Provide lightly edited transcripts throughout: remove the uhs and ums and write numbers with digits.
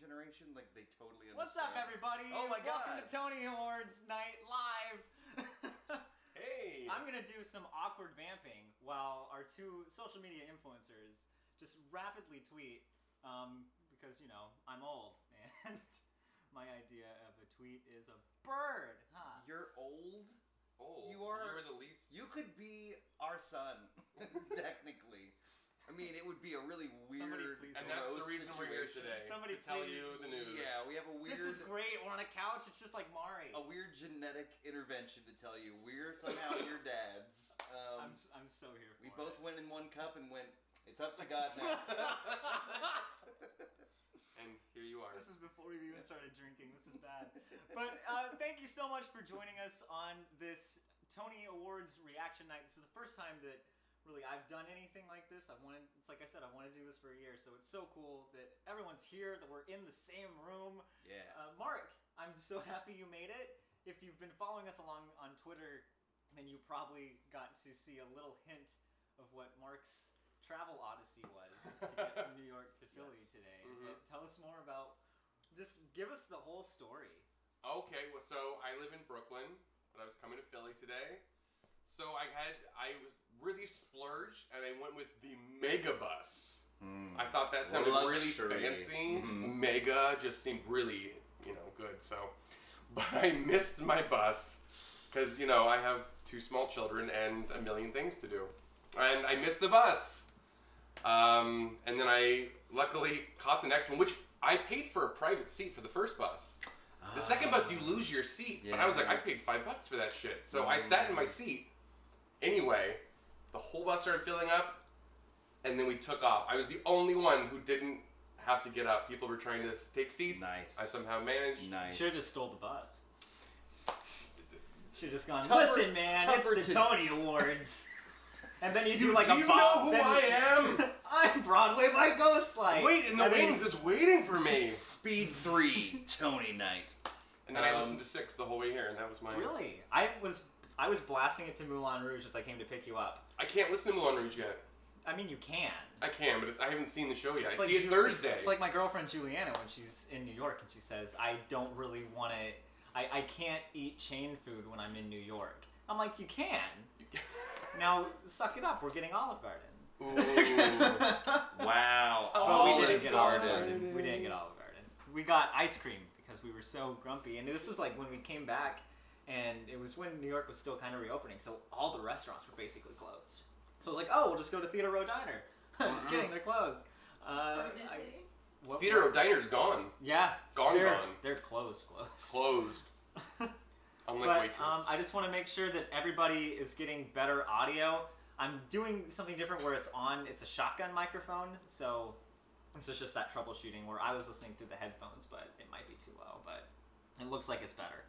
generation, like they totally understand. What's up, everybody? Oh my God! Welcome to Tony Awards Night Live. Hey! I'm gonna do some awkward vamping while our two social media influencers just rapidly tweet, because, you know, I'm old, and my idea of a tweet is a bird. Huh. You're old? Old? You're the least... You could be our son, technically. I mean, it would be a really weird... And that's the reason we're here today. Somebody to tell you the news. Yeah, we have a weird... This is great. We're on a couch. It's just like Mari. A weird genetic intervention to tell you we're somehow your dads. I'm so here for we it. both went in one cup and went, it's up to God now. And here you are. This is before we've even started drinking. This is bad. But thank you so much for joining us on this Tony Awards reaction night. This is the first time that really I've done anything like this. It's like I said, I wanted to do this for a year, so it's so cool that everyone's here, that we're in the same room. Yeah. Mark, I'm so happy you made it. If you've been following us along on Twitter, then you probably got to see a little hint of what Mark's travel odyssey was to get from New York to Philly today. Mm-hmm. Tell us more about, just give us the whole story. Okay, well, so I live in Brooklyn, but I was coming to Philly today. So I was really splurged, and I went with the Mega Bus. I thought that sounded really fancy. Mega just seemed really, good. So, but I missed my bus because, I have 2 small children and a million things to do. And I missed the bus. And then I luckily caught the next one, which I paid for a private seat for the first bus. The second bus, you lose your seat. Yeah. But I was like, I paid $5 for that shit. So I sat in my seat. Anyway, the whole bus started filling up, and then we took off. I was the only one who didn't have to get up. People were trying to take seats. Nice. I somehow managed. Nice. Should have just stole the bus. Should have just gone, Tougher- listen, man, tougher it's the to- Tony Awards. And then you do like do a you bob. know who I am? I'm Broadway by Ghostlight. Wait, in the wings is waiting for me. Speed 3, Tony Night. And then I listened to 6 the whole way here, and that was my... Really? I was blasting it to Moulin Rouge as I came to pick you up. I can't listen to Moulin Rouge yet. I mean, you can. I can, but I haven't seen the show yet. It's I like see it Thursday. It's like my girlfriend Juliana when she's in New York and she says, I don't really want to... I can't eat chain food when I'm in New York. I'm like, you can. Now, suck it up. We're getting Olive Garden. Ooh. Wow. But we didn't get Olive Garden. Garden. We didn't get Olive Garden. We got ice cream because we were so grumpy. And this was like when we came back, and it was when New York was still kind of reopening, so all the restaurants were basically closed. So I was like, oh, we'll just go to Theater Row Diner. I'm just kidding, they're closed. Theater Row Diner's gone. Yeah. Gone. They're closed. Closed. Unlike But Waitress. I just want to make sure that everybody is getting better audio. I'm doing something different where it's a shotgun microphone, so it's just that troubleshooting where I was listening through the headphones, but it might be too low, but it looks like it's better.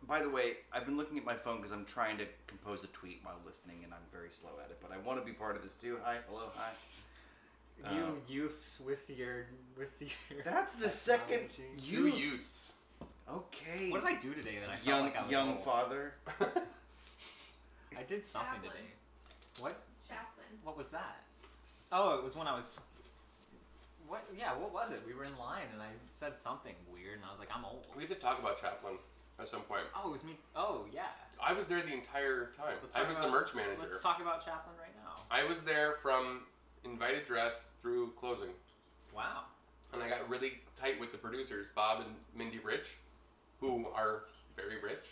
By the way, I've been looking at my phone because I'm trying to compose a tweet while listening, and I'm very slow at it, but I want to be part of this too. Hi, hello, hi. You youths with your That's the second Two youths. Okay. What did I do today that I felt like I was young old? father? I did something Chaplain. today. What? Chaplain. What was that? Oh, it was when I was... What? Yeah, what was it? We were in line and I said something weird and I was like, I'm old. We have to talk about Chaplin at some point. Oh, it was me. Oh, yeah. I was there the entire time. Let's I talk was about- the merch manager. Let's talk about Chaplin right now. I was there from invited dress through closing. Wow. And I got really tight with the producers, Bob and Mindy Rich, who are very rich.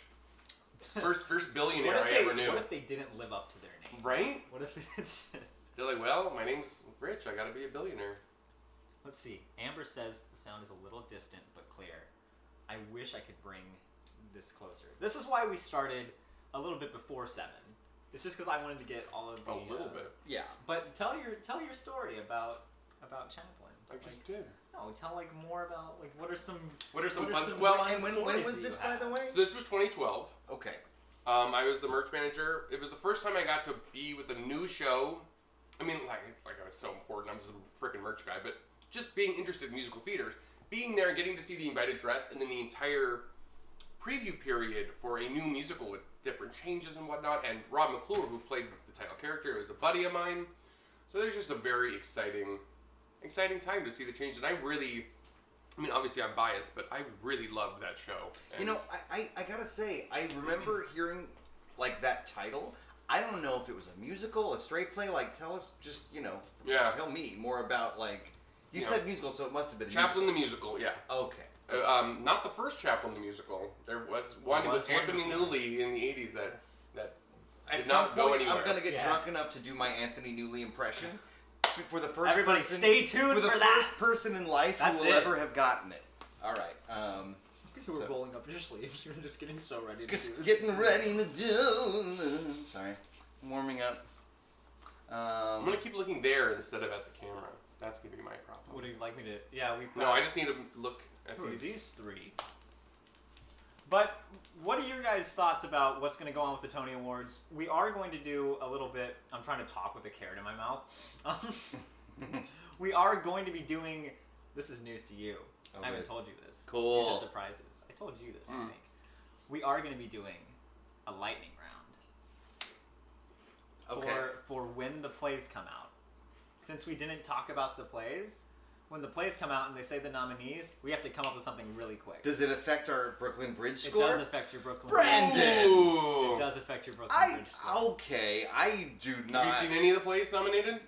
First billionaire I ever knew. What if they didn't live up to their name? Right? What if it's just... They're like, well, my name's Rich. I gotta be a billionaire. Let's see. Amber says the sound is a little distant but clear. I wish I could bring this closer. This is why we started a little bit before 7. It's just because I wanted to get all of the... A little bit. Yeah. But tell your story about Chaplin. I just did. No, tell more about what are some fun... Well, fun and when stories was that this, you by have? the way? So this was 2012. Okay. I was the merch manager. It was the first time I got to be with a new show. I mean, like I was so important. I'm just a freaking merch guy, but just being interested in musical theaters, being there and getting to see the invited dress, and then the entire preview period for a new musical with different changes and whatnot. And Rob McClure, who played the title character, was a buddy of mine. So there's just a very exciting time to see the change. And I really I mean, obviously I'm biased, but I really loved that show. And You know, I gotta say, I remember hearing like that title. I don't know if it was a musical, a straight play. Like, tell us, just tell me more about like. You said musical, so it must have been a Chaplin the musical, yeah. Okay. Not the first Chaplin the musical. There was one. It was Anthony Newley in the '80s that did not go anywhere. I'm gonna get drunk enough to do my Anthony Newley impression. For the first Everybody, person, stay tuned for the for first that. person in life who will ever have gotten it. All right. You were rolling up your sleeves. You were just getting so ready to Just do this. getting ready to do. Sorry, I'm warming up. I'm gonna keep looking there instead of at the camera. That's gonna be my problem. What do you like me to? Yeah, we. No, I just need to look at Who are these. these three? But what are your guys' thoughts about what's going to go on with the Tony Awards? We are going to do a little bit. I'm trying to talk with a carrot in my mouth. We are going to be doing. This is news to you. I haven't told you this. Cool. These are surprises. I told you this, I think. We are going to be doing a lightning round. Okay. For when the plays come out. Since we didn't talk about the plays, when the plays come out and they say the nominees, we have to come up with something really quick. Does it affect our Brooklyn Bridge It score? does affect your Brooklyn Brandon! Bridge. Ooh. It does affect your Brooklyn Bridge score. Okay, I do not. Have you seen any of the plays nominated?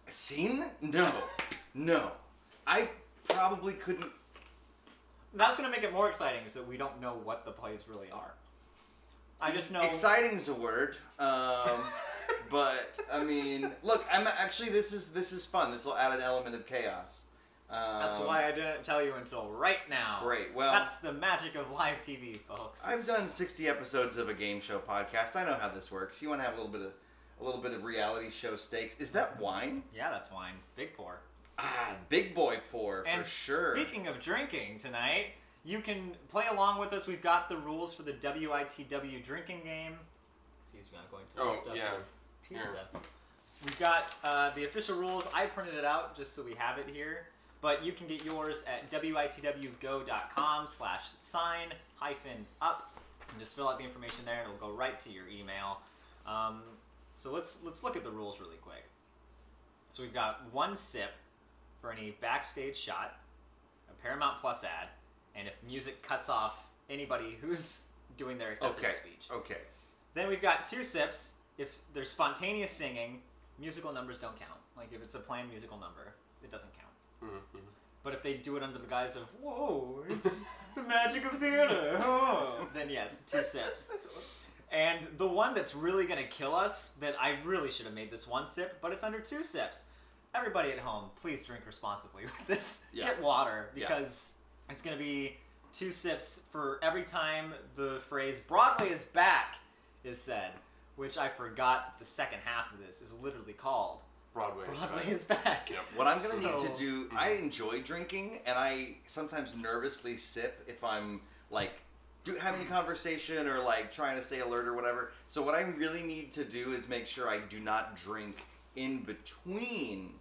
Seen? No. No. I probably couldn't. That's going to make it more exciting is that we don't know what the plays really are. I just know... Exciting's a word. But, I mean, look, this is fun. This will add an element of chaos. That's why I didn't tell you until right now. Great. Well, that's the magic of live TV, folks. I've done 60 episodes of a game show podcast. I know how this works. You want to have a little bit of reality show stakes. Is that wine? Yeah, that's wine. Big pour. Ah, big boy pour And for sure. Speaking of drinking tonight, you can play along with us. We've got the rules for the WITW drinking game. Excuse me, I'm going to lift up the pizza. Here. We've got the official rules. I printed it out just so we have it here. But you can get yours at witwgo.com/sign-up. And just fill out the information there and it'll go right to your email. So let's look at the rules really quick. So we've got 1 sip for any backstage shot, a Paramount Plus ad, and if music cuts off anybody who's doing their acceptance speech. Okay. Then we've got 2 sips if there's spontaneous singing. Musical numbers don't count. Like if it's a planned musical number, it doesn't count. Mm-hmm. But if they do it under the guise of, whoa, it's the magic of theater, oh, then yes, 2 sips. And the one that's really going to kill us, that I really should have made this 1 sip, but it's under 2 sips. Everybody at home, please drink responsibly with this. Yeah. Get water, because it's going to be 2 sips for every time the phrase Broadway is back is said, which I forgot the second half of this is literally called Broadway is back. Yep. What I'm going to need to do, I enjoy drinking, and I sometimes nervously sip if I'm, like, having a conversation or, like, trying to stay alert or whatever. So what I really need to do is make sure I do not drink in between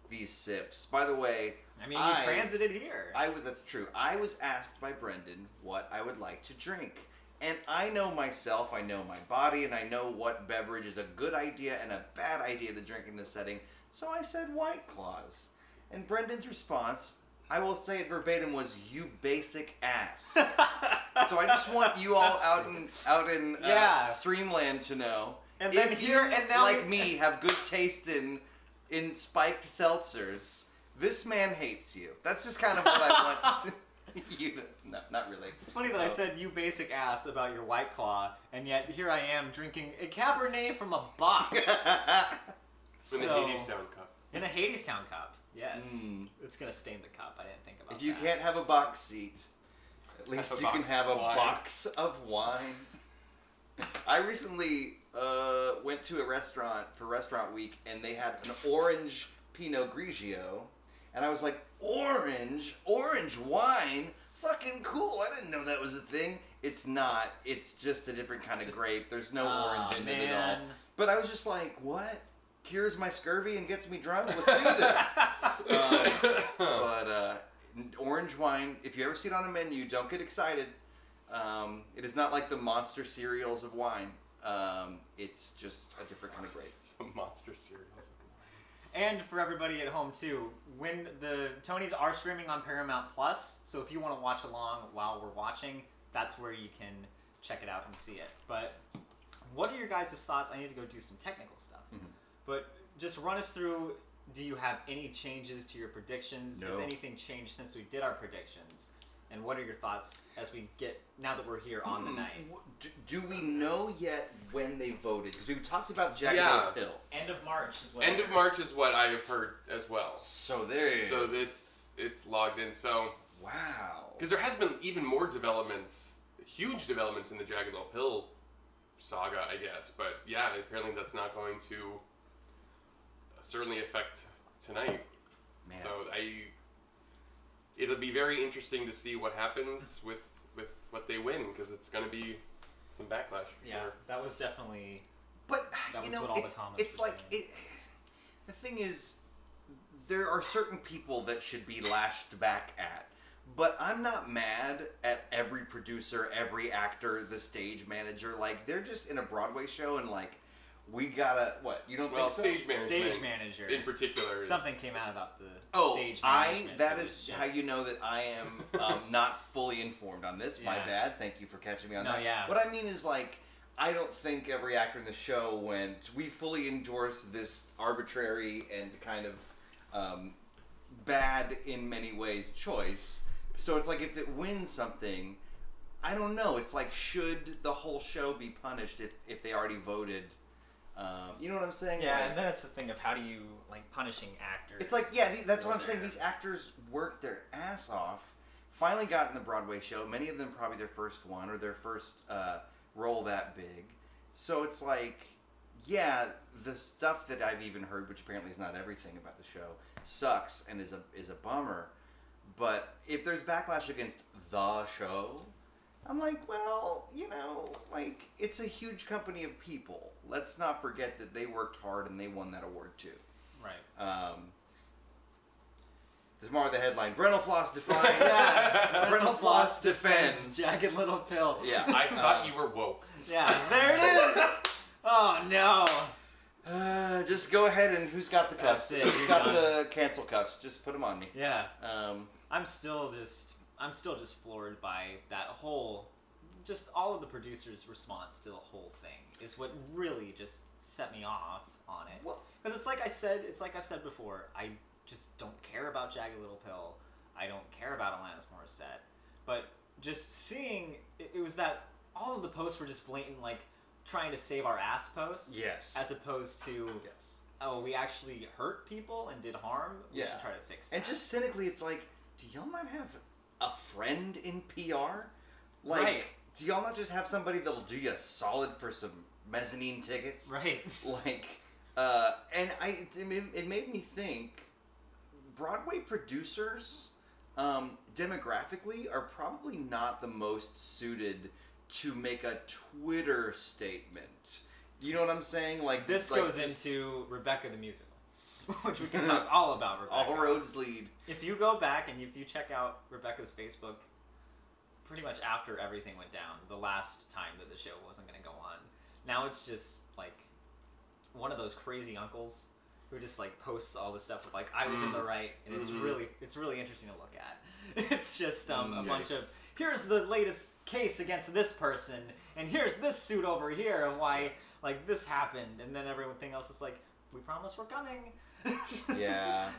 these sips. By the way, I mean, you transited here. That's true. I was asked by Brendan what I would like to drink. And I know myself, I know my body, and I know what beverage is a good idea and a bad idea to drink in this setting. So I said White Claws. And Brendan's response, I will say it verbatim, was, "You basic ass." So I just want you all out in Streamland to know, and then if here you, and now like me, have good taste in spiked seltzers, this man hates you. That's just kind of what I want you to... No, not really. It's funny that I said "you basic ass" about your White Claw, and yet here I am drinking a Cabernet from a box. In the Hadestown cup. In a Hadestown cup, yes. It's going to stain the cup. I didn't think about that. If you can't have a box seat, at least you can have a box of wine. I recently went to a restaurant for Restaurant Week, and they had an orange Pinot Grigio, and I was like, orange wine? Fucking cool. I didn't know that was a thing. It's not. It's just a different kind of grape. There's no orange in it at all. But I was just like, what? Cures my scurvy and gets me drunk? Let's do this. Orange wine, if you ever see it on a menu, don't get excited. It is not like the monster cereals of wine. It's just a different kind of grape. The monster cereals. And for everybody at home too, when the Tonys are streaming on Paramount Plus, so if you want to watch along while we're watching, that's where you can check it out and see it. But what are your guys' thoughts? I need to go do some technical stuff. But just run us through, do you have any changes to your predictions? No. Has anything changed since we did our predictions? And what are your thoughts as we get, now that we're here on the night? Do we know yet when they voted? Because we talked about Jagged Little Pill. End of March is what End of March is what I have heard as well. So it's logged in. So wow. Because there has been even more developments, huge developments in the Jagged Little Pill saga, I guess. But yeah, apparently that's not going to certainly affect tonight. Man. So it'll be very interesting to see what happens with what they win, because it's going to be some backlash. That was definitely. But that you was know, what all the comments it's were like the thing is, there are certain people that should be lashed back at. But I'm not mad at every producer, every actor, the stage manager. Like, they're just in a Broadway show and like, we gotta, what, you don't think so? Stage manager in particular. Something came out about the stage management. That is how you know that I am not fully informed on this. My bad. Thank you for catching me on that. Yeah. What I mean is, like, I don't think every actor in the show went, we fully endorse this arbitrary and kind of bad in many ways choice. So it's like, if it wins something, I don't know. It's like, should the whole show be punished if they already voted? You know what I'm saying? Yeah, like, and then it's the thing of how do you, like, punishing actors. It's like, that's what I'm saying. These actors worked their ass off, finally got in the Broadway show. Many of them probably their first one or their first role that big. So it's like, yeah, the stuff that I've even heard, which apparently is not everything about the show, sucks and is a bummer. But if there's backlash against the show, I'm like, well, you know, like, it's a huge company of people. Let's not forget that they worked hard and they won that award too. Right. Tomorrow the headline, Brentalfloss defined. Brentalfloss defends. Jagged Little Pill. Yeah. I thought you were woke. Yeah, there it is. Oh no. Just go ahead and who's got the cuffs? That's it, Who's got the cancel cuffs? Just put them on me. Yeah. I'm still just floored by that whole, just all of the producers' response to the whole thing is what really just set me off on it. Because it's like I've said before, I just don't care about Jagged Little Pill. I don't care about Alanis Morissette. But just seeing, it was that all of the posts were just blatant, like, trying to save our ass posts. Yes. As opposed to, oh, we actually hurt people and did harm. We should try to fix that. And just cynically, it's like, do y'all not have a friend in PR? Like, do y'all not just have somebody that'll do you a solid for some mezzanine tickets? Right. Like, and it made me think, Broadway producers, demographically, are probably not the most suited to make a Twitter statement. You know what I'm saying? Like, this goes into Rebecca the Musical, which we can talk all about Rebecca. All roads lead. If you go back and if you check out Rebecca's Facebook, pretty much after everything went down, the last time that the show wasn't going to go on, now it's just like one of those crazy uncles who just like posts all this stuff with like, I was in the right, and it's really interesting to look at. It's just a bunch of, here's the latest case against this person, and here's this suit over here of why like this happened, and then everything else is like, we promise we're coming. Yeah.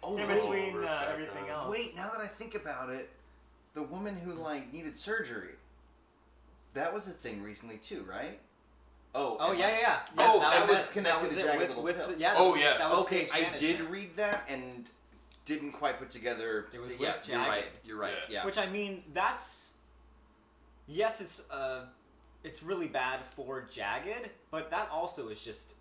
Oh, in between everything else. Wait, now that I think about it, the woman who like needed surgery, that was a thing recently too, right? Oh yeah. Oh, that was connected to Jagged Little Pill. Yes. Okay, I did read that and didn't quite put together. It was yeah, with Jagged. You're right. Yes. Yeah. Which I mean, that's it's really bad for Jagged, but that also is just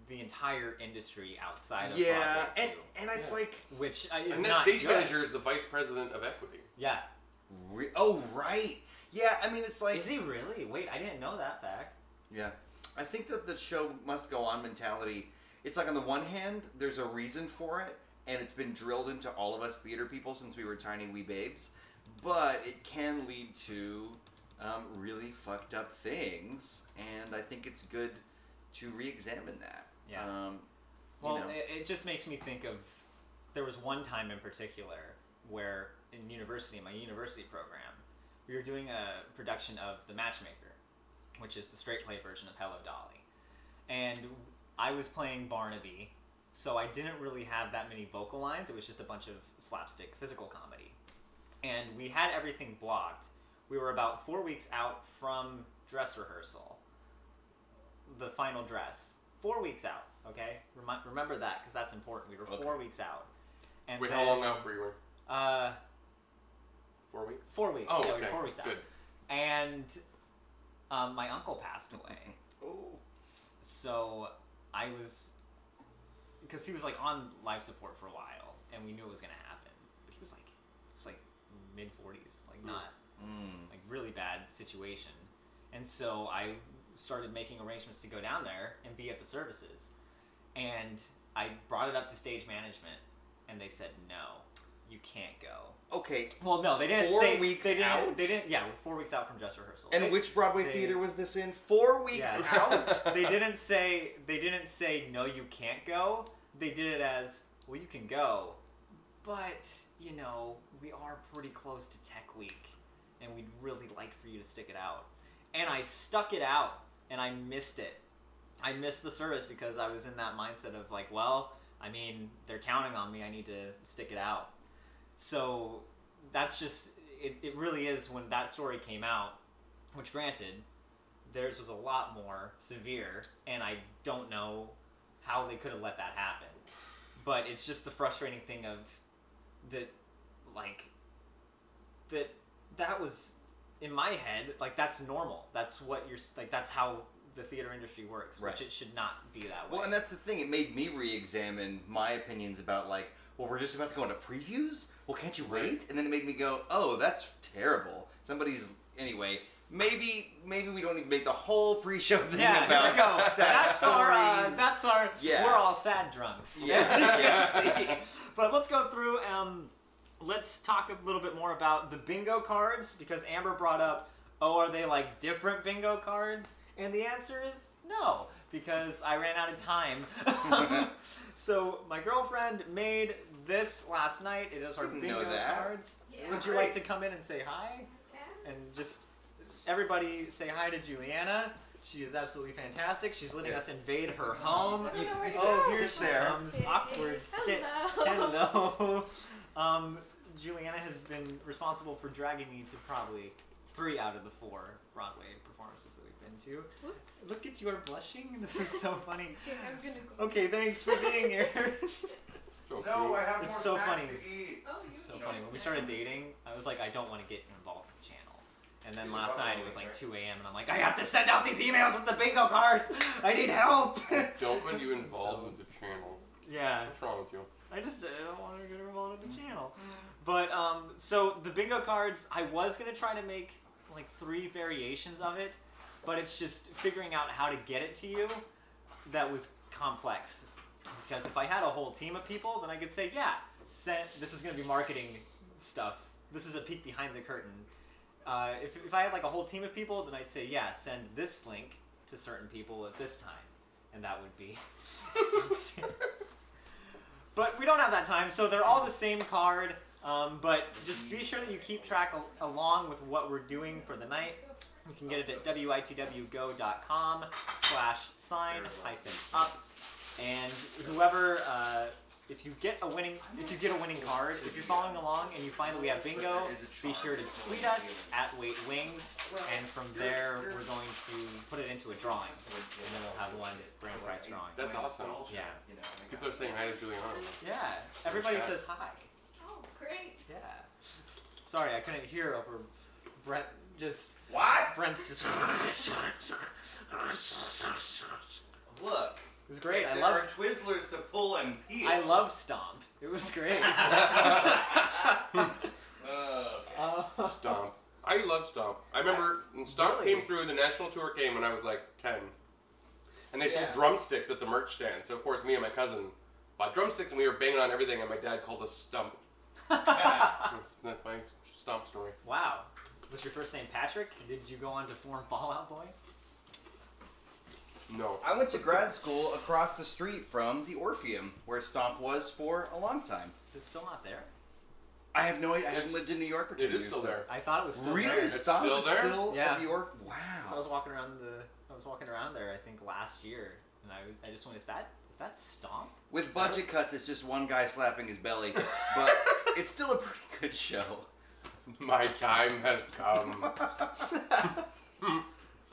the entire industry outside of Broadway too. and it's like, which is and that not stage good. manager is the vice president of equity. Yeah. Oh right. Yeah, I mean it's like. Is he really? Wait, I didn't know that fact. Yeah, I think that the show must go on mentality. It's like on the one hand, there's a reason for it, and it's been drilled into all of us theater people since we were tiny wee babes. But it can lead to really fucked up things, and I think it's good to re-examine that. Yeah. You know. it just makes me think of, there was one time in particular where in my university program, we were doing a production of The Matchmaker, which is the straight play version of Hello, Dolly. And I was playing Barnaby, so I didn't really have that many vocal lines. It was just a bunch of slapstick physical comedy. And we had everything blocked. We were about 4 weeks out from dress rehearsal, the final dress. 4 weeks out, okay? Remember that, because that's important. We were 4 weeks out. And wait, how long out were you? 4 weeks? 4 weeks. Oh, yeah, okay. We were 4 weeks out. Good. And my uncle passed away. Oh. So I was, because he was like on life support for a while, and we knew it was gonna happen. But he was like mid 40s, like not like really bad situation. And so I started making arrangements to go down there and be at the services. And I brought it up to stage management, and they said no, you can't go. Okay. Well, no, they didn't 4 say. weeks they didn't, out? They didn't. Yeah, 4 weeks out from dress rehearsal. And which Broadway theater was this in? 4 weeks out. They didn't say. They didn't say no, you can't go. They did it as, well, you can go, but you know we are pretty close to Tech Week, and we'd really like for you to stick it out. And I stuck it out, and I missed it. I missed the service because I was in that mindset of like, well, I mean, they're counting on me. I need to stick it out. So that's just, it really is when that story came out, which granted, theirs was a lot more severe, and I don't know how they could have let that happen. But it's just the frustrating thing of that, like, that was, in my head, like, that's normal. That's what you're, like, that's how the theater industry works, right. Which it should not be that way. Well, and that's the thing. It made me re-examine my opinions about, like, well, we're just about to go into previews? Well, can't you wait? And then it made me go, oh, that's terrible. Anyway, maybe we don't need to make the whole pre-show thing about sad stories. That's our, we're all sad drunks. Yeah. But let's go through, let's talk a little bit more about the bingo cards, because Amber brought up, oh, are they like different bingo cards? And the answer is no, because I ran out of time. So my girlfriend made this last night. It is our bingo cards. Yeah. Would you like to come in and say hi? Yeah. And just everybody say hi to Juliana. She is absolutely fantastic. She's letting us invade her home. Oh, here she comes. Awkward sit. Hello. Juliana has been responsible for dragging me to probably 3 out of the 4 Broadway performances that we've been to. Whoops. Look at you are blushing. This is so funny. I'm gonna go. Okay, thanks for being here. No, I have more so funny. to eat. Oh, it's so funny. When we started dating, I was like, I don't want to get involved in the channel. And then last night it was like 2 a.m. and I'm like, I have to send out these emails with the bingo cards. I need help. Don't want you involved with the channel. Yeah. What's wrong with you? I don't want to get involved with the channel. But so the bingo cards, I was gonna try to make like 3 variations of it, but it's just figuring out how to get it to you that was complex. Because if I had a whole team of people, then I could say, yeah, this is gonna be marketing stuff. This is a peek behind the curtain. If I had like a whole team of people, then I'd say, yeah, send this link to certain people at this time, and that would be. But we don't have that time, so they're all the same card. But just be sure that you keep track along with what we're doing for the night. You can get it at witwgo.com/sign-up. And whoever, if you get a winning card, if you're following along and you find that we have bingo, be sure to tweet us at @WaitWings, and from there we're going to put it into a drawing, and then we'll have one grand prize drawing. That's awesome. Yeah. People are saying hi to Juliana. Yeah. Everybody says hi. Oh, great. Yeah. Sorry, I couldn't hear over Brent just. What? Brent's just. Look. It was great. There are Twizzlers to pull and peel. I love Stomp. It was great. Stomp. I love Stomp. I remember when Stomp came through, the national tour came when I was like 10. And they sold drumsticks at the merch stand. So, of course, me and my cousin bought drumsticks and we were banging on everything, and my dad called us Stump. That's my Stomp story. Wow. Was your first name Patrick? Did you go on to form Fall Out Boy? No. I went to grad school across the street from the Orpheum, where Stomp was for a long time. Is it still not there? I have no idea. I haven't lived in New York for 2 years. It is still there. I thought it was still Really? there. Stomp still is there? still Yeah. at the Orpheum? Wow. So I was walking around there, I think last year, and I just went, is that Stomp? With budget cuts, it's just one guy slapping his belly, but it's still a pretty good show. My time has come.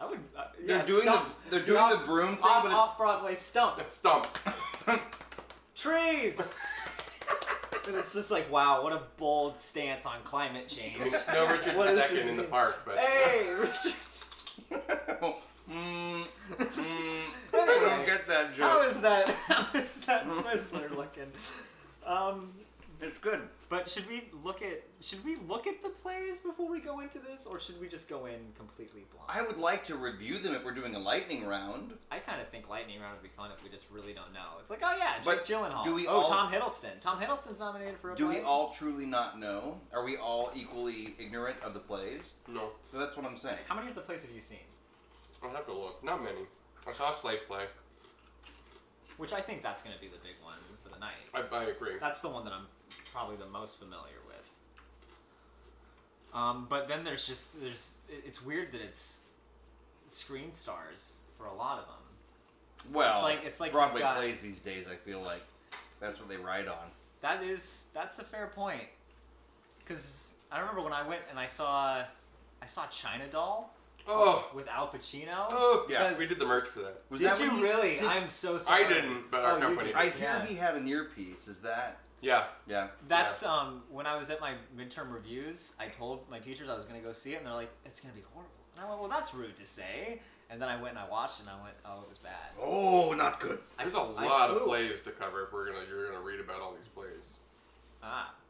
I would. They're yeah, doing Stump. the broom thing, but it's off Broadway Stump. Stump. Trees. And it's just like, wow, what a bold stance on climate change. I mean, it's no Richard What does II this in the mean? park, but Hey, Richard. I don't get that joke. How is that Twizzler looking? It's good. But should we look at the plays before we go into this, or should we just go in completely blind? I would like to review them if we're doing a lightning round. I kind of think lightning round would be fun if we just really don't know. It's like, oh yeah, Jake But Gyllenhaal. do we oh, all- Tom Hiddleston. Tom Hiddleston's nominated for a Do play. we all truly not know? Are we all equally ignorant of the plays? no. So that's what I'm saying. How many of the plays have you seen? I'll have to look. Not many. I saw a slave play. Which I think that's going to be the big one for the night. I agree. That's the one that I'm probably the most familiar with. But then it's weird that it's screen stars for a lot of them. Well, it's like Broadway you've got- plays these days, I feel like that's what they ride on. That's a fair point. Because I remember when I went and I saw China Doll Oh. with Al Pacino. Oh, yeah. Because- We did the merch for that. Was Did that you when he- really? did- I'm so sorry. I didn't, but our you company did. I did. hear Yeah. he had an earpiece. Is that? Yeah. Yeah. That's when I was at my midterm reviews, I told my teachers I was going to go see it, and they're like, it's going to be horrible. And I went, well, that's rude to say. And then I went and I watched, and I went, oh, it was bad. Oh, not good. There's a I lot of flew. plays to cover if you're gonna read about all these plays.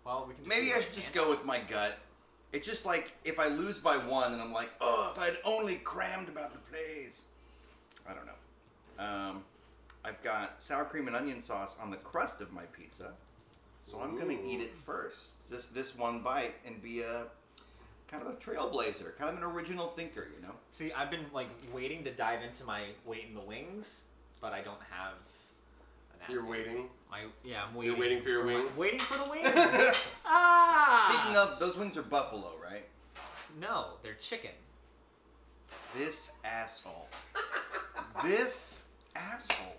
Well, we can. Just Maybe do I it should just in go with my gut. It's just like if I lose by one and I'm like, oh, if I'd only crammed about the plays. I don't know. I've got sour cream and onion sauce on the crust of my pizza, so I'm gonna eat it first. Just this one bite and be a kind of a trailblazer, kind of an original thinker, you know. See, I've been like waiting to dive into my weight in the wings, but I don't have. You're waiting. I'm waiting. You're waiting for your my- wings? Waiting for the wings. Speaking of, those wings are buffalo, right? No, they're chicken. This asshole. This asshole.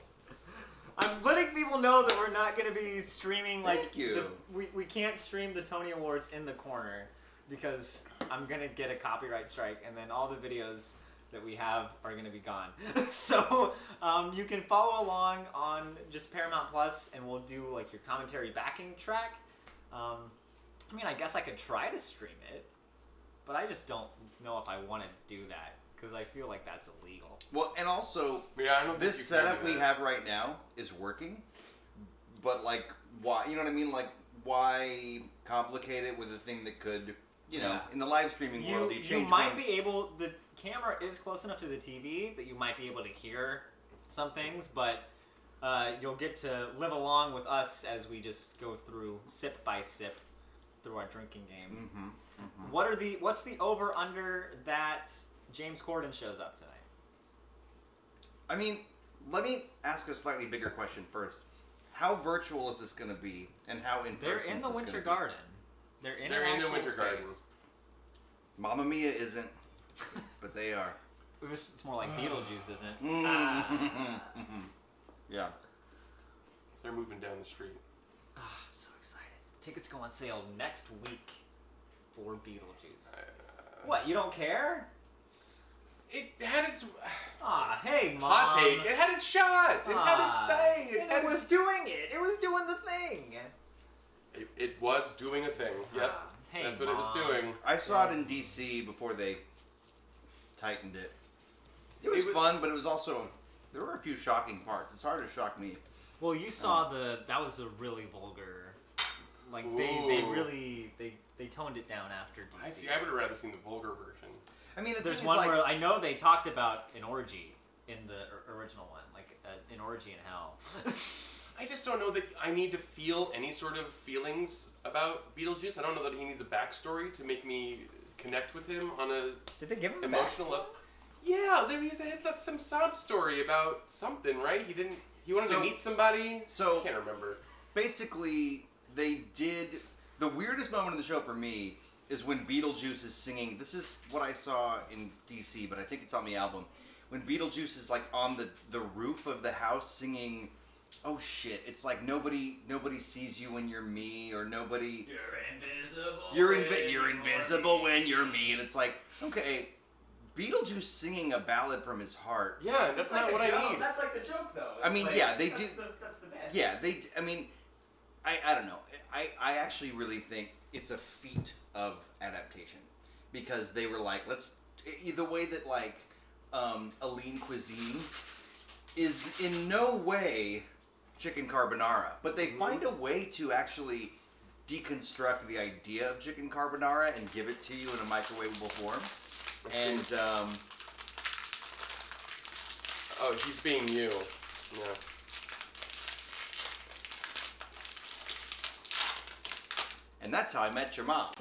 I'm letting people know that we're not going to be streaming like Thank you. we can't stream the Tony Awards in the corner because I'm going to get a copyright strike, and then all the videos that we have are going to be gone. So you can follow along on just Paramount Plus, and we'll do like your commentary backing track. I mean, I guess I could try to stream it, but I just don't know if I want to do that because I feel like that's illegal. Well, and also, Yeah, I don't think this you can setup do we that. have right now is working, but like, why? You know what I mean? Like, why complicate it with a thing that could, you know, Yeah. in the live streaming world, you You change might one- be able. The camera is close enough to the TV that you might be able to hear some things, but you'll get to live along with us as we just go through sip by sip through our drinking game. What's the over under that James Corden shows up tonight? I mean, let me ask a slightly bigger question first. How virtual is this going to be, and how in They're person in is the this Winter gonna be? Garden. They're in They're an in the actual Winter space. Garden. Mamma Mia isn't, but they are. It's more like Beetlejuice, isn't it? Yeah. They're moving down the street. I'm so excited. Tickets go on sale next week for Beetlejuice. What, you don't care? It had its Hey, Mom. hot take. It had its shot. It had its day. And it was doing it. It was doing the thing. It was doing a thing. Yep. Hey, That's what it was Mom. doing. I saw it in D.C. before they tightened it. It was fun, but it was also, there were a few shocking parts. It's hard to shock me. Well, you saw that was a really vulgar, like they Ooh. really they toned it down after DC. I see. I would have rather seen the vulgar version. I mean, the There's thing one is, like, where I know they talked about an orgy in the original one, like an orgy in hell. I just don't know that I need to feel any sort of feelings about Beetlejuice. I don't know that he needs a backstory to make me connect with him on a Did they give him a emotional backstory? level. Yeah, there was some sob story about something, right? He wanted to meet somebody. So I can't remember. Basically, they did the weirdest moment of the show for me is when Beetlejuice is singing. This is what I saw in DC, but I think it's on the album. When Beetlejuice is like on the roof of the house singing, oh shit, it's like nobody sees you when you're me, or nobody. You're invisible. You're invisible when you're me, and it's like, okay, Beetlejuice singing a ballad from his heart. Yeah, that's not what I need. That's like the joke, though. I mean, like, yeah, they do. That's the band. Yeah, they. I mean, I don't know. I actually really think it's a feat of adaptation, because they were like, the way that like Aline Cuisine is in no way chicken carbonara, but they find a way to actually deconstruct the idea of chicken carbonara and give it to you in a microwavable form. And oh, he's being you. Yeah. And that's how I met your mom.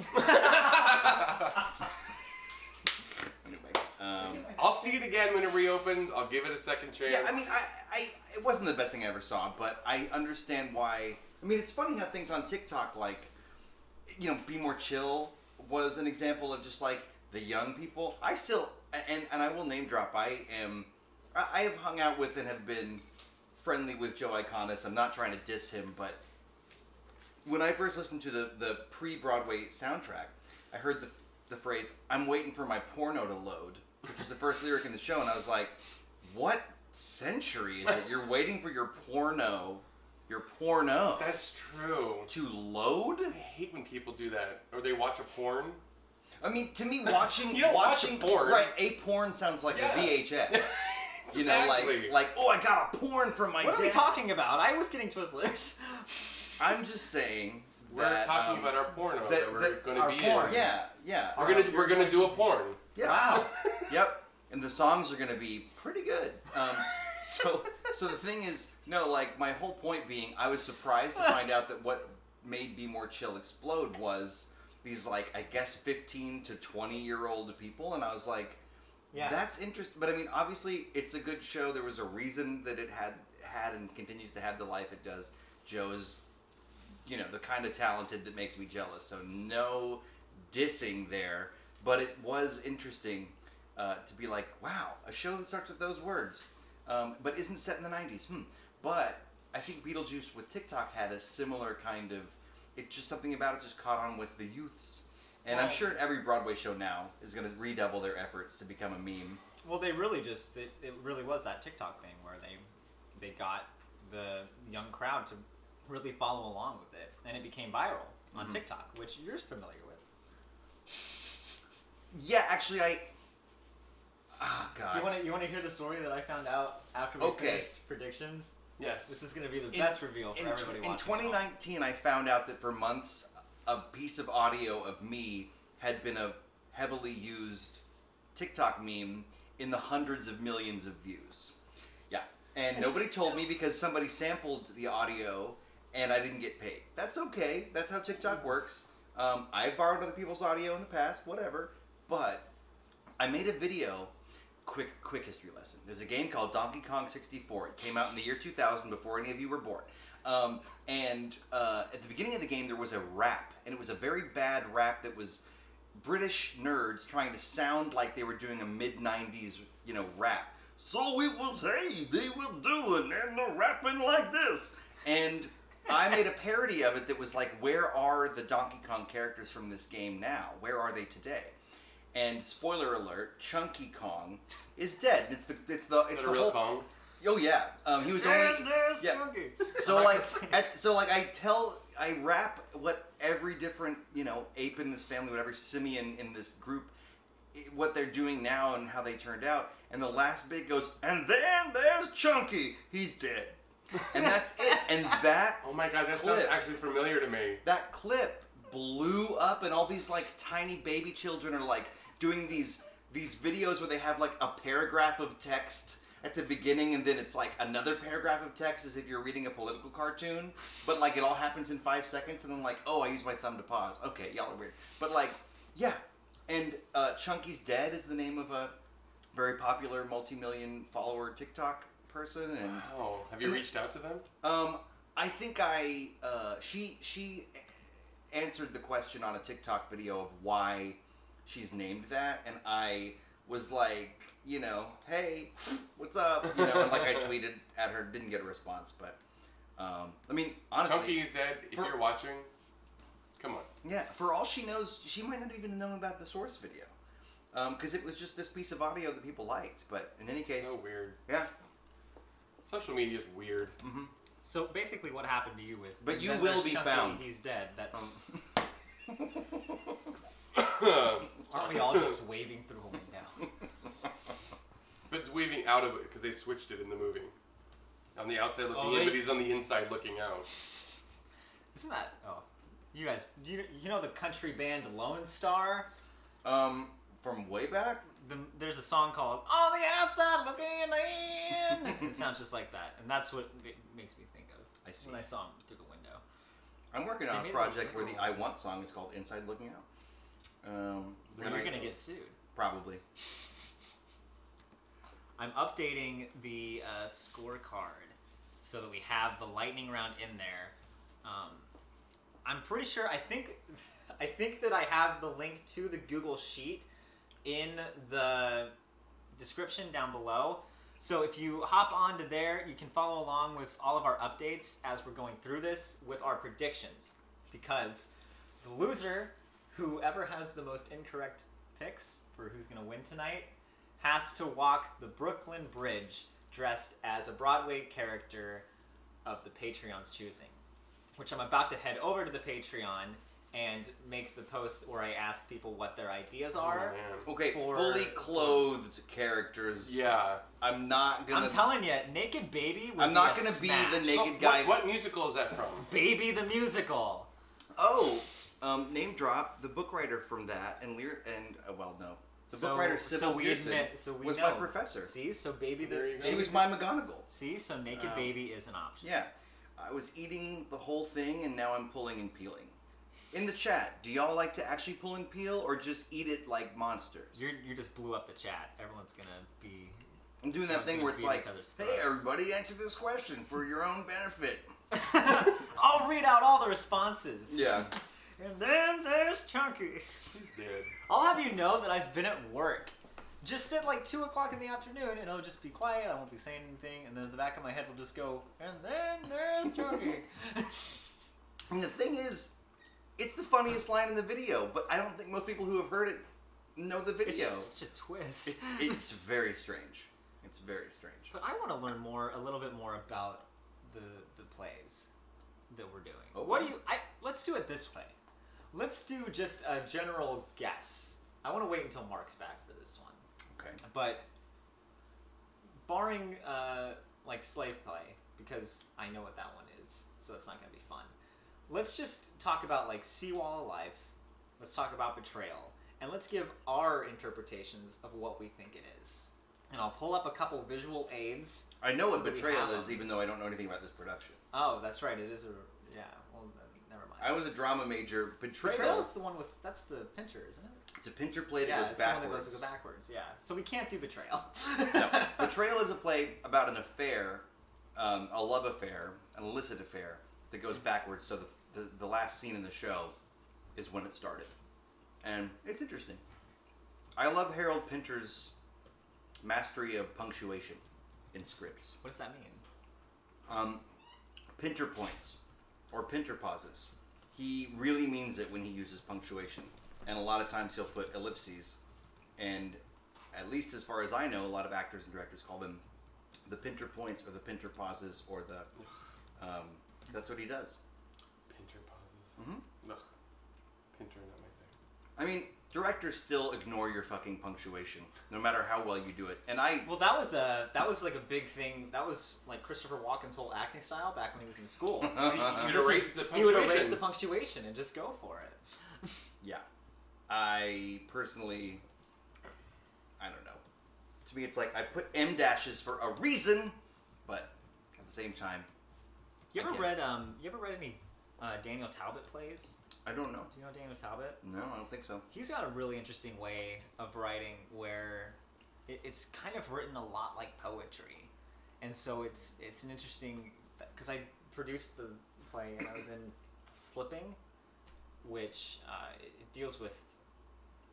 Anyway, I'll see it again when it reopens. I'll give it a second chance. yeah, I mean, it wasn't the best thing I ever saw, but I understand why. I mean, it's funny how things on TikTok, like, you know, Be More Chill was an example of just like the young people. I still, and I will name drop. I have hung out with and have been friendly with Joe Iconis. I'm not trying to diss him, but when I first listened to the pre-Broadway soundtrack, I heard the phrase, "I'm waiting for my porno to load," which is the first lyric in the show, and I was like, what century is it? You're waiting for your porno That's true. to load? I hate when people do that. Or they watch a porn. I mean, to me, watching You don't watch a porn. right? A porn sounds like a VHS. You know, Exactly. like, oh, I got a porn from my What dad. are we talking about? I was getting Twizzlers. I'm just saying. We're talking about our porno that we're going to be porn. in. Yeah. We're gonna do a porn. Yeah. Wow. Yep. And the songs are gonna be pretty good. So the thing is, no, like my whole point being, I was surprised to find out that what made Be More Chill explode was these like, I guess 15 to 20-year-old people, and I was like, Yeah. that's interesting. But I mean, obviously, it's a good show. There was a reason that it had and continues to have the life it does. Joe's, you know, the kind of talented that makes me jealous. So no dissing there, but it was interesting to be like, wow, a show that starts with those words, but isn't set in the 90s. But I think Beetlejuice with TikTok had a similar kind of, it's just something about it just caught on with the youths. And I'm sure every Broadway show now is going to redouble their efforts to become a meme. Well, they really just, it really was that TikTok thing where they got the young crowd to really follow along with it, and it became viral on TikTok, which you're familiar with. Yeah, actually, oh god. You want to hear the story that I found out after we finished predictions? Yes. This is going to be the best reveal for everybody watching. In 2019, I found out that for months, a piece of audio of me had been a heavily used TikTok meme in the hundreds of millions of views. Yeah. And nobody told me because somebody sampled the audio and I didn't get paid. That's okay. That's how TikTok works. I've borrowed other people's audio in the past, whatever. But I made a video, quick history lesson. There's a game called Donkey Kong 64. It came out in the year 2000 before any of you were born. And at the beginning of the game, there was a rap. And it was a very bad rap that was British nerds trying to sound like they were doing a mid-90s, rap. So it was, hey, they were doing, and they're rapping like this. And I made a parody of it that was like, where are the Donkey Kong characters from this game now? Where are they today? And spoiler alert, Chunky Kong is dead. It's the real whole Kong. Oh yeah, he was only Chunky. So I rap what every different ape in this family, whatever simian in this group, what they're doing now and how they turned out. And the last bit goes, and then there's Chunky. He's dead. And that's it. And that Oh my god, that clip, sounds actually familiar to me. That clip blew up, and all these like tiny baby children are like doing these videos where they have like a paragraph of text at the beginning, and then it's like another paragraph of text as if you're reading a political cartoon, but like it all happens in 5 seconds, and then like, oh, I use my thumb to pause. Okay, y'all are weird. But like, yeah. And Chunky's Dead is the name of very popular, multi-million follower TikTok person, and wow. Have you reached out to them? I think she answered the question on a TikTok video of why she's named that, and I was like, you know, hey, what's up? You know, and like I tweeted at her, didn't get a response, but I mean, honestly, Chunky is dead. If you're watching, come on. Yeah, for all she knows, she might not even know about the source video, because it was just this piece of audio that people liked. But in any case, so weird. Yeah, social media is weird. Mm-hmm. So basically, what happened to you with? But you will be Chunky, found. He's dead. That. Aren't we all just waving through a window? But it's waving out of it because they switched it in the movie. On the outside looking in, they- but he's on the inside looking out. Isn't that? Oh, you guys, you know the country band Lone Star? From way back. There's a song called "On the Outside Looking In." It sounds just like that, and that's what it makes me think of. I see. When I saw him through the window. I'm working on a made project a where the "I Want" song is called "Inside Looking Out." You're gonna get sued. Probably. I'm updating the scorecard so that we have the lightning round in there. I'm pretty sure. I think that I have the link to the Google Sheet in the description down below. So if you hop onto there, you can follow along with all of our updates as we're going through this with our predictions. Because the loser, whoever has the most incorrect picks for who's going to win tonight, has to walk the Brooklyn Bridge dressed as a Broadway character of the Patreon's choosing. Which I'm about to head over to the Patreon and make the post where I ask people what their ideas are. Oh, Okay, for- fully clothed characters. Yeah. I'm not gonna. I'm telling you, Naked Baby would I'm not be a gonna be smash. the naked What- guy. What musical is that from? Baby the Musical. Oh, name drop. The book writer from that and well, no, the book writer Sybil Pearson was my professor. See, so Baby There you the go. She was my McGonagall. See, so Naked Baby is an option. Yeah, I was eating the whole thing, and now I'm pulling and peeling. In the chat, do y'all like to actually pull and peel, or just eat it like monsters? You just blew up the chat. Everyone's gonna be. I'm doing that thing where it's like, hey, throats. everybody, answer this question for your own benefit. I'll read out all the responses. Yeah. And then there's Chunky. He's dead. I'll have you know that I've been at work. Just at like 2 o'clock in the afternoon, and I'll just be quiet, I won't be saying anything, and then the back of my head will just go, and then there's Chunky. And the thing is, it's the funniest line in the video, but I don't think most people who have heard it know the video. It's just such a twist. It's very strange. It's very strange. But I want to learn a little bit more about the plays that we're doing. Okay. What do you? Let's do it this way. Let's do just a general guess. I want to wait until Mark's back for this one. Okay. But barring like slave play, because I know what that one is, so it's not gonna be fun. Let's just talk about like Seawall of Life. Let's talk about Betrayal, and let's give our interpretations of what we think it is. And I'll pull up a couple visual aids. I know what so that we Betrayal have is, them. even though I don't know anything about this production. Oh, that's right. It is a Well, never mind. I was a drama major. Betrayal is the one with that's the Pinter, isn't it? It's a Pinter play that Yeah, goes it's backwards. the one that goes backwards. Yeah. So we can't do Betrayal. No. Betrayal is a play about an affair, a love affair, an illicit affair that goes backwards. So the last scene in the show is when it started, and it's interesting. I love Harold Pinter's mastery of punctuation in scripts. What does that mean? Pinter points or Pinter pauses. He really means it when he uses punctuation, and a lot of times he'll put ellipses, and at least as far as I know, a lot of actors and directors call them the Pinter points or the Pinter pauses or the that's what he does. Pinter pauses. Mm-hmm. Ugh. Pinter, not my thing. I mean, directors still ignore your fucking punctuation, no matter how well you do it. And Well, that was like a big thing. That was like Christopher Walken's whole acting style back when he was in school. You'd erase the He would erase punctuation. the punctuation and just go for it. yeah, I personally, I don't know. To me, it's like I put M dashes for a reason, but at the same time, You I ever get read any Daniel Talbot plays? I don't know. Do you know Daniel Talbot? No, I don't think so. He's got a really interesting way of writing where it's kind of written a lot like poetry, and so it's an interesting, because I produced the play and I was in Slipping, which it deals with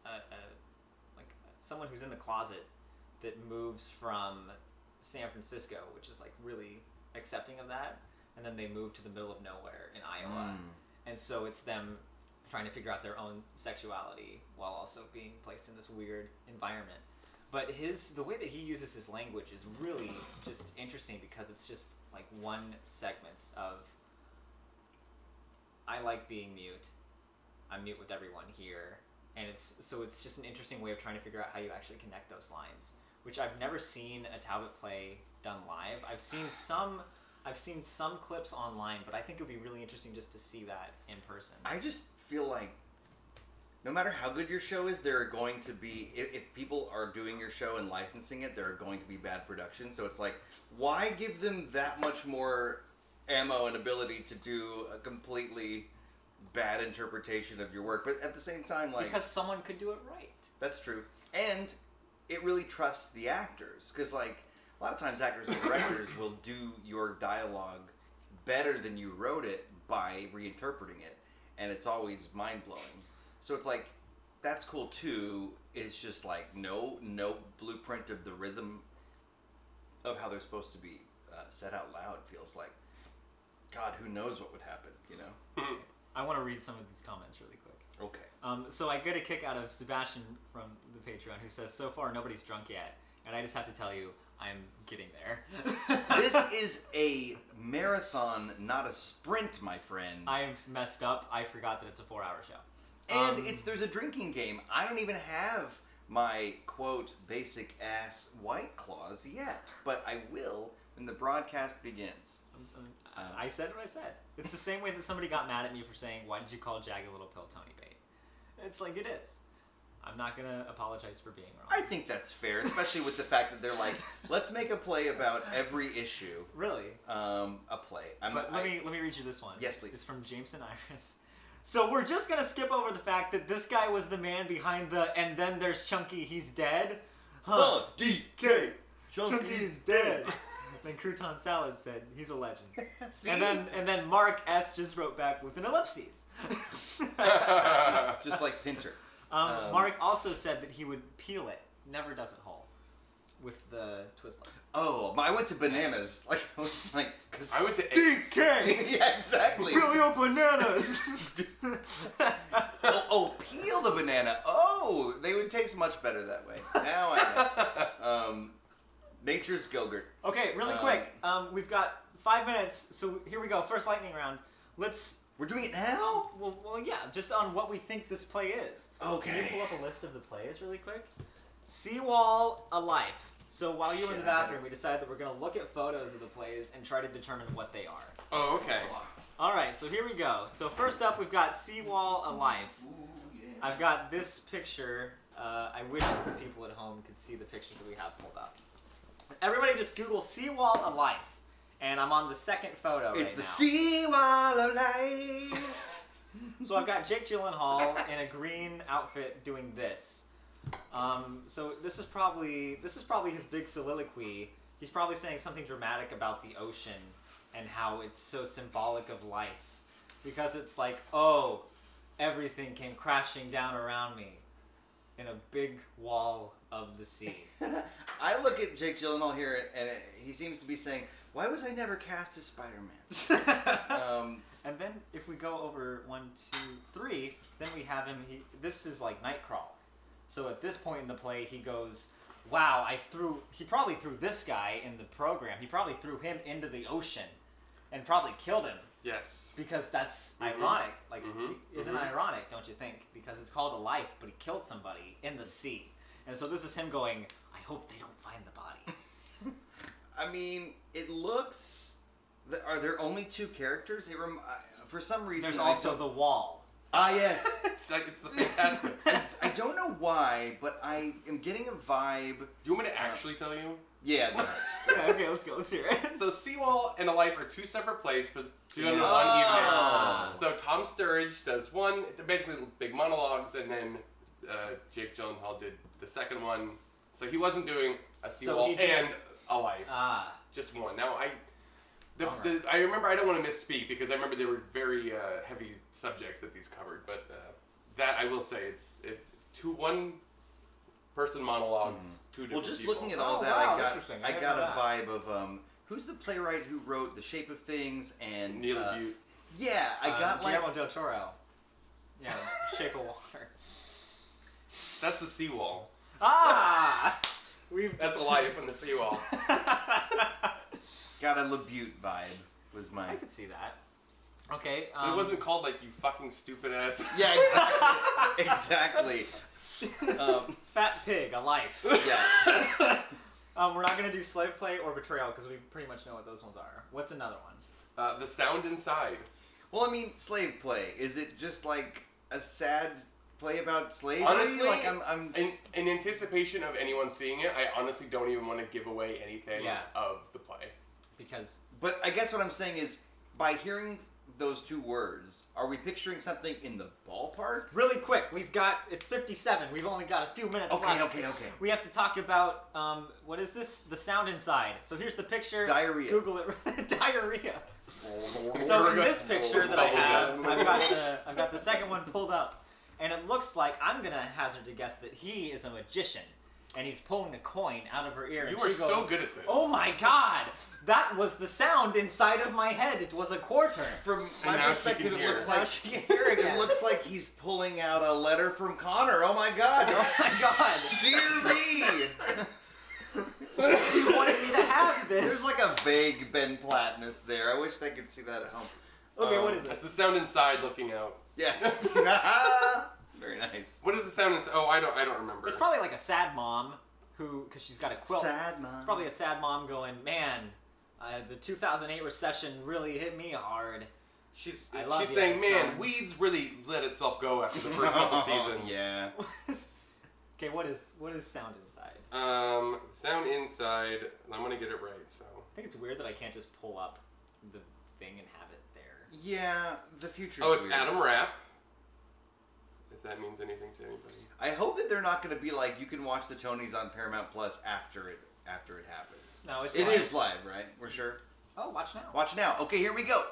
like someone who's in the closet that moves from San Francisco, which is like really accepting of that, and then they move to the middle of nowhere in Iowa, and so it's them trying to figure out their own sexuality while also being placed in this weird environment. But the way that he uses his language is really just interesting, because it's just like one segments of, I like being mute, I'm mute with everyone here, and it's just an interesting way of trying to figure out how you actually connect those lines, which I've never seen a Talbot play done live. I've seen some clips online, but I think it would be really interesting just to see that in person. I just feel like no matter how good your show is, there are going to be, if people are doing your show and licensing it, there are going to be bad productions. So it's like, why give them that much more ammo and ability to do a completely bad interpretation of your work? But at the same time, like... Because someone could do it right. That's true. And it really trusts the actors. Because, like, a lot of times actors and directors will do your dialogue better than you wrote it by reinterpreting it. And it's always mind-blowing. So it's like, that's cool too. It's just like no blueprint of the rhythm of how they're supposed to be said out loud. Feels like, God, who knows what would happen, you know? I want to read some of these comments really quick. Okay. So I get a kick out of Sebastian from the Patreon, who says, so far nobody's drunk yet. And I just have to tell you, I'm getting there. This is a marathon, not a sprint, my friend. I've messed up. I forgot that it's a 4-hour show. And there's a drinking game. I don't even have my, quote, basic ass White Claws yet, but I will when the broadcast begins. I said what I said. It's the same way that somebody got mad at me for saying, why did you call Jag a little pill Tony bait? It's like, it is. I'm not going to apologize for being wrong. I think that's fair, especially with the fact that they're like, let's make a play about every issue. Really? A play. Let me read you this one. Yes, please. It's from Jameson Iris. So we're just going to skip over the fact that this guy was the man behind the and then there's Chunky, he's dead. Huh, DK, Chunky's dead. Then Crouton Salad said, he's a legend. and then Marc S just wrote back with an ellipses. Just like Pinter. Marc also said that he would peel it, never does it whole, with the Twizzler. Oh, I went to bananas. Like, I was like, because I went to DK! Yeah, exactly. Peel your bananas! Peel the banana. Oh, they would taste much better that way. Now I know. Nature's Gogurt. Okay, really quick. We've got 5 minutes, so here we go. First lightning round. We're doing it now? Well, yeah, just on what we think this play is. Okay. Can you pull up a list of the plays really quick? Seawall, A Life. So while you were in the bathroom, we decided that we're going to look at photos of the plays and try to determine what they are. Oh, okay. All right, so here we go. So first up, we've got Seawall, A Life. I've got this picture. I wish that the people at home could see the pictures that we have pulled up. Everybody just Google Seawall, A Life. And I'm on the second photo right now. It's the Seawall of Life. So I've got Jake Gyllenhaal in a green outfit doing this. So this is probably his big soliloquy. He's probably saying something dramatic about the ocean and how it's so symbolic of life. Because it's like, oh, everything came crashing down around me in a big wall of the sea. I look at Jake Gyllenhaal here, and he seems to be saying, why was I never cast as Spider-Man? And then if we go over 1, 2, 3, then we have him, this is like Nightcrawl. So at this point in the play, he goes, wow, he probably threw this guy in the program. He probably threw him into the ocean and probably killed him. Yes. Because that's ironic. Like, isn't it ironic, don't you think? Because it's called A Life, but he killed somebody in the sea. And so this is him going, I hope they don't find the body. I mean, it looks... Are there only 2 characters? For some reason... There's also the wall. Ah, yes. It's the Fantastics. I don't know why, but I am getting a vibe... Do you want me to actually tell you? Yeah, go ahead. Yeah, okay, let's go. Let's hear it. So Seawall and A Life are 2 separate plays, but 2 under one evening. So Tom Sturridge does one, basically big monologues, and then Jake Gyllenhaal did the second one. So he wasn't doing a seawall and a life. Ah. Just one. Now I remember, I don't want to misspeak because I remember they were very heavy subjects that these covered, but that I will say it's one person monologues, two different Well, just people. looking at all that, I got a vibe of who's the playwright who wrote The Shape of Things and Neil Butte. Yeah, I got like Guillermo del Toro. Yeah, Shape of Water. That's the seawall. Ah, That's a life on the seawall. got a LaBute vibe. Was my. I could see that. Okay. It wasn't called like you fucking stupid ass. Yeah, exactly. Fat Pig, a life. Yeah. We're not gonna do slave play or betrayal because we pretty much know what those ones are. What's another one? The sound inside. Well, I mean, slave play. Is it just like a sad play about slavery? Honestly, like I'm just... in anticipation of anyone seeing it, I honestly don't even want to give away anything of the play. Because. But I guess what I'm saying is, by hearing those two words, are we picturing something in the ballpark? Really quick, it's 57. We've only got a few minutes left. Okay. We have to talk about, what is this? The sound inside. So here's the picture. Diarrhea. Google it. Diarrhea. So in this picture that I have, I've got the second one pulled up, and it looks like, I'm gonna hazard to guess that he is a magician, and he's pulling a coin out of her ear. You and are she goes, so good at this. Oh my god! That was the sound inside of my head. It was a quarter. From my perspective, it looks like she can hear again. It looks like he's pulling out a letter from Connor. Oh my god! Oh my god! Dear me! You wanted me to have this. There's like a vague Ben Plattness there. I wish they could see that at home. Okay, what is it? That's the sound inside looking out. Yes. Very nice. What is the sound inside? Oh, I don't remember. It's probably like a sad mom because she's got a quilt. Sad mom. It's probably a sad mom going, man, the 2008 recession really hit me hard. She's you, saying, man, son." Weeds really let itself go after the first couple seasons. Yeah. Okay, what is sound inside? Sound inside. I'm gonna get it right. So. I think it's weird that I can't just pull up the thing and have it there. Yeah, the future. Oh, it's weird. Adam Rapp. If that means anything to anybody. I hope that they're not going to be like you can watch the Tonys on Paramount Plus after it happens. No, it's It live. is live, right? We're sure. Oh, watch now. Watch now. Okay, here we go.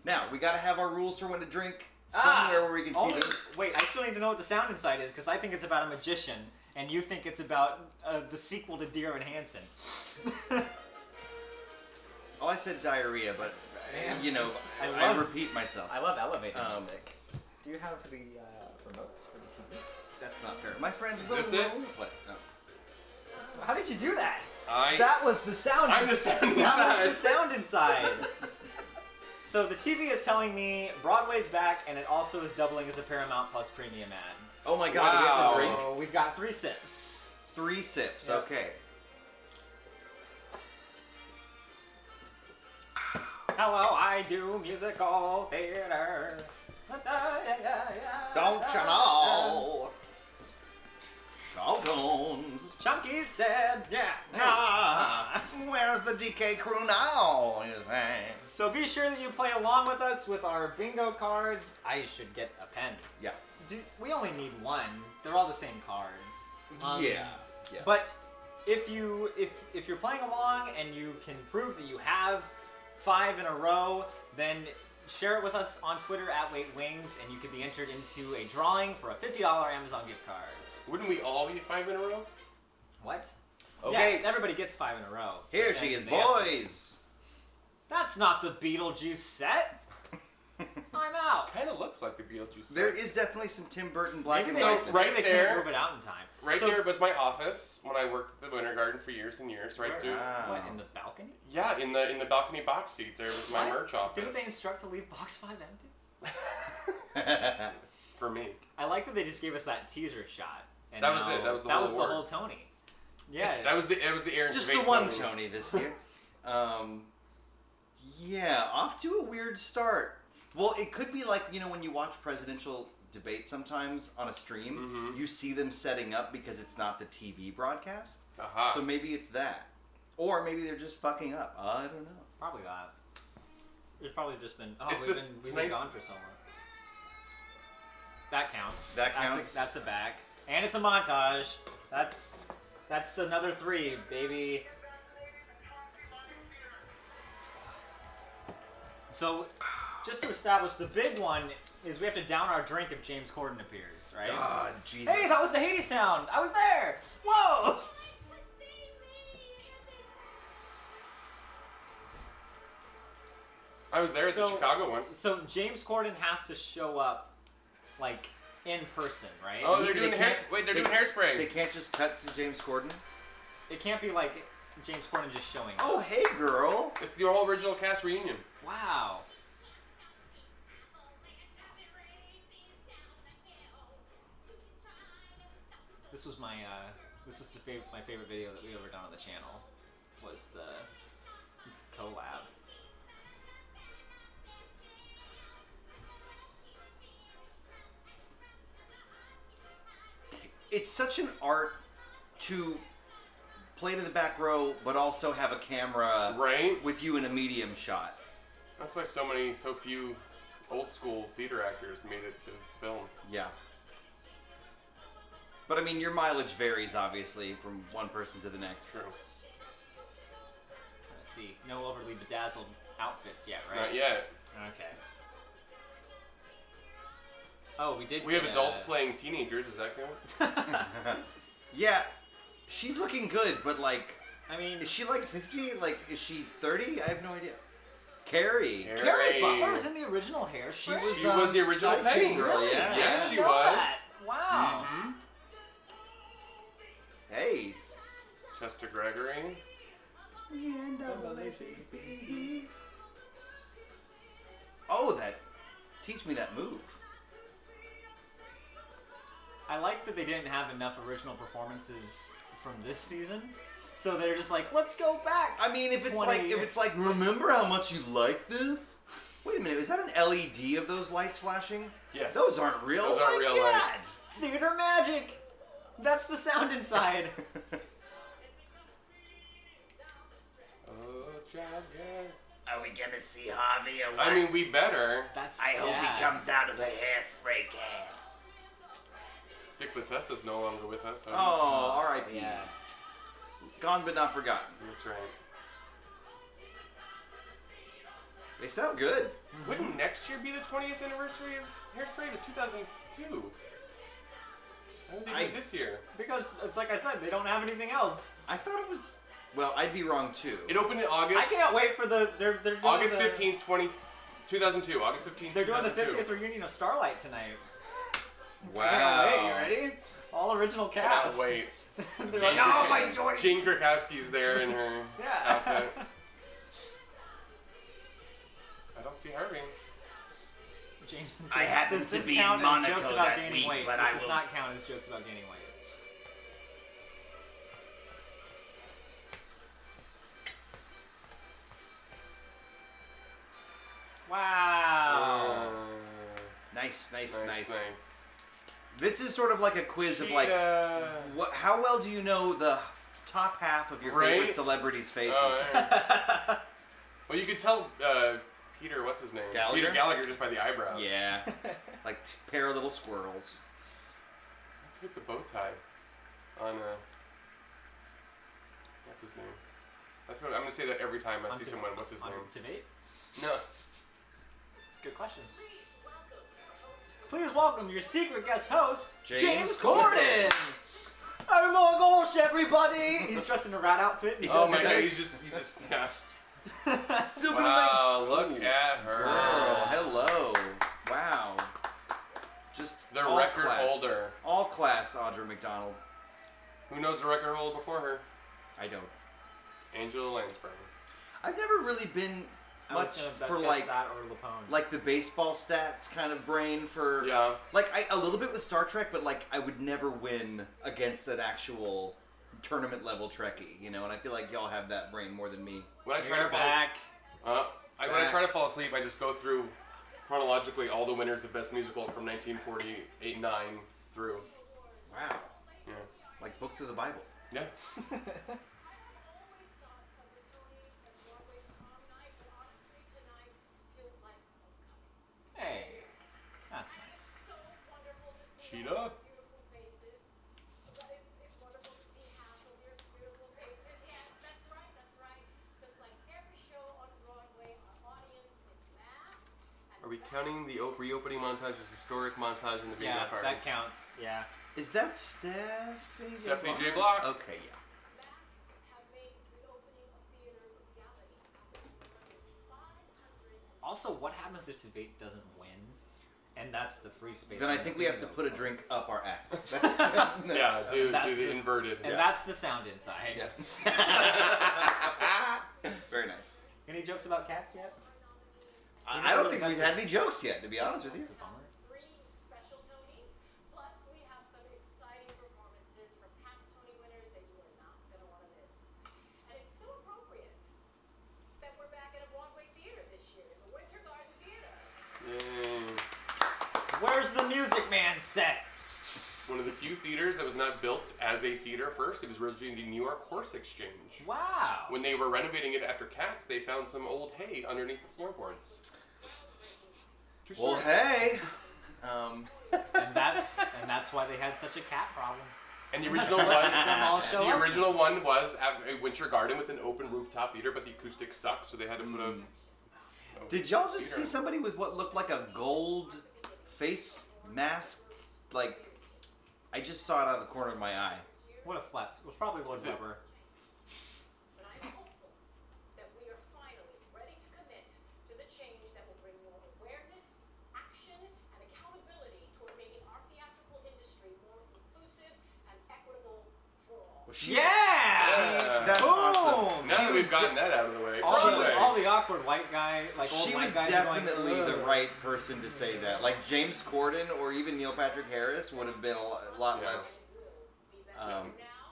Now we got to have our rules for when to drink somewhere where we can see them. Wait, I still need to know what the sound inside is because I think it's about a magician, and you think it's about the sequel to Dear Evan Hansen. Oh, I said diarrhea, but Man. you know, I I repeat myself. I love elevator music. Do you have the remote for the TV? That's not fair. My friend, Is this it? What? No. How did you do that? I That was the sound. I'm the sound That was inside. the sound inside. So the TV is telling me Broadway's back, and it also is doubling as a Paramount Plus premium ad. Oh my God! Do we have Wow. to drink? So we've got 3 sips. 3 sips. Yep. Okay. Hello, I do musical theater. Don't you know? Shoguns. Chunky's dead. Yeah. Ah, where's the DK crew now? You say? So be sure that you play along with us with our bingo cards. I should get a pen. Yeah. We only need 1. They're all the same cards. Yeah. But if you're playing along and you can prove that you have 5 in a row, then share it with us on Twitter @WaitWings, and you could be entered into a drawing for a $50 Amazon gift card. Wouldn't we all be 5 in a row? What? Okay. Yeah, everybody gets 5 in a row. Here And she is, they have to- boys. That's not the Beetlejuice set. I'm out. Kind of looks like the Beetlejuice. There is definitely some Tim Burton black and Maybe white. So, maybe right they there- couldn't move it out in time. Right So- there was my office when I worked at the Winter Garden for years and years. Right through. Wow. What, in the balcony? Yeah, in the balcony box seats there was my What? merch office. Didn't they instruct to leave box 5 empty? For me. I like that they just gave us that teaser shot. And That was now- it. That was the that whole was the award. whole Tony. Yeah. That was the Aaron Just Tveit the one Tony. Tony this year. Yeah, off to a weird start. Well, it could be like, you know, when you watch presidential debates sometimes on a stream, Mhm. you see them setting up because it's not the TV broadcast. Aha. So maybe it's that. Or maybe they're just fucking up. I don't know. Probably that. There's probably just been. Oh, It's we've this- been tonight's- gone for so long. That counts. That counts. That's a back, and it's a montage. That's That's another 3, baby. So, just to establish, the big one is we have to down our drink if James Corden appears, right? God, Jesus. Hey, that was the Hades Town! I was there! Whoa! I was there at the Chicago one. So James Corden has to show up, like, in person, right? Oh, they're doing hairspray. They can't just cut to James Corden? It can't be like James Corden just showing up. Oh, hey, girl. It's the whole original cast reunion. Wow. This was my my favorite video that we ever done on the channel, was the collab. It's such an art to play to the back row, but also have a camera with you in a medium shot. That's why so few old school theater actors made it to film. Yeah. But I mean, your mileage varies, obviously, from one person to the next. True. Let's see. No overly bedazzled outfits yet, right? Not yet. Okay. Oh, we did. We have adults playing teenagers. Does that count? Yeah, she's looking good, but like, I mean, is she like 50? Like, is she 30? I have no idea. Carrie Butler was in the original Hairspray. She was the original Penny girl. Really? Yeah, yeah, she was. That. Wow. Mm-hmm. Hey. Chester Gregory. Oh, teach me that move. I like that they didn't have enough original performances from this season, so they're just like, let's go back. I mean, if it's like, remember how much you like this? Wait a minute, is that an LED of those lights flashing? Yes. Those aren't real. Those aren't real lights. Theater magic. That's the sound inside. Oh, child, yes. Are we gonna see Harvey or what? I mean, we better. I hope he comes out of a hairspray can. Dick Latessa's no longer with us. Oh, R.I.P. Yeah. Gone but not forgotten. That's right. They sound good. Wouldn't next year be the 20th anniversary of Hairspray? It was 2002. How did they do this year? Because it's like I said, they don't have anything else. I thought it was. Well, I'd be wrong too. It opened in August. I can't wait for they're doing August 15th, 2002. August 15th. They're doing the 50th reunion of Starlight tonight. Wow. Wait, you ready? All original cast. Wait. They're like, oh, my joints. Jane Krakowski's there in her outfit. I don't see Harvey. Jameson says, I happen does to this be in count as Monaco jokes about that gaining week, weight? but This I does will not count as jokes about gaining weight. Wow. Nice. This is sort of like a quiz of like, how well do you know the top half of your favorite celebrities' faces? Well, you could tell Peter, what's his name? Gallagher? Peter Gallagher just by the eyebrows. Yeah, like pair of little squirrels. What's with the bow tie on what's his name? That's what I'm gonna say that every time I see someone. What's his name? Tibet? No. That's a good question. Please welcome your secret guest host, James Corden. Oh my gosh, everybody! He's dressed in a rat outfit. Oh my god, he's just yeah. Still Wow, gonna make. look at her. Girl, hello. Wow. Just the all record class. holder. All class, Audra McDonald. Who knows the record holder before her? I don't. Angela Lansbury. I've never really been much for like that or Lapone. Like the baseball stats kind of brain for like a little bit with Star Trek, but like I would never win against an actual tournament level Trekkie, you know, and I feel like y'all have that brain more than me. When I try when I try to fall asleep, I just go through chronologically all the winners of Best Musical from 1948-9 through. Wow. Yeah. Like books of the Bible. Yeah. Hey, that's nice. Cheetah. Are we counting the reopening montage as historic montage in the video Yeah, card? that counts. Yeah. Is that Stephanie J. Block? Okay, yeah. Also, what happens if debate doesn't win? And that's the free space. Then I think we have to put a drink up our ass. That's, do the inverted. And that's the sound inside. Yeah. Very nice. Any jokes about cats yet? I don't think we've had any jokes yet, to be honest with you. That's a bummer. 3 special Tonys, plus we have some exciting performances from past Tony winners that you are not going to want to miss. And it's so appropriate that we're back at a Broadway theater this year, the Winter Garden Theater. Yay. Where's the Music Man set? One of the few theaters that was not built as a theater first. It was originally the New York Horse Exchange. Wow. When they were renovating it after Cats, they found some old hay underneath the floorboards. Well, hey. And that's why they had such a cat problem. And the original one was a Winter Garden with an open rooftop theater, but the acoustics sucked, so they had to put a. Did y'all just see somebody with what looked like a gold face mask? Like, I just saw it out of the corner of my eye. What a flex. It was probably Lloyd Webber. But I'm hopeful that we are finally ready to commit to the change that will bring more awareness, action, and accountability toward making our theatrical industry more inclusive and equitable for all. Well, Yeah! That's awesome. Now that we've gotten that out of the way. All the awkward white guy, like old She white was guys definitely going, the right person to say that. Like James Corden or even Neil Patrick Harris would have been a lot less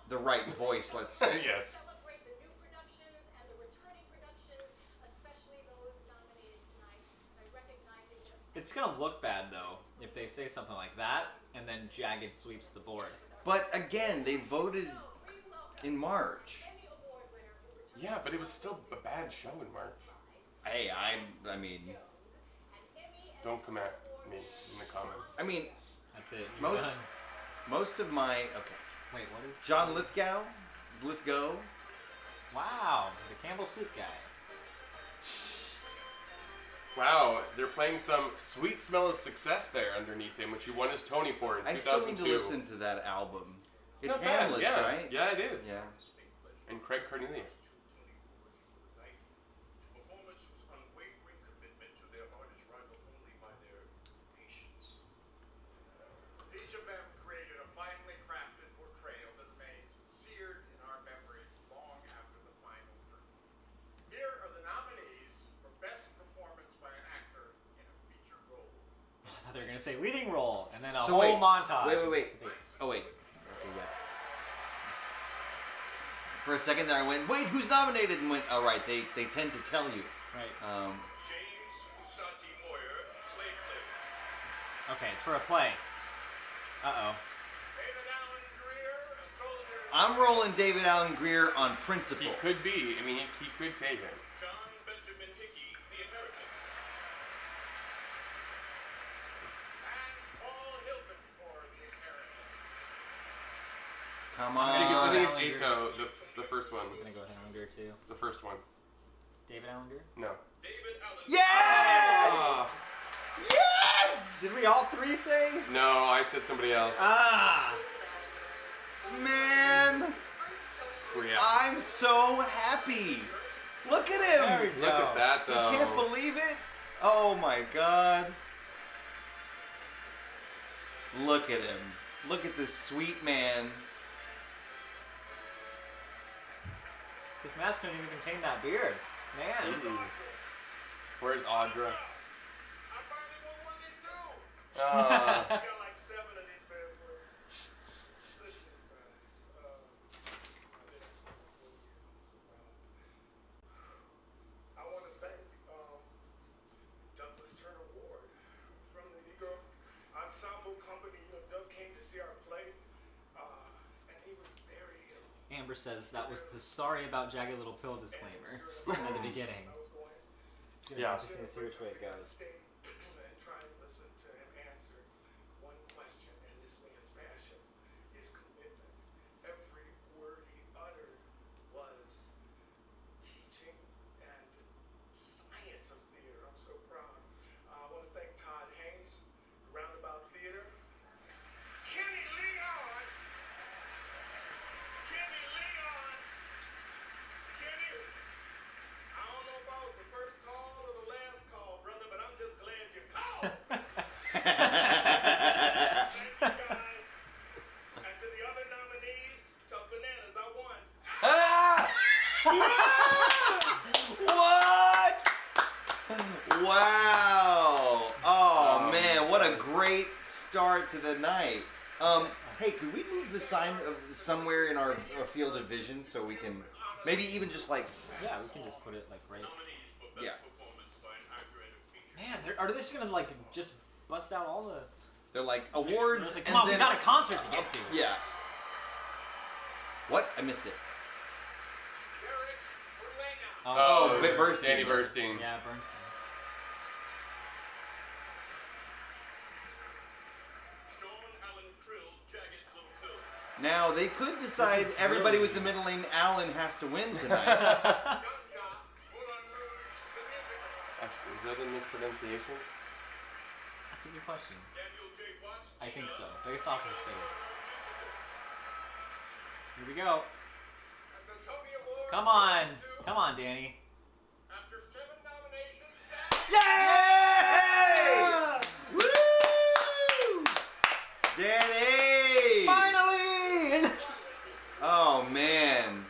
the right voice, let's say. Yes. Celebrate the new productions and the returning productions, especially those nominated tonight, by recognizing their It's gonna look bad though if they say something like that and then Jagged sweeps the board. But again, they voted in March. Emmy Award winner who returned Yeah, but it was still a bad show in March. Hey, I mean, Don't come at me in the comments. I mean, That's it. You're Most- done. most of my Wait, what is John Lithgow. Wow, the Campbell soup guy. Wow, they're playing some Sweet Smell of Success there underneath him, which he won his Tony for in I 2002. still need to listen to that album. It's not bad, Hamlet, yeah. right? Yeah, it is. Yeah. And Craig Cornelia. Performance was unwavering commitment to their artist rival only by their patience. Each of them created a finely crafted portrayal that remains seared in our memories long after the final curtain. Here are the nominees for Best Performance by an Actor in a Feature Role. I thought they were gonna say leading role and then a So whole wait, montage. wait. Oh wait. Okay, yeah. For a second there, I went, wait, who's nominated? And went, oh right, they tend to tell you. Right. James Usati Moyer, Slave Play. Okay, it's for a play. Uh-oh. David Allen Greer, A Soldier. I'm rolling David Allen Greer on principle. He could be. I mean, he could take it. John Benjamin Hickey, The Inheritance. And Paul Hilton for The Inheritance. Come I'm I gonna on. get think it's Ato, the first one. I'm gonna go with Allen Greer too. The first one. David Allen Greer? No. David Allen. Yes! Ah. Yes! Did we all three say? No, I said somebody else. Ah! Man, Crap. I'm so happy. Look at There him. we Look go. at that, You though. can't believe it. Oh my God. Look at him. Look at this sweet man. This mask couldn't even contain that beard. Man. Mm-mm. Where's Audra? I finally won one of these too. Uh, I got like 7 of these bad boys. Listen, guys. I want to thank Douglas Turner Ward from the Negro Ensemble Company. You know, Doug came to see our play, and he was very ill. Amber says that was the sorry about Jagged Little Pill disclaimer at the beginning. I was going. It's gonna Yeah. be interesting to see which way it goes. Stay and try and listen to him answer one question, and this man's passion is commitment. Every word he uttered was teaching and science of theater. I'm so proud. I want to Thank you, guys. And to the other nominees, tough bananas, I won. What? Wow. Oh, man, what a great start to the night. Hey, could we move the sign somewhere in our field of vision so we can maybe even just like... Yeah, we can just put it like right... Yeah. Man, are they just gonna like just bust out all the... They're like awards like, and come on, then... we got a concert to get to. Yeah. What? I missed it. Oh, Bernstein. Danny Bernstein. Yeah, Bernstein. Now, they could decide everybody with the middle name Allen has to win tonight. Is that a mispronunciation? That's a good question. I think so, based off his face. Here we go. Come on. Come on, Danny. After 7 nominations, Yay! Woo! Danny! Finally! Oh, man.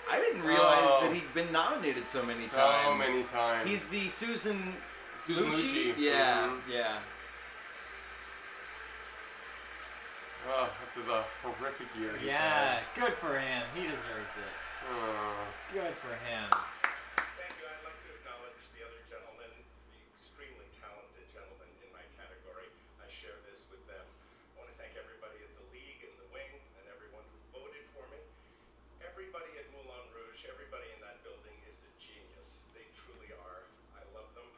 I didn't realize that he'd been nominated so many times. So many times. He's the Susan Lucci. Yeah, Mhm. yeah. Oh, after the horrific year he's Yeah, had. good for him. He deserves it. Oh. Good for him. thank you. I'd like to acknowledge the other gentlemen, the extremely talented gentlemen in my category. I share this with them. I want to thank everybody at the league and the wing and everyone who voted for me. Everybody at Moulin Rouge, everybody in that building is a genius. They truly are. I love them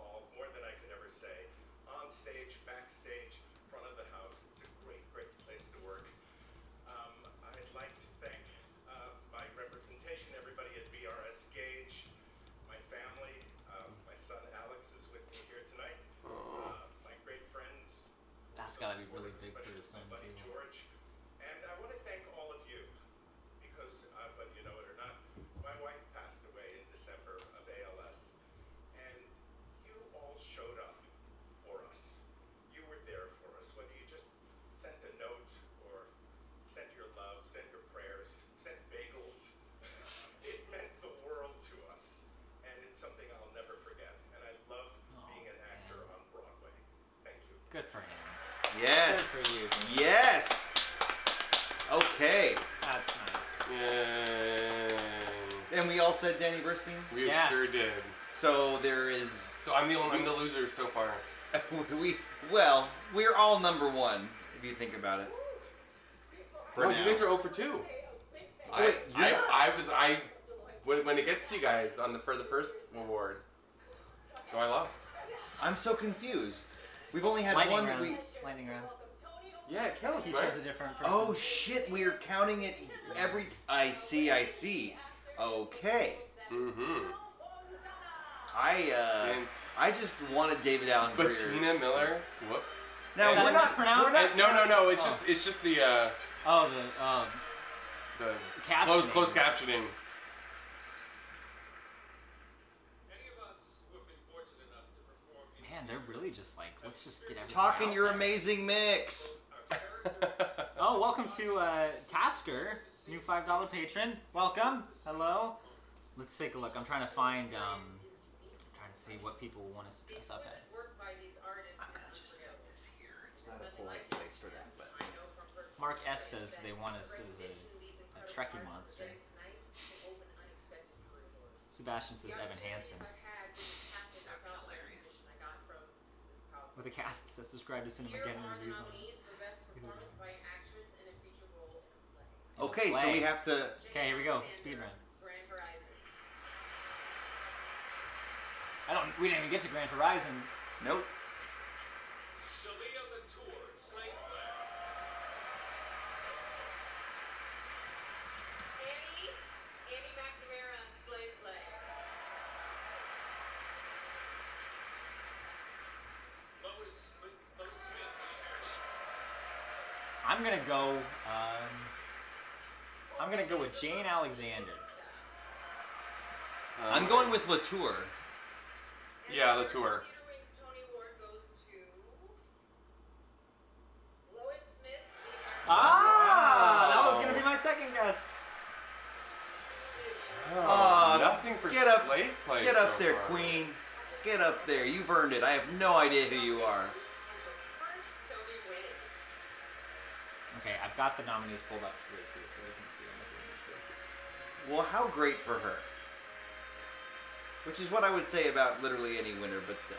all more than I could ever say. On stage, backstage, front of the house. It's a great, great place to work. I'd like to thank my representation, everybody at BRS Gage, my family. My son Alex is with me here tonight. My great friends. That's gotta be really big for his son, my buddy too. George. And I want to thank all of you because, whether you know it or not, my wife passed away in December of ALS. And you all showed up for us. You were there for us, whether you just sent a note or sent your love, sent your prayers, sent bagels. It meant the world to us, and it's something I'll never forget. And I love being an actor on Broadway. Thank you. Good for him. Yes. Good for you. Yes. Okay. That's nice. Yay. And we all said Danny Bernstein? We Yeah. sure did. So there is... So I'm the loser so far. we're all number one, if you think about it. For No, now. you guys are 0 for 2. Wait, you're not? When it gets to you guys for the first award, so I lost. I'm so confused. We've only had Lightning one that round. we... Lightning round. Yeah, it counts, He right? chose a different person. Oh shit, we are counting it every... I see. Okay. Mm-hmm. I just wanted David Allen Greer. Bettina Miller. Whoops. Now, Is that we're not... mispronounced? No. It's Oh. just the Oh, the captioning. closed captioning. Many of us who have been fortunate enough to perform in Man, they're really just like, let's just get everything Talking out your there. amazing mix. Oh, welcome to Tasker, new $5 patron. Welcome. Hello. Let's take a look. I'm trying to find, trying to see what people want us to dress up as. I'm gonna just set this here. It's not a polite place for that, but... Marc S says they want us as a Trekkie monster. Sebastian says Evan Hansen. That'd be hilarious. With a cast that says subscribe to Cinemageddon reviews on Okay, so we have to... Okay, here we go. Speedrun. We didn't even get to Grand Horizons. Nope. Shalia Latour, Slate Play. Annie McNamara on Slave Play. Lois Smith. I'm gonna go with Jane Alexander. I'm going with Latour. Yeah, Latour. Theater Wing's Tony Award goes to Lois Smith. That was gonna be my second guess. Nothing for get up, slave play. Get up so there, far. Queen. Get up there. You've earned it. I have no idea who you are. First Tony win. Okay, I've got the nominees pulled up here too, so we can see them if we need to. Well, how great for her. Which is what I would say about literally any winner, but still.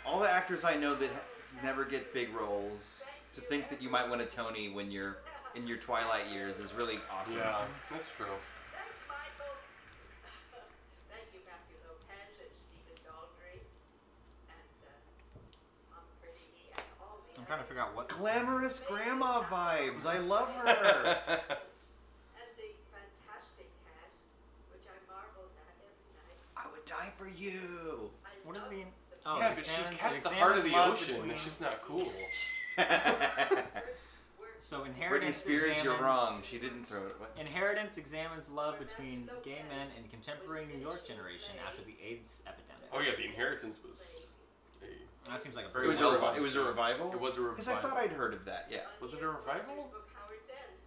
All the actors I know that never get big roles, to think that you might win a Tony when you're in your twilight years is really awesome. Yeah, that's true. Thanks, Michael. Thank you, Matthew Lopez and Stephen Daldry. And I'm pretty and all the I'm trying to figure out what. Glamorous grandma vibes. I love her. and the fantastic cast, which I marveled at every night. I would die for you. What is the? Oh, Oh, yeah, it but she examines- kept it the heart of examines the love ocean. between- That's just not cool. So Britney inheritance Spears, you're examines- wrong. She didn't throw it away. Inheritance examines love between gay men and contemporary New York generation after the AIDS epidemic. Oh yeah, The Inheritance was. That seems like a It Very was, well a, done. it was a revival? It was a Because I revival. thought I'd heard of that, yeah. Was it a revival?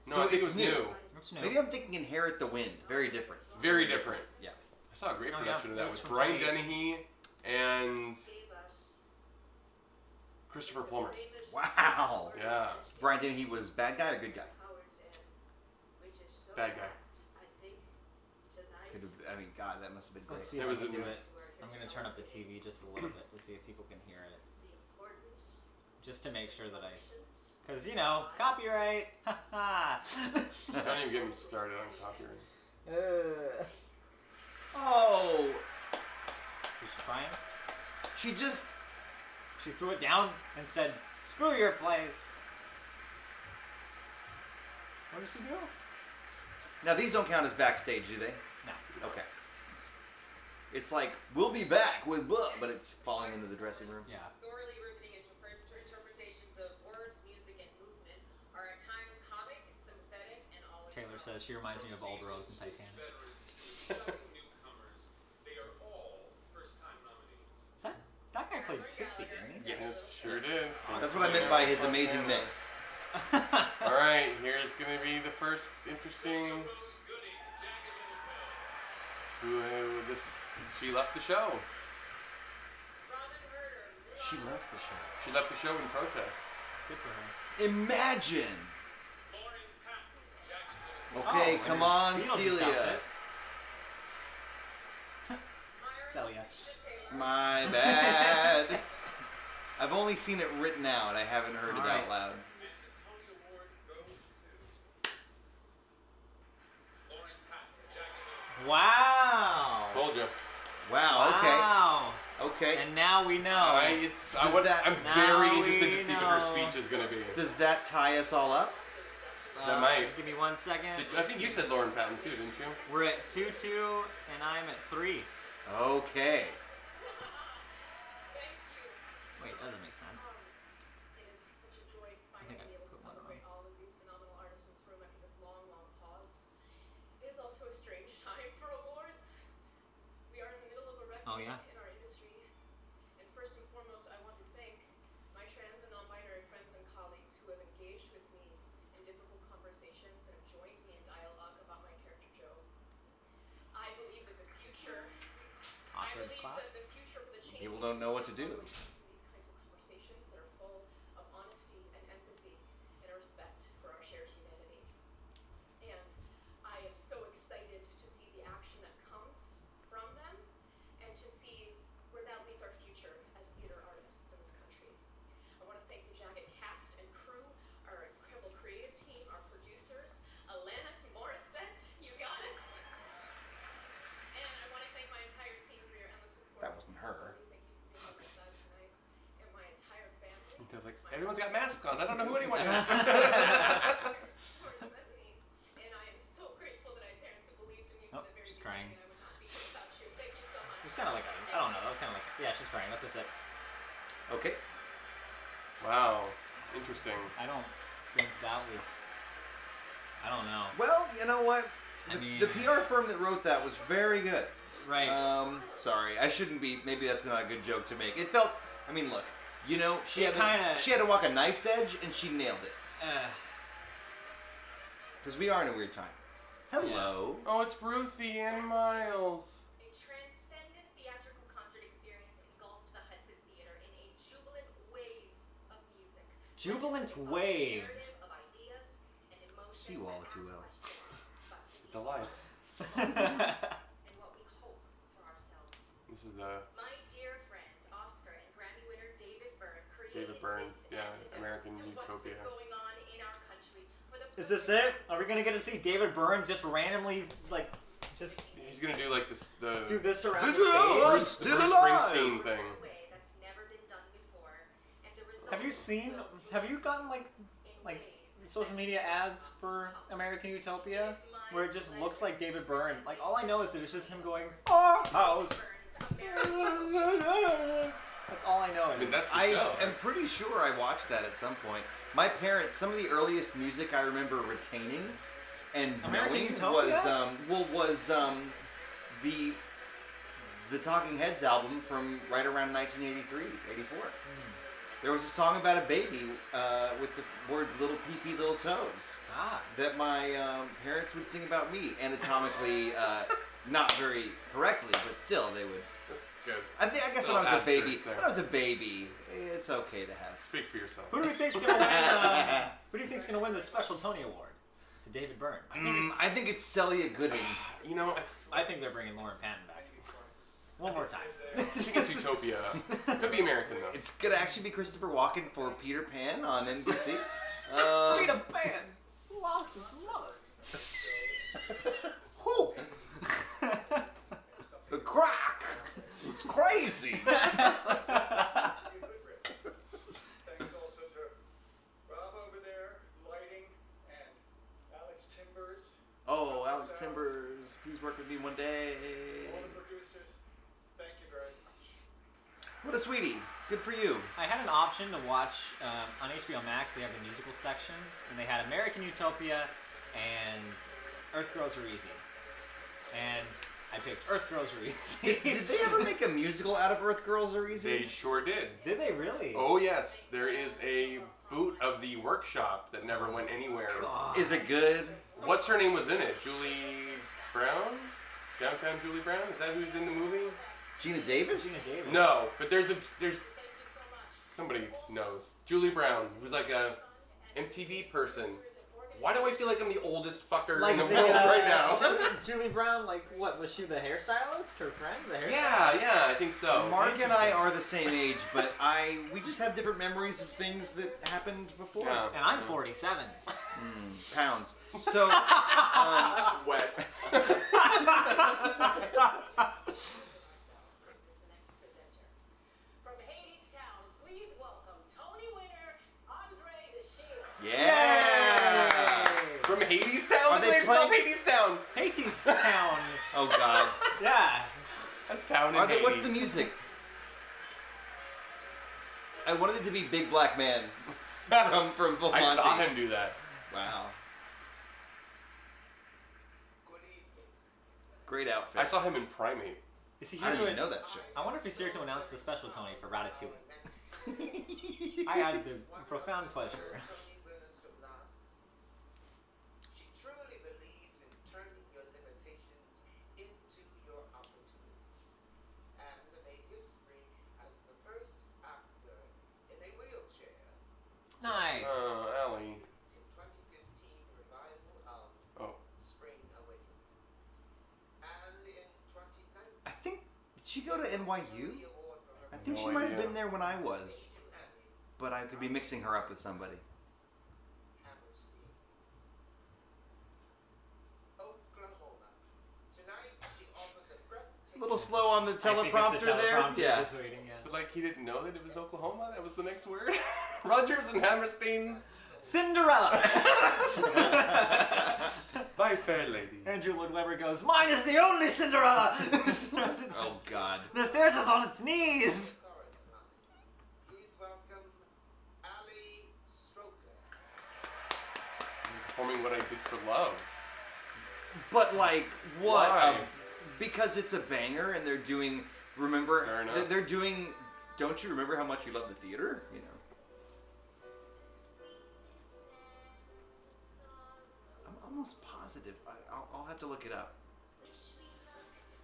No, So I think it's it was new. new. That's new. Maybe I'm thinking Inherit the Wind. Very different. Very different. Yeah. I saw a great Oh, yeah. production of that It was with from Brian 2018. Dennehy and Christopher Plummer. Wow. Yeah. Brian Dennehy was bad guy or good guy? Bad guy. Could have, I mean, God, that must have been great. Let's see It if was I can do in- it. I'm gonna turn up the TV just a little bit to see if people can hear it, just to make sure that because you know, copyright. Don't even get me started on copyright. Oh, Is she crying? she just... She threw it down and said, "Screw your plays." What did she do? Now, these don't count as backstage, do they? No. Okay. It's like, we'll be back with blah, but it's falling into the dressing room. Yeah. Thoroughly riveting interpretations of words, music, and movement are at times comic, sympathetic, and always. Taylor says she reminds me of Alderos in Titanic. Newcomers, they are all first-time nominees. Is that guy played Tootsie, didn't he? Yes. It sure did. That's what I meant by his amazing mix. All right, here's gonna be the first interesting. This she left the show. She left the show. She left the show in protest. Good for her. Imagine! Okay, Oh, come and her on, Beetlejuice Celia. outfit. Celia. My bad. I've only seen it written out. I haven't heard it Alright. out loud. Wow. Told you. Wow, Wow. okay. Okay. And now we know. I'm Does very now interested we to see what her know. speech is gonna be. Does that tie us all up? That might. Give me 1 second. I think you said Lauren Patton too, didn't you? We're at 2-2, and I'm at 3. Okay. Wait, doesn't make sense. It is such a joy I think finally I being able to put one celebrate wrong. all of these phenomenal artists in this room after this long, long pause. It is also a strange time for awards. We are in the middle of a reckoning Oh, yeah. in our industry. And first and foremost, I want to thank my trans and non-binary friends and colleagues who have engaged with me in difficult conversations and have joined me in dialogue about my character Joe. I believe that the future Awkward I believe clap. that the future for the change People don't know what to do. these kinds of conversations that are full of honesty and empathy and a respect for our shared humanity. And I am so excited to see the action that comes from them and to see where that leads our future as theater artists in this country. I want to thank the Jagged cast and crew, our incredible creative team, our producers, Alanis Morissette, EuJene. And I want to thank my entire team for your endless support. That wasn't her. Thank you for being on my side tonight. And my entire family. They're like, everyone's got masks on. I don't know who anyone is. And I am so grateful that I had parents who believed in me Oh, from the very she's beginning, crying. and I would not be here without you. Thank you so much. It's kind of like I don't know. That was kind of like yeah, she's crying. That's just it. Okay. Wow, interesting. I don't. think that was... I don't know. Well, you know what? I mean... The PR firm that wrote that was very good. Right. Sorry, I shouldn't be. Maybe that's not a good joke to make. It felt. I mean, look. You know, she had to walk a knife's edge, and she nailed it. Because we are in a weird time. Hello. Yeah. Oh, it's Ruthie and Miles. A transcendent theatrical concert experience engulfed the Hudson Theater in a jubilant wave of music. Jubilant wave. Of ideas and emotions Seawall, if you will. It's alive. And what we hope for ourselves. This is the... My dear friend, Oscar and Grammy winner David Byrne created American to Utopia. what's been going on in our country. Is this it? Are we gonna get to see David Byrne just randomly, like, just... He's gonna do like this, do this around the stage? The Bruce Springsteen thing. That's never been done before. And the result Have you gotten, like social media ads for American Utopia? Where it just looks like David Byrne. Like, all I know is that it's just him going, "Oh, house." That's all I know. I mean, that's the I show. am pretty sure I watched that at some point. My parents, some of the earliest music I remember retaining and American knowing Utopia? was the Talking Heads album from right around 1983, 84. There was a song about a baby with the words "little pee-pee, little toes" that my parents would sing about me, anatomically not very correctly, but still they would. Good. I guess when I was a baby, it's okay to have. Speak for yourself. Who do you think's gonna win? Who do you think's gonna win the special Tony Award? To David Byrne. I think it's Celia Gooding. You know, I think they're bringing Lauren Patton back. One more time. I think it's Utopia. Could be American though. It's gonna actually be Christopher Walken for Peter Pan on NBC. Peter Pan lost his mother. Who? The crack. It's crazy. Thanks also to Rob over there, lighting, and Alex Timbers. Oh, Alex Timbers, please work with me one day. All the producers, thank you very much. What a sweetie. Good for you. I had an option to watch on HBO Max. They have the musical section, and they had American Utopia and Earth Girls Are Easy. And I picked Earth Girls Are Easy. Did they ever make a musical out of Earth Girls Are Easy? They sure did. Did they really? Oh yes, there is a boot of the workshop that never went anywhere. God. Is it good? What's her name was in it? Julie Brown? Downtown Julie Brown? Is that who's in the movie? Gina Davis? Gina Davis. No, but there's somebody knows. Julie Brown, who's like a MTV person. Why do I feel like I'm the oldest fucker in the world right now? Julie Brown, like, what, was she the hairstylist? Her friend? The hairstylist? Yeah, I think so. Mark and I are the same age, but we just have different memories of things that happened before. Yeah. And I'm 47. Pounds. So, Wet. From Hadestown, please welcome Tony winner Andre DeShields. yeah. From Hadestown? Are they playing Hadestown? Hadestown. Oh God. Yeah. A town in Haiti. What's the music? I wanted it to be Big Black Man from Full Monty. I saw him do that. Wow. Good evening. Great outfit. I saw him in Primate. Is he I here didn't to even know that shit. I wonder if he's here to announce the special Tony for Ratatouille. I had the profound pleasure. She truly believes in turning your limitations into your opportunities, and made history as the first actor in a wheelchair Nice. Allie. in 2015 revival of Spring Awakening. And in 2019, I think, did she go to NYU? the award for her I think No she might have idea. been there when I was, but I could be mixing her up with somebody. Hammerstein, Oklahoma. Tonight she offers a breathtaking. A little slow on the I think it's the teleprompter there. teleprompter Yeah. that's waiting, yeah. But like he didn't know that it was Oklahoma? That was the next word? Rogers and Hammerstein's. Cinderella. My fair lady. Andrew Lloyd Webber goes, "Mine is the only Cinderella." Oh God. The theater's on its knees. Chorus line. Please welcome Ali Stroker. performing what I did for love. But like, what? Why? Because it's a banger, and they're doing. Remember, Fair enough. they're doing. Don't you remember how much you love the theater? You know. I'm almost positive. I'll have to look it up.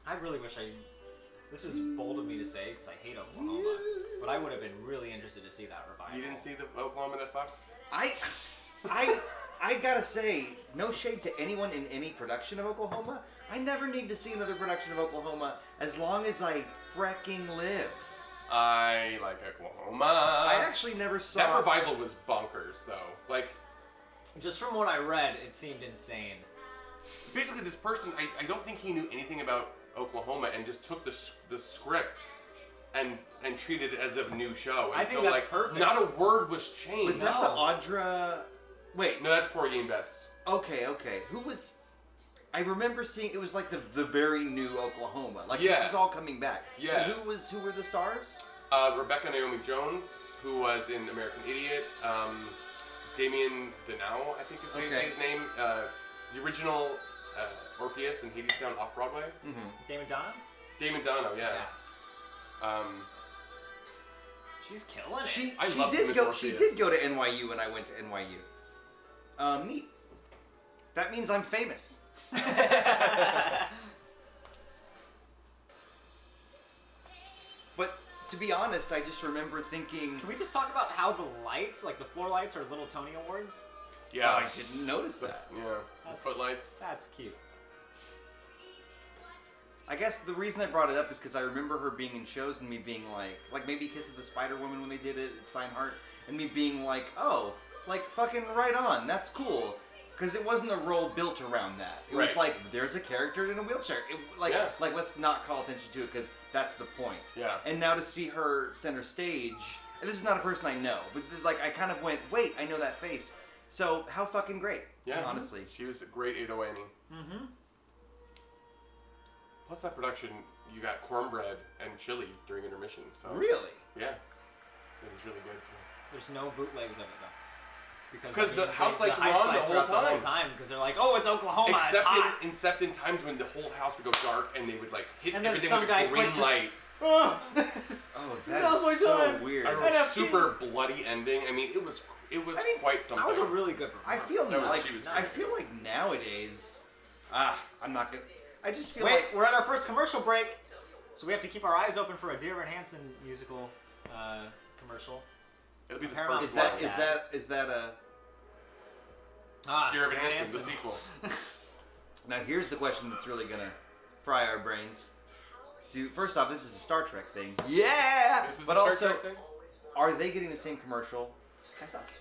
I really wish I. This is bold of me to say because I hate Oklahoma, but I would have been really interested to see that revival. You didn't see the Oklahoma that fucks? I gotta say, no shade to anyone in any production of Oklahoma. I never need to see another production of Oklahoma as long as I fricking live. I like Oklahoma. I actually never saw that revival was bonkers though. Like, just from what I read, it seemed insane. basically this person, I don't think he knew anything about Oklahoma and just took the script and treated it as a new show. And I think so that's like perfect. not a word was changed. Was that the Audra? Wait. No, that's Porgy Bess. Okay. Who was? I remember seeing it was like the very new Oklahoma. Like Yeah. this is all coming back. Yeah. Who were the stars? Rebecca Naomi Jones, who was in American Idiot. Damien Danow, I think is his name. The original Orpheus and Hadestown off Broadway. Mm-hmm. Damon Donna? Damon Danow, yeah. She's killing it. She love did Miss go. Orpheus. She did go to NYU, and I went to NYU. Neat. That means I'm famous. But to be honest, I just remember thinking. Can we just talk about how the lights, like the floor lights, are little Tony Awards? Yeah. I didn't notice that. Yeah. That's- Footlights. That's cute. I guess the reason I brought it up is because I remember her being in shows and me being like maybe Kiss of the Spider Woman when they did it at Steinhardt, and me being like, oh, like fucking right on, that's cool. Because it wasn't a role built around that. It was like, there's a character in a wheelchair. Like let's not call attention to it because that's the point. Yeah. And now to see her center stage, and this is not a person I know, but like I kind of went, wait, I know that face. So how fucking great. Yeah. Honestly. She was a great Ada Annie. Mm-hmm. Plus that production, you got cornbread and chili during intermission. So Really? Yeah. It was really good too. There's no bootlegs of it though. Because the house lights were on the whole time. Because they're like, oh, it's Oklahoma. Except in times when the whole house would go dark and they would like hit and then everything some with guy a green just, light. Oh, that is so weird. I remember super bloody ending. I mean, it was quite something. That was a really good I performance. feel like nowadays, I'm not gonna. I just feel Wait, like we're at our first commercial break, so we have to keep our eyes open for a Dear Evan Hansen musical commercial. It'll be the Paramount first Plus. one. is that a? Dear Evan Hansen, the sequel. Now here's the question that's really gonna fry our brains. First off, this is a Star Trek thing. Yeah. This is but a Star also, Trek thing? are they getting the same commercial as us?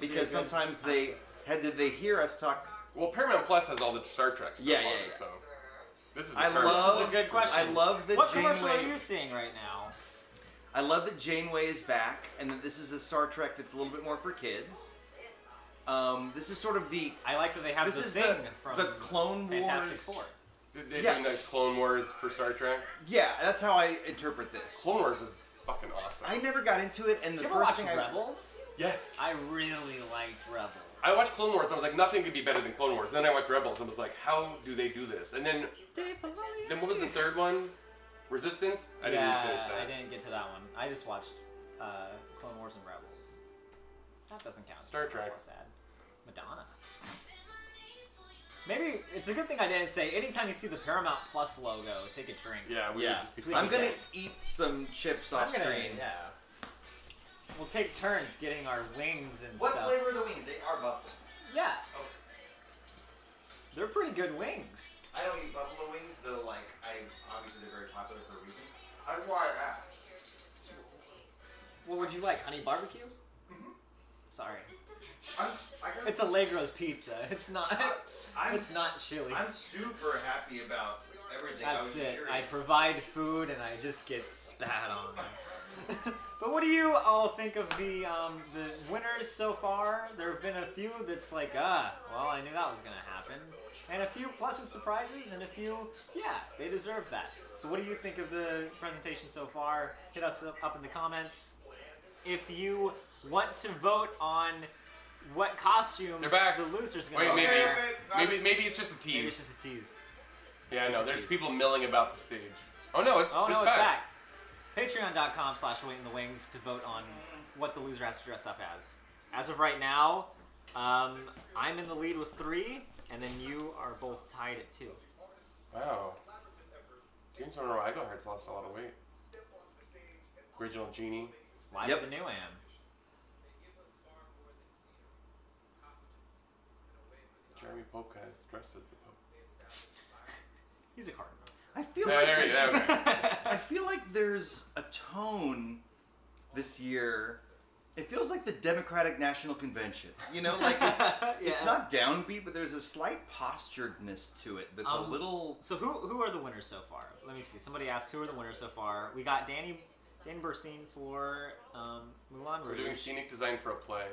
Because sometimes did they hear us talk? Well, Paramount Plus has all the Star Trek stuff on it, so this is this is a good question. I love that what Janeway. commercial are you seeing right now? I love that Janeway is back, and that this is a Star Trek that's a little bit more for kids. This is sort of the. I like that they have this the is thing from the Clone Fantastic Wars. Four. They're doing the Clone Wars for Star Trek. Yeah, that's how I interpret this. Clone Wars is fucking awesome. I never got into it, and Did the you ever first watch thing Rebels? Yes. I really liked Rebels. I watched Clone Wars. I was like, nothing could be better than Clone Wars. Then I watched Rebels and was like, how do they do this? And then what was the third one? Resistance? I didn't even finish that. I didn't get to that one. I just watched Clone Wars and Rebels. That doesn't count. Star Trek. Sad. Madonna. Maybe it's a good thing I didn't say. Anytime you see the Paramount Plus logo, take a drink. Yeah, we would just be I'm gonna eat some chips off screen. Yeah. We'll take turns getting our wings and What stuff. flavor are the wings? They are buffalo. Yeah. Oh. They're pretty good wings. I don't eat buffalo wings, though. Like, obviously they're very popular for a reason. I wire that. What would you like? Honey barbecue? Mm-hmm. Sorry. I It's Allegro's pizza. It's not. It's not chili. I'm super happy about everything. That's it. I provide food and I just get spat on. But what do you all think of the winners so far? There have been a few that's like, well, I knew that was gonna happen, and a few pleasant surprises, and a few, yeah, they deserve that. So what do you think of the presentation so far? Hit us up in the comments. If you want to vote on what costumes They're back. the losers gonna Wait, wear. maybe it's just a tease. Maybe it's just a tease. Yeah, no, It's a there's tease. people milling about the stage. Oh no, it's back. Patreon.com/waitinthewings to vote on what the loser has to dress up as of right now, I'm in the lead with 3, and then you are both tied at 2. Wow. James Noriega lost a lot of weight. Original Genie. Live with the new Am. Jeremy Pope has dressed as the Pope. He's a cardinal. I feel I feel like there's a tone this year. It feels like the Democratic National Convention. You know, like it's not downbeat, but there's a slight posturedness to it that's a little. So who are the winners so far? Let me see. Somebody asked who are the winners so far. We got Danny Burstein for Moulin Rouge. We're doing scenic design for a play.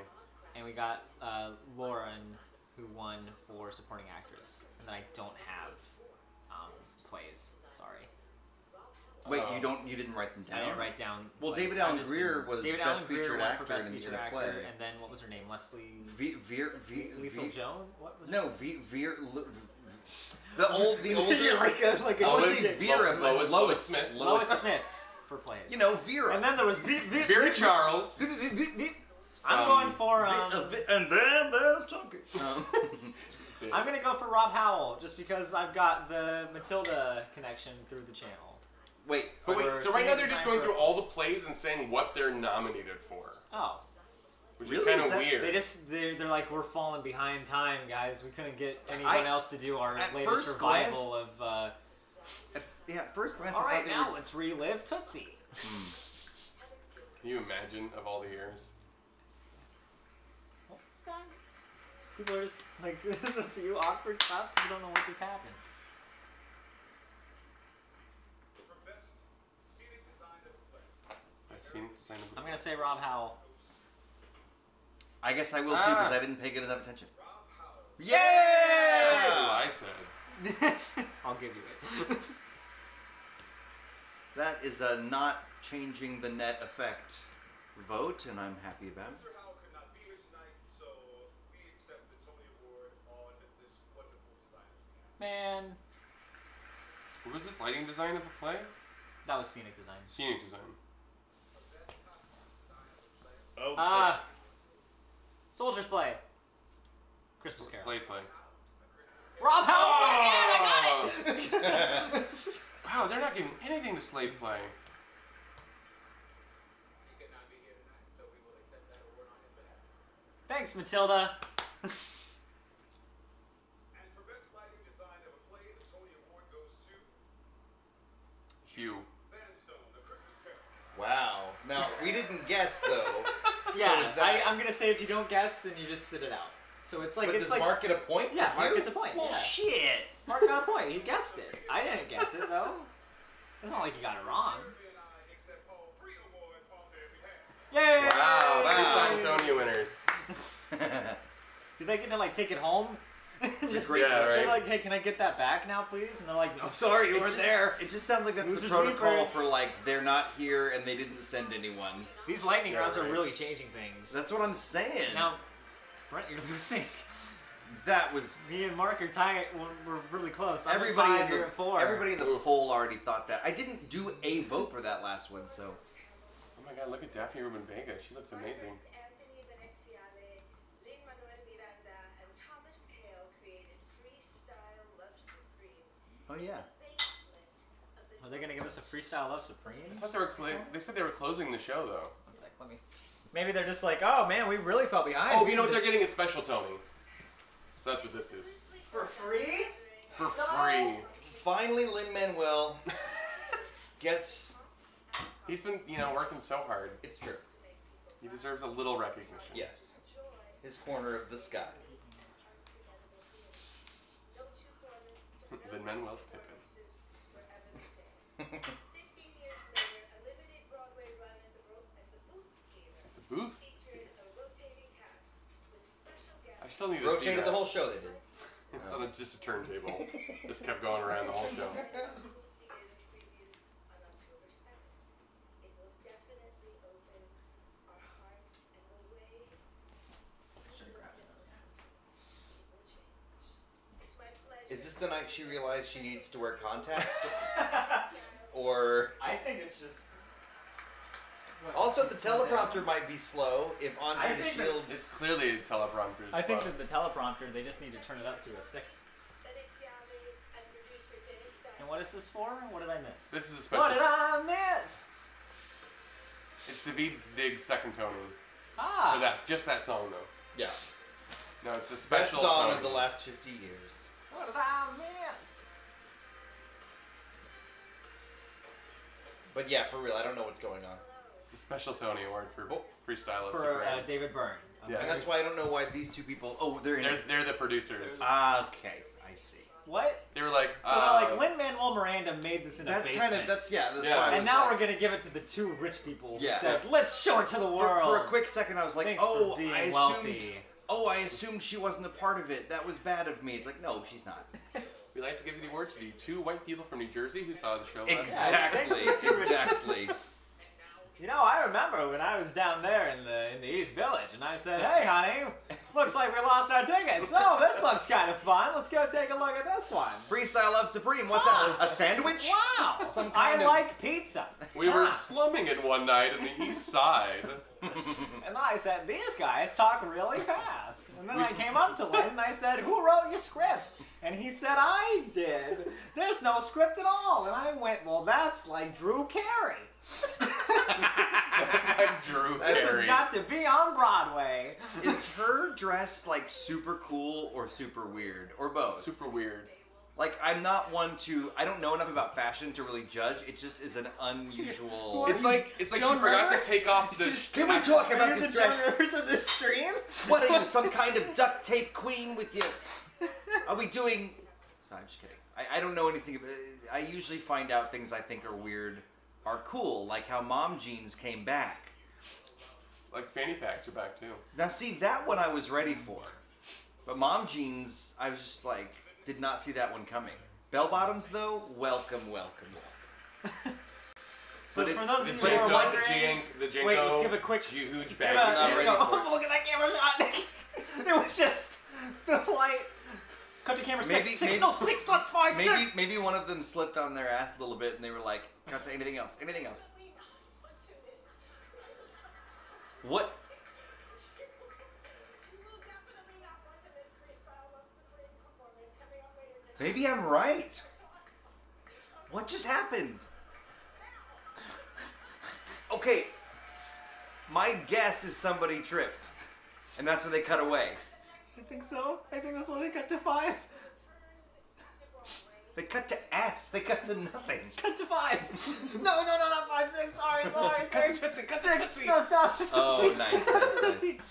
And we got Lauren, who won for supporting actress. And then I don't have plays. Sorry. Wait, you didn't write them down? I didn't write down. Well, plays. David Allen Greer was Best Featured won for Actor Best in Featured a Actor, play. and then what was her name? Leslie. Liesl Jones? What was No, the older. You're like a I was saying Vera, but Lois Smith. Lois Smith for plays. You know, Vera. And then there was Vera Charles. I'm going for and then there's Chunky. I'm gonna go for Rob Howell just because I've got the Matilda connection through the channel. Wait, so right now they're just going through all the plays and saying what they're nominated for. Oh. Which is kind of weird. They're like, we're falling behind time, guys. We couldn't get anyone else to do our latest revival of. At first glance, all right, now let's relive Tootsie. Can you imagine of all the years? What's that? People are just like, there's a few awkward claps because you don't know what just happened. I'm gonna say Rob Howell. I guess I will too because I didn't pay good enough attention. Yeah! That's what I said. I'll give you it. That is a not changing the net effect vote, and I'm happy about it. Mr. Howell could not be here tonight, so we accept the Tony Award on this wonderful design. Man. What was this lighting design of a play? That was scenic design. Scenic design. Okay. Soldier's Play. Christmas Carol. Slave play. Rob Howell! Oh! I got it! Wow, they're not giving anything to slave play. Thanks, Matilda. And for best lighting design of a play, the Tony Award goes to Hugh. Vanstone, The Christmas Carol. Wow. Now, we didn't guess, though. Yeah, I'm going to say if you don't guess, then you just sit it out. So it's like... But it's does like, Mark get a point? Yeah, Mark gets a point. Well, yeah. shit. Mark got a point. He guessed it. I didn't guess it, though. It's not like you got it wrong. Yay! Wow, 2 Antonio winners. Do they get to, like, take it home? Just great. Yeah, right. They're like, hey, can I get that back now, please? And they're like, no, sorry, you weren't there. It just sounds like that's Losers the protocol weepers. for, like, they're not here and they didn't send anyone. These lightning rounds right. are really changing things. That's what I'm saying. Now, Brent, you're losing. That was... Me and Mark are tied. We're really close. I'm Everybody at 5, you're at 4. Everybody in the poll already thought that. I didn't do a vote for that last one, so... Oh my god, look at Daphne Rubin Vega. She looks amazing. Oh, yeah. Are they gonna give us a freestyle Love Supreme? I thought they said they were closing the show though. One sec, let me. Maybe they're just like, oh man, we really fell behind. Oh, you know what? They're getting a special Tony. So that's what this is. For free? For free. Finally, Lin-Manuel gets... He's been, working so hard. It's true. He deserves a little recognition. Yes. His corner of the sky. Lin-Manuel's Pippin. 15 years later, a limited Broadway run at the Booth Theater. The Booth? Featured a rotating cast with special guests. I still need to see Rotated that. the whole show, they did. It's on just a turntable. Just kept going around the whole show. Is this the night she realized she needs to wear contacts? Or... I think it's just... Also, the teleprompter might be slow if Andre the Shields... It's clearly a teleprompter. I think that the teleprompter, they just need to turn it up to a 6. And what is this for? What did I miss? This is a special... What did I miss? It's David Diggs' second Tony. Ah. For that, just that song, though. Yeah. No, it's a Best special song Tony. of the last 50 years. What did I miss? But yeah, for real, I don't know what's going on. It's a special Tony Award for freestyle of For Supreme. David Byrne. Yeah. And that's why I don't know why these two people... Oh, they're in it. They're the producers. Okay, I see. What? They were like... So they're like, Lin-Manuel Miranda made this in a That's basement. kind of... That's Yeah. why I And was now like, we're going to give it to the two rich people who Yeah. said, let's show it to the world. For a quick second, I was like, Thanks oh, for being I assumed... wealthy. Oh, I assumed she wasn't a part of it. That was bad of me. It's like, no, she's not. We like to give you the award to the two white people from New Jersey who saw the show last Exactly, thanks for the- exactly. You know, I remember when I was down there in the East Village, and I said, hey, honey, looks like we lost our tickets. Oh, this looks kind of fun. Let's go take a look at this one. Freestyle of Supreme. What's that? A sandwich? Wow. Some I kind of... like pizza. We were Ah. slumming it one night in the East Side. And then I said, these guys talk really fast. And then I came up to Lynn and I said, who wrote your script? And he said, I did. There's no script at all. And I went, well, that's like Drew Carey. That's like Drew This has Carey. got to be on Broadway. Is her dress like super cool or super weird? Or both? Super weird. Like, I'm not one to... I don't know enough about fashion to really judge. It just is an unusual... It's like Joan she forgot Rivers? to take off the... Can we talk about Are you this the Joan dress? Rivers of this stream? What are you, some kind of duct tape queen with you? Are we doing... Sorry, I'm just kidding. I don't know anything about... I usually find out things I think are weird are cool, like how mom jeans came back. Like fanny packs are back too. Now see, that one I was ready for. But mom jeans, I was just like, did not see that one coming. Bell bottoms though, welcome, welcome, welcome. So But for it- those of The you who are Jenko, wondering... the Jenko, Wait, let's give a quick... huge bag. Give not a, here we ready go. for it. Look at that camera shot. It was just the light. Cut to camera Maybe- 6. maybe- No, 6, not 5, 6. Maybe one of them slipped on their ass a little bit and they were like, cut to anything else, anything else. What? Maybe I'm right. What just happened? Okay, my guess is somebody tripped, and that's where they cut away. I think so. I think that's why they cut to 5. They cut to S. They cut to nothing. Cut to 5. No, not 5, 6. Sorry, Cut to 6. Tootsie, cut to 6. Tootsie. No, stop. Oh, Tootsie. nice, Cut to nice, nice. Tootsie.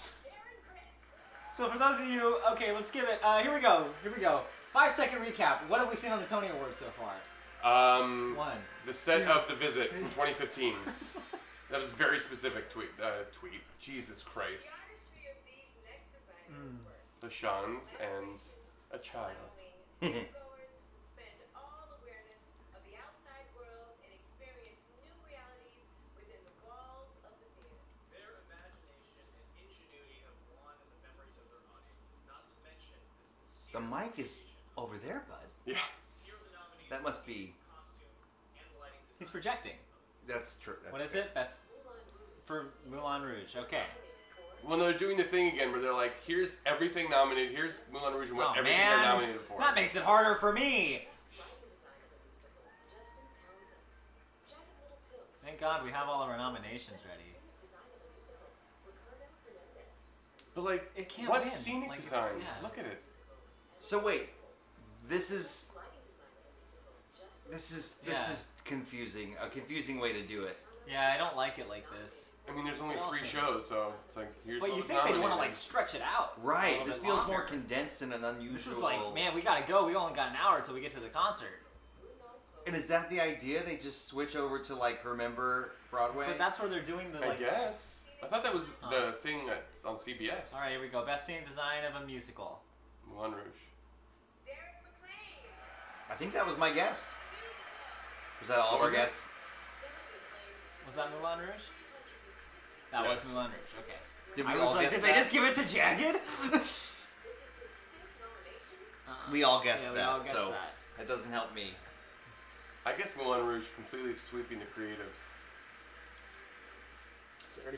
So for those of you, okay, let's give it. Here we go. 5-second recap. What have we seen on the Tony Awards so far? 1. The set of The Visit from 2015. That was a very specific tweet. Jesus Christ. The Shans and a child. Their imagination and ingenuity have won in the memories of their audiences. Not to mention the The mic is over there, bud. Yeah. That must be. He's projecting. That's true. That's What is fair. it? Best for Moulin Rouge. Okay. Well, they're doing the thing again where they're like, here's everything nominated. Here's Moulin Rouge and what Oh everything they're man, nominated for. that makes it harder for me. Thank God we have all of our nominations ready. But like, It can't what's win. scenic Like, it's- design? yeah. Look at it. So wait, this is Yeah. confusing. A confusing way to do it. Yeah, I don't like it like this. I mean, there's only What 3 else? shows, so it's like, here's But what you was think they'd want to nominated. like stretch it out? a Right. little This bit feels more longer. condensed and an unusual. This is like, man, we gotta go. We only got an hour until we get to the concert. And is that the idea? They just switch over to like Remember Broadway? But that's where they're doing the I like. guess. I thought that was the thing that's on CBS. All right, here we go. Best scenic design of a musical. Moulin Rouge. I think that was my guess. Was that all of What our was it? guess? Was that Moulin Rouge? That Yes. was Moulin Rouge. Okay. Did we I all was like, guess did that? they just give it to Jagged? We all guessed Yeah, we that, all guessed so that. that doesn't help me. I guess Moulin Rouge completely sweeping the creatives.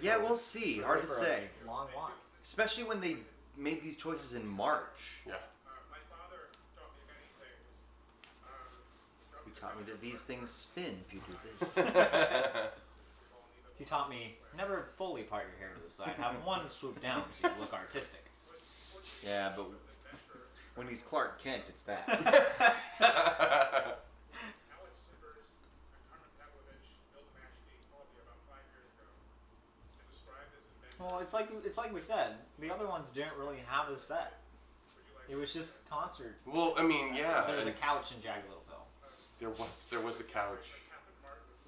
Yeah, we'll see. Hard to say. Long walk. Especially when they made these choices in March. Yeah. My father taught me many things. He taught me that these things spin if you do this. He taught me never fully part your hair to the side. Have one swoop down so you look artistic. Yeah, but when he's Clark Kent, it's bad. Well, it's like we said. The other ones didn't really have a set. It was just concert. Well, I mean, yeah. There was a couch in Jagged Little Pill. There was a couch.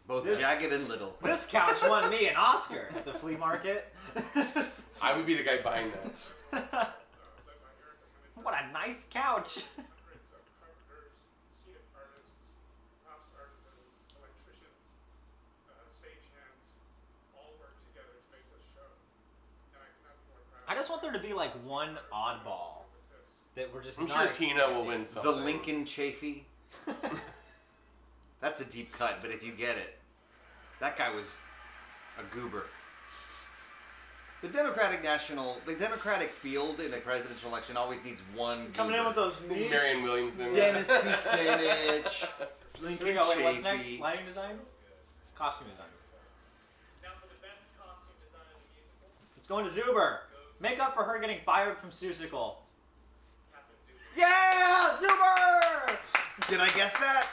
Both This- jagged and little. This couch won me an Oscar at the flea market. I would be the guy buying that. What a nice couch. I just want there to be like one oddball that we're just. I'm not sure Tina will expecting. win something. The Lincoln Chafee. That's a deep cut, but if you get it, that guy was a goober. The Democratic field in a presidential election always needs one Coming in goober. with those knees. Marion Williamson. Dennis Kucinich, Lincoln Here we go. Wait, what's Chafee. next? Lighting design? Costume design. Now for the best costume design in the musical, It's going to Zuber. Make up for her getting fired from Seussical. Catherine Zeta. Yeah! Zuber! Did I guess that?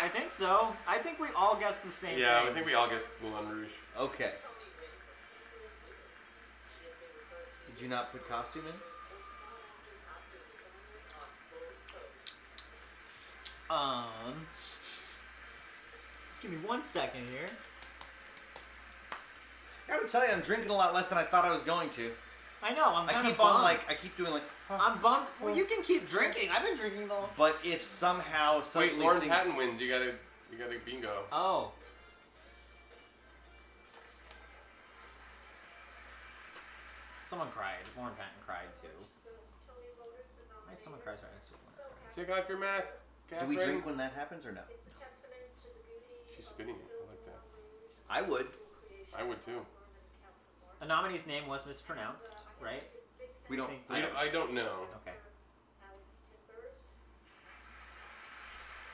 I think so. I think we all guessed the same Yeah, thing. I think we all guessed Moulin Rouge. Okay. Did you not put costume in? Give me 1 second here. Gotta tell you, I'm drinking a lot less than I thought I was going to. I know, I'm I kind of keep bummed. on like, I keep doing like. I'm bummed. Well, you can keep drinking. I've been drinking though. But if somehow suddenly Wait, Lauren things... Patton wins. You gotta bingo. Oh. Someone cried. Lauren Patton cried too. Why is someone cries right next to it? Take off your mask, Do Catherine. we drink when that happens or no? She's spinning it. I like that. I would. I would too. The nominee's name was mispronounced, right? We don't. I don't know. Okay.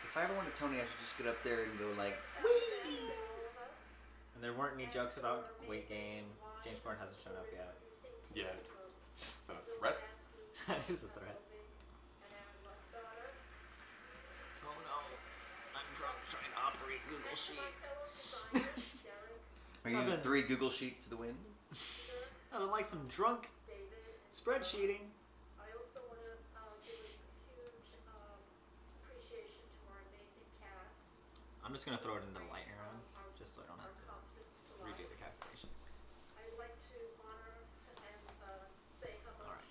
If I ever won a Tony, I should just get up there and go like, And there weren't any jokes about weight gain. James Corden hasn't shown up yet. Yeah. Is that a threat? That is a threat. Oh no. I'm drunk trying to operate Google Sheets. Are you Nothing. 3 Google Sheets to the wind? Nothing like some drunk spreadsheeting. I also want to give a huge appreciation to our amazing cast. I'm just gonna throw it into the lightning round, just so I don't have to Costumes to life. redo the calculations. I'd like to honor and say how much. Alright.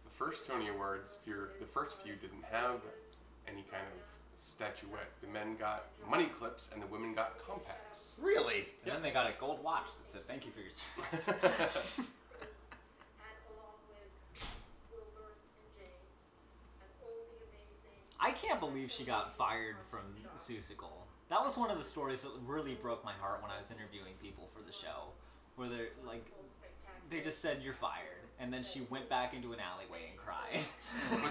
The first Tony Awards, the first few didn't have any kind of statuette. The men got money clips and the women got compacts. Really? And then they got a gold watch that said, "Thank you for your service." And along with Wilbur and James and all the amazing. I can't believe she got fired from Seussical. That was one of the stories that really broke my heart when I was interviewing people for the show, where they're like, they just said you're fired, and then she went back into an alleyway and cried. was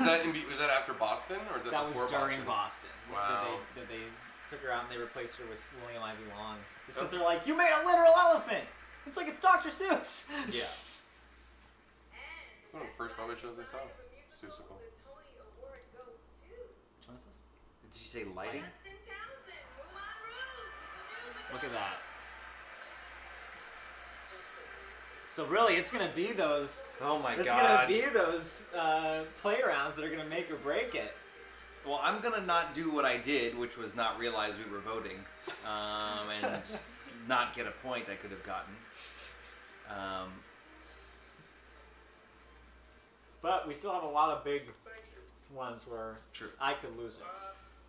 that after Boston or was that That was before during Boston. Wow. That they took her out and they replaced her with William Ivy Long. Just because they're like, you made a literal elephant! It's like it's Dr. Seuss! Yeah. It's one of the first Broadway shows I saw. Seussical. The Tony Award goes to Which one is this? Did you say lighting? Justin Townsend, Moulin Rouge. Look at that. So really, it's gonna be those. Oh my It's god. gonna be those play rounds that are gonna make or break it. Well, I'm gonna not do what I did, which was not realize we were voting, and not get a point I could have gotten. But we still have a lot of big ones where True. I could lose it.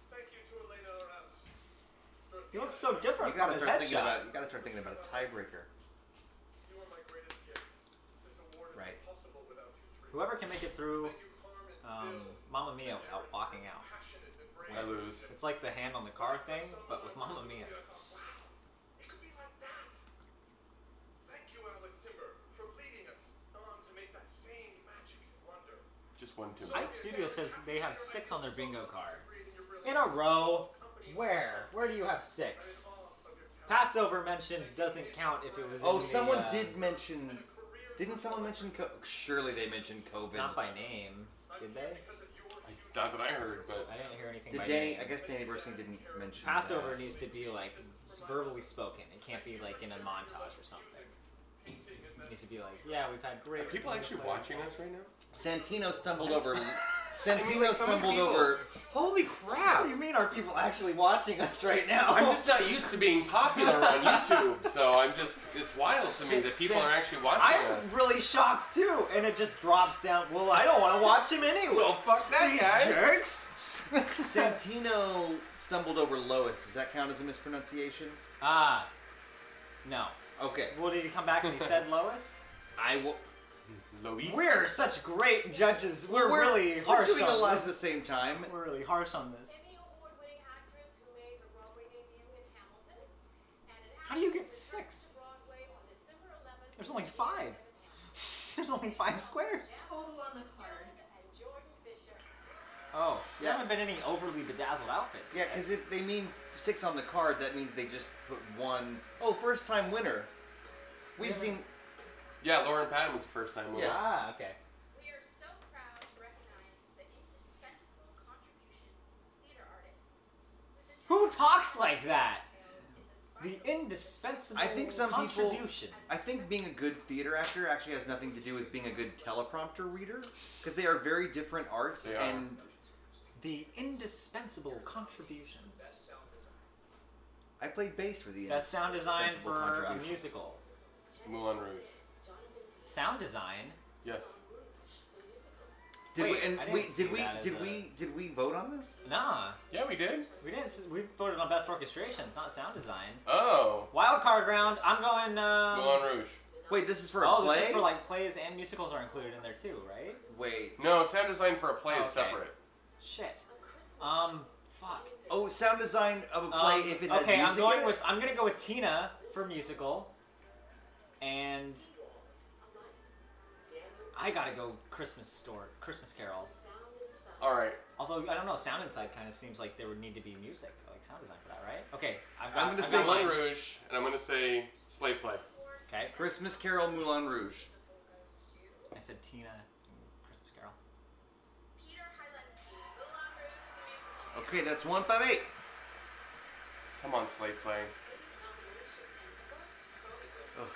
Thank you to Elena Arouse. He looks so different You from gotta his start thinking headshot. about. You gotta start thinking about a tiebreaker. You are my greatest gift. This award is Right. impossible without you three. Whoever can make it through Thank you, Carmen, Bill, Mamma Mia without walking out. I lose. It's like the hand on the car thing, but with Mamma Mia. It could be like that. Thank you, Alex Timber, for leading us on to make that same magic wonder. Just one too Ike Studio says they have 6 on their bingo card. In a row? Where? Where do you have 6? Passover mentioned doesn't count if it was Oh, in someone the, did mention... Didn't someone mention surely they mentioned COVID. Not by name, did they? Not that I heard, but I didn't hear anything Did by Danny, name. I guess Danny Bursting didn't mention Passover that. needs to be like verbally spoken. It can't be like in a montage or something. It needs to be like, yeah, we've had great... are people actually watching us right now? Santino stumbled What? over... I mean, Santino like, some stumbled people- over... Holy crap! What do you mean are people actually watching us right now? I'm just not used to being popular on YouTube, so I'm just, it's wild to me that people are actually watching I'm us. really shocked too, and it just drops down. Well, I don't want to watch him anyway. Well, fuck that These guy. jerks. Santino stumbled over Lois. Does that count as a mispronunciation? No. Okay. Well, did he come back and he said Lois? I will... Luis? We're such great judges. We're really harsh We're doing on a lot this. at the same time. We're really harsh on this. Emmy Award-winning actress who made her Broadway debut in Hamilton, and an How do you get actress 6? who returned to Broadway on December 11th. There's only 5. There's only 5 squares. Total on the card. And Jordan Fisher. Oh, there Yeah. haven't been any overly bedazzled outfits. Yeah, yet. because if they mean 6 on the card, that means they just put 1. Oh, first time winner. We've seen... Yeah, Lauren Patton was the first time. Yeah. Ah, okay. We are so proud to recognize the indispensable contributions of theater artists. Who talks like that? The indispensable I think some people... contribution. I think being a good theater actor actually has nothing to do with being a good teleprompter reader. Because they are very different arts. They are. And The indispensable contributions. I played bass for the That's sound design indispensable for a contribution. musical. Moulin Rouge. Sound design? Yes. Did Wait, we, and I didn't wait, see did we that as did a- we did we vote on this? Nah. Yeah, we did. We didn't. We voted on best orchestration. It's not sound design. Oh. Wild card round. I'm going. Moulin Rouge. Wait, this is for a Oh, play? this is for like plays and musicals are included in there too, right? Wait. No, sound design for a play is Okay. separate. Shit. Fuck. Oh, sound design of a play if it has okay, music in it? I'm gonna go with Tina for musical, and I gotta go Christmas Carol. All right. Although I don't know, Sound Inside kind of seems like there would need to be music, like sound design for that, right? Okay, I'm gonna I've say got Moulin mine. Rouge, and I'm gonna say Slave Play. Okay, Christmas Carol, Moulin Rouge. I said Tina and Christmas Carol. Peter Hylenski, Moulin Rouge, the musical. Okay, that's 158. Come on, Slave Play. Ugh.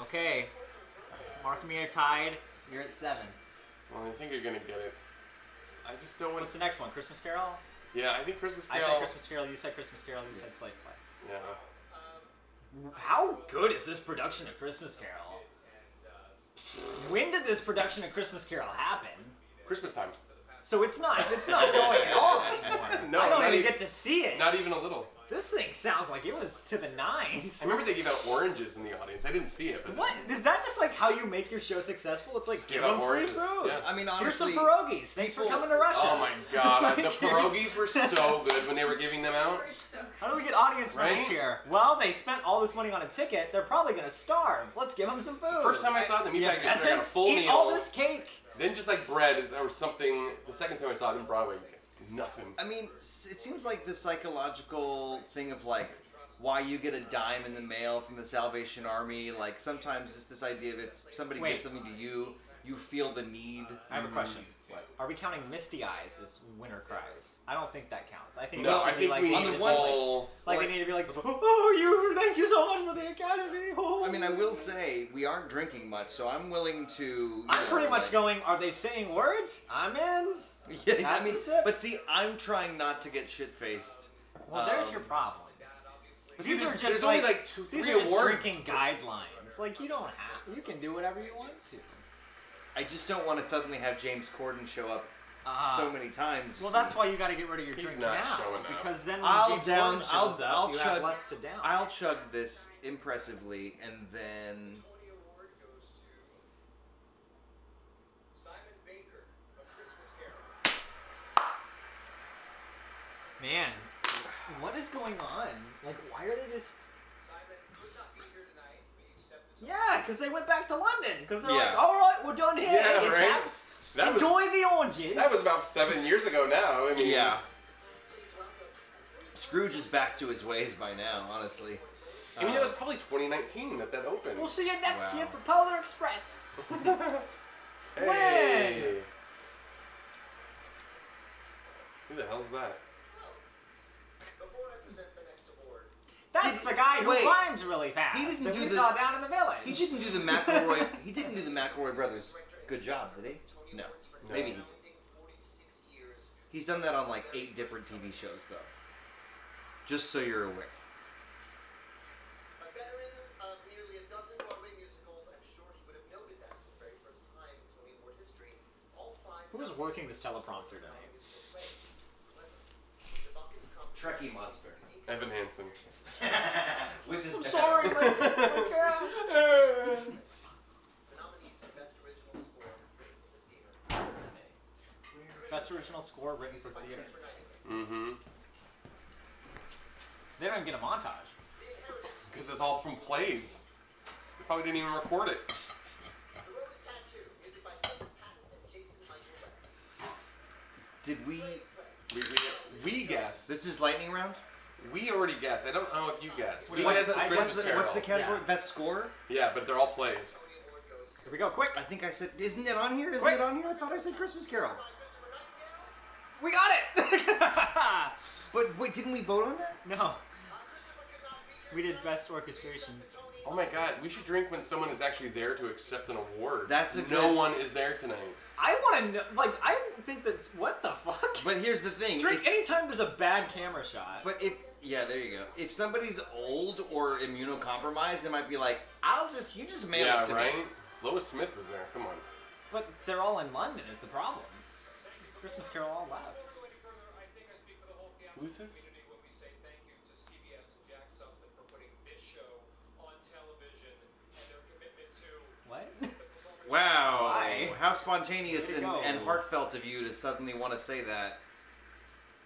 Okay, Mark and me are tied. You're at 7. Well, I think you're gonna get it. I just don't want What's to. the next one? Christmas Carol? Yeah, I think Christmas I Carol. said Christmas Carol. You said Christmas Carol. You said Slave Play. Yeah. How good is this production of Christmas Carol? When did this production of Christmas Carol happen? Christmas time. So it's not going at all anymore. No, I don't not even even- get to see it. Not even a little. This thing sounds like it was to the nines. I remember they gave out oranges in the audience. I didn't see it, but What? Is that just like how you make your show successful? It's like Just give give out them free oranges. food. Yeah. I mean, Here's some honestly, pierogies. Thanks for people- coming to Russia. Oh my god, the Like, pierogies were so good when they were giving them out. How do we get audience members Right? here? Well, they spent all this money on a ticket. They're probably gonna starve. Let's give them some food. First time I saw them, you I got a peasants, full eat meal. all this cake. Then just like bread or something. The second time I saw it in Broadway, nothing. I mean, it seems like the psychological thing of like why you get a dime in the mail from the Salvation Army. Like sometimes it's this idea of if somebody Wait. gives something to you, you feel the need. I have a question. What? Are we counting Misty Eyes as winter cries? I don't think that counts. I think No, it I should be think like we on need the the one- whole. like like- they need to be like, oh, thank you so much for the Academy. Oh. I mean, I will say we aren't drinking much, so I'm willing to. you I'm know, pretty much like- going. Are they saying words? I'm in. Yeah, I That's mean, a sip. but see, I'm trying not to get shit faced. Well, there's your problem. But see, These are there's just only like like these three are just awards. drinking guidelines. Like you don't have. You can do whatever you want to. I just don't want to suddenly have James Corden show up so many times. Well, that's why you got to get rid of your He's drink not now, showing up. because then when I'll James down. Corden shows up, I'll you chug. have less to down. I'll chug this impressively, and then. Tony Award goes to Simon Baker of Christmas Carol. Man, what is going on? Like, why are they just... Simon could not be here tonight. We accept the Yeah, because they went back to London. Because they're Yeah. like, all right, we're done here, Yeah, you right? chaps. That was- Enjoy the oranges. That was about 7 years ago now. I mean, Yeah. Scrooge is back to his ways by now, honestly. I mean, that was probably 2019 that opened. We'll see you next Wow. year for Polar Express. Hey. Who the hell's that? Before I present the next award, That's Did- the guy who wait. rhymes really fast. He didn't that do we the- saw down in the village. He didn't do the McElroy. He didn't do the McElroy brothers. Good job, did he? No. Maybe he did. 46 years. He's done that on like 8 different TV shows, though. Just so you're aware. A veteran of nearly a dozen Broadway musicals, I'm sure he would have noted that for the very first time in Tony Award history. All 5 Who is working this teleprompter tonight? Trekkie monster. Evan Hansen. With his I'm band. sorry, my God. The nominees for Best Original Score written for the theater. Best original score written for By theater. Kirre Ranin. Mm-hmm. They don't even get a montage. The Inheritance. Because it's all from plays. They probably didn't even record it. The Rose Tattoo. Music by Vince Patton and Jason Michael Webb. Did we? We guessed. This is lightning round. We already guessed. I don't know if you guessed. We What's guessed the, a Christmas Carol. what's the category? Yeah. Best score? Yeah, but they're all plays. Tony Award goes to Here we go, quick. I think I said. Isn't it on here? Isn't Wait. it on here? I thought I said Christmas Carol. by Christopher Nightingale. We got it! But wait, didn't we vote on that? No. Christopher could not be here We did tonight. best orchestrations. Oh my god, we should drink when someone is actually there to accept an award. That's a No good- one is there tonight. I want to know, like, I think that, what the fuck? But here's the thing. Drink if- anytime there's a bad camera shot. But yeah, there you go. If somebody's old or immunocompromised, it might be like, you just mail Yeah, it to right? me. Lois Smith was there. Come on. But they're all in London is the problem. Christmas Carol all left. Who's this? when we say thank you to CBS and Jack Sussman for putting this show on television and their commitment to What? Wow. Why? How spontaneous Way to go. and heartfelt of you to suddenly want to say that.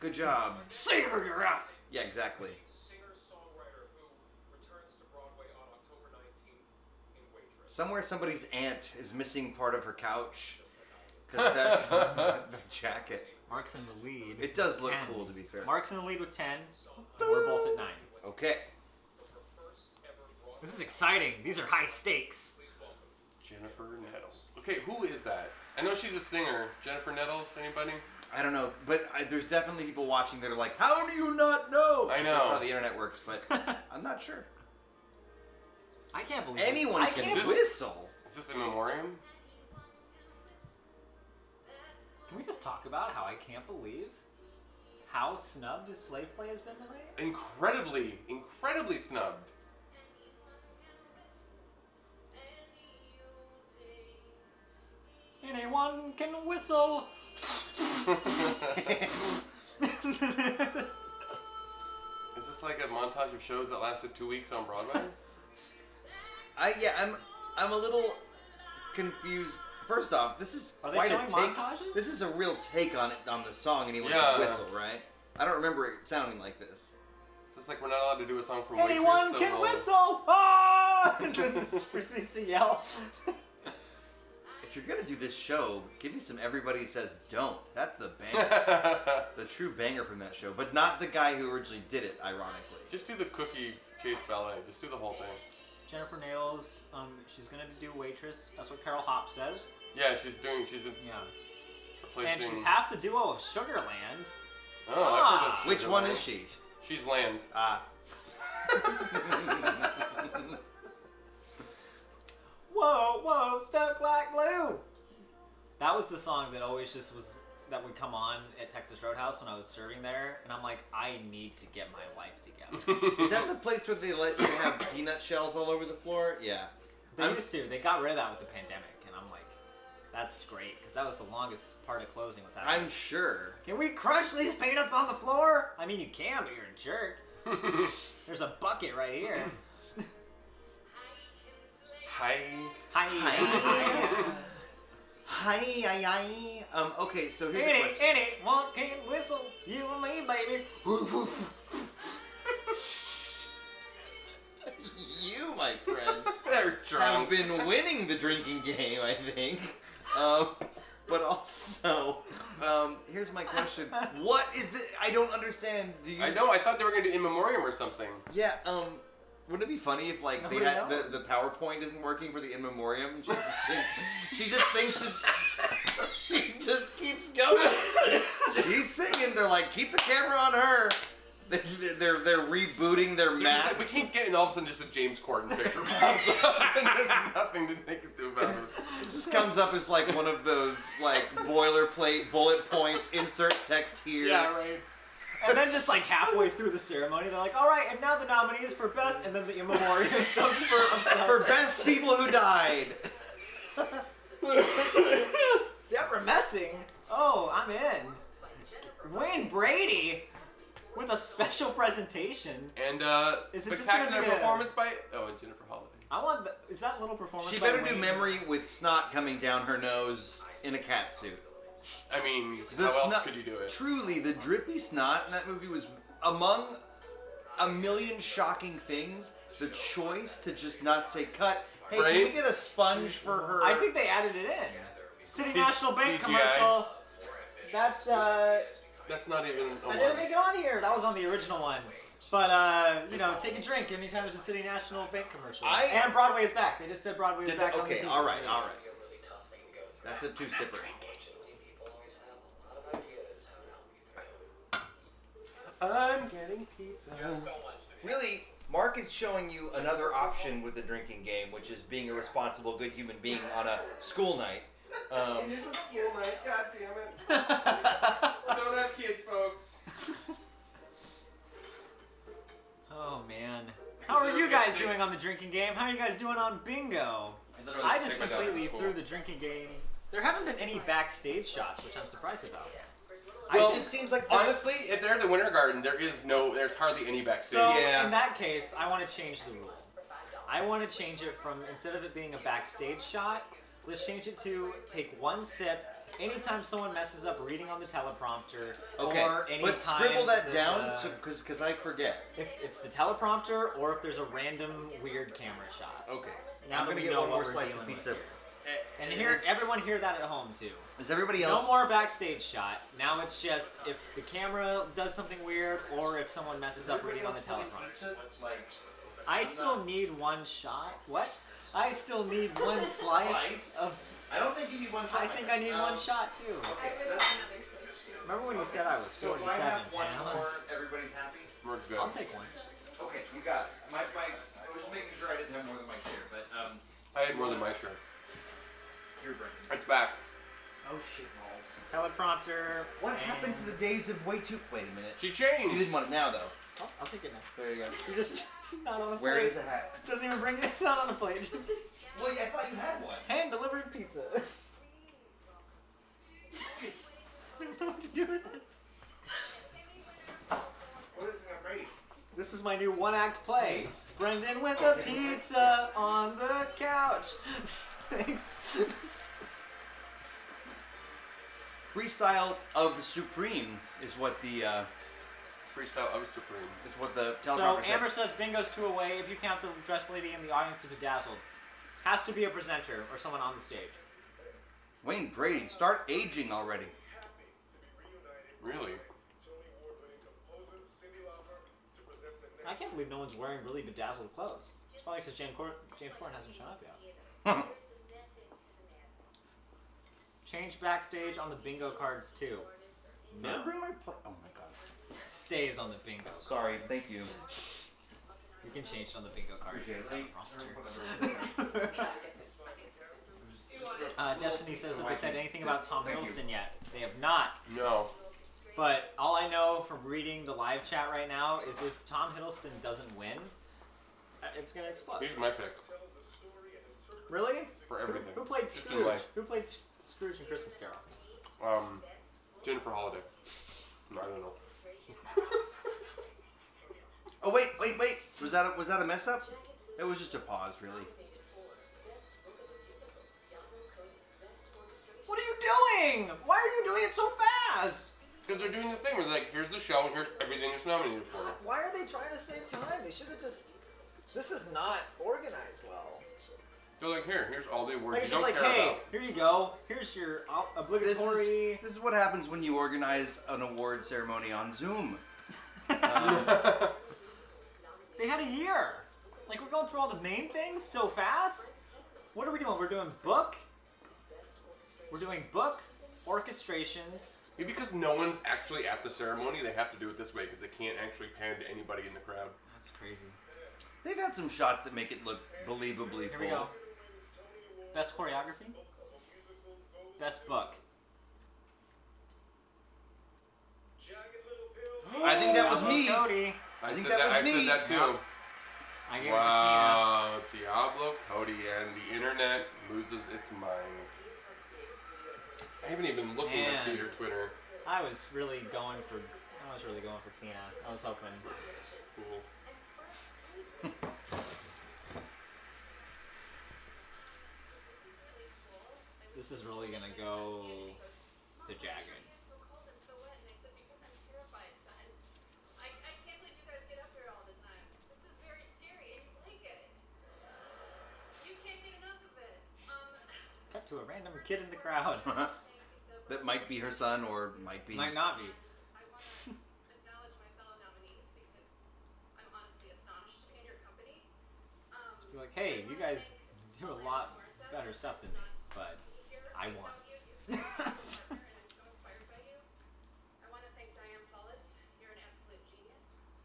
Good job. Savor your out! Yeah, exactly. singer-songwriter who returns to Broadway on October 19th in Waitress. Somewhere somebody's aunt is missing part of her couch. Because that's the jacket. Mark's in the lead. It does look 10. cool, to be fair. Mark's in the lead with 10, and we're both at 9. Okay. This is exciting. These are high stakes. Jennifer Nettles. Okay, who is that? I know she's a singer. Jennifer Nettles, anybody? I don't know, but there's definitely people watching that are like, how do you not know? I know. That's how the internet works, but I'm not sure. I can't believe Anyone I can can't whistle. Is this a memoriam? Can we just talk about how I can't believe how snubbed slave play has been tonight? Incredibly snubbed. Anyone can whistle. Is this like a montage of shows that lasted 2 weeks on Broadway? I'm a little confused. First off, this is Are they quite a showing take. montages? This is a real take on it on the song. Anyone Yeah. can whistle, right? I don't remember it sounding like this. It's just like we're not allowed to do a song from Waitress. Anyone so can we'll- whistle. Ah! And then proceeds to yell. If you're gonna do this show, give me some Everybody Says Don't. That's the banger. The true banger from that show. But not the guy who originally did it, ironically. Just do the Cookie Chase ballet. Just do the whole thing. Jennifer Nails, she's gonna do Waitress. That's what Carol Hopp says. Yeah, she's Yeah. replacing. And she's half the duo of Sugarland. Oh, I've heard of Which Sugar one Land. is she? She's Land. Whoa, whoa, stuck like glue. That was the song that always just was, that would come on at Texas Roadhouse when I was serving there. And I'm like, I need to get my life together. Is that the place where they let you have peanut shells all over the floor? Yeah. They used to. They got rid of that with the pandemic. And I'm like, that's great. Because that was the longest part of closing was happening. I'm sure. Can we crunch these peanuts on the floor? I mean, you can, but you're a jerk. There's a bucket right here. Hi. Hi. Hi. Okay, so here's a question. Anyone can whistle. You and me, baby. You, my friend, They're have drunk. been winning the drinking game, I think. But also, here's my question. What is the... I don't understand. Do you... I know, I thought they were going to do In Memoriam or something. Yeah, wouldn't it be funny if, like, they Nobody had knows. the PowerPoint isn't working for the In Memoriam? And she just thinks it's... She just keeps going. She's singing. They're like, keep the camera on her. They're rebooting their map. We can't get, and all of a sudden just a James Corden picture pops up, and there's nothing to make it do about it. It just comes up as like one of those like boilerplate bullet points, insert text here. Yeah, right. And then just like halfway through the ceremony, they're like, all right, and now the nominees for best, and then the in memoriam stuff For best people who died. Deborah Messing? Oh, I'm in. Wayne Brady with a special presentation. And Is it just spectacular gonna be a- performance by and Jennifer Holiday. I want is that little performance She by better do Wayne? memory with snot coming down her nose in a cat suit. I mean, The how else snot, could you do it? Truly, the drippy snot in that movie was among a million shocking things. The choice to just not say cut. Hey, can we Right? get a sponge for her? I think they added it in. City National Bank CGI. commercial. That's That's not even a I didn't one. make it on here. That was on the original one. But you know, take a drink anytime there's a City National Bank commercial. And Broadway is back. They just said Broadway is Did back that, on the okay, TV. all right. That's a two-sipper. I'm getting pizza. Really, Mark is showing you another option with the drinking game, which is being a responsible, good human being on a school night. It is a school night, god damn it. Don't have kids, folks. Oh man. How are you guys doing on the drinking game? How are you guys doing on bingo? I just completely threw the drinking game. There haven't been any backstage shots, which I'm surprised about. Well, it just seems like honestly, if they're at the Winter Garden, there's hardly any backstage. So Yeah. in that case, I want to change the rule. I want to change it from, instead of it being a backstage shot, let's change it to take one sip anytime someone messes up reading on the teleprompter, Okay, or anytime but scribble that down, because I forget. if it's the teleprompter or if there's a random weird camera shot. Okay. Now I'm that gonna we get know one what more we're slice of dealing with pizza. here. And hear everyone hear that at home too. Is everybody else? No more backstage shot. Now it's just if the camera does something weird or if someone messes up reading on the teleprompter. I still need one shot. What? I still need one slice of. I don't think you need one shot. I think I need one shot too. Okay, I would that's... like another slice too. Remember when you said I was So if 47 I have one pounds? more, everybody's happy? We're good. I'll take one. Okay, you got it. I was just making sure I didn't have more than my share, but I had more than my share. here, Brendan. It's back. Oh shit balls. Teleprompter. What and- happened to the days of way too... Wait a minute. She You changed. didn't want it now, though. I'll take it now. There you go. You just not on a Where plate. is the hat? Doesn't even bring it. Not on a plate. Just Well, I thought you had one. hand delivered pizza. I don't know what to do with it. What is my face? This is my new one-act play. Brendan with a pizza on the couch. Thanks. Freestyle of the Supreme is what the Freestyle of Supreme. So teleprompter said. Amber says bingo's 2 away if you count the dress lady in the audience of Bedazzled. Has to be a presenter or someone on the stage. Wayne Brady, start aging already. Really? I can't believe no one's wearing really bedazzled clothes. It's probably because James Corden hasn't shown up yet. Change backstage on the bingo cards too. Did I No. bring my plate? Oh my god. Stays on the bingo. Sorry, cards. thank you. You can change it on the bingo cards. Appreciate it. It's not a prompter. Destiny says that they said anything about Tom Thank you. Hiddleston yet. They have not. No. But all I know from reading the live chat right now is if Tom Hiddleston doesn't win, it's gonna explode. Here's my pick Really? for everything. Who played Just in Scrooge? life. Who played Scrooge in Christmas Carol? Jennifer Holiday. No, I don't know. Oh wait. Was that a mess up? It was just a pause, really. doing? Why are you doing it so fast? Because they're doing the thing where they're like, here's the show and here's everything it's nominated for. Why are they trying to save time? They should have just... This is not organized well. They're like, here's all the awards Like, you it's don't just like, care hey, about. here you go. Here's your obligatory... This is what happens when you organize an award ceremony on Zoom. They had a year. Like, we're going through all the main things so fast. What are we doing? We're doing book. We're doing book, orchestrations. Maybe because no one's actually at the ceremony, they have to do it this way because they can't actually pan to anybody in the crowd. That's crazy. They've had some shots that make it look believably Here full. we go. Best choreography. Best book. I think that was Bravo, me. Cody. I think said that was me. I said that too. Yep. I gave Wow, Diablo Cody and the internet loses its mind. I haven't even looked at Man. theater Twitter. it to Tina. I was really going for Tina. I was hoping. Cool. This is really gonna go to Jagged. Cut to a random kid in the crowd. That might be her son or might be. Might not be. Be like, hey, you guys do a lot better stuff than me, but I won.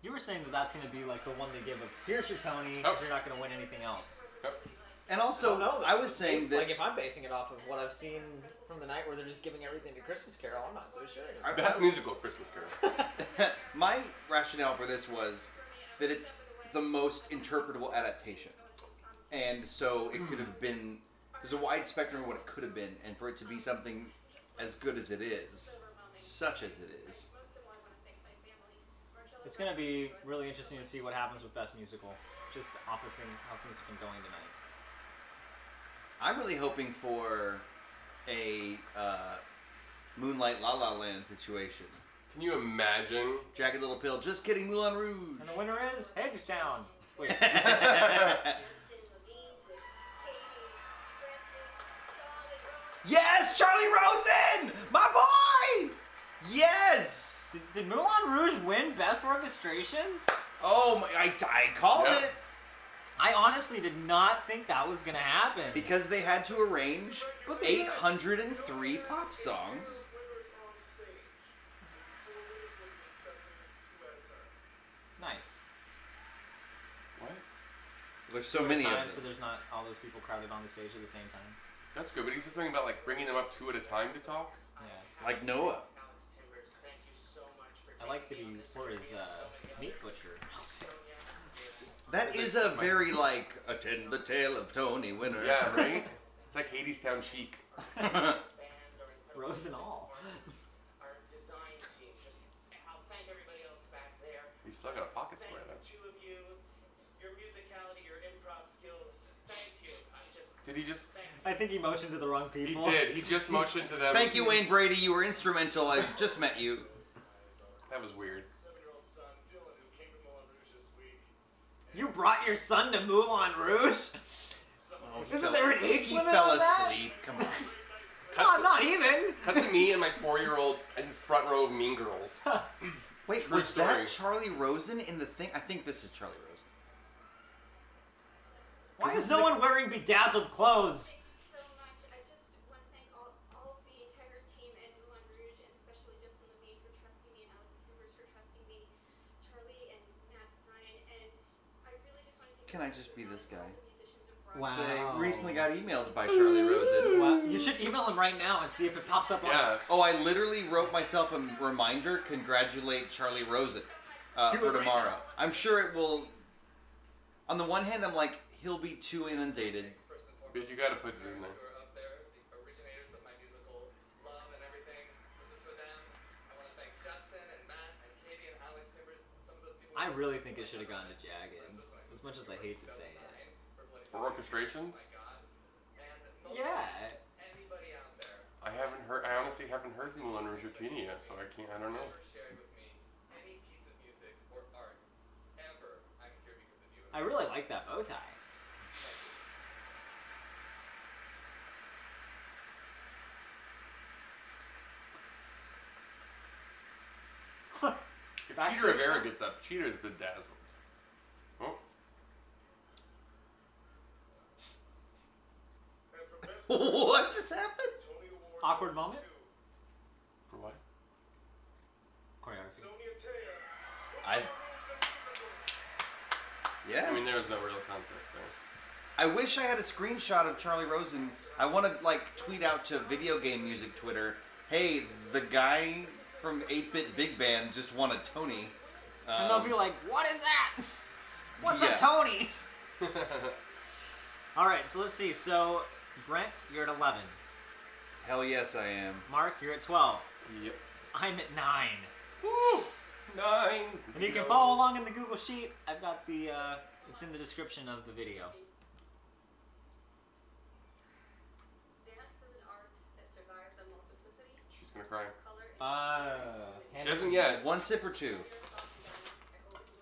You were saying that that's going to be like the one they give a, here's your Tony, Oh. you're not going to win anything else. Yep. And also, No, I was saying that like if I'm basing it off of what I've seen from the night where they're just giving everything to Christmas Carol, I'm not so sure. Best musical Christmas Carol. my rationale for this was that it's the most interpretable adaptation. And so it could have been, there's a wide spectrum of what it could have been, and for it to be something as good as it is, such as it is. It's going to be really interesting to see what happens with Best Musical, just off of things, how things have been going tonight. I'm really hoping for a Moonlight La La Land situation. Can you imagine? Jagged Little Pill, just kidding, Moulin Rouge. And the winner is Hagerstown. Wait. Yes, Charlie Rosen! My boy! Yes! Did Moulin Rouge win Best Orchestrations? Oh, I called Yep. it. I honestly did not think that was going to happen. Because they had to arrange But they- 803 pop songs. Nice. What? There's so many of them. So there's not all those people crowded on the stage at the same time. That's good, but he said something about like bringing them up two at a time to talk. Yeah. Like Noah. I like that he wore his meat butcher. That is a very, like, attend the tale of Tony winner. Yeah, right? It's like Hadestown chic. Rose and all. Our design team, just I'll thank everybody else back there. You still got a pocket square Thank though. the two of you, your musicality, your improv skills. Thank you. I'm just Did he just? I think he motioned to the wrong He people. did. He just motioned to them. Thank you, Wayne Brady. You were instrumental. I just met you. That was weird. 7-year-old son, Dylan, who came to Moulin Rouge this week. You brought your son to Moulin Rouge? Oh, he Isn't fell- there an age He limit fell on that? asleep. Come on. No, not even. Cut to me and my 4-year-old in front row of Mean Girls. Wait, True was story. that Charlie Rosen in the thing? I think this is Charlie Rosen. Why this is is no a- one wearing bedazzled clothes? Thank you so much. I just want to thank all of the entire team at Moulin Rouge, and especially Justin Levine for trusting me, and Alex Timbers for trusting me, Charlie and Matt Stein, and I really just want to take Can I just be this guy? Wow. Say, recently got emailed by Charlie Rosen. Well, you should email him right now and see if it pops up on Yeah. us. Oh, I literally wrote myself a reminder. Congratulate Charlie Rosen Do for it right tomorrow. now. I'm sure it will. On the one hand, I'm like, he'll be too inundated. But you gotta put it in there. Who are up there, the originators of my musical Love and everything. This is for them. I want to thank Justin and Matt and Katie and Alex Timbers. Some of those people. I really think it should have gone to Jagged. As much as I hate to say it. For orchestrations? And Yeah. anybody out there. I I honestly haven't heard the Moulin Rouge Routine yet, so I don't know. I really like that bow tie. If Cheetah Rivera gets up, Cheetah's bedazzled. Oh. What just happened? Awkward moment? For what? Choreography. Yeah. I mean, there was no real contest there. I wish I had a screenshot of Charlie Rosen. I want to like tweet out to Video Game Music Twitter, hey, the guy from 8-Bit Big Band just won a Tony. And they'll be like, what is that? What's Yeah. a Tony? Alright, so let's see. So, Brent, you're at 11. Hell yes, I am. Mark, you're at 12. Yep. I'm at 9. Woo! 9. And you can follow along in the Google Sheet. I've got the, it's in the description of the video. Dance is an art that survives on multiplicity, She's gonna cry. color, She doesn't yet. One sip or two.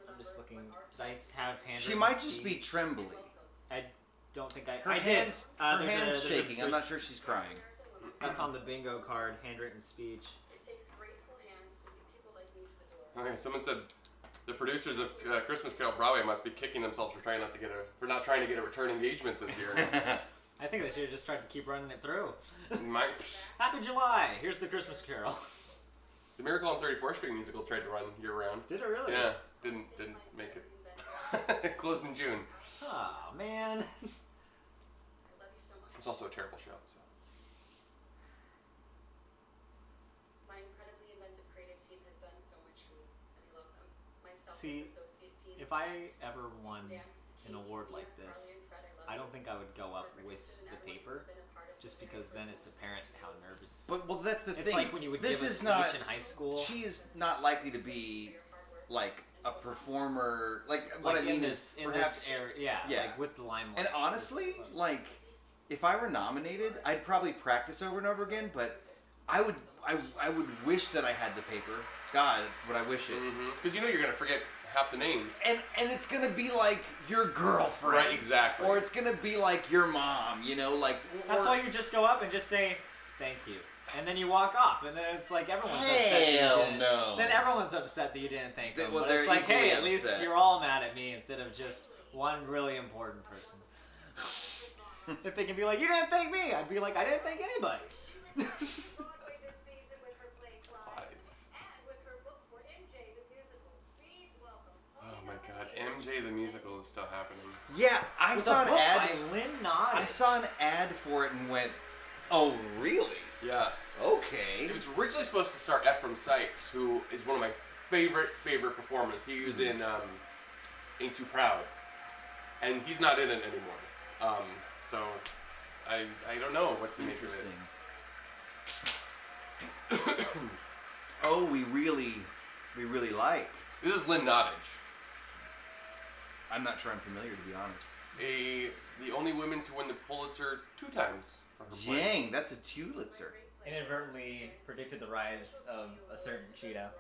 I'm just looking. Did I have hand? She might just be trembly. I don't think I. Her I hands, did. her There's hands there's shaking. I'm not sure she's crying. That's on the bingo card, handwritten speech. It takes graceful hands to lead people like me to the door. Okay, someone said the producers of Christmas Carol Broadway must be kicking themselves for not trying to get a return engagement this year. I think they should have just tried to keep running it through. My, Happy July! Here's the Christmas Carol. the Miracle on 34th Street musical tried to run year round. Did it really? Yeah, didn't make it. It closed in June. Oh man. I love you so much. It's also a terrible show. So. My incredibly inventive creative team has done so much for me, and I love them. My See, self-associate team. if I ever won Dance, an award like this, I don't think I would go up with the paper, just because then it's apparent how nervous. But well, that's the It's thing. like when you would this give a is speech not. in high school. She is not likely to be like a performer. Like what Like I mean in is this perhaps. area, yeah, yeah. like with the limelight. And honestly, like, if I were nominated, I'd probably practice over and over again. But I would wish that I had the paper. God, would I wish it? Because you know you're gonna forget half the names. And it's gonna be like your girlfriend, Right, exactly. Or it's gonna be like your mom, you know, like. That's or, why you just go up and just say thank you, and then you walk off, and then it's like everyone's upset that you Hell didn't. no. Then everyone's upset that you didn't thank them. Well, but they're it's like, hey, equally at least upset. you're all mad at me instead of just one really important person. If they can be like, you didn't thank me, I'd be like, I didn't thank anybody. Broadway this season with her play Clyde and with her book for MJ the musical. Please welcome. Oh my God, MJ the musical is still happening. Yeah, I With saw a an book ad. by Lynn Nod. I saw an ad for it and went, "Oh, really? Yeah. Okay." It was originally supposed to star Ephraim Sykes, who is one of my favorite performers. He was in Ain't Too Proud, and he's not in it anymore. So I don't know what to make of it. Oh, we really like. This is Lynn Nottage, I'm not sure I'm familiar, to be honest. the only woman to win the Pulitzer 2 times for her play. Dang, that's a Pulitzer. Inadvertently predicted the rise of a certain Cheetah.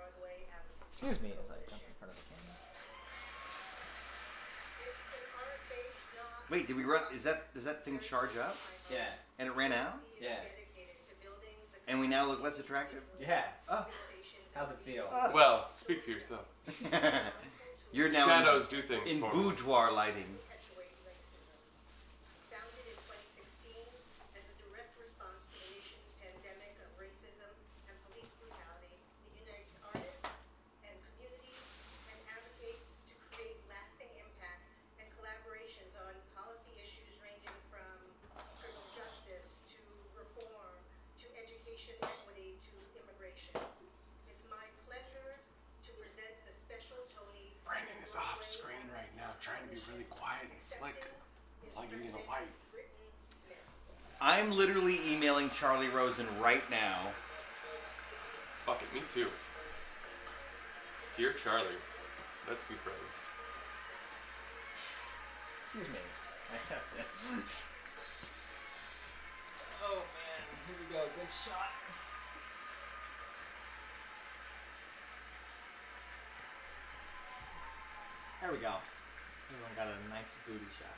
Excuse me as I jump in front of the camera. Wait, did we run? Does that thing charge up? Yeah. And it ran out? Yeah. And we now look less attractive? Yeah. Oh. How's it feel? Well, speak for yourself. You're now Shadows do things in for me. boudoir lighting. Founded in 2016 as a direct response to the nation's pandemic of racism and police brutality, it unites artists and communities and advocates to create lasting impact and collaborations on policy issues ranging from criminal justice to reform to education equity to immigration. It's my pleasure to present the special Tony. Brandon is off screen right now, trying to be really quiet and slick, plugging in a light. I'm literally emailing Charlie Rosen right now. Fuck it, me too. Dear Charlie, let's be friends. Excuse me. I have to. Oh man. Here we go. Good shot. There we go. Everyone got a nice booty shot.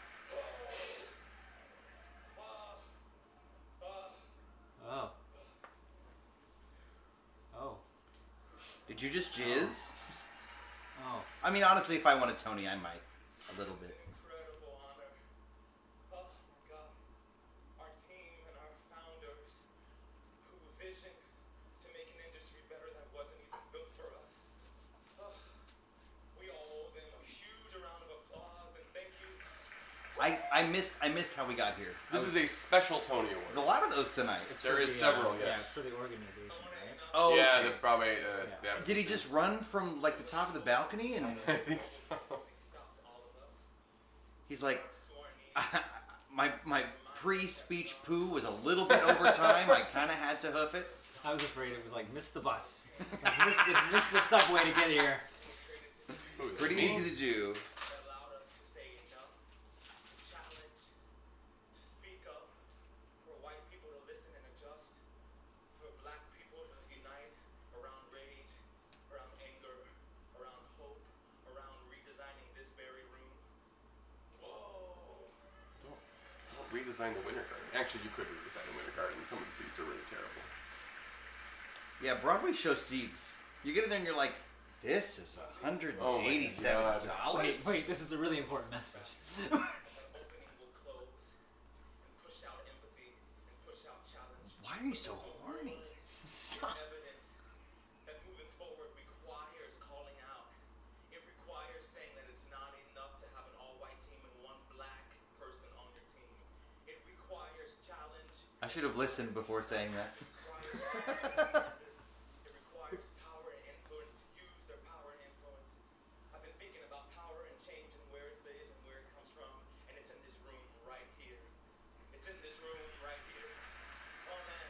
Oh. Oh. Did you just jizz? Oh. I mean, honestly, if I wanted Tony, I might. A little bit. Incredible honor. Oh my God. Our team and our founders who visioned to make an industry better that wasn't even built for us. We all owe them a huge round of applause and thank you. I missed how we got here. This is a special Tony Award. There's a lot of those tonight. There is several, yes. Yeah, it's for the organization, right? Oh, yeah, okay. the Broadway. Did he just run from like the top of the balcony and I think so. he's like, my pre-speech poo was a little bit over time. I kind of had to hoof it. I was afraid it was like miss the bus, like, miss the subway to get here. Ooh, Pretty me? easy to do. That allowed us to say enough, to challenge, to speak up, for white people to listen and adjust, for black people to unite around rage, around anger, around hope, around redesigning this very room. Whoa! Don't redesign the Winter Garden. Actually, you could redesign the Winter Garden. Some of the seats are really terrible. Yeah, Broadway show seats. You get in there and you're like, this is $187. Wait, this is a really important message. Opening will close and push out empathy and push out challenge. Why are you so horny? Evidence that moving forward requires calling out. It requires saying that it's not enough to have an all-white team and one black person on your team. It requires challenge. I should have listened before saying that. It requires power and influence to use their power and influence. I've been thinking about power and change and where it lives and where it comes from, and it's in this room right here. It's in this room right here. Oh man.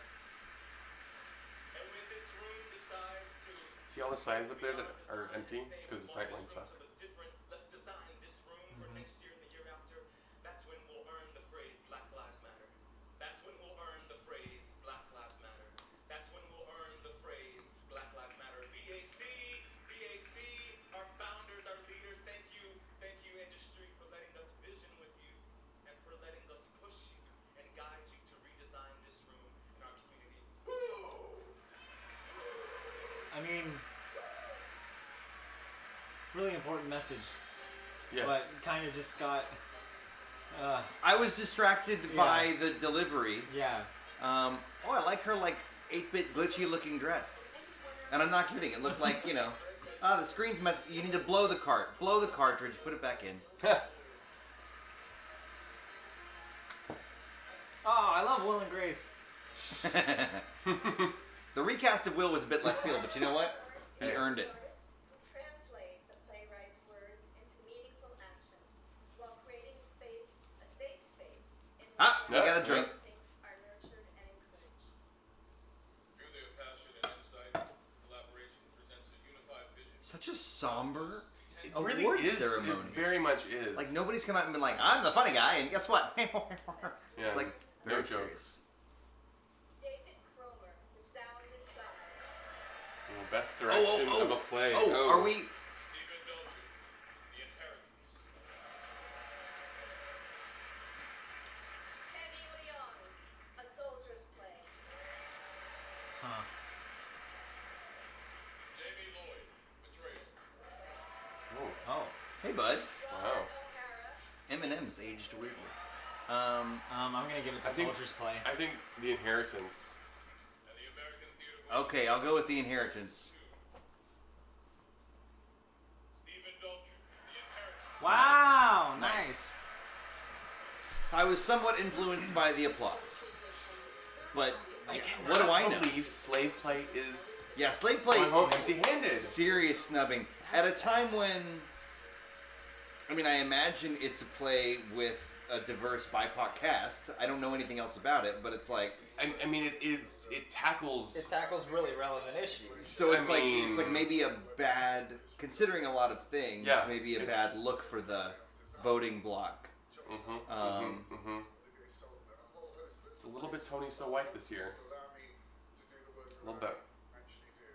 And when this room decides to See all the signs up there that are empty? It's because the sight lines suck. let's design this room for next year and the year after. That's when we'll earn the phrase Black Lives Matter. That's when we'll earn the phrase Black Lives Matter. That's when we'll earn the phrase Black Lives Matter. BAC, our founders, our leaders, thank you industry for letting us vision with you and for letting us push you and guide you to redesign this room in our community. I mean, really important message, Yes. but kind of just got. I was distracted by the delivery. Yeah. I like her like 8-bit glitchy looking dress. And I'm not kidding. It looked like, the screen's mess. You need to blow the cartridge, put it back in. Oh, I love Will and Grace. The recast of Will was a bit left field, but you know what? He earned it. Translate the playwright's words into meaningful actions while creating a safe space in which You got a drink. instincts are nurtured and encouraged. Through their passion and insight, collaboration presents a unified vision. Such a somber It award really is. ceremony. It very much is. Like nobody's come out and been like, I'm the funny guy, and guess what? Yeah, It's like no very joke. serious. David Cromer, The Sound Inside. Oh, best direction of a play. Oh, are we? Stephen Belcher, The Inheritance. Penny Leon, A Soldier's Play. Huh. Jamie Lloyd, Betrayal. Oh, Oh. Hey, bud. wow. O'Hara, M&M's aged weirdly. I'm gonna give it to I think- Soldier's Play. I think The Inheritance. And the American Theater. Okay, I'll go with The Inheritance. Stephen Belcher, The Inheritance. Wow, Nice. nice. I was somewhat influenced by the applause, but I what do I know? believe slave play is Yeah, slave play. going home empty-handed. Serious snubbing at a time when, I mean, I imagine it's a play with a diverse BIPOC cast. I don't know anything else about it, but it's like, I mean, it tackles. It tackles really relevant issues. so it's I mean- like maybe a bad, considering a lot of things, Yeah, maybe a it's- bad look for the voting block. It's a little bit Tony So White this year. Love that. actually do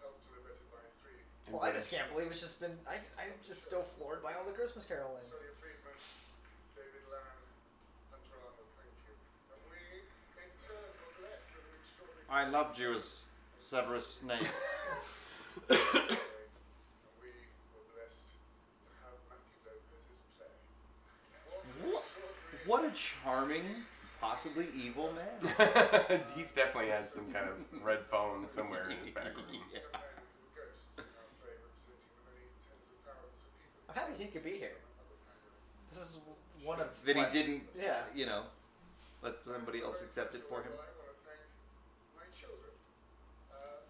help deliver to by 3. Well, I just can't believe it's just been. I'm just still floored by all the Christmas Carol wins. Celia Friedman, David Land, Hunter Arnold, thank you. And we, in turn, were blessed with an extraordinary... I loved you as Severus Snape. And we were blessed to have Matthew Lopez's play. What a charming, possibly evil man. He's definitely has some kind of red phone somewhere in his back room. Yeah. I'm happy he could be here. This is one of That he what- didn't, Yeah. let somebody else accept it for him. I want to thank my children.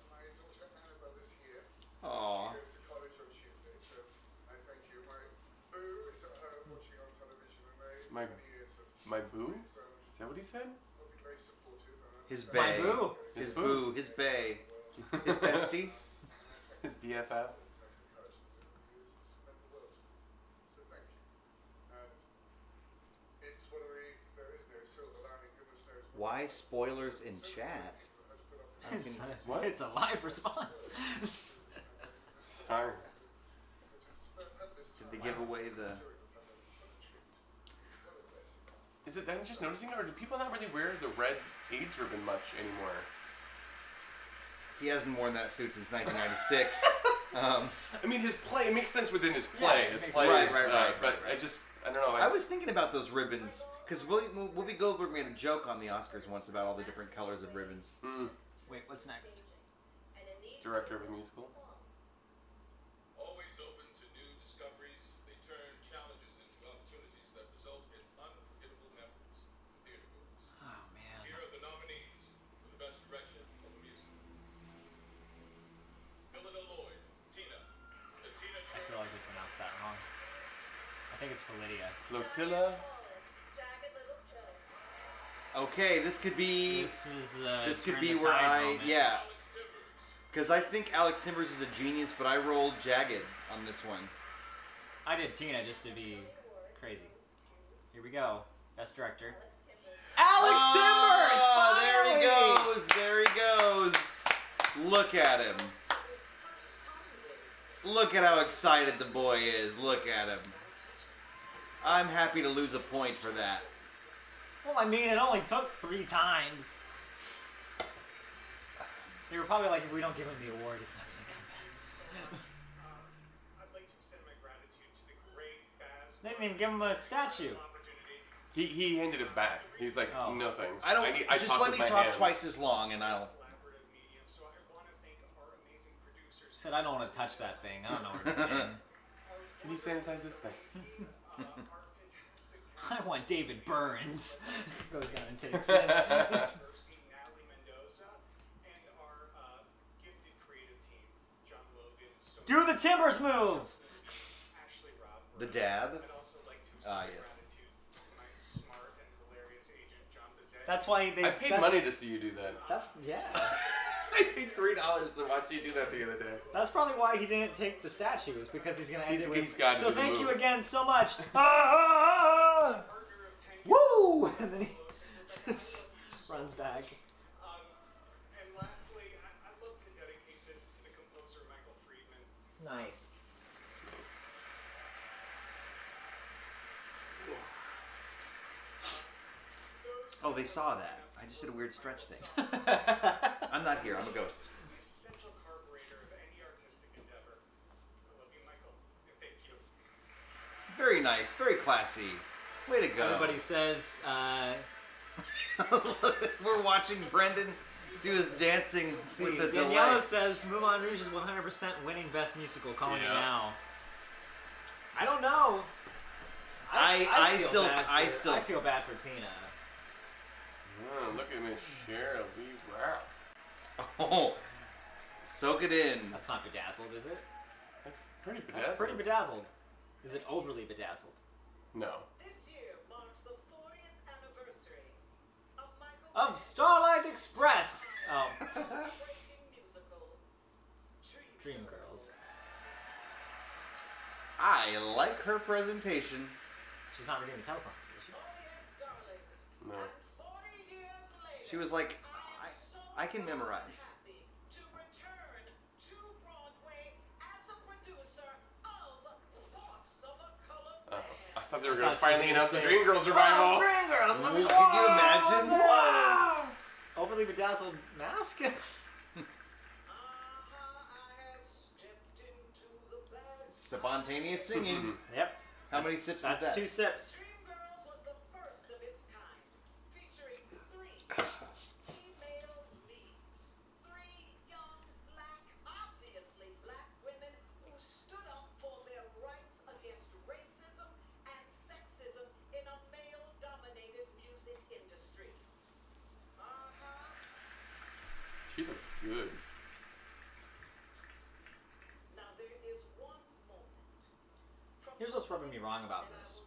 My daughter Annabelle is here. Aww. She goes to college on Tuesday, so I thank you. My boo is at home watching on television, and My- many years of My boo? his, Is that what he said? will be very supportive. And His My bae. boo. His boo. His bae. His bestie. His BFF? So thank you. And it's one of the, there is no silver lining, goodness knows. Why spoilers in chat? I It's can- a, What? it's a live response. Sorry. Did they give away the... Is it then just noticing, or do people not really wear the red AIDS ribbon much anymore? He hasn't worn that suit since 1996. I mean, his play, it makes sense within his play. Yeah, it his makes play sense. is, Right. but I don't know. I was thinking about those ribbons, because Whoopi Goldberg made a joke on the Oscars once about all the different colors of ribbons. Wait, what's next? Director of a musical. Always open to new discoveries, they turn challenges into opportunities that result in unforgettable memories for theatergoers. Oh man. Here are the nominees for the best direction of a musical. Philida Lloyd, Tina. The Tina I feel Turner. like we pronounced that wrong. I think it's Philidia. Flotilla. Jagged Little Pill. Okay, this could be... This could turn be the where tide moment. yeah. Alex Timbers. Because I think Alex Timbers is a genius, but I rolled Jagged on this one. I did Tina just to be crazy. Here we go. Best director. Alex Oh, Timbers! there he goes. Look at him. Look at how excited the boy is. Look at him. I'm happy to lose a point for that. Well, I mean, it only took 3 times. They were probably like, if we don't give him the award, he's not going to come back. I'd like to extend my gratitude to the great Baz. They didn't even give him a statue. He handed it back. He's like, Oh. no thanks. I don't. I just talk let with me my talk hands. twice as long, and I'll. Collaborative medium, so I want to thank our amazing producers. Said, I don't want to touch that thing. I don't know where it's been. Can you sanitize this? Thanks. Our fantastic I want David Burns. Goes down and takes it. Bernstein, Natalie Mendoza, and our gifted creative team, John Logan, Do the Timbers move! Ashley Robb. The dab. I'd also like to Ah, extend yes. gratitude to my smart and hilarious agent, John Bazette. That's why they. I paid that's- money to see you do that. That's yeah. I paid $3 to watch you do that the other day. That's probably why he didn't take the statues because he's gonna end He's- it with. he's gotta So do the thank you move." again so much. Ah! Partner of 10 years. Woo! And then he just runs back. And lastly, I'd love to dedicate this to the composer Michael Friedman. Nice. Oh, they saw that. I just did a weird stretch thing. I'm not here. I'm a ghost. The essential carburetor of any artistic endeavor. I love you, Michael, and thank you. Very nice. Very classy. Way to go. Everybody says. We're watching Brendan do his dancing See, with the delay. Daniela says Moulin Rouge is 100% winning Best Musical. Calling it Yeah. now. I don't know. I I feel bad for Tina. Oh, look at Miss Cheryl Lee Ralph. Oh, soak it in. That's not bedazzled, is it? That's pretty bedazzled. That's pretty bedazzled. Is it overly bedazzled? No. This year marks the 40th anniversary of Michael Of Starlight Express. Oh, breaking musical Dreamgirls. I like her presentation. She's not reading the teleprompter, is she? Oh yes, darlings. No. And 40 years later, She was like, I am so I can memorize. happy thought they were going to finally announce the Dreamgirls revival. Oh, Dreamgirls! Can you imagine? Wow! Overly bedazzled mask? Spontaneous singing. Yep. How many sips is That's that? 2 sips. Dreamgirls was the first of its kind, featuring 3 female leads. 3 young, black, obviously black women who stood up for their rights against racism and sexism in a male-dominated music industry. She looks good. Now there is one moment. Here's what's rubbing me wrong about this.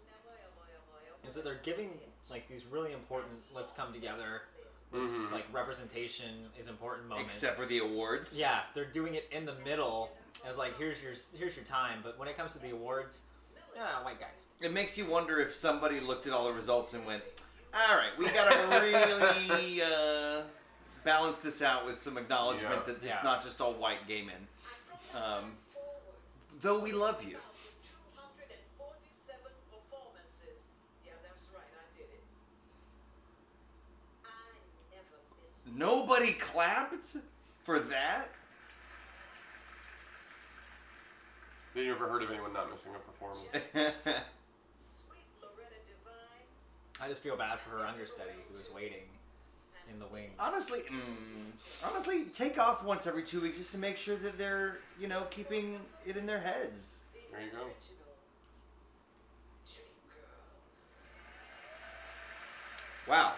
Is that they're giving like these really important let's come together, this like representation is important moments. Except for the awards. Yeah, they're doing it in the middle as like here's your time, but when it comes to the awards, white guys. It makes you wonder if somebody looked at all the results and went, all right, we gotta really balance this out with some acknowledgement that it's not just all white gay men. Though we love you. 247 performances. Yeah, that's right, I did it. I never missed. Nobody clapped for that? They never heard of anyone not missing a performance. Sweet Loretta Devine. I just feel bad for her understudy who was waiting in the wings. Honestly, take off once every 2 weeks just to make sure that they're, keeping it in their heads. There you go. Wow.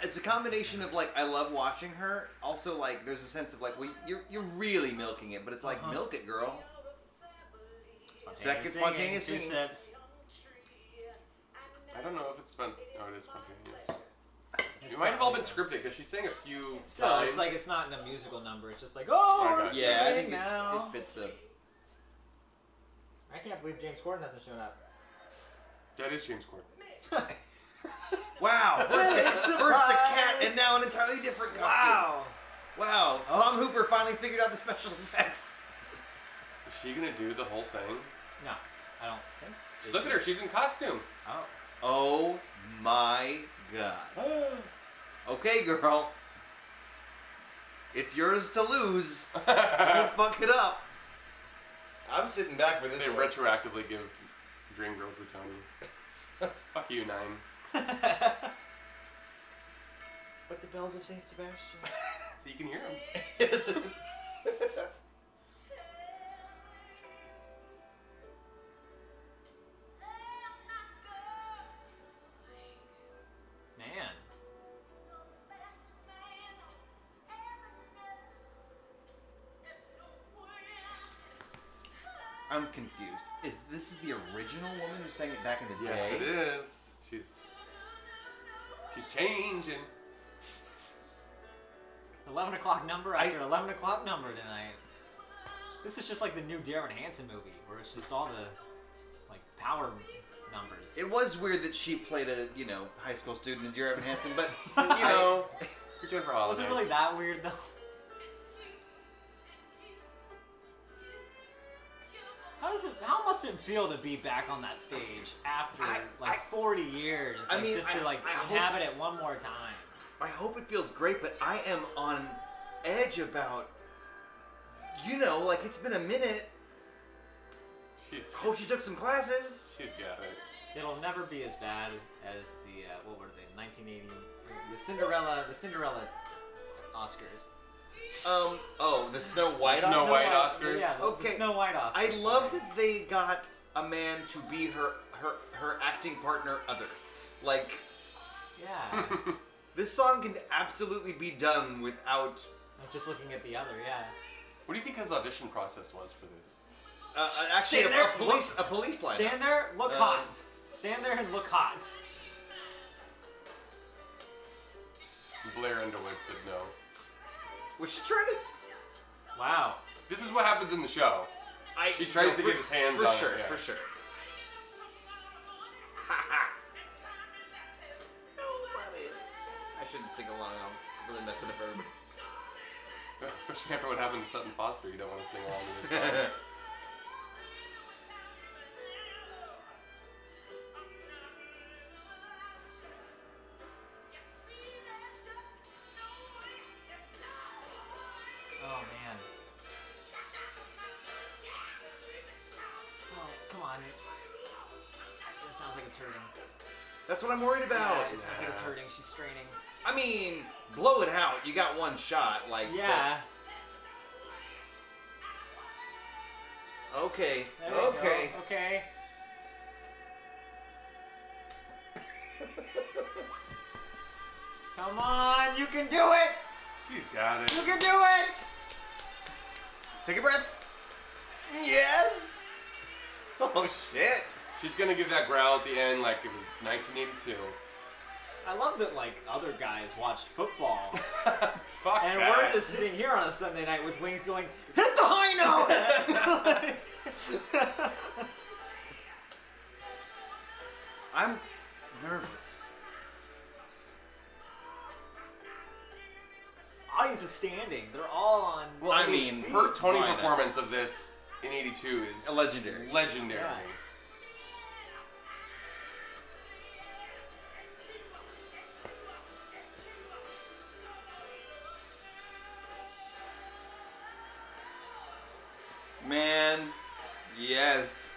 It's a combination of I love watching her. Also, there's a sense of well, you're really milking it, but it's milk it, girl. Second spontaneous singing. 2 sips. I don't know if it's it is spontaneous. It might have all been scripted because she sang a few Still, times. it's not in a musical number. It's just I think now. it fit the... I can't believe James Corden hasn't shown up. That is James Corden. Wow! First a cat, and now an entirely different costume. Wow! Tom Hooper finally figured out the special effects. Is she gonna do the whole thing? No, I don't think so. Look at her, she's in costume. Oh. Oh my god. Okay, girl. It's yours to lose. Don't fuck it up. I'm sitting back for this They one. retroactively give Dreamgirls a Tony. Fuck you, 9. But the bells of St. Sebastian. You can hear them. Man. I'm confused. Is this the original woman who sang it back in the day? Yes, it is. She's changing. 11 o'clock number after 11 o'clock number tonight. This is just like the new Darren Hanson movie, where it's just all the power numbers. It was weird that she played a high school student in Dear Evan Hansen, but You're doing for holiday. Was it really that weird though? How must it feel to be back on that stage after 40 years? I mean, just to inhabit it one more time. I hope it feels great, but I am on edge about, it's been a minute. Hope she took some classes. She's got it. It'll never be as bad as the what were they? 1980, the Cinderella Oscars. The Snow White Oscars? Snow White Oscars? Yeah, the Snow White Oscars. I love that they got a man to be her acting partner other. Yeah. This song can absolutely be done without... just looking at the other, yeah. What do you think his audition process was for this? Actually, a police lineup. Stand there, look hot. Stand there and look hot. Blair Underwood said no. Was she trying to... Wow. This is what happens in the show. She tries to get his hands on sure, it. Yeah. For sure. I shouldn't sing along. I'm really messing up everybody. Especially after what happened to Sutton Foster, you don't want to sing along to this song. on. It just sounds like it's hurting. That's what I'm worried about. Yeah, it sounds like it's hurting. She's straining. I mean, blow it out. You got one shot. Like. Yeah. But... Okay. There we Okay. go. Okay. Come on, you can do it! She's got it. You can do it! Take a breath. Yes. Oh shit. She's gonna give that growl at the end like it was 1982. I love that, like, other guys watch football. Fuck And that. we're just sitting here on a Sunday night with Wings going, hit the high note! I'm nervous. Audience is standing. They're all on. Well, I mean, her Tony why not? performance of this in '82 is Legendary. Legendary. Yeah. Man, yes.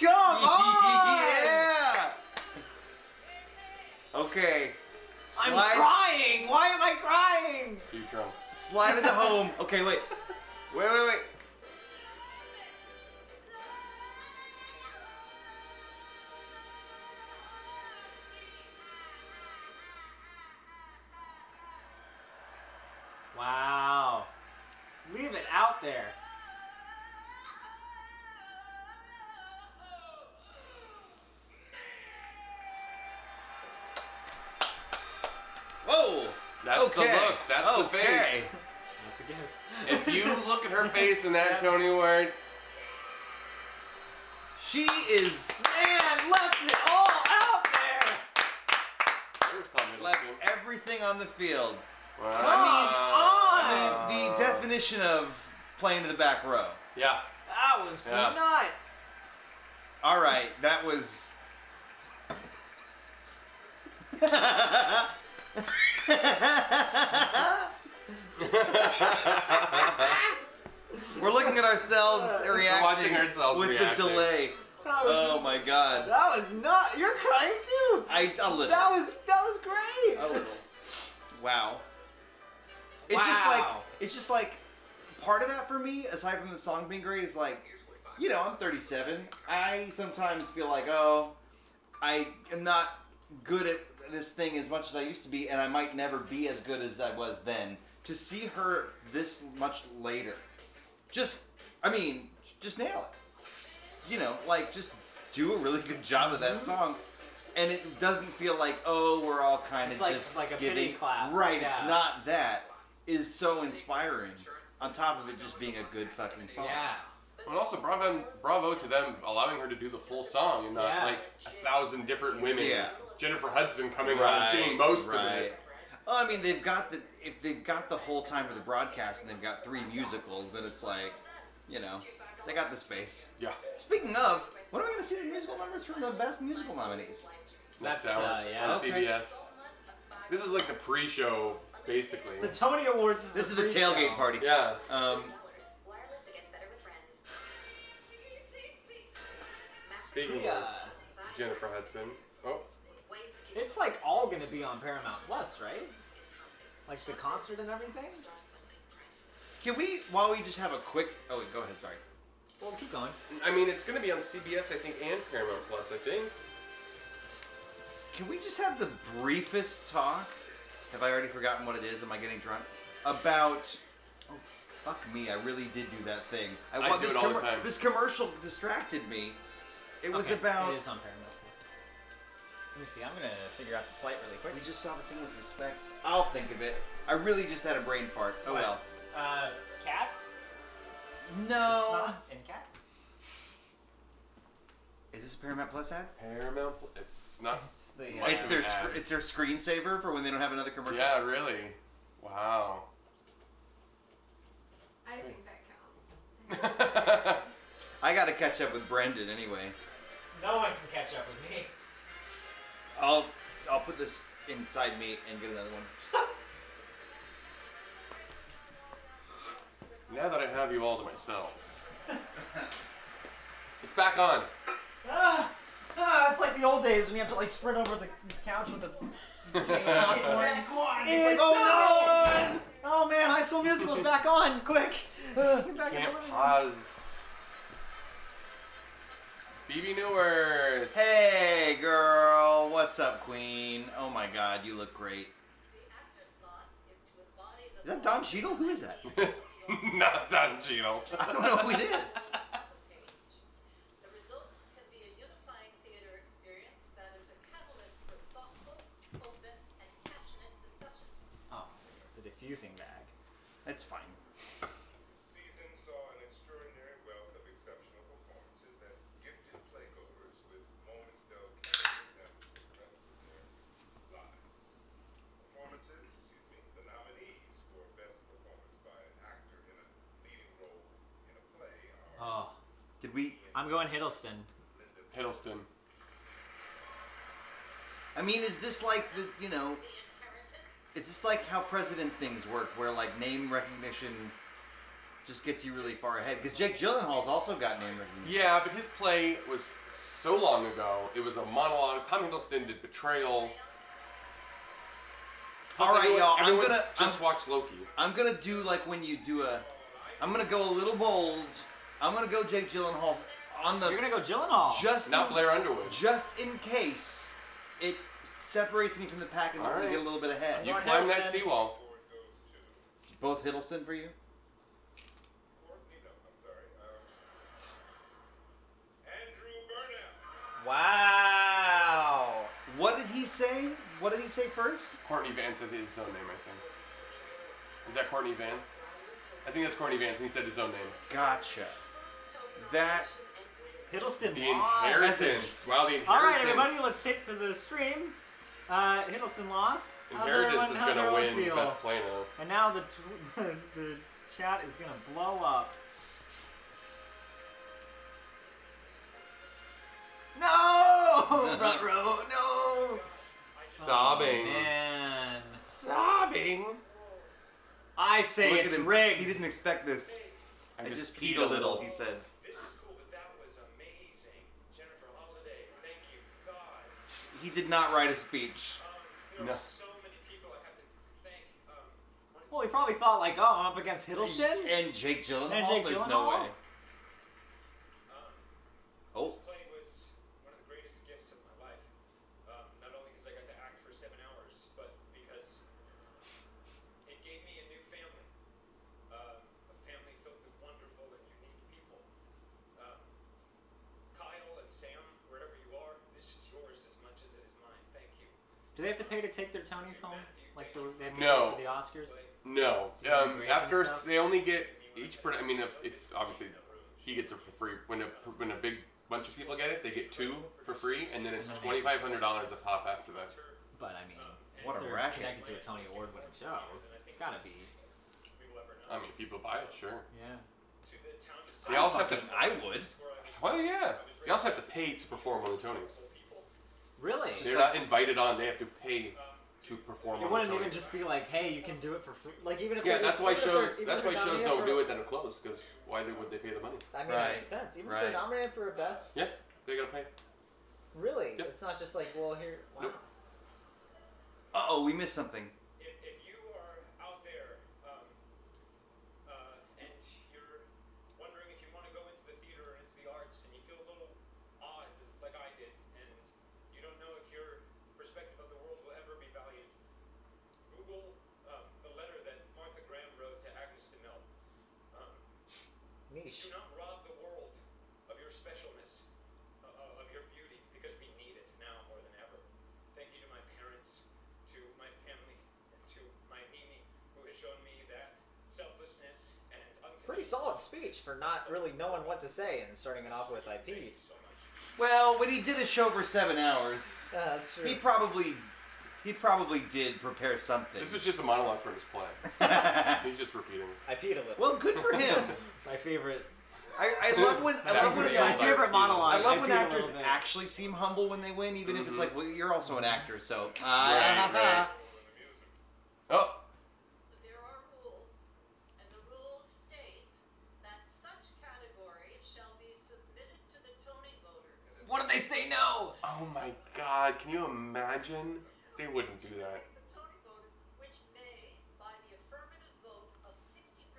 Come on! Yeah. Okay. I'm crying! Why am I crying? You drunk. Slide into home. Okay, wait. Wait. Wow. Leave it out there. Whoa. That's okay. the look. That's the face. That's a gift. If you look at her face in that Tony Award, She is Man, left it all out there! left everything on the field. Wow. I mean, the definition of playing to the back row. Yeah. That was nuts. All right, that was. We're looking at ourselves reacting watching ourselves with reacting. the delay. Oh my god. That was not. You're crying too. A little. That was great. A little. Wow. It's just like part of that for me, aside from the song being great, is like, you know, I'm 37. I sometimes feel like, oh, I am not good at this thing as much as I used to be, and I might never be as good as I was then. To see her this much later, just nail it. You know, like, just do a really good job of that song. And it doesn't feel like, oh, we're all kind of just like a giving. pity clap. Right, Yeah. it's not that. Is so inspiring. On top of it just being a good fucking song. Yeah. And also, bravo to them allowing her to do the full song and not like 1,000 different women. Yeah. Jennifer Hudson coming on and singing most of it. Well, I mean, if they've got the whole time for the broadcast and they've got 3 musicals, then it's like, you know, they got the space. Yeah. Speaking of, when are we going to see the musical numbers from the best musical nominees? Next That's, hour yeah. on CBS. This is like the pre-show, basically. The Tony Awards is This is the the pre-show. tailgate party. Yeah. Speaking of Jennifer Hudson. Oh. It's like all gonna be on Paramount Plus, right? Like the concert and everything? Can we, while we just have a quick... Oh, wait, go ahead, sorry. Well, keep going. I mean, it's going to be on CBS, I think, and Paramount Plus, I think. Can we just have the briefest talk? Have I already forgotten what it is? Am I getting drunk? About... Oh, fuck me. I really did do that thing. I do it all the time. This commercial distracted me. It was about... It is on Paramount Plus. Let me see. I'm gonna figure out the slate really quick. We just saw the thing with respect. I'll think of it. I really just had a brain fart. Oh, What? well. Cats? No. It's not in Cats? Is this a Paramount Plus ad? Paramount Plus. It's not. It's the. It's their it's their screensaver for when they don't have another commercial. Yeah, really. Wow. I think that counts. I got to catch up with Brendan anyway. No one can catch up with me. I'll put this inside me and get another one. Now that I have you all to myself. It's back on. It's like the old days when you have to like sprint over the couch with the popcorn. It's on! Oh man, High School Musical's back on! Quick! Get back in the living room. Pause. Phoebe Newirth. Hey, girl. What's up, Queen? Oh my God, you look great. Is that Don Cheadle? Who is that? Not Don Cheadle. I don't know who it is. The result can be a unifying theater experience that is a catalyst for thoughtful, open, and passionate discussion. Oh, the diffusing bag. That's fine. Season saw an extraordinary wealth of exceptional performances that gifted playgoers with moments they'll carry with them for the rest of their lives. Performances, the nominees for Best Performance by an Actor in a Leading Role in a Play are... Did we... I'm going Hiddleston. Hiddleston. I mean, is this like the, you know... Is this like how President things work, where like name recognition just gets you really far ahead? Because Jake Gyllenhaal's also got name recognition. Yeah, but his play was so long ago. It was a monologue. Tom Hiddleston did Betrayal. All right, y'all. I'm gonna watch Loki. I'm gonna do like when you do a. I'm gonna go a little bold. I'm gonna go Jake Gyllenhaal on the. You're gonna go Gyllenhaal. Just not Blair Underwood. Just in case it separates me from the pack and lets me get a little bit ahead. You climb that seawall. Both Hiddleston for you? Wow. What did he say? What did he say first? Courtney Vance said his own name, I think. Is that Courtney Vance? I think that's Courtney Vance, and he said his own name. Gotcha. That... Hiddleston The lost. Inheritance. Wow, The Inheritance. Alright, everybody, let's take to the stream. Hiddleston lost. Inheritance is going to win feel? Best Play now. And now the chat is going to blow up. No! Front row, no! Sobbing. Oh, man. Sobbing? I say Look it's at him. rigged. He didn't expect this. I just peed a little, he said. This is cool, but that was amazing. Jennifer Holiday, thank you, God. He did not write a speech. There No. are so many people I have to thank. Well, he probably thought like, oh, I'm up against Hiddleston? And Jake Gyllenhaal? And Jake There's Gyllenhaal? no way. Oh. This play was one of the greatest gifts of my life. Not only because I got to act for 7 hours, but because it gave me a new family. A family filled with wonderful and unique people. Kyle and Sam, wherever you are, this is yours as much as it is mine. Thank you. Do they have to pay to take their Tonys home? Like they have to No. pay for the Oscars? No. Grades After and stuff? they only get each. I mean, if obviously he gets it for free. When a big bunch of people get it, they get 2 for free, and then it's $2,500 a pop after that. But I mean, What if a they're racket. connected to a Tony Award winning show, it's gotta be. I mean, people buy it, sure. Yeah. They also have to. I would. Well, yeah. They also have to pay to perform on the Tonys. Really? They're not invited on. They have to pay to perform It on wouldn't the even Tonys. just be like, hey, you can do it for free. Like even if Yeah, they're that's just- why even if shows. they're- even That's if why they're shows nominated don't for- do it then it close. Because why would they pay the money? I mean, Right. that makes sense. Even if Right. they're nominated for a best. Yeah, they gotta pay. Really? Yep. It's not just like, well, here. Wow. Nope. Uh-oh, we missed something. If you are out there and you're wondering if you want to go into the theater or into the arts and you feel a little odd like I did and you don't know if your perspective of the world will ever be valued, Google the letter that Martha Graham wrote to Agnes de Mille. Niche. Do not rob the world of your specialness, of your beauty, because we need it now more than ever. Thank you to my parents, to my family, and to my Mimi, who has shown me that selflessness and Pretty solid speech for not really knowing what to say and starting it off with IP. so much. Well, when he did a show for 7 hours, That's true. he probably did prepare something. This was just a monologue from his play. He's just repeating. I peed a little. Well, good for him. My favorite. I love when My favorite monologue. I love when peed a actors little bit. actually seem humble when they win, even if it's like, well, you're also an actor, so. Right. Oh, There are rules, and the rules state that such categories shall be submitted to the What if they say no? Oh my God, can you imagine? They wouldn't do that. The Tony voters, which may, by the affirmative vote of 60%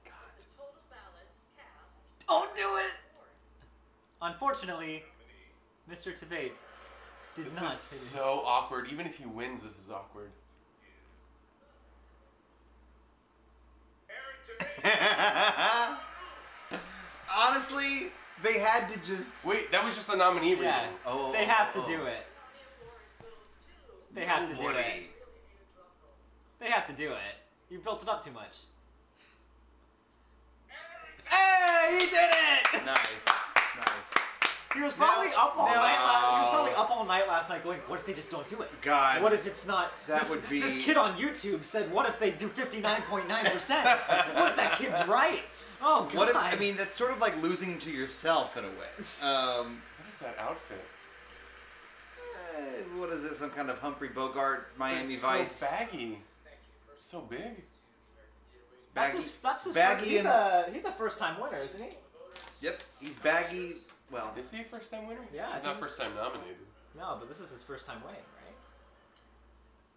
of the total ballots cast, Don't do it! Unfortunately, Mr. Tveit did not. This is so awkward. Even if he wins, this is awkward. Honestly, they had to just... Wait, that was just the nominee reading. Yeah, they have to do it. They have to do it. Nobody. They have to do it. You built it up too much. Hey, he did it! Nice. He was probably up all night. He was probably No. up all night last night, going, "What if they just don't do it? God. What if it's not?" That would be- This kid on YouTube said, "What if they do 59.9%? What if that kid's right?" Oh God. What if, I mean, that's sort of like losing to yourself in a way. What is that outfit? What is it? Some kind of Humphrey Bogart, Miami It's Vice? so baggy. So big. That's his baggy first, he's a first-time winner, isn't he? Yep, he's baggy. Well, Is he a first time winner? Yeah, I He's think not first time nominated. No, but this is his first time winning, right?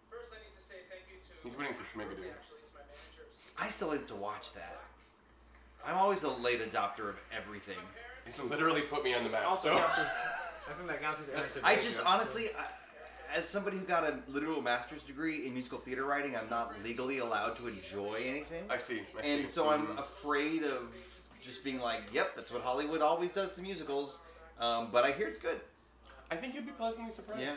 First, I need to say thank you to. He's winning for Schmigadoon. Actually, it's my manager. I still have to watch that. I'm always a late adopter of everything. He's literally put me on the map. Also So. counts as, I think that counts as Aaron Tveit. I just honestly, as somebody who got a literal master's degree in musical theater writing, I'm not legally allowed to enjoy anything. I see. And so I'm afraid of just being like, yep, that's what Hollywood always does to musicals. But I hear it's good. I think you'll be pleasantly surprised. Yeah.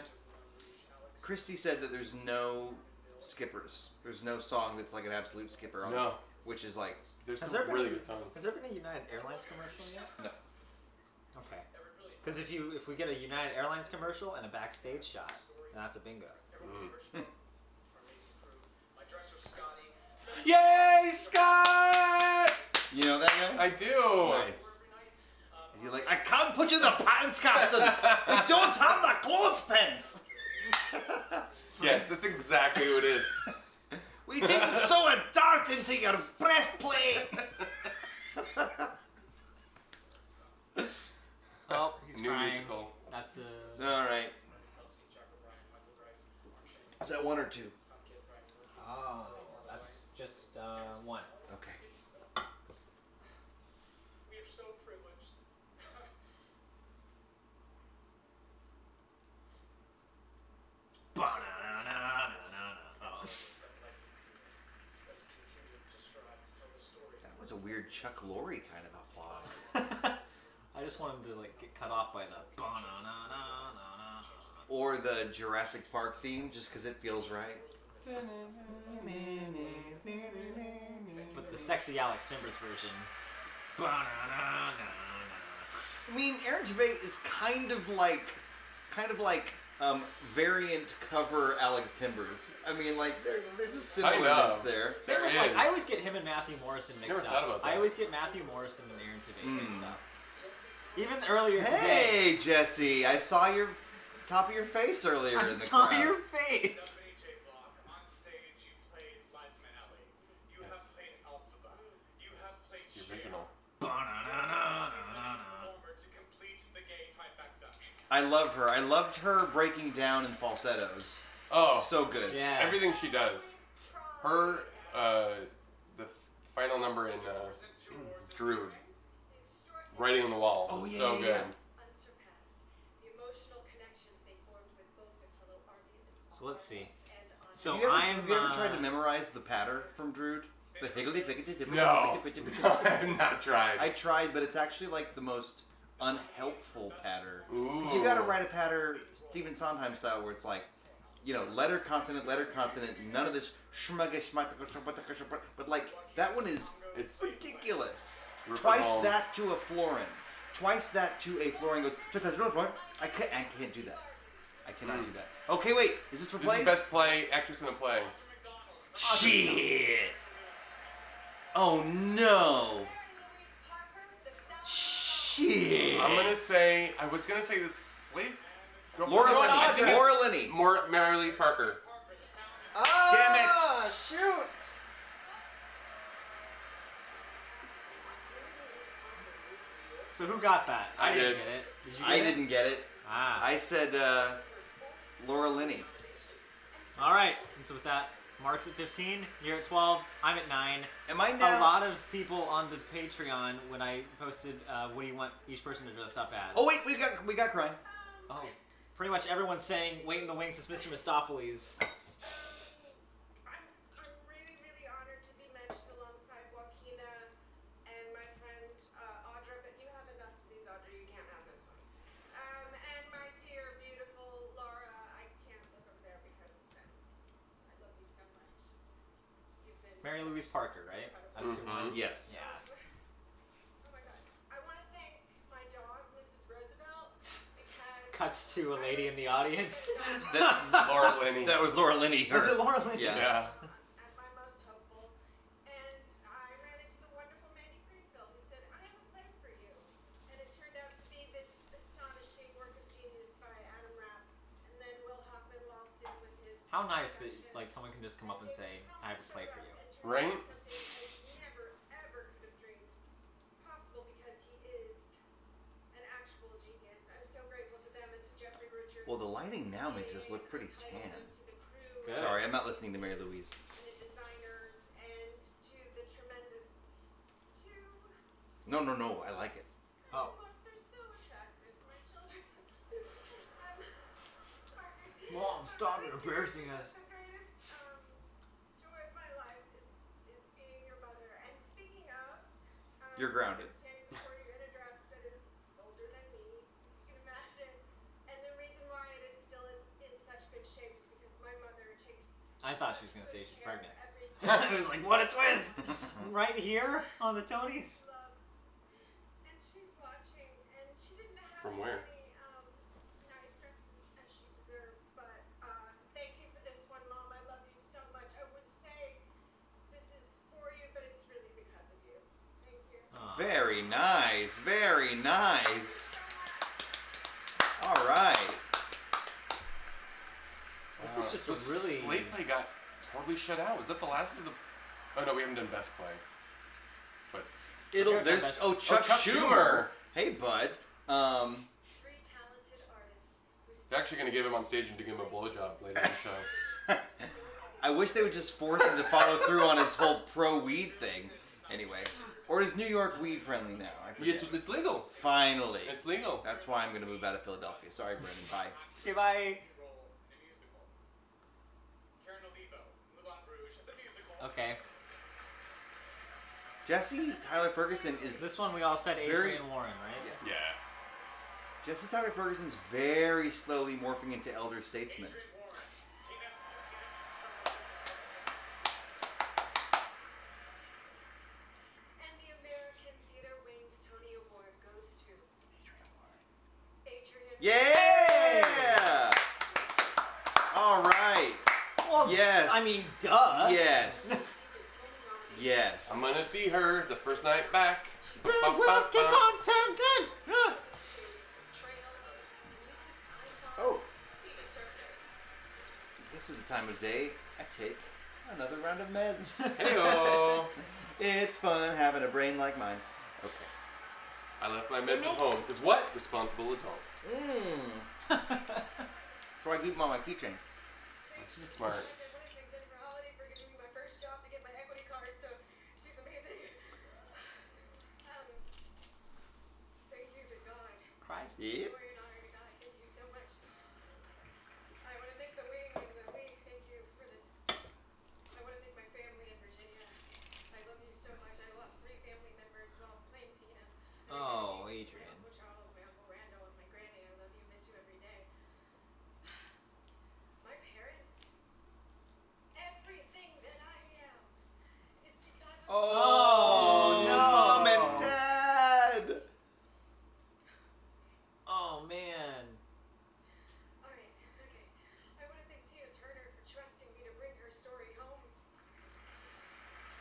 Christy said that there's no skippers. There's no song that's like an absolute skipper on it. No. Which is like... There's Has some there been really a- good songs. Has there been a United Airlines commercial yet? No. Okay. Because if we get a United Airlines commercial and a backstage shot, then that's a bingo. Yay, Scott! You know that guy? I do. Nice. Is he like, I can't put you in the pants, Captain! I don't have the clothespins! Yes, that's exactly what it is. We didn't sew a dart into your breastplate! Oh, he's New crying. musical. That's a. Alright. Is that one or two? Oh, that's just one. Okay. We are so privileged. That was a weird Chuck Lorre kind of applause. I just want him to like get cut off by the ba-na-na-na-na-na. Or the Jurassic Park theme, just because it feels right. But the sexy Alex Timbers version. Ba-na-na-na-na. I mean, Aaron Tveit is kind of like variant cover Alex Timbers. I mean, like there's a similarness there. Same There with, like, is. I always get him and Matthew Morrison mixed Never up. thought about that. I always get Matthew Morrison and Aaron Tveit mixed up. Even earlier today. Hey, Jesse, I saw your top of your face earlier I in the saw crowd. your face. AJ Block, on stage you played Liza Minnelli. You have played Alphaba. You have played The Cher. original. Ba-na-na-na-na-na. Over to complete the gay trifecta. I love her. I loved her breaking down in falsettos. Oh, So good. Yeah. everything she does. Her, the final number in Drood, writing on the wall. Oh, is yeah, so yeah, good. yeah. unsurpassed. The emotional connections they formed with both their fellow So let's see. and on So Have you ever tried to memorize the patter from Drood? The higgledy piggledy dippledy No. piggledy No, I have not tried. I tried, but it's actually like the most unhelpful patter. Ooh. Because you gotta write a patter Stephen Sondheim style where it's like, you know, letter, consonant, none of this but like, that one is It's ridiculous. Rupert Twice Holmes. that to a florin. Twice that to a florin goes, I can't do that. I cannot do that. Okay, wait, is this for This plays? is best play, actress in a play. Shit! Oh no! Shit! I'm gonna say, I was gonna say the slave girl. Laura No, I Linney. think it's Laura Linney. Mary-Louise Parker. Damn it. Ah, shoot! So who got that? I didn't did. get it. Did you get I it? didn't get it. Ah. I said Laura Linney. All right. And so with that, Mark's at 15. You're at 12. I'm at 9. Am I now? A lot of people on the Patreon, when I posted what do you want each person to dress up as. Oh wait, we got crying. Oh. Pretty much everyone's saying, "Wait in the wings" is Mr. Mistopheles. I'm really, really honored to be mentioned alongside Joaquina and my friend Audra, but you have enough of these, Audra. You can't have this one. And my dear, beautiful Laura. I can't look over there because I love you so much. You've been Mary Louise Parker, right? That's your one. Yes. Yeah. Oh my God. I want to thank my dog, Mrs. Roosevelt, because Cuts to a lady in the audience. Laura Linney. That was Laura Linney. Was it Laura Linney? Yeah. at my most hopeful, and I ran into the wonderful Mandy Greenfield, who said, "I have a play for you," and it turned out to be this astonishing work of genius by Adam Rapp, and then Will Hoffman lost it with his. How nice that like someone can just come up and say, "I have a play for you." Right? Something I never ever could have dreamed possible because he is an actual genius. I'm so grateful to them and to Jeffrey Richards. Well, the lighting now makes us look pretty tan. To the crew, Good. Sorry, I'm not listening to Mary Louise. and the designers, and to the tremendous two. No, I like it. Oh. Look, they're so attractive, my children. I'm sorry. Mom, stop embarrassing us. The greatest joy of my life is being your mother. And speaking of, You're grounded. I'm standing before you in a dress that is older than me. You can imagine. And the reason why it is still in such good shape is because my mother takes. I thought she was gonna say she's care of pregnant. everything It was like, what a twist! Right here on the Tonys. she loves. And she's watching, and she didn't have From where? any nice dresses as she deserved, but thank you for this one, Mom. I love you so much. I would say this is for you, but it's really because of you. Thank you. Very nice. Very nice. All right. This is just so a really. Slave Play got totally shut out. Was that the last of the? Oh no, we haven't done Best Play. But There's Chuck Chuck Schumer. Hey, bud. Three talented artists. they're actually gonna give him on stage and give him a blowjob later in the show. I wish they would just force him to follow through on his whole pro-weed thing. Anyway. Or is New York weed friendly now? I forget. It's legal. Finally. It's legal. That's why I'm going to move out of Philadelphia. Sorry, Brendan. Bye. Okay, bye. role in a musical. Karen Olivo, Moulin Rouge, the musical. Okay. Jesse Tyler Ferguson is... This one we all said Very- Adrian Warren, right? Yeah. Yeah. Jesse Tyler Ferguson's very slowly morphing into elder statesman. Adrian Warren, Tina. And the American Theater Wing's Tony Award goes to Adrian. Yeah! All right. Well, Yes. I mean, duh. Yes. Yes. I'm gonna see her the first night back. Good wheels keep on turning. Good. Good. Oh. This is the time of day I take another round of meds. Heyo. It's fun having a brain like mine. Okay. I left my meds at home. Because what? Responsible adult. So I keep them on my keychain. She's smart. I want to thank Jennifer Holiday for giving me my first job to get my equity card, so she's amazing. Thank you to God. Cries. Yep. Glory and honor to God. Thank you so much. I want to thank the Wing and the League. Thank you for this. I want to thank my family in Virginia. I love you so much. I lost 3 family members while playing Tina. Oh, My Adrian. Uncle Charles, my Uncle Randall, and my granny. I love you. Miss you every day. My parents. Everything that I am is because of Oh, no. Mom and Dad. Oh man. All right, okay. I want to thank Tina Turner for trusting me to bring her story home.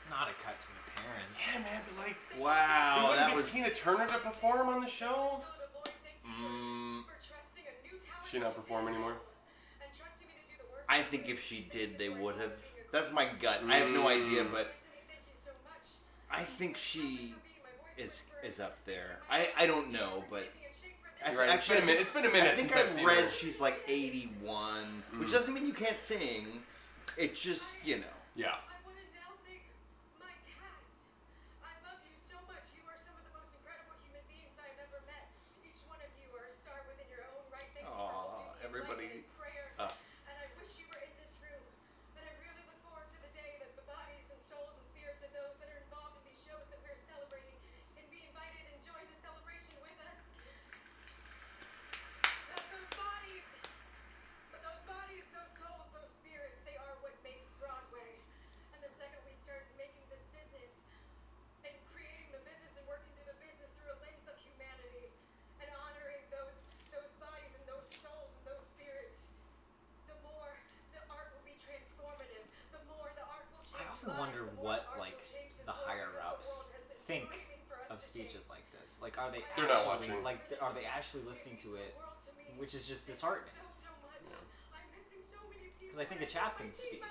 Not a cut to her parents. Yeah, man, but like, Wow, they that wouldn't was. get Tina Turner to perform on the show. Child Boy, thank you for trusting a new talent. She not perform anymore? And trusting me to do the work. I think if she did, they would have. That's my gut. I have no idea, but Thank you so much. I think she. For being my voice is up there. I don't know, but Right. actually, It's been a minute. I think since I've I've seen read her. she's like 81, which doesn't mean you can't sing. It just, you know. Yeah. I want to now thank my cast. I love you so much. You are some of the most incredible human beings I've ever met. Each one of you are a star within your own right. Thank you for holding me in everybody. light and prayer. And I wish you were in this room. And I really look forward to the day that the bodies and souls and spirits of those that are involved in these shows that we're celebrating can be invited and join the celebration with us. Those bodies, those souls, those spirits, they are what makes Broadway. And the second we start making this business and creating the business and working through the business through a lens of humanity and honoring those bodies and those souls and those spirits, the more the art will be transformative, the more the art will change. I often wonder what like the higher ups think of speeches like this. Like, are they They're not actually, watching. like, are they actually listening to it, which is just disheartening? Because I think of Chapkin's speech.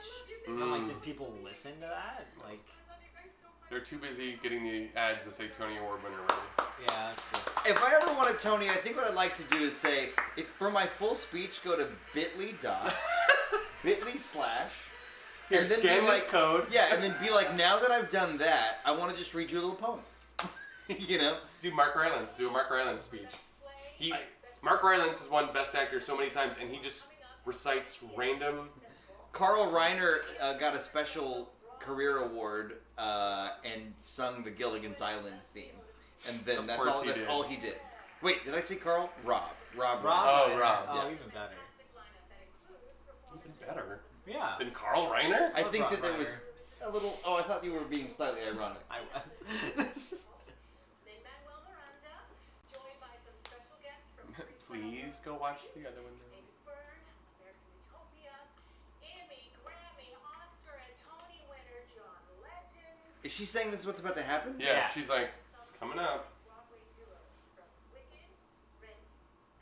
And I'm like, did people listen to that? Like, They're too busy getting the ads that say Tony Award winner ready. yeah. If I ever want a Tony, I think what I'd like to do is say, for my full speech, go to bit.ly/, Here, and then scan be this like, code. Yeah, and then be like, now that I've done that, I want to just read you a little poem. You know? Do Mark Rylance. Do a Mark Rylance speech. Mark Rylance has won Best Actor so many times, and he just recites random. Carl Reiner got a special career award and sung the Gilligan's Island theme, and then Of that's course all. he That's did. all he did. Wait, did I say Carl? Rob. Oh, Reiner. Rob. Oh, Yeah. even better. Even better Yeah. than Carl Reiner. I Love think Rob that there Reiner. was a little. Oh, I thought you were being slightly ironic. I was. Lin-Manuel Miranda, joined by some special guests from Please go watch the other one. Ferrin, American Utopia, Emmy, Grammy, Oscar, and Tony winner John Legend. Is she saying this is what's about to happen? Yeah, Yeah. she's like, it's coming up. Broadway heroes from Wicked, Rent,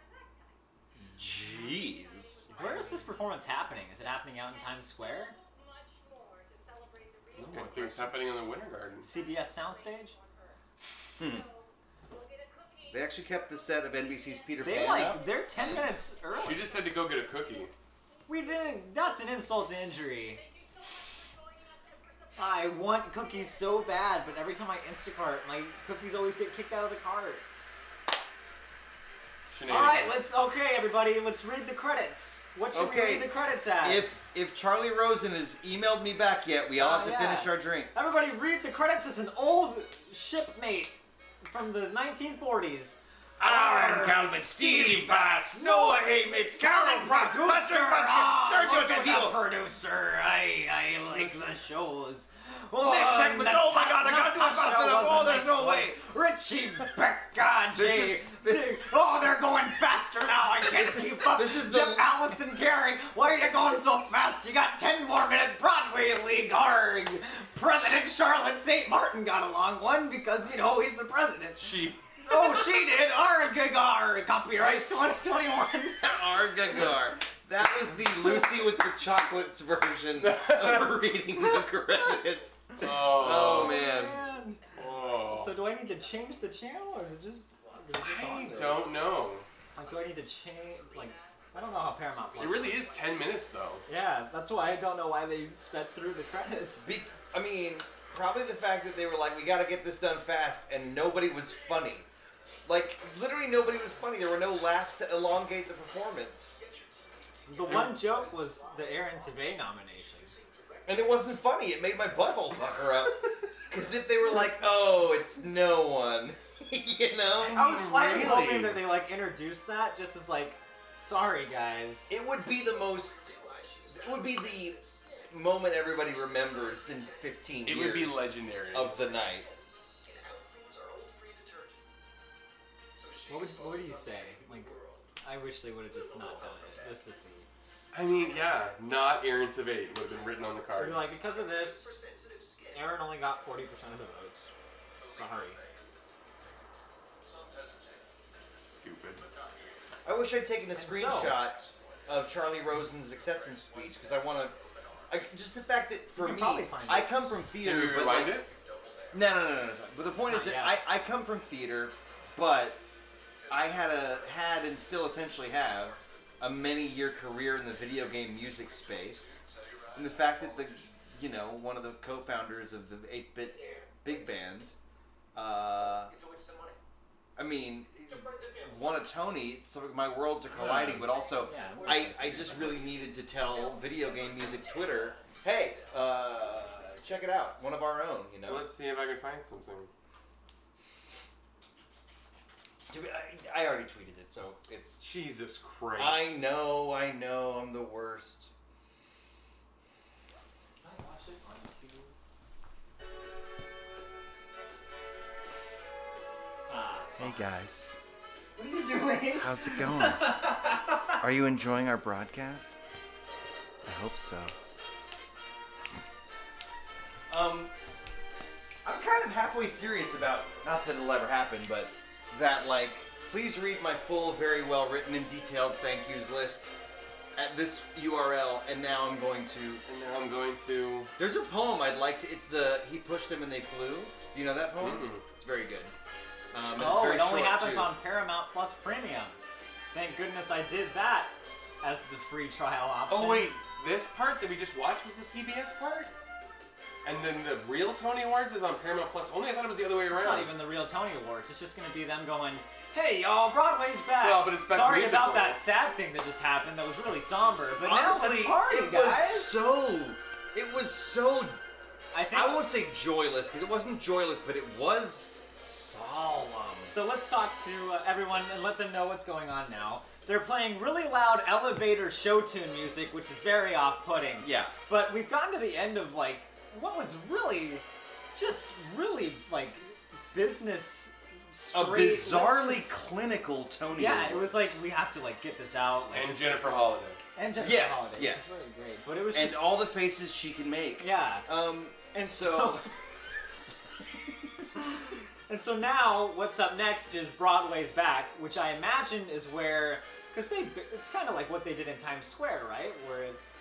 and Ragtime. Jeez. Where is this performance happening? Is it happening out in Times Square? Much more to celebrate the There's real good things happening in the Winter Garden. CBS Soundstage? We'll get a cookie. They actually kept the set of NBC's Peter They Pan like, up. they're 10 minutes early. She just said to go get a cookie. We didn't. That's an insult to injury. Thank you so much for joining us and for supporting I want cookies so bad, but every time I Instacart, my cookies always get kicked out of the cart. Shenanigans. Alright, okay, everybody, let's read the credits. What should we Okay, read the credits as? If Charlie Rosen has emailed me back yet, we all have to yeah. finish our drink. Everybody read the credits as an old shipmate from the 1940s. Aaron Calvin, Steve Bass, Noah Haymitz, Calvin Proctor, Sergio Trujillo. Producer, I like the shows. Nick Techman, oh my God, I gotta do it fast enough. Oh, there's no way. Richie Becca, This is- oh, they're going faster now. I can't This is- keep up. this is the- Allison Gary, why are you going so fast? You got 10 more minutes. Broadway League, arg. President Charlotte St. Martin got a long one because, you know, he's the president. She. Oh, she did. Argagar. Copyright 2021. Argagar. That was the Lucy with the chocolates version of reading the credits. Oh, man. Oh. So do I need to change the channel, or is it just I on this? don't know. Like, do I need to change? Like, I don't know how Paramount Plus. It really is 10 minutes though. Yeah, that's why I don't know why they sped through the credits. I mean, probably the fact that they were like, we gotta get this done fast, and nobody was funny. Like, literally nobody was funny. There were no laughs to elongate the performance. The one joke was the Aaron Tveit nomination. And it wasn't funny. It made my butthole pucker up. Because if they were like, oh, it's no one, you know? I was slightly Really? hoping that they like introduced that just as like, sorry guys. It would be the most, it would be the moment everybody remembers in 15 years. It would be legendary. Of the night. What do you say? Like, I wish they would have just not done it, just to see. I mean, yeah, not Aaron Tveit would have been written on the They'd card. be like, because of this, Aaron only got 40% of the votes. Sorry. Stupid. I wish I'd taken a And screenshot of Charlie Rosen's acceptance speech because I want to. Just the fact that for can me, probably find I it. come from Can theater. we but rewind like, it? No. But the point is that I come from theater, but I had and still essentially have a many-year career in the video game music space, and the fact that one of the co-founders of the 8-bit big band, won a Tony. So my worlds are colliding, but also I just really needed to tell video game music Twitter, hey, check it out, one of our own. Let's see if I can find something. I already tweeted it, so it's... Jesus Christ. I know, I'm the worst. Can I watch it on YouTube? Hey guys, What are you doing? how's it going? Are you enjoying our broadcast? I hope so. I'm kind of halfway serious about, not that it'll ever happen, but that, please read my full, very well written and detailed thank yous list at this URL, and now I'm going to... There's a poem I'd like to... It's the He Pushed Them and They Flew. Do you know that poem? Mm-mm. It's very good. It only happens on Paramount Plus Premium. Thank goodness I did that as the free trial option. Oh wait, this part that we just watched was the CBS part? And then the real Tony Awards is on Paramount Plus only? I thought it was the other way around. It's not even the real Tony Awards. It's just going to be them going, hey y'all, Broadway's back. Well, but it's best Sorry musical. about that sad thing that just happened that was really somber. But honestly, now let's party, it guys. was so... I won't say joyless, because it wasn't joyless, but it was solemn. So let's talk to everyone and let them know what's going on now. They're playing really loud elevator show tune music, which is very off-putting. Yeah. But we've gotten to the end of, what was really, business straight. A bizarrely clinical Tony Yeah, Awards. it was we have to, get this out. And Jennifer Holiday. And Jennifer Yes, Holiday. yes. It was really great. But it was And just... all the faces she can make. Yeah. And so... And so now, what's up next is Broadway's Back, which I imagine is where... Because it's kind of like what they did in Times Square, right? Where it's...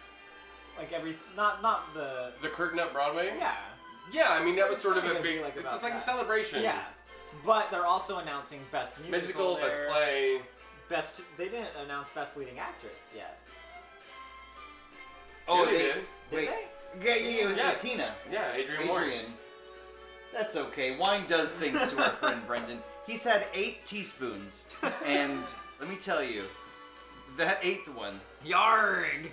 Not the... The Curtain Up Broadway? Yeah. Yeah, I mean, that was It's sort of kinda a big... gonna be It's about just like that. a celebration. Yeah. But they're also announcing Best Musical Best there. Play. They didn't announce Best Leading Actress yet. Oh, they did? Did they? Yeah, it was Tina. Yeah, Adrian Morton. That's okay. Wine does things to our friend Brendan. He's had 8 teaspoons, and let me tell you, that 8th one. Yarg!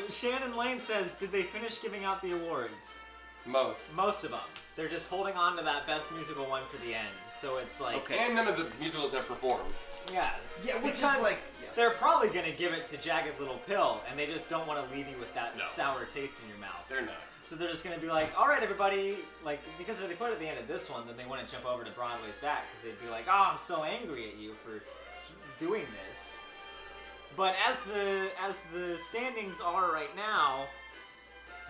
Shannon Lane says, did they finish giving out the awards? Most of them. They're just holding on to that Best Musical one for the end. So it's Okay. And none of the musicals have performed. Yeah. Yeah, which because is they're probably going to give it to Jagged Little Pill, and they just don't want to leave you with that sour taste in your mouth. They're not. So they're just going to be like, all right, everybody, because if they put it at the end of this one, then they want to jump over to Broadway's Back, because they'd be like, oh, I'm so angry at you for doing this. But as the standings are right now,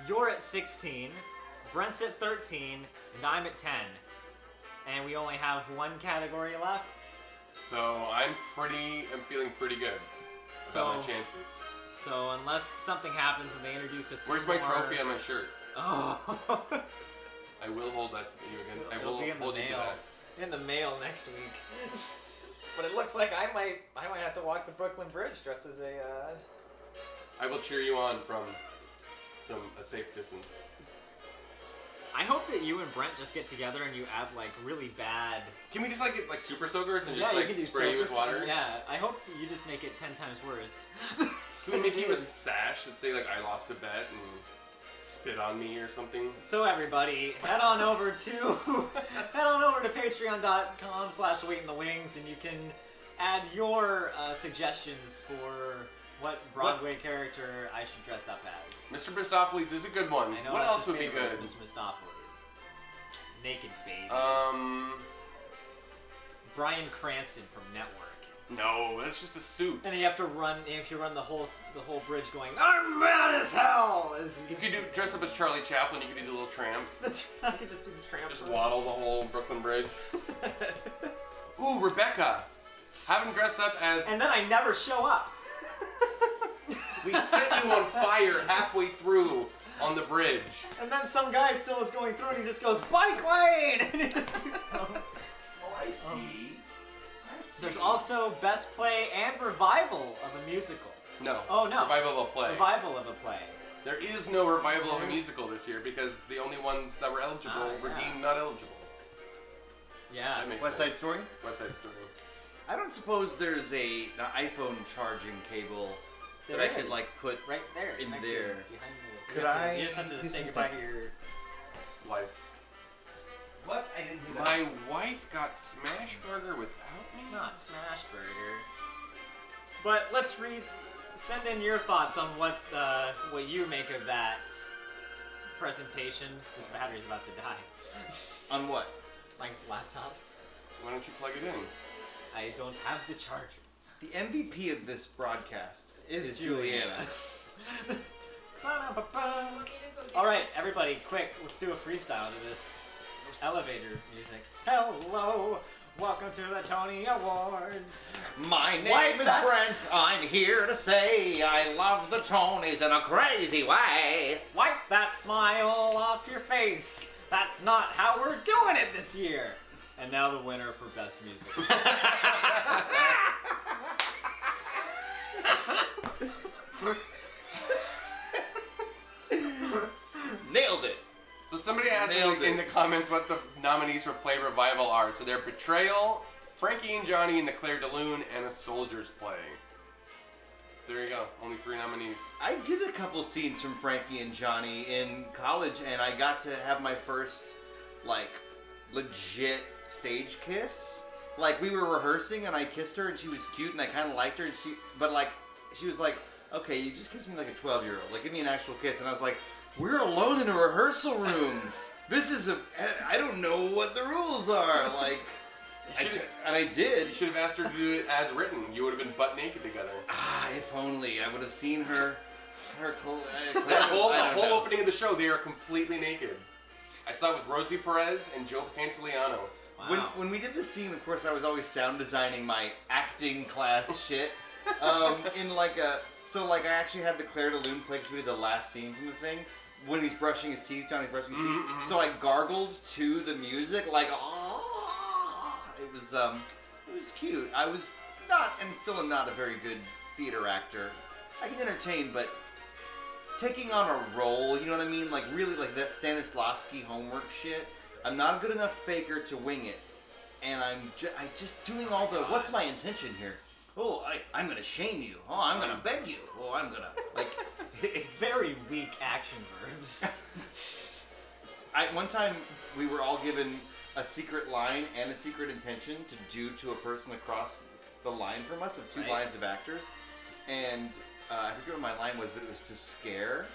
you're at 16, Brent's at 13, and I'm at 10. And we only have one category left. So I'm feeling pretty good about my chances. So unless something happens and they introduce a few Where's my more... trophy on my shirt? Oh. I will hold that to you again. I will be in hold the you to mail. that. In the mail next week. But it looks like I might have to walk the Brooklyn Bridge dressed as a... I will cheer you on from a safe distance. I hope that you and Brent just get together and you add really bad... Can we just get super soakers and you can do just spray you with water? Yeah, I hope that you just make it 10 times worse. Can we make you a sash that say I lost a bet and spit on me or something? So everybody, head on over to patreon.com/waitinthewings and you can add your suggestions for what Broadway character I should dress up as. Mr. Mistopheles is a good one. I know what that's else would be good? Mr. Mistopheles. Naked Baby. Bryan Cranston from Network. No, that's just a suit. And you have to run the whole bridge going, I'm mad as hell! You could dress up as Charlie Chaplin, you could do the little tramp. I could just do the tramp. Just waddle the whole Brooklyn Bridge. Ooh, Rebecca! Have him dress up as... And then I never show up. We set you on fire halfway through on the bridge. And then some guy still is going through and he just goes, bike lane! And he just keeps going. Oh, I see. There's also best play and revival of a musical. No. Oh, no. Revival of a play. Revival of a play. There is no revival of a musical this year because the only ones that were eligible were deemed not eligible. Yeah. That makes West sense. Side Story? West Side Story. I don't suppose there's an iPhone charging cable that I could like put right there in connected there. behind the Could I? You just have to say goodbye to your Wife. What? I didn't hear that. My wife got smash burger without me? Not smash burger. But let's send in your thoughts on what you make of that presentation. This battery's about to die. On what? My laptop. Why don't you plug it in? I don't have the charger. The MVP of this broadcast Is Juliana. All right, everybody, quick, let's do a freestyle to this elevator music. Hello, welcome to the Tony Awards. My name is Brent. I'm here to say I love the Tonys in a crazy way. Wipe that smile off your face. That's not how we're doing it this year. And now the winner for best music. Nailed it. So somebody asked me in the comments what the nominees for Play Revival are. So they're Betrayal, Frankie and Johnny in the Claire de Lune, and A Soldier's Play. There you go. Only 3 nominees. I did a couple scenes from Frankie and Johnny in college, and I got to have my first, like, legit stage kiss. Like, we were rehearsing, and I kissed her, and she was cute, and I kind of liked her, and she was like, okay, you just kissed me like a 12-year-old. Like, give me an actual kiss. And I was like, we're alone in a rehearsal room. This is I don't know what the rules are. Like, and I did. You should have asked her to do it as written. You would have been butt naked together. Ah, if only. I would have seen her The whole opening of the show, they are completely naked. I saw it with Rosie Perez and Joe Pantoliano. Wow. When we did the scene, of course, I was always sound designing my acting class shit. In like a, so like I actually had the Claire de Lune play because we did the last scene from the thing. When he's brushing his teeth, Johnny's brushing his teeth. So I gargled to the music, like, it was cute. I was not, and still am not, a very good theater actor. I can entertain, but taking on a role, you know what I mean? Like, really, like that Stanislavski homework shit. I'm not a good enough faker to wing it. And I'm just doing all the, what's my intention here? Oh, I'm gonna shame you. Oh, I'm gonna beg you. Oh, I'm gonna, like, it's very weak action verbs. One time, we were all given a secret line and a secret intention to do to a person across the line from us of 2 lines of actors. And I forget what my line was, but it was to scare.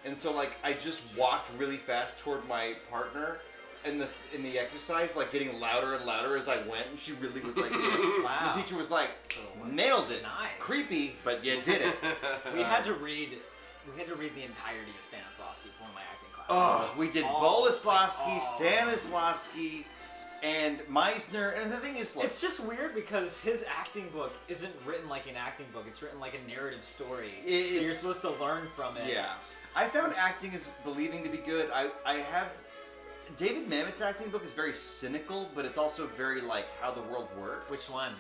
And so, like, I just walked really fast toward my partner in the exercise, like getting louder and louder as I went, and she really was like, wow. The teacher was like, nailed it. Nice. Creepy, but you did it. We had to read the entirety of Stanislavski for my acting class. Oh, we did Boleslavsky, Stanislavski, and Meisner, and the thing is, like, it's just weird because his acting book isn't written like an acting book. It's written like a narrative story. You're supposed to learn from it. Yeah. I found acting is believing to be good. I have... David Mamet's acting book is very cynical, but it's also very, like, how the world works. Which one?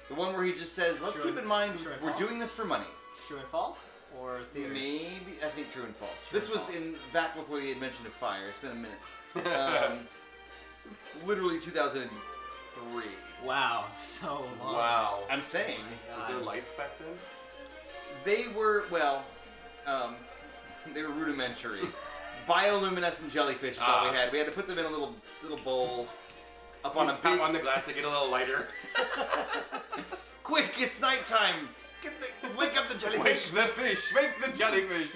The one where he just says, let's keep in mind, we're doing this for money. True and false? Or theater? Maybe, I think true and false. This was back before the invention of fire. It's been a minute. Literally 2003. Wow, so long. Wow. I'm saying. Was there lights back then? They were, well, they were rudimentary. Bioluminescent jellyfish is all we had. We had to put them in a little bowl up on a big... on the glass to get a little lighter. Quick, it's nighttime. Wake up the jellyfish. Wake the fish. Wake the jellyfish.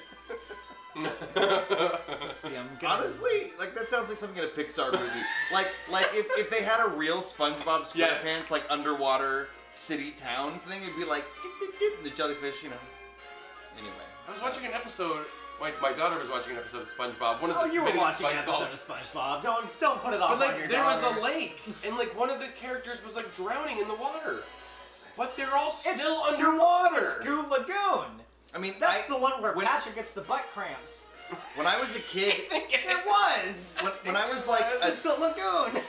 Let's see, honestly, like, that sounds like something in a Pixar movie. like if they had a real SpongeBob SquarePants, like, underwater city town thing, it'd be like, dip, dip, dip, the jellyfish, you know. Anyway. I was watching an episode. My daughter was watching an episode of SpongeBob. One of the you were many watching an episode of SpongeBob. Don't put it off but, on your there daughter. was a lake, and like one of the characters was like drowning in the water, but they're all still underwater. It's Goo Lagoon. I mean, that's the one where Patrick gets the butt cramps. When I was a kid, It was. when I was like It's a lagoon.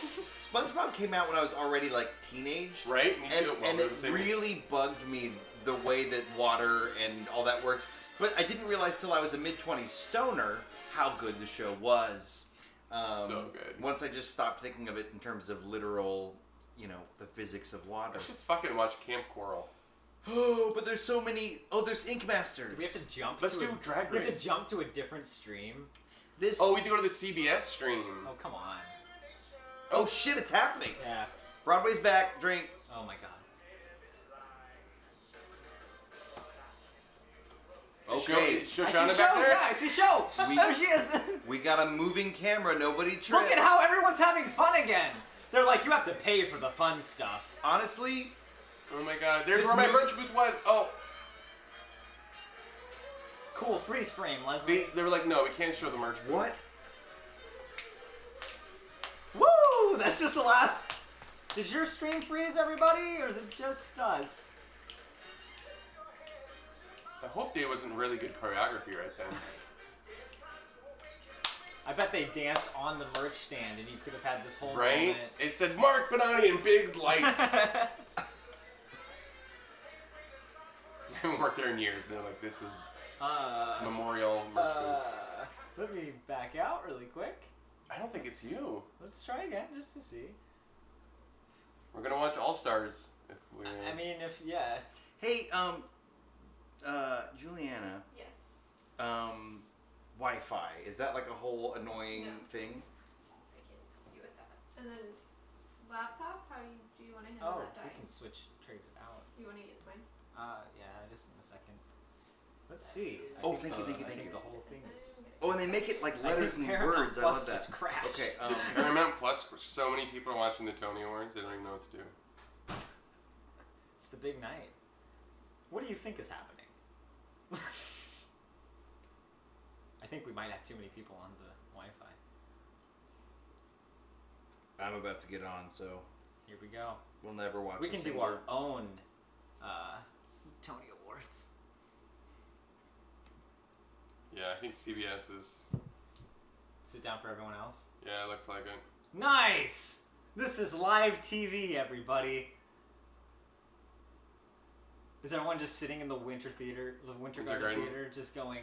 SpongeBob came out when I was already like teenage, Right? Me too. and it really bugged me the way that water and all that worked. But I didn't realize till I was a mid-20s stoner how good the show was. So good. Once I just stopped thinking of it in terms of literal, the physics of water. Let's just fucking watch Camp Coral. Oh, but there's so many. Oh, there's Ink Masters. Do we have to jump? Let's do Drag We have Race. to jump to a different stream. This. Oh, we have to go to the CBS stream. Oh, come on. Oh shit! It's happening. Yeah. Broadway's back. Drink. Oh my god. Okay. Shoshana back there? Yeah, I see show. There she is. We got a moving camera. Nobody tripped. Look at how everyone's having fun again. They're like, you have to pay for the fun stuff. Honestly. Oh my god. There's This where my movie- merch booth was. Oh. Cool freeze frame, Leslie. They were like, no, we can't show the merch booth. What? Woo! That's just the last. Did your stream freeze, everybody, or is it just us? I hope there wasn't really good choreography right then. I bet they danced on the merch stand, and you could have had this whole Right? moment. It said Mark Bonani in big lights. I haven't worked there in years. They're like, this is memorial merch booth. Let me back out really quick. I don't think it's you. Let's try again, just to see. We're gonna watch All Stars if we. I mean, yeah. Hey, Juliana. Yes. Wi-Fi. Is that like a whole annoying thing? I can help you with that. And then laptop, do you want to handle Oh, that we dying? can trade it out. You want to use mine? Yeah, just in a second. Let's see. Oh, thank you. I think you. the whole thing is. Oh, and they make it like I letters think and Paramount words. I Plus love that. just crashed. Okay. Paramount Plus. So many people are watching the Tony Awards. They don't even know what to do. It's the big night. What do you think is happening? I think we might have too many people on the Wi-Fi. I'm about to get on, so Here we go. we'll never watch. We a can do single- our own Tony Awards. Yeah, I think CBS is. Sit down for everyone else. Yeah, it looks like it. Nice! This is live TV, everybody. Is everyone just sitting in the Winter Theater, the Winter Garden Theater, just going,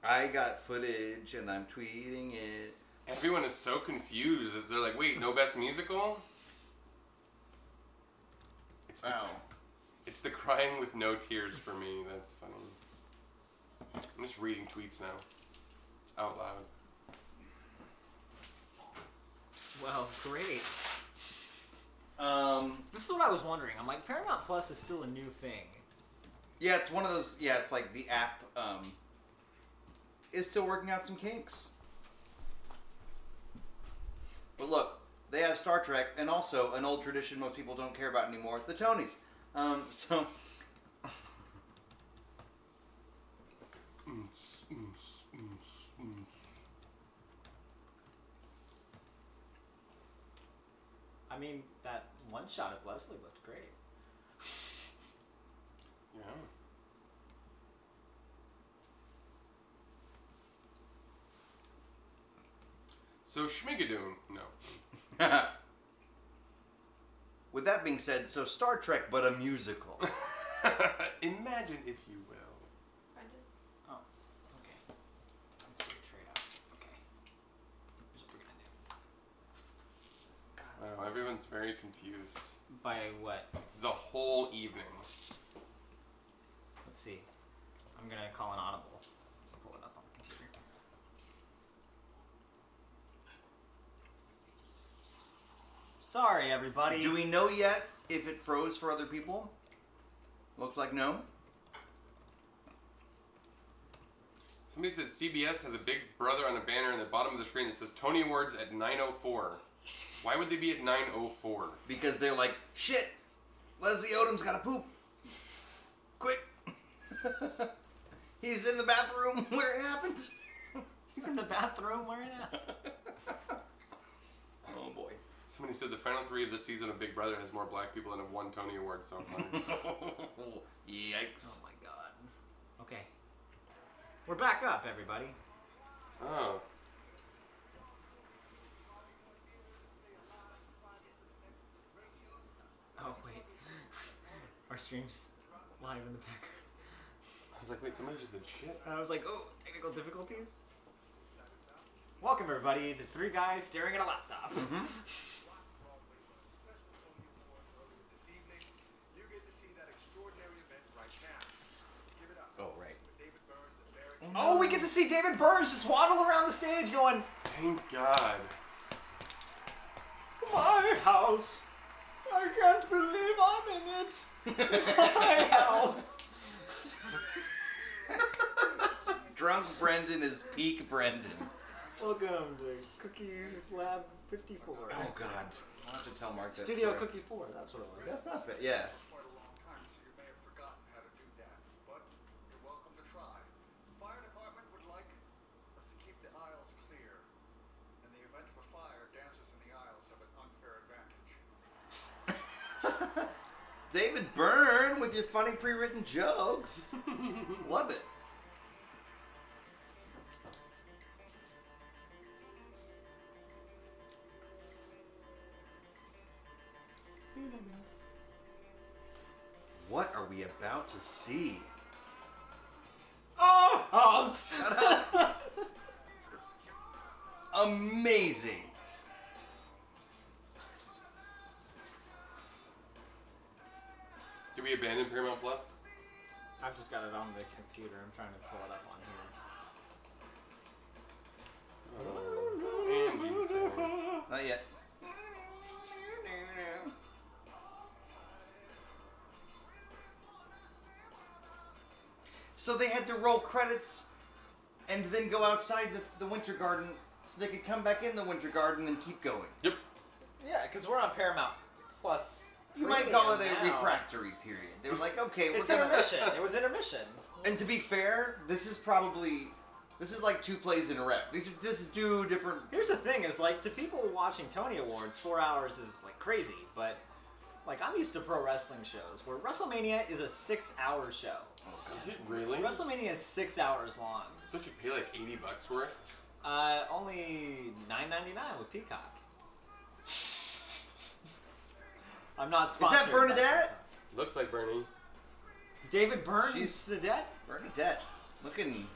I got footage and I'm tweeting it. Everyone is so confused as they're like, wait, no best musical? It's the crying with no tears for me. That's funny. I'm just reading tweets now. It's out loud. Well, great. This is what I was wondering. I'm like, Paramount Plus is still a new thing. Yeah, it's one of those. Yeah, it's like the app is still working out some kinks. But look, they have Star Trek, and also an old tradition most people don't care about anymore: the Tonys. So. I mean, that one shot of Leslie looked great. Yeah. So Schmigadoon, no. With that being said, so Star Trek, but a musical. Imagine if you will. Oh, okay. Let's do a trade off. Okay. Here's what we're gonna do. Wow, everyone's very confused. By what? The whole evening. Let's see. I'm gonna call an audible. Pull it up on the computer. Sorry, everybody. Do we know yet if it froze for other people? Looks like no. Somebody said CBS has a big brother on a banner in the bottom of the screen that says Tony Awards at 9:04. Why would they be at 9:04? Because they're like, shit, Leslie Odom's gotta poop. Quick. He's in the bathroom where it happened. He's in the bathroom where it happened. Oh boy. Somebody said the final 3 of this season of Big Brother has more black people than have won Tony Awards so far. Yikes. Oh my god. We're back up, everybody. Oh. Oh, wait. Our stream's live in the background. I was like, wait, somebody just did shit. I was like, oh, technical difficulties. Welcome, everybody, to Three Guys Staring at a Laptop. Mm-hmm. This evening, you get to see that extraordinary event right now. Give it up. Oh, right. David Burns and Barry. Oh, we get to see David Burns just waddle around the stage going, Thank God. my house. I can't believe I'm in it. My house. Drunk Brendan is peak Brendan. Welcome to Cookie Lab 54. Oh God, I'll have to tell Mark that Studio story. Cookie 4, that's what it was. That's not bad. Yeah. Quite a long time, so you may have forgotten how to do that. But you're welcome to try. The fire department would like us to keep the aisles clear. In the event of a fire, dancers in the aisles have an unfair advantage. David Byrne with your funny pre-written jokes. Love it. What are we about to see? Oh, house. Shut up. Amazing. Did we abandon Paramount Plus? I've just got it on the computer. I'm trying to pull it up on here. Andy's there. Not yet. So they had to roll credits and then go outside the Winter Garden so they could come back in the Winter Garden and keep going. Yep. Yeah, because we're on Paramount Plus. You might call it a now. refractory period. They were like, okay, we're It's gonna... intermission. It was intermission. And to be fair, this is like 2 plays in a rep. This is 2 different... Here's the thing: is like to people watching Tony Awards, 4 hours is like crazy. But like I'm used to pro wrestling shows where WrestleMania is a 6-hour show. Is it really? WrestleMania is 6 hours long. Don't you pay like $80 for it? Only $9.99 with Peacock. I'm not Is sponsored. that Bernadette? Looks like Bernie. David Byrne? She's- Sedette? Bernadette. Looking...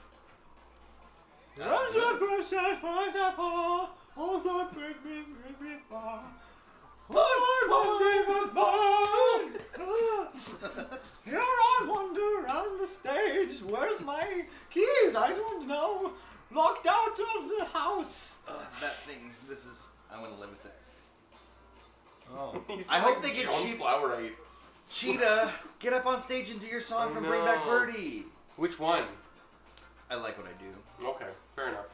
Here I wander around the stage. Where's my keys? I don't know. Locked out of the house. that thing, I want to live with it. Oh. I hope they get John cheap... Flowerite. Cheetah, get up on stage and do your song from Bring Back No. Birdie. Which one? I like what I do. Okay, fair enough.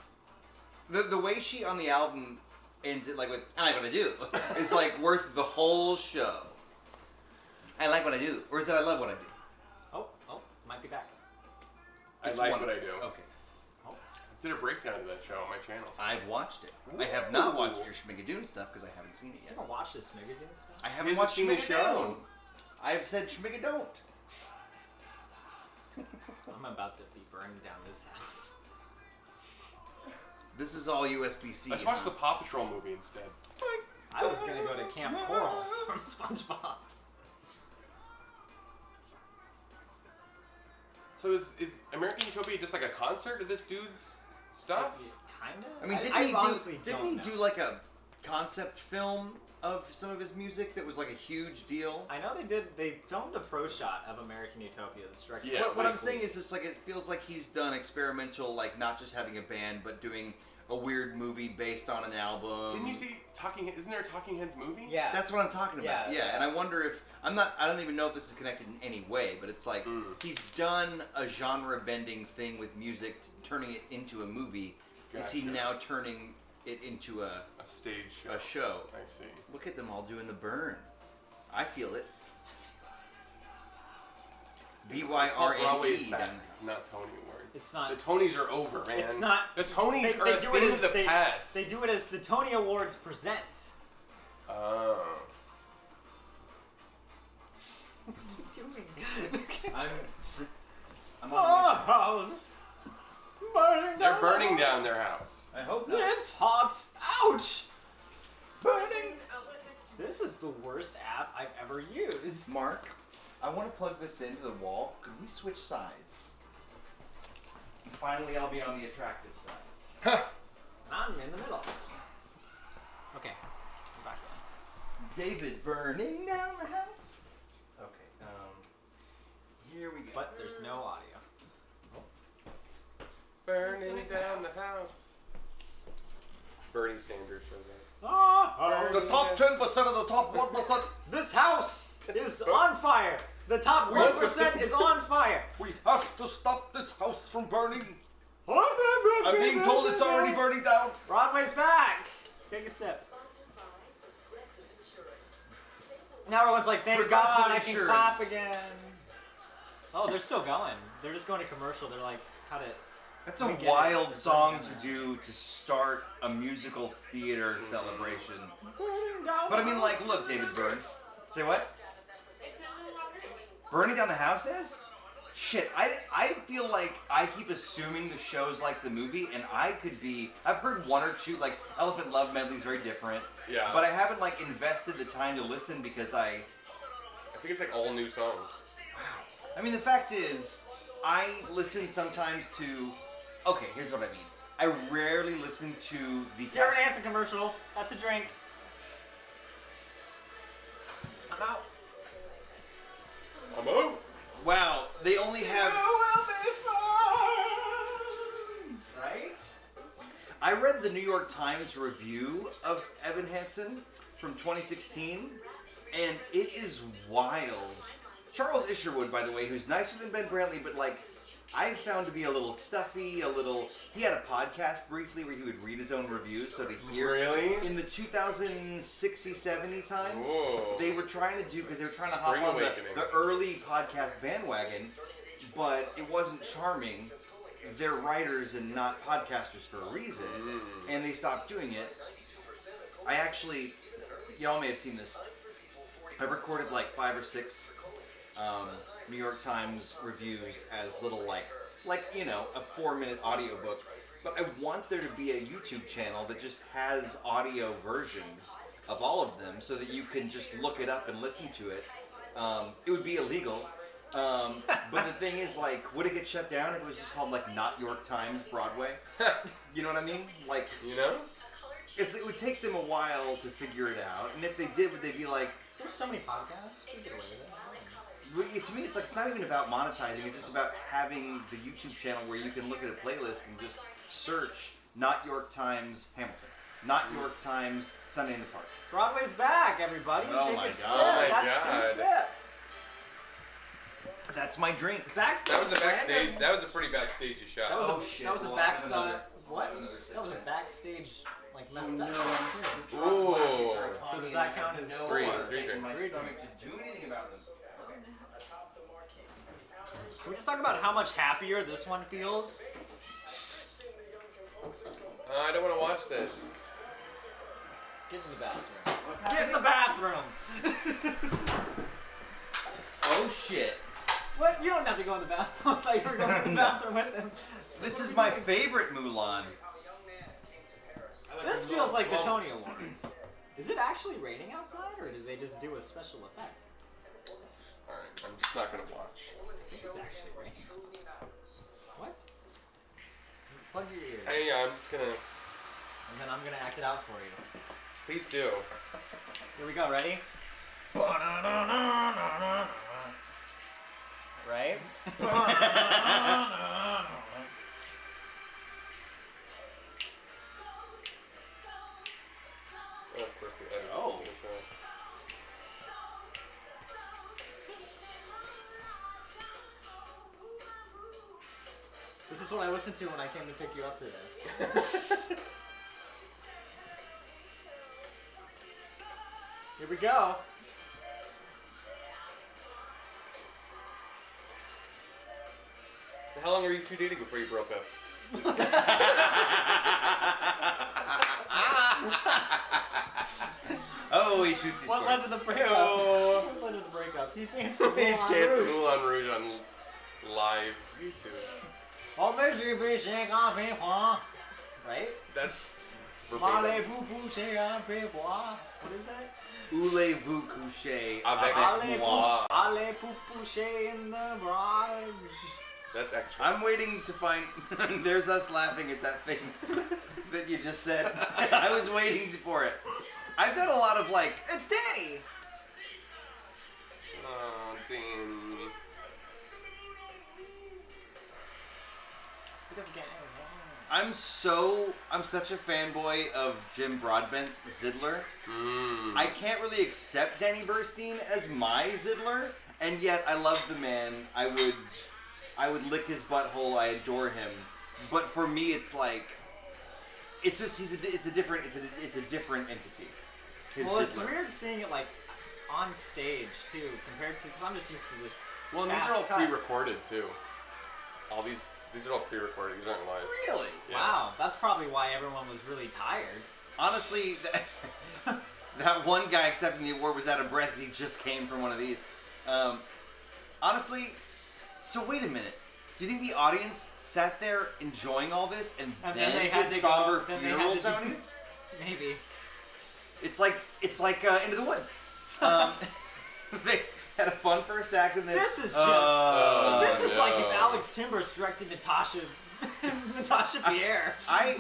The way she on the album ends it like with I like what I do is like worth the whole show. I like what I do, or is it I love what I do? Oh, might be back. I It's like one- what I do. Okay, Oh. I did a breakdown of that show on my channel. I've watched it. I have not watched your Schmigadoon stuff because I haven't seen it You yet. haven't watched this Megadeth stuff? I haven't He hasn't watched seen the Schmigadoon. show. I've said Schmigadon't. I'm about to be burning down this house. This is all USB-C. Let's watch the Paw Patrol movie instead. I was gonna go to Camp Coral from SpongeBob. So is American Utopia just like a concert of this dude's stuff? Kinda. I mean, didn't he do like a concept film of some of his music that was like a huge deal? I know they did. They filmed a pro shot of American Utopia that's directed. Yes. What I'm saying is, like it feels like he's done experimental, like not just having a band, but doing a weird movie based on an album. Didn't you see Talking Heads? Isn't there a Talking Heads movie? Yeah. That's what I'm talking about. Yeah. Yeah, and I wonder if I don't even know if this is connected in any way, but it's like he's done a genre-bending thing with music, turning it into a movie. Is he Gotcha. now turning it into a stage show? a show? I see. Look at them all doing the burn. I feel it. It's called Broadway BYRNE. Is Back, not Tony Awards. It's not. The Tonys are over, man. It's not. The Tonys are a do thing it of as the past. They do it as the Tony Awards present. Oh. What are you doing? I'm Oh, house. They're burning down their house. I hope not. It's hot. Ouch. Burning. This is the worst app I've ever used. Mark, I want to plug this into the wall. Could we switch sides? And finally, I'll be on the attractive side. I'm in the middle. Okay, I'm back in. David burning down the house. Okay, here we go. But there's no audio. Burning down the house. Bernie Sanders shows up. The top 10% of the top 1%. This house is on fire. The top 1% is on fire. We have to stop this house from burning. I'm being told it's already burning down. Broadway's back. Take a sip. Now everyone's like, thank God I can clap again. Oh, they're still going. They're just going to commercial. They're like, cut it. That's a wild song to do to start a musical theater celebration. But I mean, like, look, David Byrne. Say what? Burning down the house is? Shit, I feel like I keep assuming the show's like the movie, and I could be. I've heard one or two, like Elephant Love Medley's very different. Yeah. But I haven't like invested the time to listen because I think it's like all new songs. Wow. I mean, the fact is, I listen sometimes to. Okay, here's what I mean. I rarely listen to the. Jared Hansen commercial. That's a drink. I'm out. I'm out. Wow, they only have. You will be fine. Right? I read the New York Times review of Evan Hansen from 2016, and it is wild. Charles Isherwood, by the way, who's nicer than Ben Brantley, but like, I found to be a little stuffy, a little. He had a podcast briefly where he would read his own reviews, so to hear. Really? In the 2060, 70 times, Whoa. they were trying to do because they were trying to Spring hop on awakening. the early podcast bandwagon, but it wasn't charming. They're writers and not podcasters for a reason, and they stopped doing it. I actually, y'all may have seen this. I've recorded like 5 or 6 New York Times reviews as little like you know, a 4-minute audiobook. But I want there to be a YouTube channel that just has audio versions of all of them so that you can just look it up and listen to it. It would be illegal. But the thing is, like, would it get shut down if it was just called like Not York Times Broadway? You know what I mean? Like, you know? It would take them a while to figure it out, and if they did, would they be like, there's so many podcasts. We can get away with it. To me, it's like, it's not even about monetizing. It's just about having the YouTube channel where you can look at a playlist and just search Not York Times Hamilton, Not York Times Sunday in the Park. Broadway's back, everybody. Oh Take my a God. sip. Oh my That's God. 2 sips. That's my drink. Backstage. That was a backstage. random. That was a pretty backstagey shot. That was Oh, a shit. that was a Well, I have backstage. another- What? I have another sip. That was a backstage like messed Oh, up. no. shot, too. Ooh. So does that count as Three. In my Three stomach to do anything about them. Okay. Can we just talk about how much happier this one feels? I don't want to watch this. Get in the bathroom. Get in the bathroom. Oh shit. What? You don't have to go in the bathroom. I thought you were going to the bathroom with him. This is my favorite Mulan. This feels like the Tony Awards. Is it actually raining outside, or did they just do a special effect? Alright, I'm just not going to watch. I think it's actually raining outside. What? Plug your ears. Hey, I'm just going to... And then I'm going to act it out for you. Please do. Here we go, ready? Right? Oh, of course the edit. Oh. This is what I listened to when I came to pick you up today. Here we go. So how long were you two dating before you broke up? Oh, he shoots his What led to the breakup? No. What led to the breakup? He danced in He Moulin danced Rouge. Moulin Rouge on live YouTube. Right? That's What verbatim. is that? Voulez-vous coucher Avec moi? Allez poupoucher in the barrage. That's extra. I'm waiting to find. There's us laughing at that thing that you just said. I was waiting for it. I've done a lot of like. It's Danny. Oh, damn. Because again. I'm such a fanboy of Jim Broadbent's Zidler. I can't really accept Danny Burstein as my Zidler, and yet I love the man. I would lick his butthole. I adore him. But for me, it's like, it's just it's a different entity. Well, it's weird seeing it like on stage too, compared to, because I'm just used to the. Well, and these are all pre-recorded too. All these are all pre-recorded. These aren't live. Really? Yeah. Wow, that's probably why everyone was really tired. Honestly, that one guy accepting the award was out of breath. He just came from one of these. Honestly, so wait a minute. Do you think the audience sat there enjoying all this and then they had did to somber go, funeral Tonys? Maybe. It's like Into the Woods. They had a fun first act and then This is just. Oh, this is like if Alex Timbers directed Natasha Pierre. I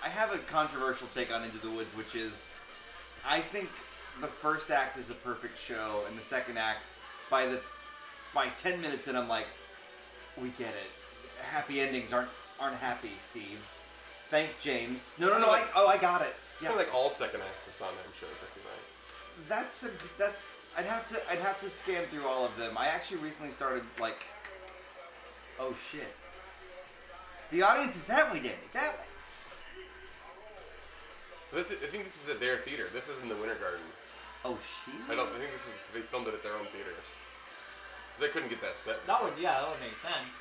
have a controversial take on Into the Woods, which is I think the first act is a perfect show, and the second act, by 10 minutes in, I'm like, we get it. Happy endings aren't happy, Steve. Thanks, James. No, I got it. I Yeah. feel like all second acts of Sondheim shows I feel like. That's I'd have to scan through all of them. I actually recently started like, oh shit. The audience is that way, Danny. That way. I think this is at their theater. This isn't the Winter Garden. Oh shit. I think they filmed it at their own theaters. They couldn't get that set. That would make sense.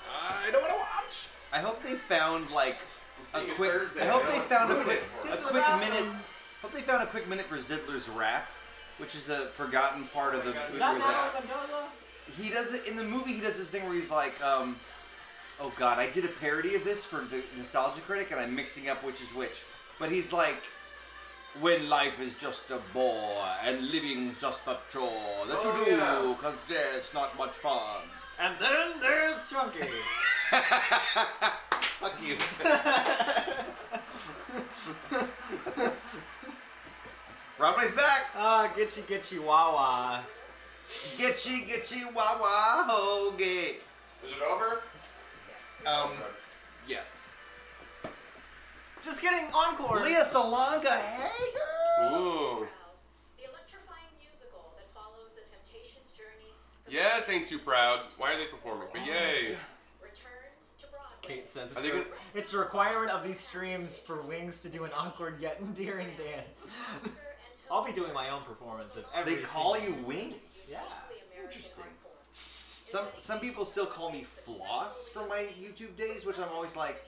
I don't want to watch. I hope they found like a See you quick. Thursday. I hope they found a Ruin quick it. minute. Hope they found a quick minute for Zidler's rap, which is a forgotten part of the movie. Is that Natalie Mendoza? He does it in the movie. He does this thing where he's like, oh god, I did a parody of this for the Nostalgia Critic, and I'm mixing up which is which. But he's like, when life is just a bore and living's just a chore that you do, cause there's not much fun. And then there's Chunky. Fuck you. Broadway's back. Getchy Wawa. Getchy wah hoagie. Is it over? Yes. Just kidding, encore. Leah Salonga, hey girl. Ooh. The electrifying musical that follows the Temptations' journey. Yes, ain't too proud. Why are they performing? But yay. Returns to Broadway. Kate says Are they gonna- it's a requirement of these streams for Wings to do an awkward yet endearing dance. I'll be doing my own performance of every. They call you scene. Wings? Yeah. Interesting. Some people still call me Floss from my YouTube days, which I'm always like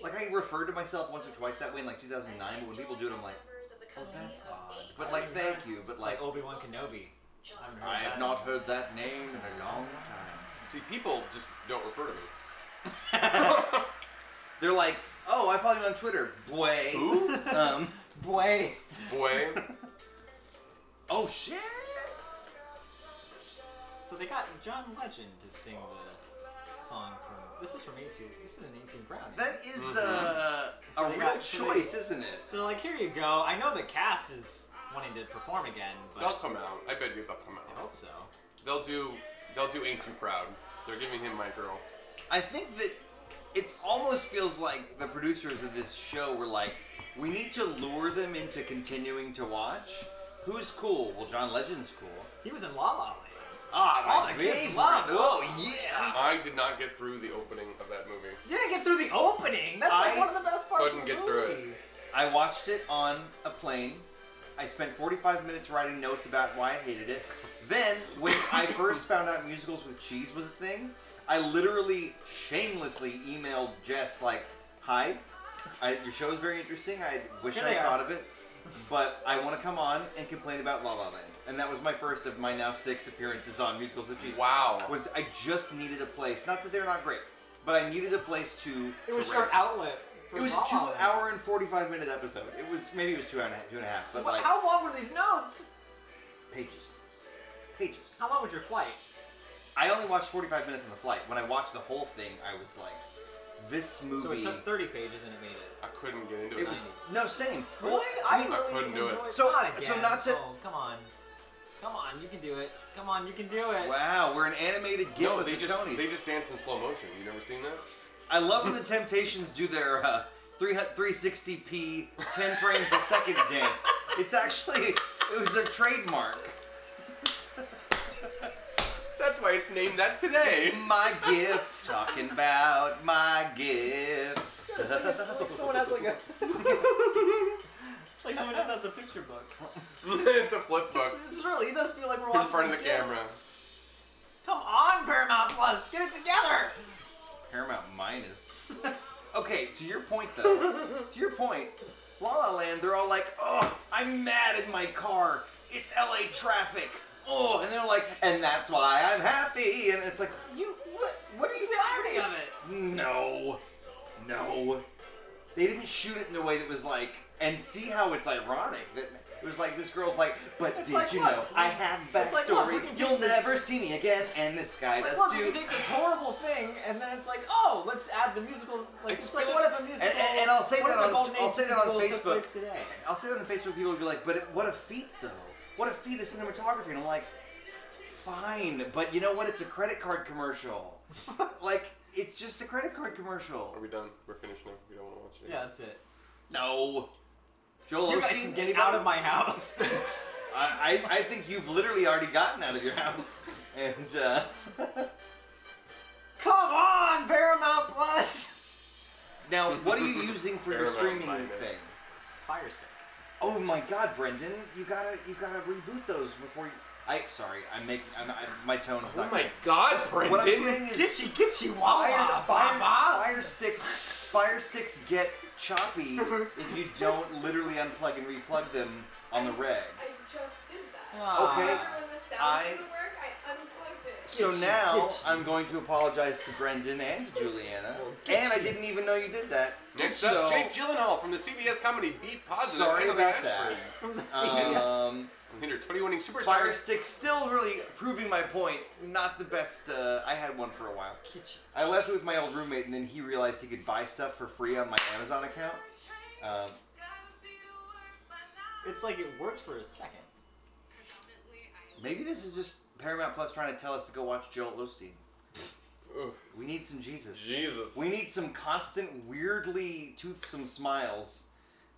I referred to myself once or twice that way in like 2009, but when people do it, I'm like, oh, that's odd. But like, thank you, but It's like, Obi-Wan Kenobi. I have not heard that name in a long time. See, people just don't refer to me. They're like, oh, I follow you on Twitter, boy. Who? Boy. Boy. Oh shit. So they got John Legend to sing the song from. This is from 18. This is an 18 Brown. That is So a they real got- choice, isn't it? So they're like, here you go. I know the cast is wanting to perform again, but They'll come out. I bet you they'll come I out. hope so. They'll do Ain't Too Proud. They're giving him My Girl. I think that it almost feels like the producers of this show were like, we need to lure them into continuing to watch. Who's cool? Well, John Legend's cool. He was in La La Land. Ah, All my the kids favorite. love Oh, La La Land. yeah. I did not get through the opening of that movie. You didn't get through the opening. That's like I one of the best parts couldn't of the get movie. through it. I watched it on a plane. I spent 45 minutes writing notes about why I hated it. Then, when I first found out musicals with cheese was a thing, I literally shamelessly emailed Jess like, hi, your show is very interesting. I wish Here I they are. thought of it. but I want to come on and complain about La La Land. And that was my first of my now 6 appearances on Musicals with Jesus. Wow. I just needed a place. Not that they're not great, but I needed a place to... It was your outlet. It was a 2-hour and 45-minute episode. Maybe it was 2 and a half, but like... How long were these notes? Pages. How long was your flight? I only watched 45 minutes on the flight. When I watched the whole thing, I was like, this movie... So it took 30 pages and it made it. I couldn't get into it. It was... No, same. Really? Well, I couldn't do it. So again. not to... Oh, come on. Come on, you can do it. Come on, you can do it. Wow, we're an animated gift with they the just Tonys. they just dance in slow motion. You never seen that? I love when the Temptations do their 360p 10 frames a second dance. It's actually, it was their trademark. That's why it's named that today. My gift, talking about my gift. It's like someone has like a... It's like someone just has a picture book. It's a flip book. It's really, it does feel like we're watching in front of the camera. Come on, Paramount Plus, get it together! Paramount Minus. Okay, to your point though, La La Land, they're all like, oh, I'm mad in my car. It's LA traffic. Oh, and they're like, and that's why I'm happy. And it's like, what are you the irony of it? No. They didn't shoot it in a way that was like, and see how it's ironic. That it was like, this girl's like, but it's did like, you look, know, I have backstory. You'll never see me again, and this guy does look, too. we can take this horrible thing, and then it's like, oh, let's add the musical. Like, it's like, what if a musical? And I'll say that on Facebook. Today? I'll say that on Facebook. People will be like, but what a feat though. What a feat of cinematography. And I'm like, fine, but you know what? It's a credit card commercial. Like, it's just a credit card commercial. Are we done? We're finished now. We don't want to watch it. Yeah, that's it. No. Joel You guys Osteen, can get out of my house. I think you've literally already gotten out of your house. And, Come on, Paramount Plus! Now, what are you using for your streaming thing? Fire Stick. Oh my God, Brendan, you gotta reboot those before you... my tone is not Oh my good. God, Brendan! What I'm saying is... Get you, Fire sticks get choppy if you don't literally unplug and replug them on the reg. I just did that. Okay. Remember when the sound didn't work? I unplugged it. So now I'm going to apologize to Brendan and to Juliana. And I didn't even know you did that. Next up, Jake Gyllenhaal from the CBS comedy Be Positive. Sorry about that. From the CBS. I'm here, 20-winning superstar. Fire Stick still really proving my point. Not the best. I had one for a while. I left it with my old roommate, and then he realized he could buy stuff for free on my Amazon account. It's like it worked for a second. Maybe this is just Paramount Plus trying to tell us to go watch Joel Osteen. Oof. We need some Jesus. Jesus. We need some constant, weirdly toothsome smiles.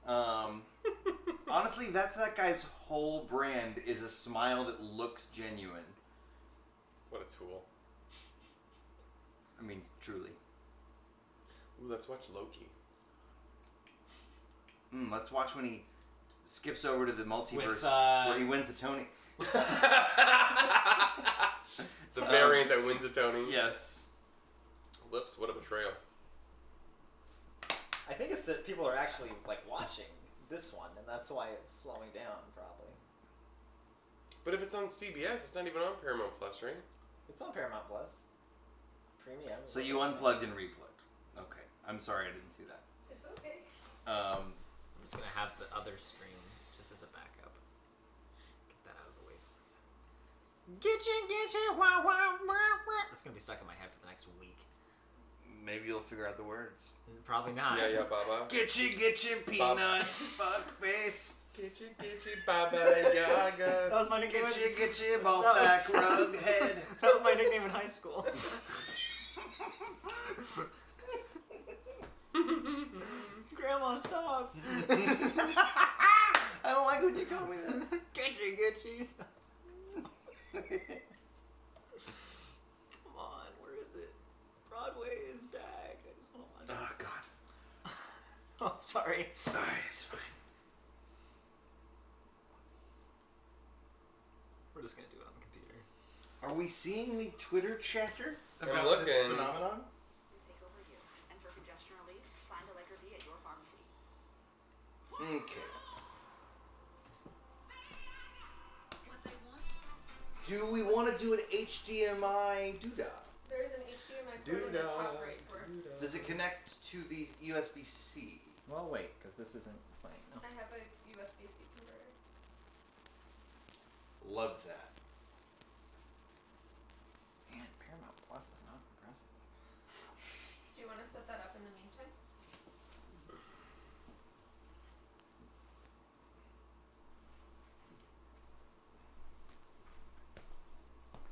Honestly, that's that guy's whole brand, is a smile that looks genuine. What a tool. I mean, truly. Ooh, let's watch Loki. Let's watch when he skips over to the multiverse With, where he wins the Tony. The variant that wins the Tony. Yes. Lips, what a betrayal. I think it's that people are actually like watching this one, and that's why it's slowing down, probably. But if it's on CBS, it's not even on Paramount Plus, right? It's on Paramount Plus. Premium. So you unplugged and replugged. Okay. I'm sorry I didn't see that. It's okay. I'm just gonna have the other stream just as a backup. Get that out of the way for you. Get you, wah, wah, wah, wah. That's gonna be stuck in my head for the next week. Maybe you'll figure out the words. Probably not. Yeah, Baba. Get you, peanut, fuck face. Get you, Baba Yaga. That was my nickname. Get you, ball sack, rug head. That was my nickname in high school. Grandma, stop. I don't like when you call me that. Get you. Come on, where is it? Broadway is back. I just want to watch Oh, it. God. Oh, sorry. Sorry, it's fine. We're just going to do it on the computer. Are we seeing any Twitter chatter I'm about this looking. phenomenon? Take over you. And for congestion relief, find a Liquor V at your pharmacy. Okay. Do we want to do an HDMI doodah? There's an HDMI port in the top right corner. Does it connect to the USB-C? Well, wait, because this isn't playing. No. I have a USB-C converter. Love that. Man, Paramount Plus is not impressive. Do you want to set that up in the meantime?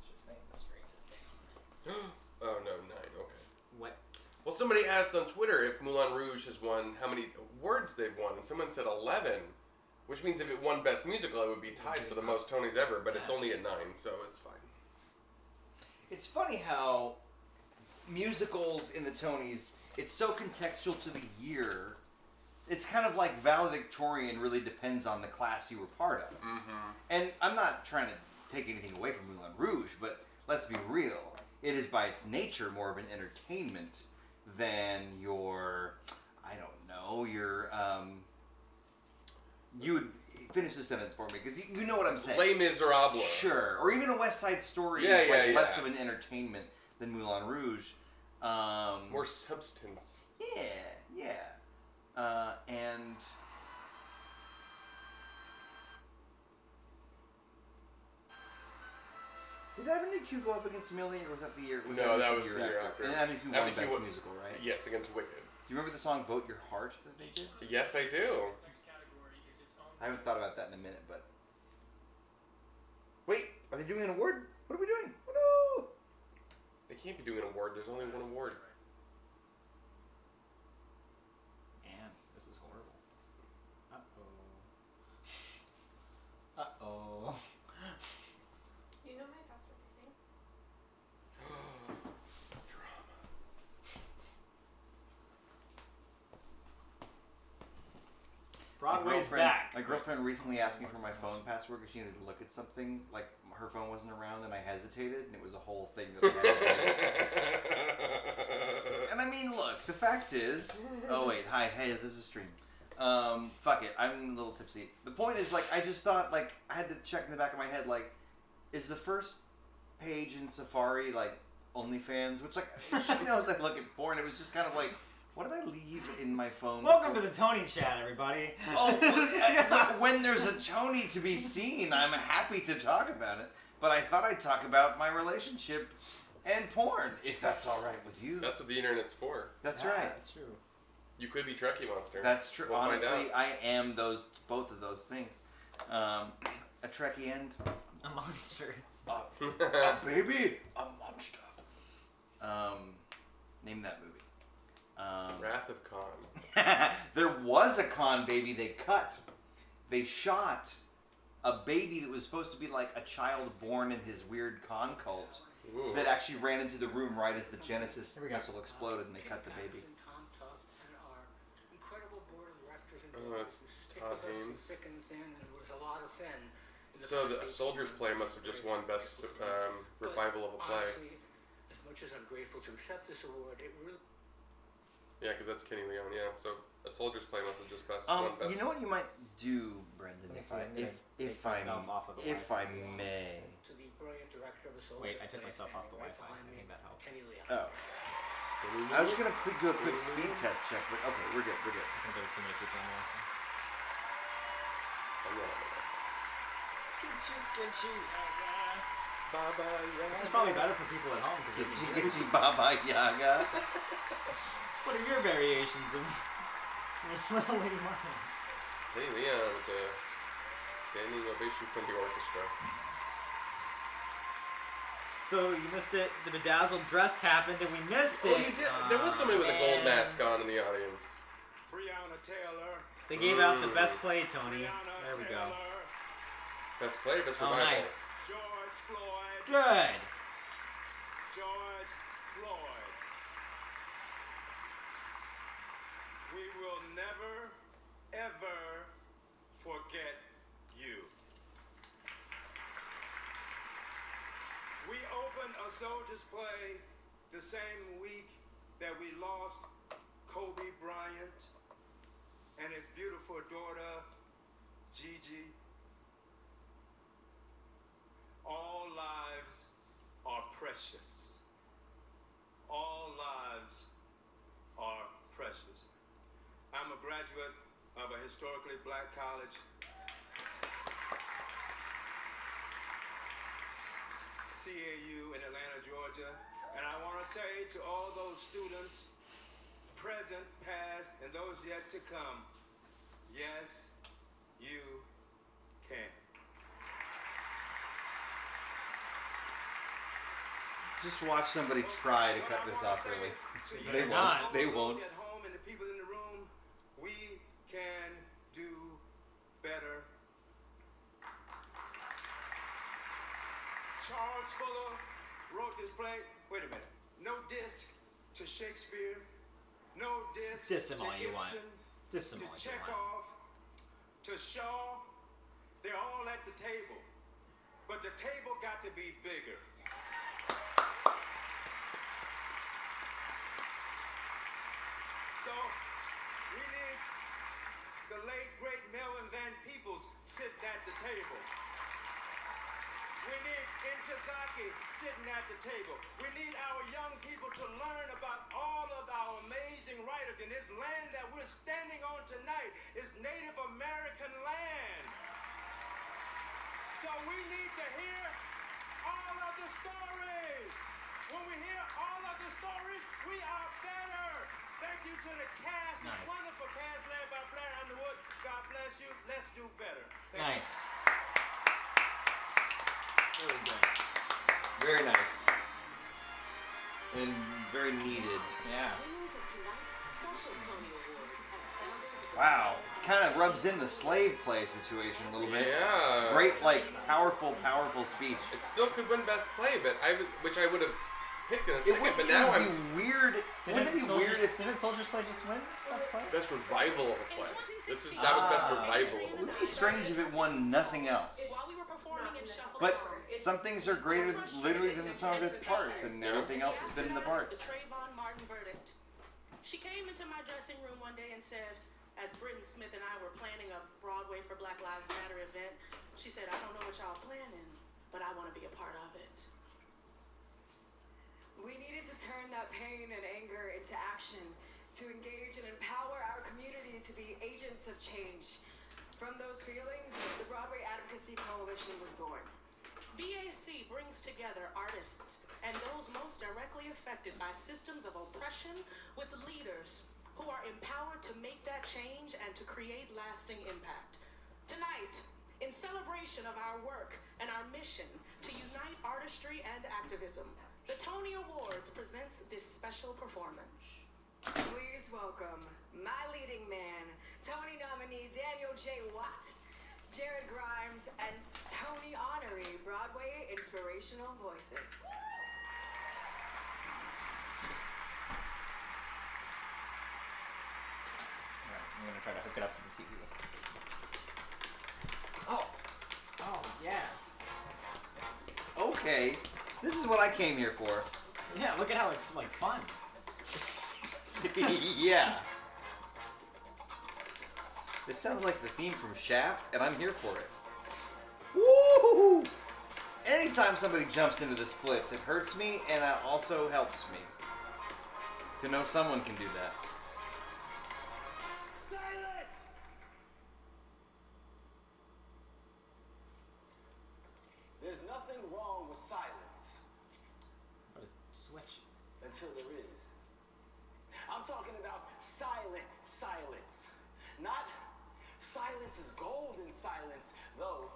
Just saying the screen is down. Oh no, 9. Okay. What? Well, somebody asked on Twitter if Moulin Rouge has won how many awards they've won, and someone said 11, which means if it won Best Musical, it would be tied for the most Tonys ever. But it's only at 9, so it's fine. It's funny how musicals in the Tonys, it's so contextual to the year. It's kind of like valedictorian really depends on the class you were part of. Mm-hmm. And I'm not trying to take anything away from Moulin Rouge, but let's be real. It is by its nature more of an entertainment than your, I don't know, your, you would finish the sentence for me, because you know what I'm saying. Les Miserables. Sure. Or even a West Side Story Yeah, is yeah, less yeah. of an entertainment than Moulin Rouge. More substance. Yeah. And did Avenue Q go up against Millie, or was that the year? No, that was the year after. And Avenue Q won Best Musical, right? Yes, against Wicked. Do you remember the song "Vote Your Heart" that they did? Yes, I do. I haven't thought about that in a minute, but wait, are they doing an award? What are we doing? Oh, no! They can't be doing an award. There's only one award. And this is horrible. Uh-oh. You know my password, I think. Broadway's back. My girlfriend recently asked me for my phone password because she needed to look at something. Like, her phone wasn't around, and I hesitated, and it was a whole thing that I hesitated. And I mean, look, the fact is... Oh, wait. Hi. Hey, this is stream. Fuck it. I'm a little tipsy. The point is, like, I just thought, like, I had to check in the back of my head, like, is the first page in Safari, like, OnlyFans? Which, like, she knows I look at porn. It was just kind of like... What did I leave in my phone? Welcome to the Tony chat, everybody. Oh, but when there's a Tony to be seen, I'm happy to talk about it. But I thought I'd talk about my relationship and porn, if that's all right with you. That's what the internet's for. That's right. That's true. You could be Trekkie Monster. That's true. We'll Honestly, find out. I am both of those things. A Trekkie and A monster. a baby, a monster. Name that movie. Wrath of Khan. There was a Khan baby they cut. They shot a baby that was supposed to be like a child born in his weird Khan cult. Ooh. That actually ran into the room right as the Genesis missile exploded, and they cut the baby. Oh, that's Todd Haynes. Thick and thin, and it was a lot of thin. So the Soldier's Play must have just won Best Revival of a Play. Honestly, as much as I'm grateful to accept this award, it really... Yeah, because that's Kenny Leon, yeah. So A Soldier's Play must have just won Best... You know what you might do, Brendan, if I may. To the brilliant director of a Soldier's Wait, I took Play, myself off the right Wi-Fi. behind I me, think that helped. Kenny Leon. Oh. I was gonna do a quick speed test check, but okay, we're good. I think there were too many people on the Wi-Fi. Baba Yaga. This is probably better for people at home because Gitchy Baba Yaga. what are your variations of Little Lady Martin? Hey, Leon with the standing ovation from the orchestra. So you missed it. The bedazzled dress happened, and we missed it. Oh, you did. There was somebody with a gold mask on in the audience. Breonna Taylor. They gave out the best play, Tony. There we go. Best play, best Oh, revival. nice. George Floyd. Good. George Floyd. We will never, ever forget you. We opened A Soldier's Play the same week that we lost Kobe Bryant and his beautiful daughter, Gigi. All lives precious. All lives are precious. I'm a graduate of a historically black college. CAU in Atlanta, Georgia. And I want to say to all those students, present, past, and those yet to come, yes, you can. Just watch somebody try to cut this off early. They won't. They won't. At home and the people in the room, we can do better. Charles Fuller wrote this play. Wait a minute. No diss to Shakespeare. No diss Diss him to all you want. Ibsen. Diss him To all you want. Chekhov. To Shaw. They're all at the table. But the table got to be bigger. So, we need the late, great Melvin Van Peebles sitting at the table. We need Intozaki sitting at the table. We need our young people to learn about all of our amazing writers. And this land that we're standing on tonight is Native American land. So we need to hear all of the stories. When we hear all of the stories, we are better. Thank you to the cast, Nice. wonderful cast led by Blair Underwood. God bless you. Let's do better. Thank you. Nice. Really good. Very nice. And very needed. Yeah. Winners of tonight's special Tony Award as founders of the Wow. Kind of rubs in the slave play situation a little bit. Yeah. Great, like, powerful speech. It still could win Best Play, but which I would have picked in a It second. would But now be I'm weird. Wouldn't it be weird if Didn't Soldier's Play just win Best Play? Best Revival of a Play. That was Best Revival of a it Play. would be strange if it won nothing else? While we were performing in Shuffle But Along, some things are greater literally than the sum of its parts, and everything else has been in the parts. The Trayvon Martin verdict. She came into my dressing room one day and said, as Britton Smith and I were planning a Broadway for Black Lives Matter event, she said, I don't know what y'all planning, but I want to be a part of it. We needed to turn that pain and anger into action, to engage and empower our community to be agents of change. From those feelings, the Broadway Advocacy Coalition was born. BAC brings together artists and those most directly affected by systems of oppression with leaders who are empowered to make that change and to create lasting impact. Tonight, in celebration of our work and our mission to unite artistry and activism, the Tony Awards presents this special performance. Please welcome my leading man, Tony nominee Daniel J. Watts, Jared Grimes, and Tony honoree Broadway Inspirational Voices. Alright, I'm gonna try to hook it up to the TV. Oh, yeah. Okay, this is what I came here for. Yeah, look at how it's like fun. Yeah. This sounds like the theme from Shaft, and I'm here for it. Woo! Anytime somebody jumps into the splits, it hurts me, and it also helps me. To know someone can do that. Silence! There's nothing wrong with silence What is switch? until there is. I'm talking about silent silence. Not silence is golden silence, though.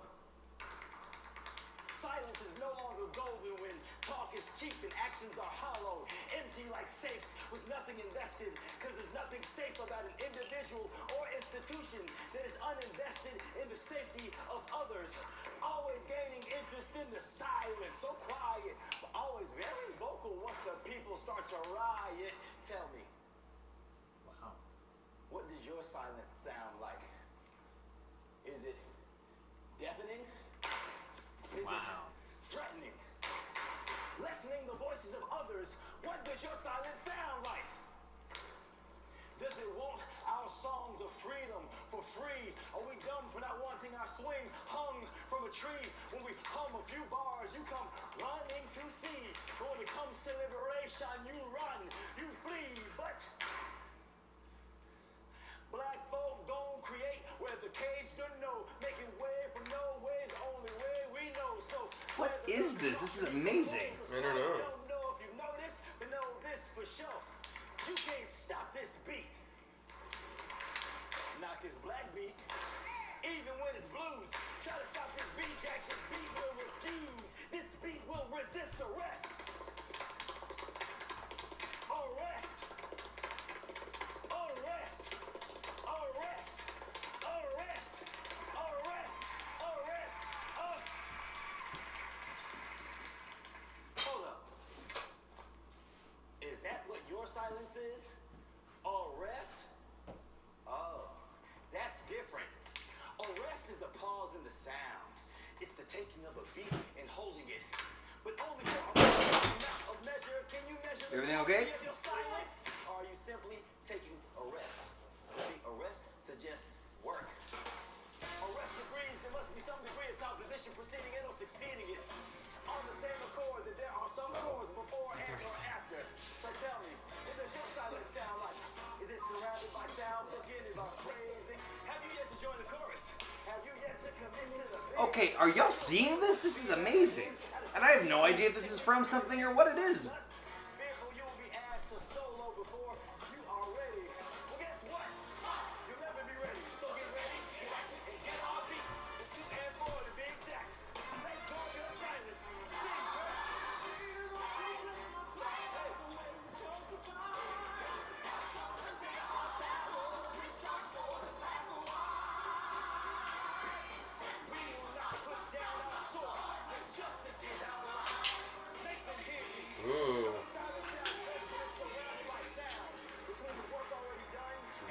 Silence is no longer golden when talk is cheap and actions are hollow, empty like safes with nothing invested, because there's nothing safe about an individual or institution that is uninvested in the safety of others. Always gaining interest in the silence, so quiet, but always very vocal once the people start to riot. Tell me, Wow. what does your silence sound like? Is it deafening? Is Wow. it threatening? Lessening the voices of others, what does your silence sound like? Does it want our songs of freedom for free? Are we dumb for not wanting our swing hung from a tree. When we hum a few bars, you come running to see. But when it comes to liberation, you run, you flee. But black folk don't create where the cage don't know. Making way for no way is the only way we know. So what is this? This is amazing. I don't know. Don't know if you noticed, but know this for sure. You can't stop this beat. Not this black beat. Even when it's blues, try to stop this beat, Jack. This beat will refuse. This beat will resist arrest. Arrest. Arrest. Arrest. Arrest. Arrest. Arrest. Hold up. Is that what your silence is? Arrest? Oh, that's different. Arrest is a pause in the sound. It's the taking of a beat and holding it. But only for a amount of measure can you measure the Everything okay? of your silence? Or are you simply taking a rest? See, arrest suggests work. Arrest agrees there must be some degree of composition preceding it or succeeding it. On the same accord that there are some chords before and or after. So tell me, what does your silence sound like? Is it surrounded by sound, bookended by phrasing? Have you yet to join the chorus? Have you yet to commit to the beat? Okay, are y'all seeing this? This is amazing. And I have no idea if this is from something or what it is. Fearful you will be asked to solo before you are ready. Well, guess what? You'll never be ready. So get ready, get active, and get on beat. The 2 and 4 to be exact. Make go of your silence. Sing, church. We will not put down our sword when justice is our line. Make them hear you. Ooh,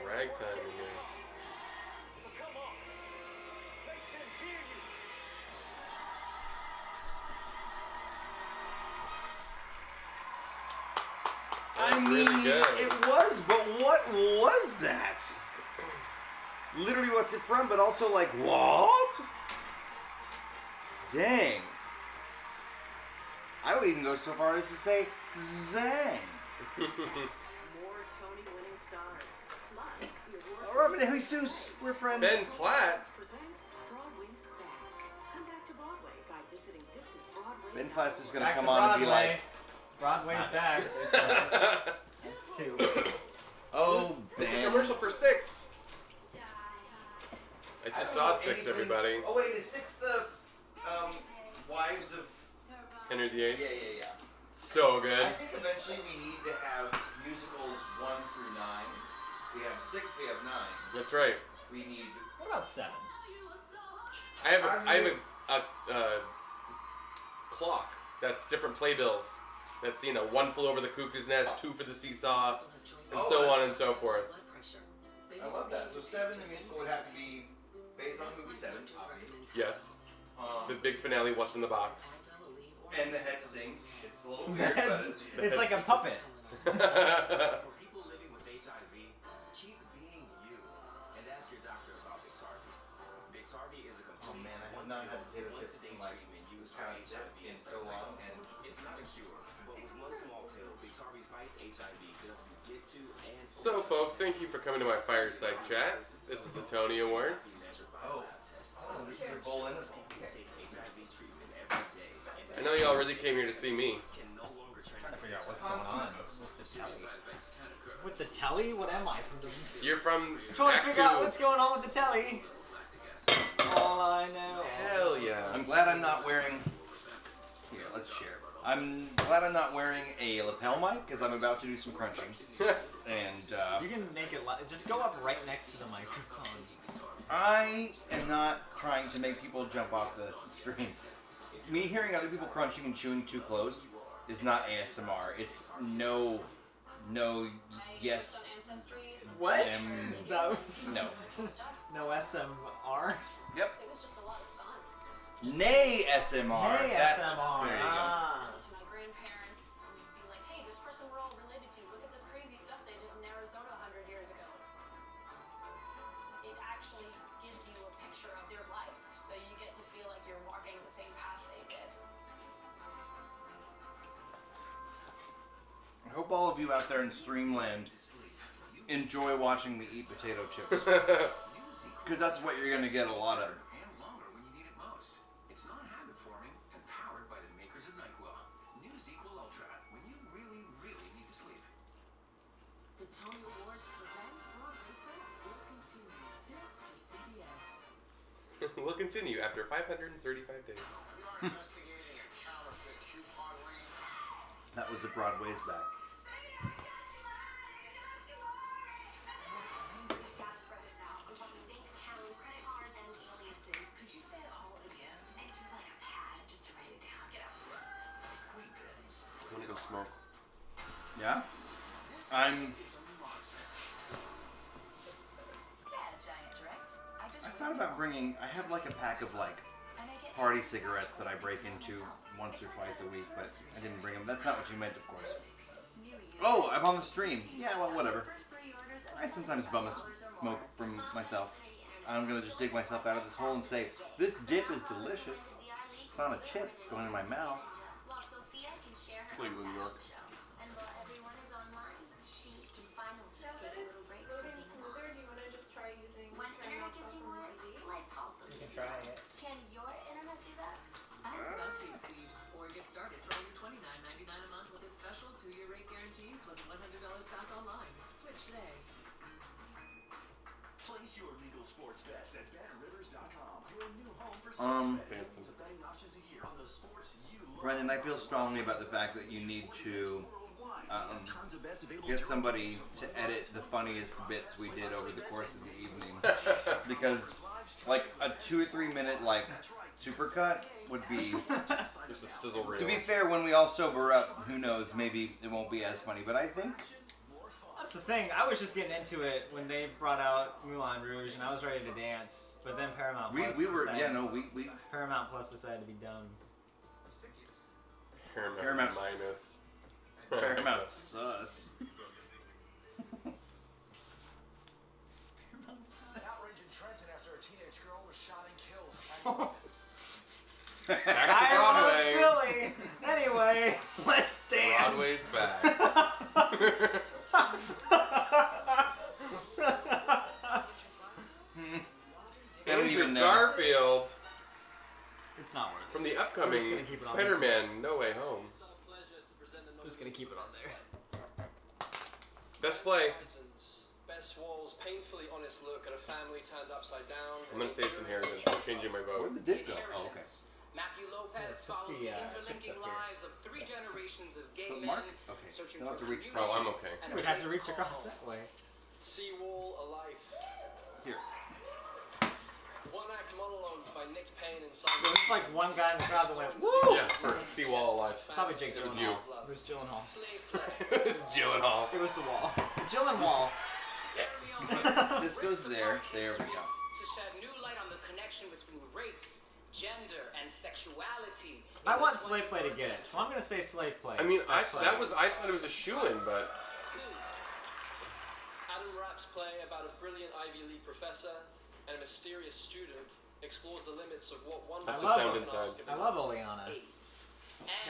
ragtime in there. So come on, make them hear you. I mean, really good. it was, but what was that? Literally, what's it from? But also, like, what? Dang. I would even go so far as to say, zang. More Tony-winning stars. Plus, the Robin and Jesus, we're friends. Ben Platt. present Broadway's Back. Come back to Broadway by visiting This Is Broadway. Ben Platt's just gonna Back come to on and be Broadway. like, Broadway's back. That's 2. oh, It's a Ben. commercial for 6. I just saw 6, anything- everybody. Oh, wait, is 6 the wives of... Henry VIII. Yeah. So good. I think eventually we need to have musicals 1 through 9. We have 6, we have 9. That's right. We need... What about 7? I have a clock that's different playbills. That's, 1 flew over the cuckoo's nest, 2 for the seesaw, and so on and so forth. I love that. So 7, the musical would have to be based on the movie 7, obviously. Yes. The big finale, What's in the Box? And the head sings. It's a little weird, but It's like a puppet. For people living with HIV, keep being you and ask your doctor about Biktarvy. Biktarvy is a complete not had to take a once-a-day like, treatment used kind for of HIV in and so long. And it's not a cure, but with one small pill, Biktarvy fights HIV to help you get to and So, folks, thank you for coming to my fireside chat. This is the Tony Awards. This is a bowl in. I know y'all really came here to see me. Trying to figure out what's going on with the telly. With the telly? What am I? You're from I'm trying to Act figure out 2. what's going on with the telly. All I know. Hell yeah. I'm glad I'm not wearing... Here, let's share. I'm glad I'm not wearing a lapel mic because I'm about to do some crunching. And you can make it just go up right next to the microphone. I am not trying to make people jump off the screen. Me hearing other people crunching and chewing too close is not ASMR. It's no yes. What? That was No. No SMR. Yep. It was just a lot of fun. Nay SMR. Nay That's SMR. there you go. Send it to my grandparents and be like, hey, this person we're all related to, look at this crazy stuff they did in Arizona 100 years ago. It actually gives you a picture of their life, so you get to feel like you're I hope all of you out there in Streamland enjoy watching me eat potato chips. Because that's what you're going to get a lot of. And longer when you need it most. It's non-habit forming and powered by the makers of NyQuil. New ZQL Ultra when you really, really need to sleep. The Tony Awards present Broadway's Back will continue. This is CBS. We'll continue after 535 days. We are investigating a counterfeit coupon ring. That was the Broadway's Back. I want to go smoke. Yeah? I'm... I thought about bringing... I have like a pack of like party cigarettes that I break into once or twice a week, but I didn't bring them. That's not what you meant, of course. Oh, I'm on the stream. Yeah, well, whatever. I sometimes bum a smoke from myself. I'm going to just dig myself out of this hole and say, this dip is delicious. It's on a chip going in my mouth. It's legal in New York. Can your internet do that? Ask about King Speed, or get started for only $29.99 a month with a special 2-year rate guarantee plus $100 back online. Switch today. Place your legal sports bets at BetRivers.com. Your new home for sports betting. Betting options a year on the sports you love. Brendan, I feel strongly about the fact that you need to get somebody to edit the funniest bits we did over the course of the evening. Because, like, a 2 or 3 minute, like, supercut would be... Just a sizzle reel. To be fair, when we all sober up, who knows, maybe it won't be as funny. But I think... That's the thing. I was just getting into it when they brought out Moulin Rouge, and I was ready to dance. But then Paramount Plus Paramount Plus decided to be dumb. Paramount minus. Paramount sus. Outrage in Trenton after a teenage girl was shot and killed. Back to Broadway. Philly. Anyway, let's dance. Broadway's back. Andrew Garfield. It's not worth it. From the upcoming Spider-Man No Way Home. I'm just gonna keep it on there. Best play. Best Wall's painfully honest look at a family turned upside down. I'm gonna say it's Inheritance. I'm changing my vote. Where'd the dip go? Oh, okay. Matthew Lopez follows the interlinking lives of 3 generations of gay But men Mark? Okay. searching They'll have for to reach community Oh, I'm okay. and a We'd have to place reach called across home. that way. Seawall Alive. Here. One-act monologue by Nick Payne and There was like one guy in the crowd that went, woo! Yeah, for Seawall Alive. Probably Jake It was Gyllenhaal. you. It was Gyllenhaal. It was Gyllenhaal. It was the wall. Gyllenhaal. This goes there. There we go. To shed new light on the connection between race, gender, and sexuality. I want Slave Play to get it, so I'm gonna say Slave Play. I mean, I Best play. thought it was a shoe-in, but Adam Rapp's play about a brilliant Ivy League professor and a mysterious student explores the limits of what one That's person the sound can inside. ask of I love Oleana. And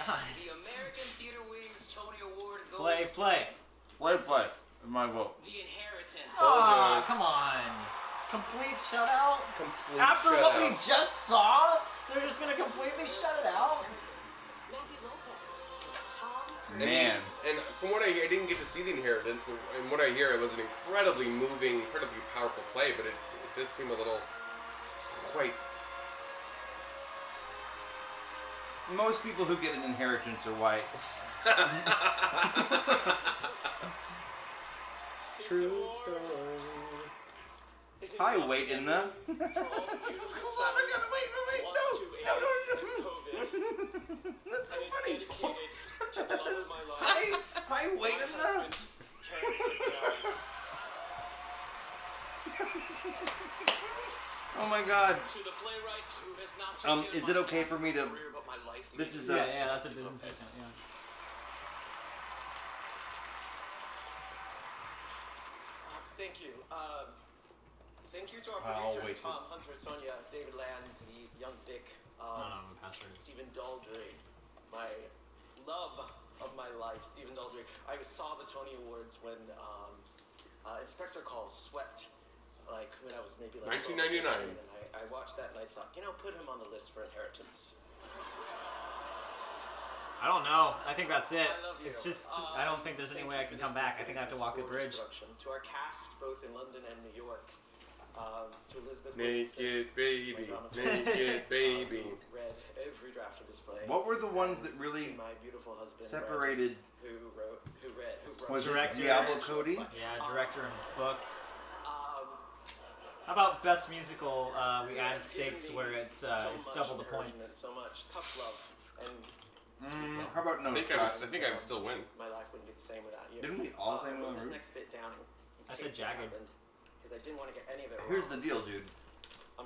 God. the American Theater Wing's Tony Award goes Slave Play. Slave Play. My vote. The Inheritance. Oh, come on. Complete shutout? Complete After what we shutout. just saw, they're just gonna completely shut it out? Matthew Lopez, Tom. Man. And from what I hear, I didn't get to see The Inheritance, but from what I hear, it was an incredibly moving, incredibly powerful play, but it does seem a little quite... Most people who get an inheritance are white. True story. Hi, wait in the... Hold on, I gotta wait, no. That's so funny. Hi, wait in the... Oh my god. Is it okay for me to... This is a... Yeah, that's a business account, yeah. Thank you. Thank you to our I'll producers, wait till- Tom, Hunter, Sonia, David Land, the young Vic, No, password. Stephen Daldry, my love of my life, Stephen Daldry. I saw the Tony Awards when Inspector Calls swept, like when I was maybe like 1999. And I watched that and I thought, put him on the list for Inheritance. I don't know. I think that's it. I love you. It's just, I don't think there's any way I can come back. I think I have to walk the bridge. To our cast, both in London and New York. To Elizabeth Naked baby, Wilson, naked baby. Read every draft of this play. What were the ones that really my beautiful husband separated? Who wrote? Was director, it Diablo Cody? Yeah, director and book. How about best musical? We add stakes where it's double the points. So much tough love and. How about no? I think I would still win. My life wouldn't be the same without you. Didn't we all say this next bit down? I said Jagged. Because I didn't want to get any of it wrong. Here's the deal, dude.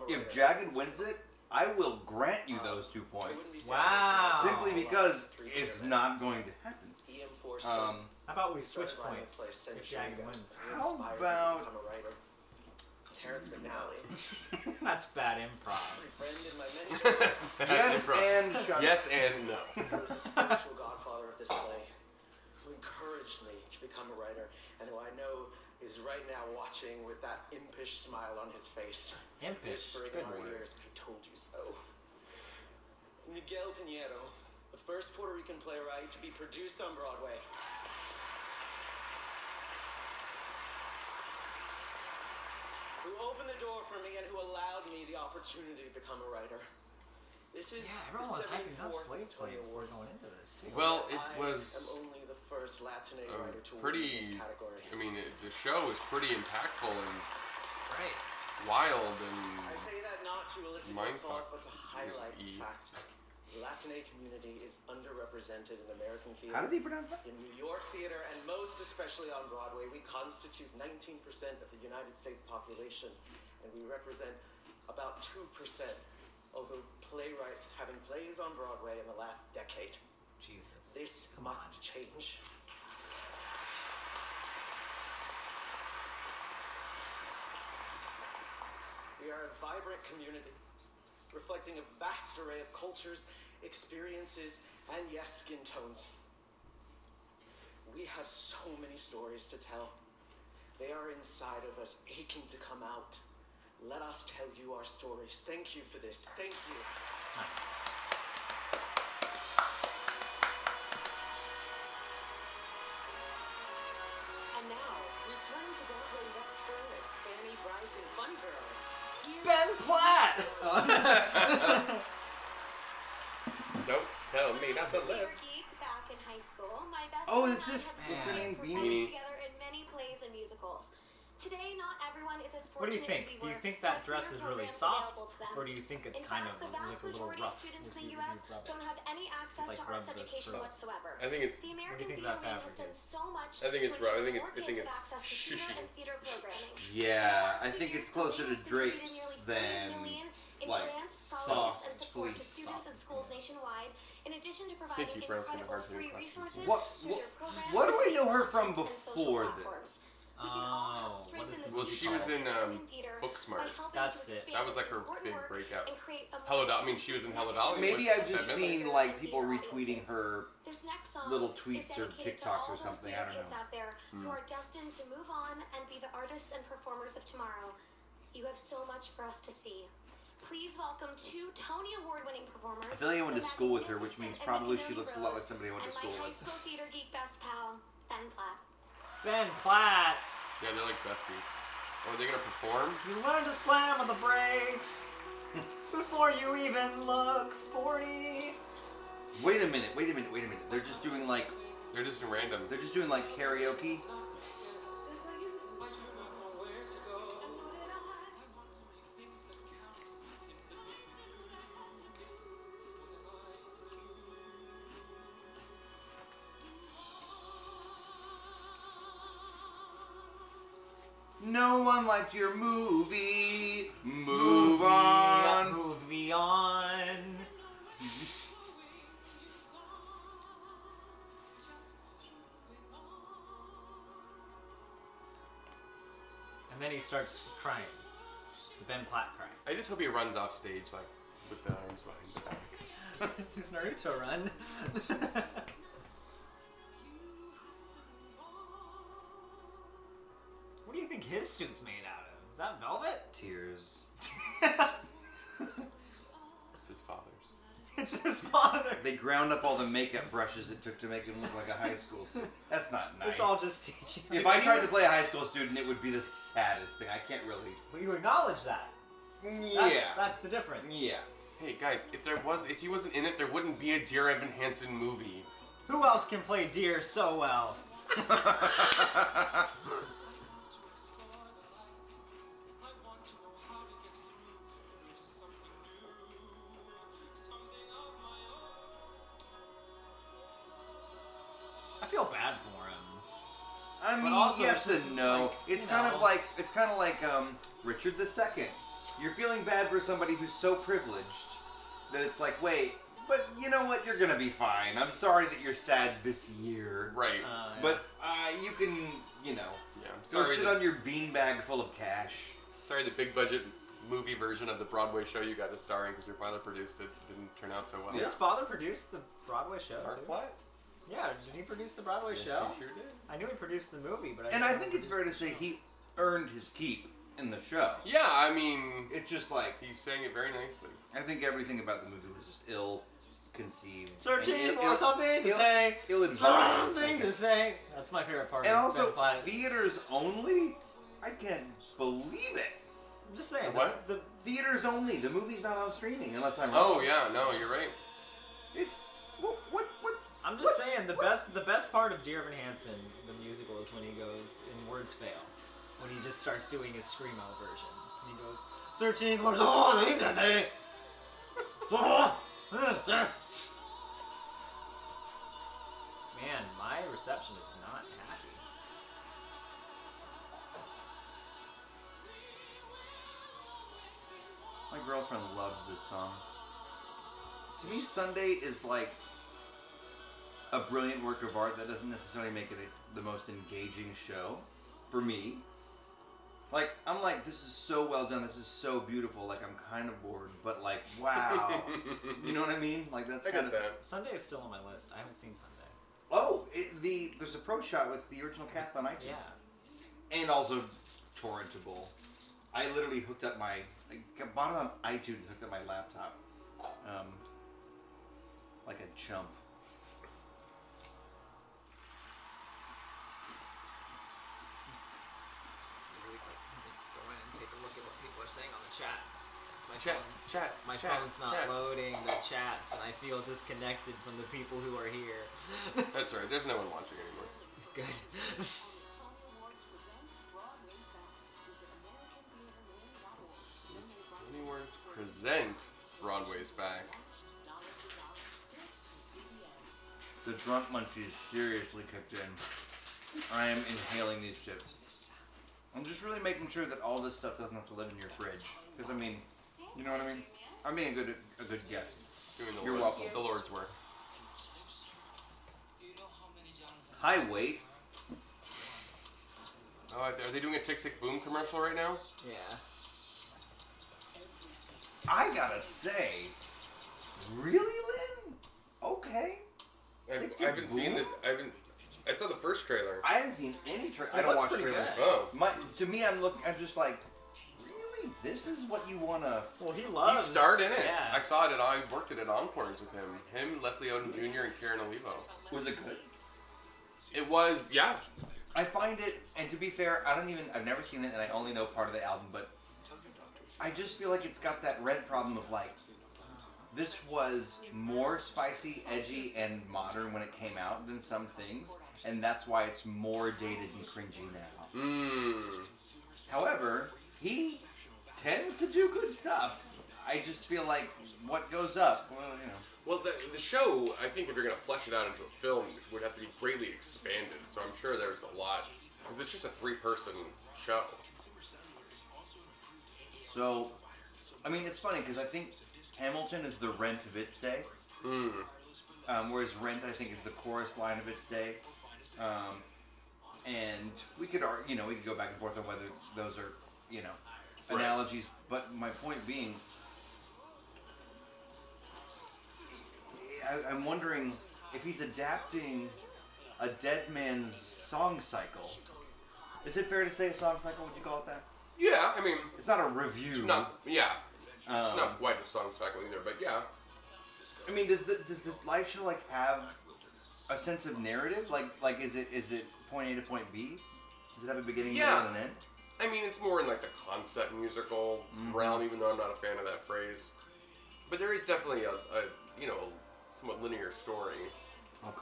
If Jagged wins it, I will grant you those 2 points. Wow. Simply because it's not going to happen. How about we switch points if Jagged wins? How about... Terrence McNally. That's bad improv. My friend and my mentor. Yes and shut Yes and no. He was the spiritual godfather of this play, who encouraged me to become a writer, and who I know is right now watching with that impish smile on his face. Impish? Whispering in our ears, I told you so. Miguel Pinheiro, the first Puerto Rican playwright to be produced on Broadway. Who opened the door for me and who allowed me the opportunity to become a writer. This is everyone was hyping up Slave Play before going into this too. Well, it was I am only the first Latin writer to pretty. win this category. I mean, the show is pretty impactful and wild and. I say that not to elicit applause, but to highlight the fact the Latin community is underrepresented in American theater. How did he pronounce that? In New York theater, and most especially on Broadway, we constitute 19% of the United States population, and we represent about 2% of the playwrights having plays on Broadway in the last decade. Jesus. This must change. We are a vibrant community, reflecting a vast array of cultures, experiences, and yes, skin tones. We have so many stories to tell. They are inside of us, aching to come out. Let us tell you our stories. Thank you for this. Thank you. Nice. And now, return to Broadway merlesStorys, Fanny, Bryce, and Fun Girl. Ben Platt! Don't tell me that's a lip. Geek back in high school. My best Oh, friend is this, and I what's have her name, performed Beanie? together in many plays and musicals. Today, not everyone is as What do fortunate you think? as we Do you were think to that have dress theater is really programs soft, available to them. or do you think it's In kind fact, of the vast like a little majority rough? of students if in the you U.S. rub it? don't have any access Like to rub arts the education frills. whatsoever. I think it's. The What do American you think Theater of that Wing has done fabric? so much I think to it's rough. I think ensure it's. I more think kids it's have access to shushy. theater and theater programming. Yeah, I think it's closer to drapes than like soft and support to fleece. students and schools nationwide, in addition to providing you for asking a incredible hard free hitting question. resources What through their programs, what do I know her from and social before platforms. this? We can all help Oh, what strengthen is the the Well, future she was of in American theater Booksmart. by helping That's to it. expand That was like this her important big work breakout. and create a Hello more Dolly. I mean, she was in Hello Dolly. Maybe with I've just Bette seen Midler. like people retweeting her This next song little is tweets or dedicated to TikToks all or those something. theater I don't kids know. out there who are destined to move on and be the artists and performers of tomorrow. You have so much for us to see. Please welcome two Tony Award-winning performers. I feel like I went to the school with her, which magnificent means and probably Nicki she looks a lot like somebody I went to school and my with. high school theater geek best pal, Ben Platt. Ben Platt! Yeah, they're like besties. Oh, are they gonna perform? You learn to slam on the brakes before you even look 40. Wait a minute. They're just doing like They're just random. they're just doing like karaoke. No one liked your movie. Move on. Move me on. And then he starts crying. The Ben Platt cries. I just hope he runs off stage like with the arms behind the back. He's Naruto run. his suit's made out of? Is that velvet? Tears. It's his father's. It's his father. They ground up all the makeup brushes it took to make him look like a high school student. That's not nice. It's all just CGI. If I tried to play a high school student, it would be the saddest thing. I can't really. But you acknowledge that. Yeah. That's the difference. Yeah. Hey guys, if he wasn't in it, there wouldn't be a Dear Evan Hansen movie. Who else can play Deer so well? I feel bad for him. I mean, also, yes it's and no. like, It's you kind know. of like Richard II. You're feeling bad for somebody who's so privileged that it's like, wait, but you know what? You're gonna be fine. I'm sorry that you're sad this year. Right. Yeah. But you can, you know, Yeah, I'm go sorry sit that- on your beanbag full of cash. Sorry, the big budget movie version of the Broadway show you got to star in because your father produced it didn't turn out so well. His father produced the Broadway show, Mark too. Platt? Yeah, did he produce the Broadway Yes, show? he sure did. I knew he produced the movie, but And I think it's fair to say he earned his keep in the show. Yeah, I mean, It's just like, he's saying it very nicely. I think everything about the movie was just ill-conceived. Searching and for something to say. Ill-advised. Something to say. That's my favorite part. And of also, Ben Platt. theaters only? I can't believe it. I'm just saying. What? The Theaters only. The movie's not on streaming unless I'm wrong. Oh yeah, no, you're right. It's what? I'm just saying the best part of Dear Evan Hansen, the musical, is when he goes in Words Fail, when he just starts doing his screamo version. And he goes, searching for something to say. Man, my reception is not happy. My girlfriend loves this song. To me, Sunday is like a brilliant work of art that doesn't necessarily make it the most engaging show for me. Like, I'm like, this is so well done, this is so beautiful, like, I'm kind of bored, but like, wow. You know what I mean? Like, that's I kind get of... that. Sunday is still on my list. I haven't seen Sunday. Oh, there's a pro shot with the original cast on iTunes. Yeah. And also torrentable. I literally hooked up I bought it on iTunes and hooked up my laptop. Like a chump. So really quick, let's go in and take a look at what people are saying on the chat. My phone's not loading the chats, and I feel disconnected from the people who are here. That's right. There's no one watching anymore. Good. Tony Awards present Broadway's back. The drunk munchies seriously kicked in. I am inhaling these chips. I'm just really making sure that all this stuff doesn't have to live in your fridge. Because, I mean, you know what I mean? I'm being a good guest. Doing the You're Lord's, welcome. the Lord's work. Hi, wait. Oh, are they doing a Tick Tick Boom commercial right now? Yeah. I gotta say, really, Lynn? Okay. I haven't seen it. I saw the first trailer. I haven't seen any trailer. It I don't looks watch pretty trailers. good. Oh. To me, I'm just like, really? This is what you wanna? Well, he loves. He starred in it. Yeah. I saw it. I worked it at Encores with him. Him, Leslie Odom Jr., and Karen Olivo. Was it good? It was, yeah. I find it, and to be fair, I've never seen it, and I only know part of the album, but I just feel like it's got that red problem of like, this was more spicy, edgy, and modern when it came out than some things, and that's why it's more dated and cringy now. However, he tends to do good stuff. I just feel like what goes up, well, you know. Well, the show, I think if you're going to flesh it out into a film, it would have to be greatly expanded. So I'm sure there's a lot, because it's just a 3-person show. So, I mean, it's funny because I think Hamilton is the Rent of its day. Whereas Rent, I think, is the chorus line of its day. And we could go back and forth on whether those are, analogies. But my point being, I'm wondering if he's adapting a dead man's song cycle, Is it fair to say a song cycle? Would you call it that? Yeah, I mean... It's not a review. It's not, yeah. It's not quite a song cycle either, but yeah. I mean, does the live show like have a sense of narrative? Like is it point A to point B? Does it have a beginning, middle, and an end? I mean, it's more in like the concept musical realm, even though I'm not a fan of that phrase. But there is definitely a somewhat linear story. Okay.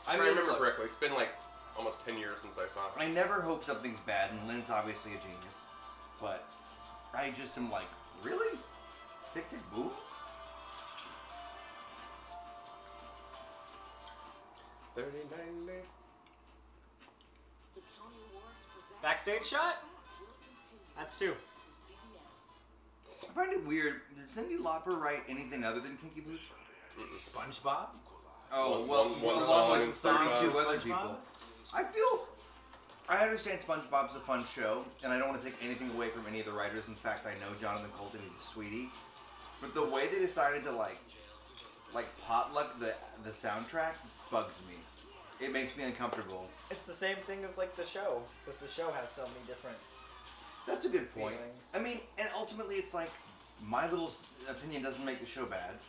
If I remember correctly, it's been like almost 10 years since I saw it. I never hope something's bad, and Lynn's obviously a genius, but I just am like, really? Tick tick boom? Backstage shot? That's 2. I find it weird. Did Cyndi Lauper write anything other than Kinky Boots? SpongeBob? Oh, well, along with 32 other people. I understand SpongeBob's a fun show, and I don't want to take anything away from any of the writers. In fact, I know Jonathan Colton, he's a sweetie. But the way they decided to like potluck the soundtrack bugs me. It makes me uncomfortable. It's the same thing as like the show, because the show has so many different. That's a good point. feelings. I mean, and ultimately, it's like my little opinion doesn't make the show bad.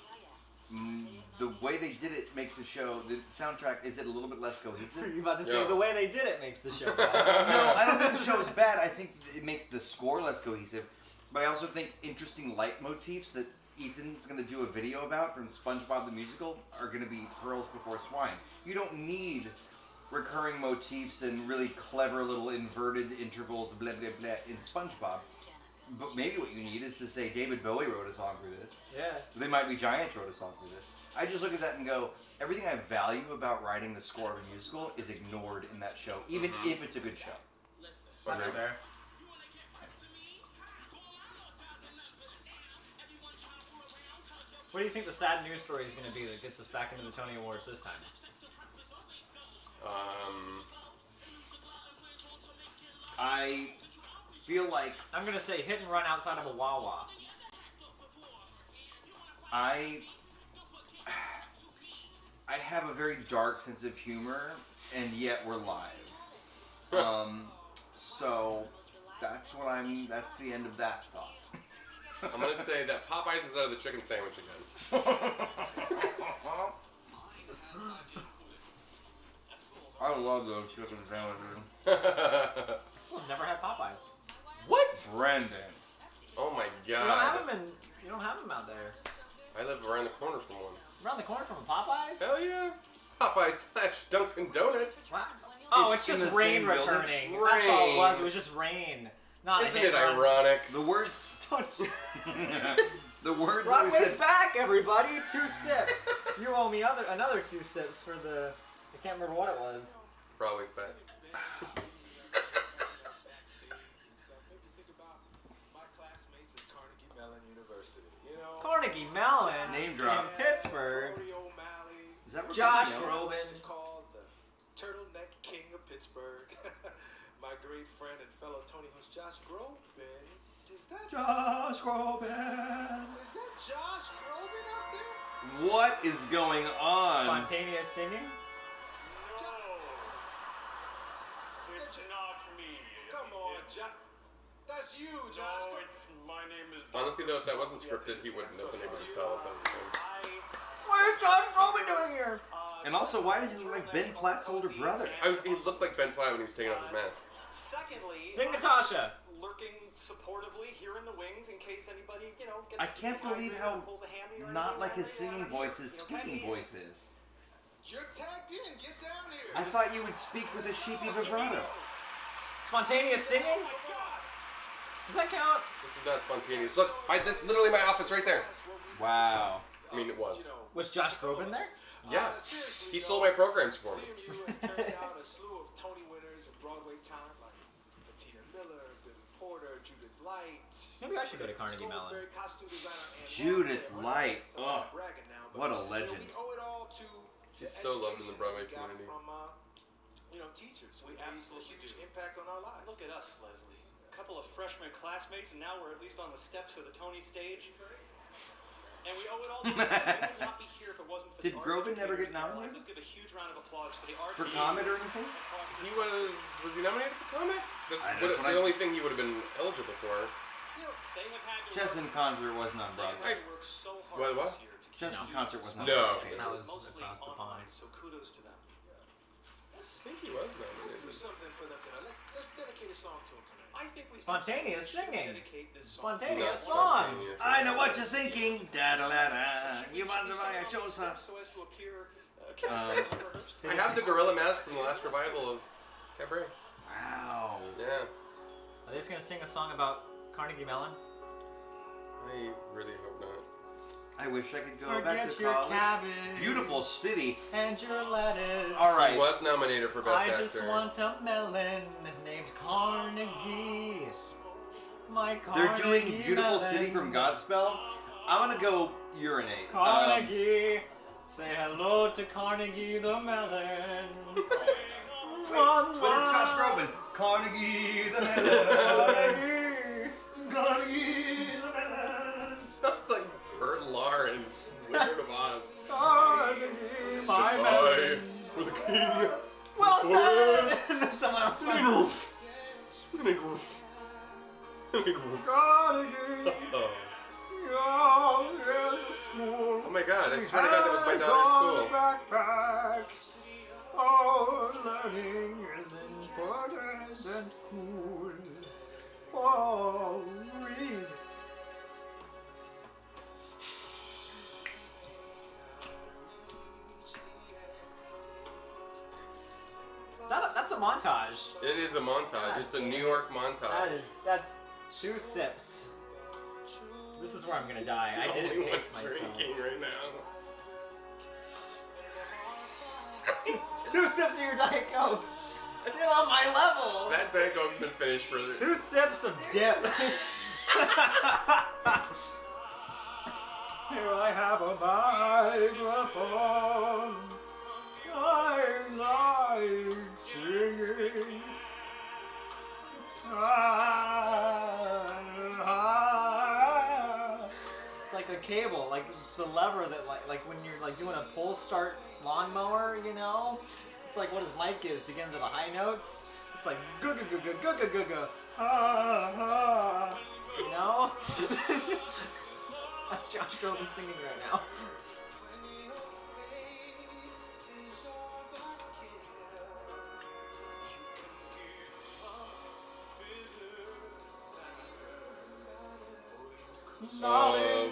The way they did it makes the show. The soundtrack is it a little bit less cohesive. You're about to say the way they did it makes the show bad. No, I don't think the show is bad. I think it makes the score less cohesive. But I also think interesting leitmotifs that Ethan's going to do a video about from SpongeBob the Musical are going to be pearls before swine. You don't need recurring motifs and really clever little inverted intervals, blah, blah, blah, in SpongeBob. But maybe what you need is to say David Bowie wrote a song for this. Yeah. They Might Be Giants wrote a song for this. I just look at that and go, everything I value about writing the score of a musical is ignored in that show, even if it's a good show. That's fair. What do you think the sad news story is going to be that gets us back into the Tony Awards this time? I feel like I'm going to say hit and run outside of a Wawa. I have a very dark sense of humor, and yet we're live. So that's the end of that thought. I'm going to say that Popeyes is out of the chicken sandwich again. I love those chicken sandwiches. Still never had Popeyes. What? Brandon. Oh my You god. don't have them out there. I live around the corner from one. Around the corner from a Popeyes? Hell yeah. Popeyes / Dunkin' Donuts. Wow. Oh, it's in just the rain same building? returning. Rain. That's all it was. It was just rain. Not Isn't a hit it run. ironic? The words. Don't you? The words that we Broadway's said. back, everybody. 2 sips. You owe me another 2 sips for the. I can't remember what it was. Broadway's back. Carnegie Mellon Name drop. in Pittsburgh. Is that where Josh Carnegie Mellon- Groban. Called the Turtleneck King of Pittsburgh. My great friend and fellow Tony host Josh Groban. Is that Josh Groban. Is that Josh Groban up there? What is going on? Spontaneous singing. It's not me. Come on, Josh. That's you, Josh. No, it's my name is. Honestly, though, if that wasn't scripted, he wouldn't have been able to tell if that was him. What is Josh Groban doing here? And also, why does he look like Ben Platt's older brother? He looked like Ben Platt when he was taking off his mask. Secondly, Sing Natasha. Lurking supportively here in the wings in case anybody, gets I can't believe how pulls a hammy or not anything like his around singing here. voice his speaking voice is. You're tagged in. Get down here. I thought you would speak with a sheepy vibrato. Spontaneous singing? Does that count? This is not spontaneous. Look, that's literally my office right there. Wow. I mean, it was. Was Josh Groban there? Yeah. He sold my programs for me. CMU has turned out a slew of Tony winners and Broadway talent like Bettina Miller, Billy Porter, Judith Light. Maybe I should go to Carnegie Mellon. Judith Light. Oh, what a legend. We owe it all to She's so loved in the Broadway community. from teachers. We Made absolutely a huge do. impact on our lives. Look at us, Leslie. A couple of freshman classmates, and now we're at least on the steps of the Tony stage. And we owe it all to them. We would not be here if it wasn't for Did the Groban never get educators. nominated? Let's give a huge round of applause for the arts. For Comet or anything? He was he nominated for Comet? That's what the only thing he would have been eligible for. Chess in Concert wasn't on Broadway. What? Chess in Concert wasn't on No. Broadway. That was across the pond. So kudos to them. I think he was Let's do nominated. something for them tonight. Let's dedicate a song to them tonight. I think we Spontaneous singing. dedicate this song. Spontaneous Not song. spontaneous. I know what you're thinking. Da da da da. You want to buy a chosa. So as to appear I have the gorilla mask from the last revival of Cabaret. Wow. Yeah. Are they just gonna sing a song about Carnegie Mellon? I really hope not. I wish I could go back Forget to your college. cabbage Beautiful city. and your lettuce. All right. He was nominated for Best I Actor. just want a melon named Carnegie. My They're Carnegie doing Beautiful melon. City from Godspell. I'm gonna go urinate. Carnegie. Say hello to Carnegie the melon. Wait, but it's Josh Groban. Carnegie the melon. Carnegie the melon. Sounds like Bert Lahr in Wizard of Oz. Carnegie, my melon. For the king. Well said. And then someone else went. Carnegie. Oh my god, I swear to god that was my daughter's school. Backpack. Oh, learning is important and cool. Oh, read. That's a montage. It is a montage. It's a New York montage. That's 2 sips. This is where I'm gonna die. I didn't Only pace one myself. drinking right now. 2 sips of your Diet Coke. Get on my level. That Diet Coke's been finished for 2 sips of dip. Here I have a microphone. I like singing. It's like the cable, like it's the lever that like when you're like doing a pull start lawnmower, you know? It's like what his mic is to get into the high notes. It's like go go go go go go go go. You know? That's Josh Groban singing right now.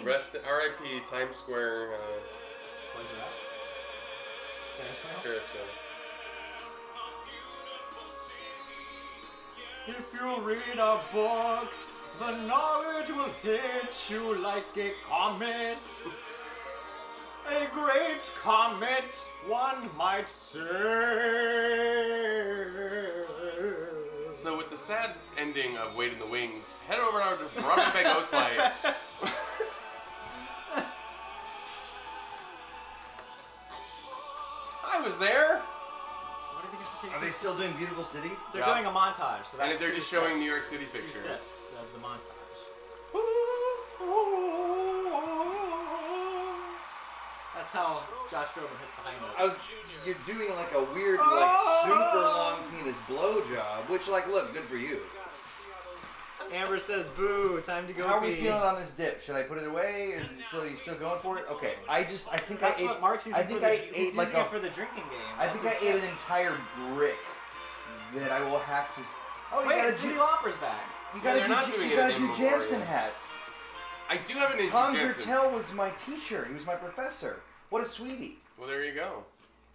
Rest R.I.P. Times Square. Toys R Us? Ferris wheel. If you read a book, the knowledge will hit you like a comet. A great comet, one might say. So with the sad ending of Wait in the Wings, head over to Broadway by Ghostlight. I was there. What did you get to take? Are they still doing Beautiful City? They're doing a montage, so that's And they're just showing New York City pictures. 2 sips of the montage. That's how Josh Groban hits the high notes. You're doing like a weird, like super long penis blowjob, which, like, look, good for you. Amber says, "Boo! Time to go." How are we pee." feeling on this dip? Should I put it away? Is it still? Are you still going for it? Okay. I think That's I ate. what Mark's using I think for I the, ate he's like using a. it for the drinking game. I think I ate an entire brick that I will have to. Oh, you Wait, got a Cindy Lauper's back. You got they're not a doing you it got a in Drew memorial. Jampson hat. I do have an Drew Tom Jampson. Gertel was my teacher. He was my professor. What a sweetie. Well, there you go.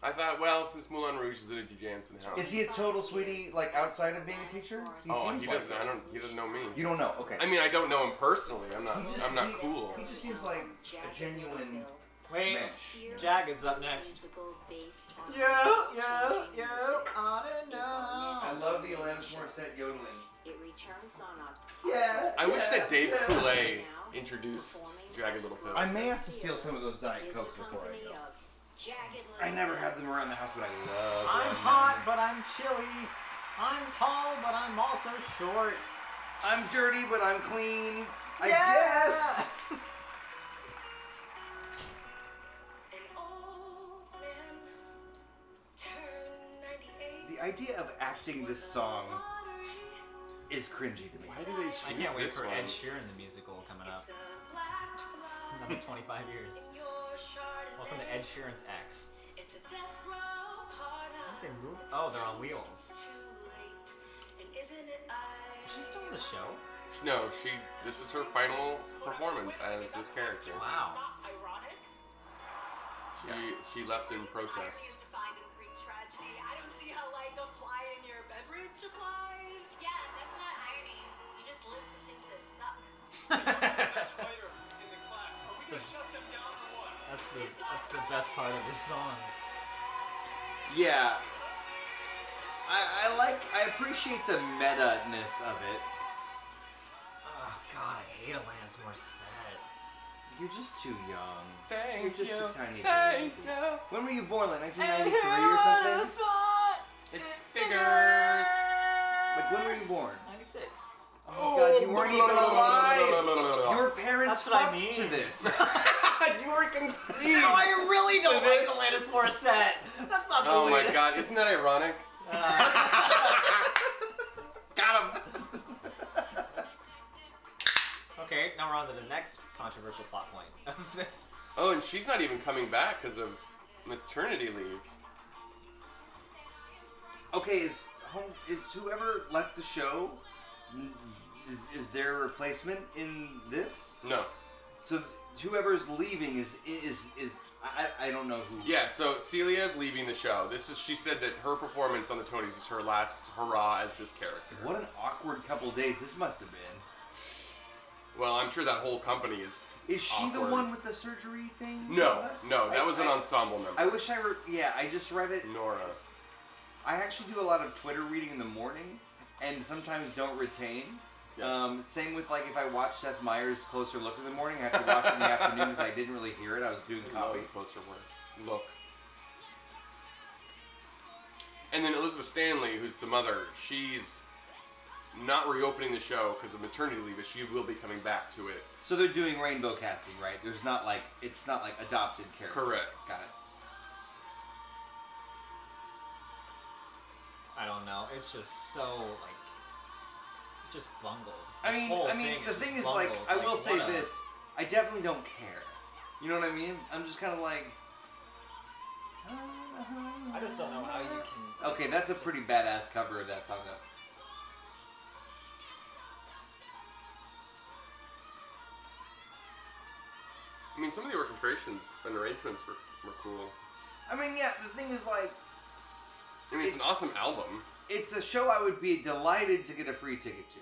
I thought, well, since Moulin Rouge is in a Drew Jampson house. Is he a total sweetie, like outside of being a teacher? He seems he like doesn't. it. He doesn't know me. You don't know. Okay. I mean, I don't know him personally. I'm not cool. He just seems like a genuine. Wait, man. Jagged's up next. Yeah, on and on. I love the Alanis Morissette yodeling. It returns on October. Yeah. I wish that Dave Coulee introduced Jagged Little Pill. I may have to steal some of those Diet Cokes before I go. I never have them around the house, but I love them. I'm hot, but I'm chilly. I'm tall, but I'm also short. I'm dirty, but I'm clean. I Yeah. guess. idea of acting this song is cringy to me. Why do they choose I can't wait this for one? Ed Sheeran the musical coming up. Another 25 years. Welcome to Ed Sheeran's X. They move. Oh, they're on wheels. Is she still in the show? No, this is her final performance as this character. Wow. She left in protest. I don't see how like a fly in your beverage applies. Yeah, that's not irony. You just list the things that suck. That's the best part of this song. Yeah. I appreciate the meta-ness of it. Oh God, I hate Alanis Morissette. You're just too young. Thank You're just you. a tiny Thank baby. you. When were you born? Like 1993 or something? It figures. Like when were you born? 96. Oh God, you weren't even alive. Your parents That's what I fucked mean. to this. You were conceived. No, I really don't like Alanis Morissette. That's not the Oh way my God, isn't that ironic? Got him. Okay, now we're on to the next controversial plot point of this. Oh, and she's not even coming back because of maternity leave. Okay, is whoever left the show, is there a replacement in this? No. So whoever's leaving is I don't know who. Yeah, so Celia's leaving the show. She said that her performance on the Tonys is her last hurrah as this character. What an awkward couple days this must have been. Well, I'm sure that whole company is. Is she awkward. the one with the surgery thing? No, that was an ensemble member. I wish I were. Yeah, I just read it. Nora. I actually do a lot of Twitter reading in the morning, and sometimes don't retain. Yes. Same with like if I watch Seth Meyers' Closer Look in the morning, I have to watch it in the afternoon because I didn't really hear it. I was doing coffee. Closer look. And then Elizabeth Stanley, who's the mother, she's not reopening the show because of maternity leave, but she will be coming back to it. So they're doing rainbow casting, right? It's not like adopted characters. Correct. Got it. I don't know. It's just so just bungled. I mean, the thing is, like, I will say this: I definitely don't care. You know what I mean? I'm just kind of like. I just don't know how you can. Okay, that's a pretty badass cover of that song, though. I mean, some of the orchestrations and arrangements were cool. I mean, yeah, the thing is, like... I mean, it's an awesome album. It's a show I would be delighted to get a free ticket to.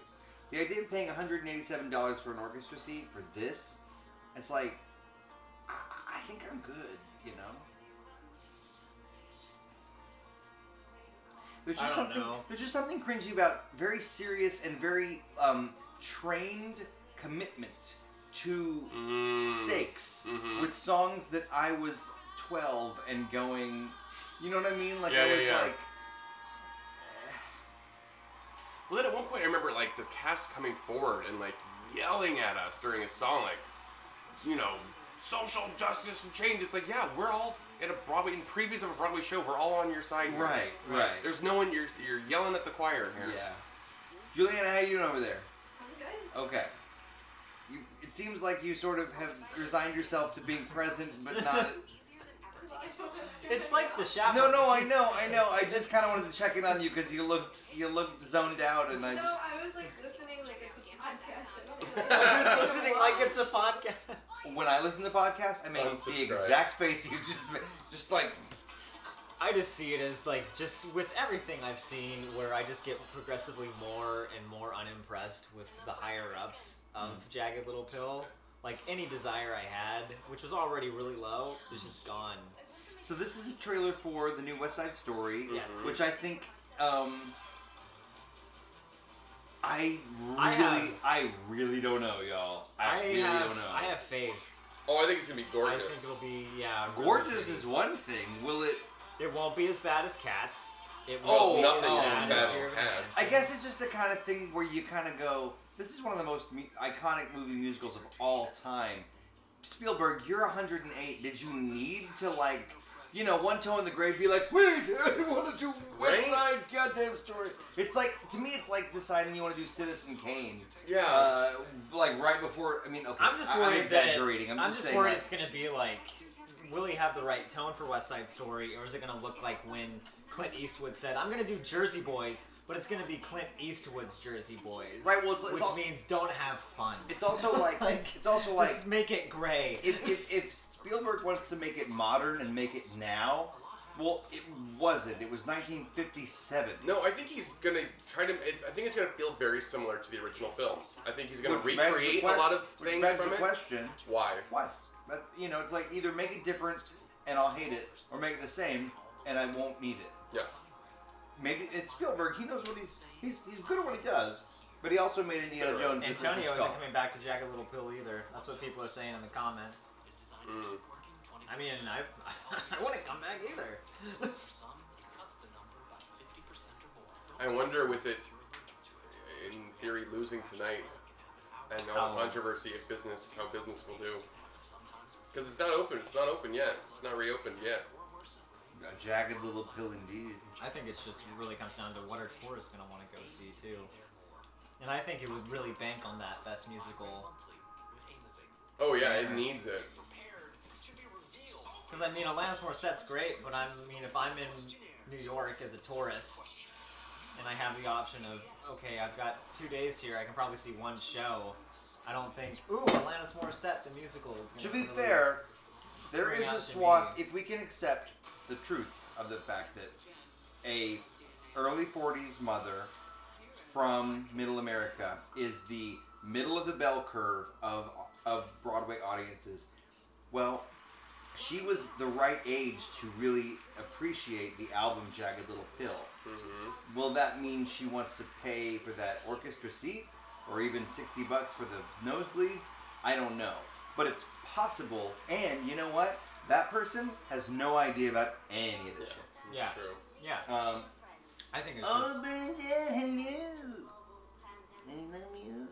The idea of paying $187 for an orchestra seat for this, it's like, I think I'm good, you know? There's just something cringy about very serious and very trained commitment to stakes with songs that I was 12 and going, you know what I mean? Like I was like. Well, then at one point I remember like the cast coming forward and like yelling at us during a song, like, you know, social justice and change. It's like, yeah, we're all in in previews of a Broadway show, we're all on your side here. Right. There's no one, you're yelling at the choir here. Yeah. Juliana, how you doing over there? I'm good. Okay. It seems like you sort of have resigned yourself to being present, but not. It's like the Schaffrillas. No, I know. I just kind of wanted to check in on you because you looked zoned out, and I just. No, I was like listening like it's a podcast. Just listening like it's a podcast. When I listen to podcasts, I make the exact face you just like. I just see it as like just with everything I've seen, where I just get progressively more and more unimpressed with the higher ups of Jagged Little Pill. Like any desire I had, which was already really low, is just gone. So this is a trailer for the new West Side Story, Yes. which I think I really don't know, y'all. I really don't know. I have faith. Oh, I think it's gonna be gorgeous. I think it'll be gorgeous is one thing. Will it? It won't be as bad as Cats. It Oh, won't be nothing as as bad bad as as Fear of Cats. Man. I guess it's just the kind of thing where you kind of go, this is one of the most iconic movie musicals of all time. Spielberg, you're 108. Did you need to you know, one toe in the grave, be like, wait, I want to do West Side Goddamn Story. It's like, to me, it's like deciding you want to do Citizen Kane. Yeah. Like right before. I mean, okay. I'm just worried I'm exaggerating. I'm just worried it's gonna be like, will he have the right tone for West Side Story, or is it gonna look like when Clint Eastwood said, "I'm gonna do Jersey Boys," but it's gonna be Clint Eastwood's Jersey Boys. Right. Well, which means don't have fun. It's also like, just make it gray. If Spielberg wants to make it modern and make it now, well, it wasn't. It was 1957. No, I think he's gonna try to. I think it's gonna feel very similar to the original film. I think he's gonna recreate a lot of things from it. Question: Why? Why? But, you know, it's like either make it different and I'll hate it, or make it the same and I won't need it. Yeah. Maybe it's Spielberg. He knows what he's good at what he does, but he also made Indiana Jones. Antonio isn't coming back to Jagged Little Pill either. That's what people are saying in the comments. I mean, I wouldn't come back either. I wonder with it, in theory, losing tonight and all the controversy of business, how business will do. Because it's not open. It's not open yet. It's not reopened yet. A Jagged Little Pill indeed. I think it's just really comes down to what are tourists going to want to go see too. And I think it would really bank on that Best Musical. Oh yeah, it needs it. Because I mean, Alanis Morissette's great, but I mean, if I'm in New York as a tourist and I have the option of, okay, I've got 2 days here, I can probably see one show. I don't think, ooh, Alanis Morissette, the musical is going to be fair, there is a swath, if we can accept the truth of the fact that a early 40s mother from Middle America is the middle of the bell curve of Broadway audiences. Well, she was the right age to really appreciate the album Jagged Little Pill. Mm-hmm. Will that mean she wants to pay for that orchestra seat? Or even $60 for the nosebleeds? I don't know. But it's possible, and you know what? That person has no idea about any of this shit. Yeah. True. Yeah. I think it's oh, Bernadette, hello. I love you.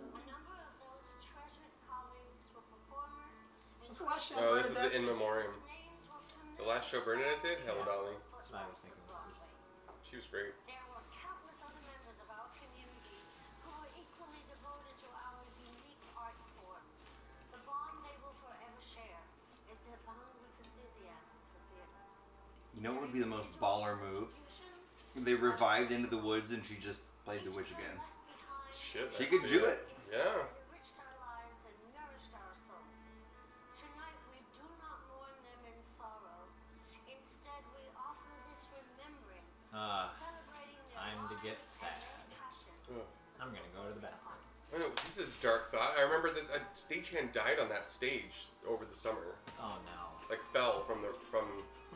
What's the last show Oh, this is the In Memoriam. The last show Bernadette did? Hello, Dolly. That's what I was thinking. She was great. You know what would be the most baller move? They revived Into the Woods and she just played the witch again. Shit, she could do it. Yeah. Time to get sad. I'm gonna go to the bathroom. I know, this is dark thought. I remember that a stagehand died on that stage over the summer. Oh no. Like fell from the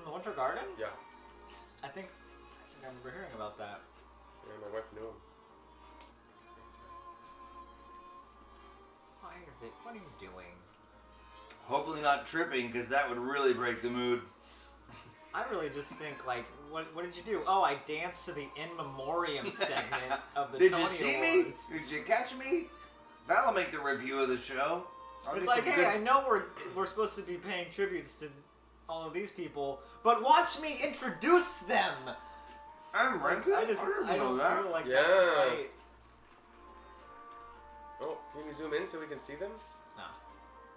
the Winter Garden? Yeah. I think I remember hearing about that. Yeah, my wife knew him. What are you doing? Hopefully not tripping, because that would really break the mood. I really just think, like, what did you do? Oh, I danced to the In Memoriam segment of the Did Tony you see Awards. me? Did you catch me? That'll make the review of the show. It's like, hey, I know we're supposed to be paying tributes to all of these people, but watch me introduce them. I'm right. I don't feel like that's right. Oh, can we zoom in so we can see them? No,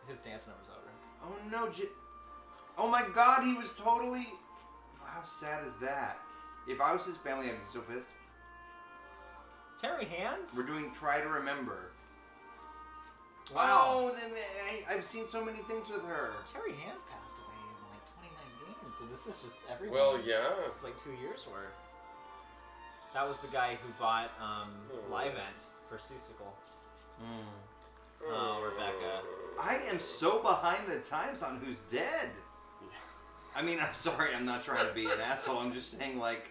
his dance number's over. Oh no, oh my God, he was totally. How sad is that? If I was his family, I'd be so pissed. Terry Hands? We're doing Try to Remember. Wow. Oh, I've seen so many things with her. Terry Hands passed away in like 2019, so this is just everyone. Well, yeah. It's like 2 years worth. That was the guy who bought Livent for Seussical. Oh, Rebecca. I am so behind the times on who's dead. I mean, I'm sorry, I'm not trying to be an asshole. I'm just saying, like...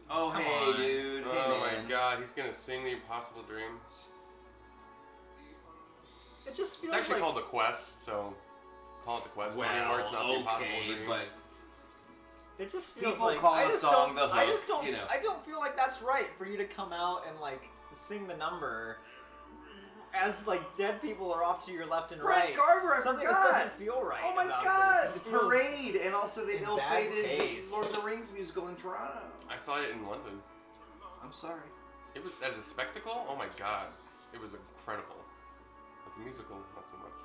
Oh, Come hey, on. dude. Hey, Oh man. my God, he's gonna sing The Impossible Dream. It just feels It's actually like... called The Quest, so call it The Quest. Well, Tony Awards, not The Impossible okay, Dream. but... It just feels People like... call I a just song don't, the hook, I just don't, you know. I don't feel like that's right for you to come out and, like, sing the number as like dead people are off to your left and Brett right. Garver, I Something forgot. just doesn't feel right. Oh my about God! this. The It feels Parade, and also the in bad ill-fated taste. Lord of the Rings musical in Toronto. I saw it in London. I'm sorry. It was as a spectacle. Oh my God, it was incredible. As a musical, not so much.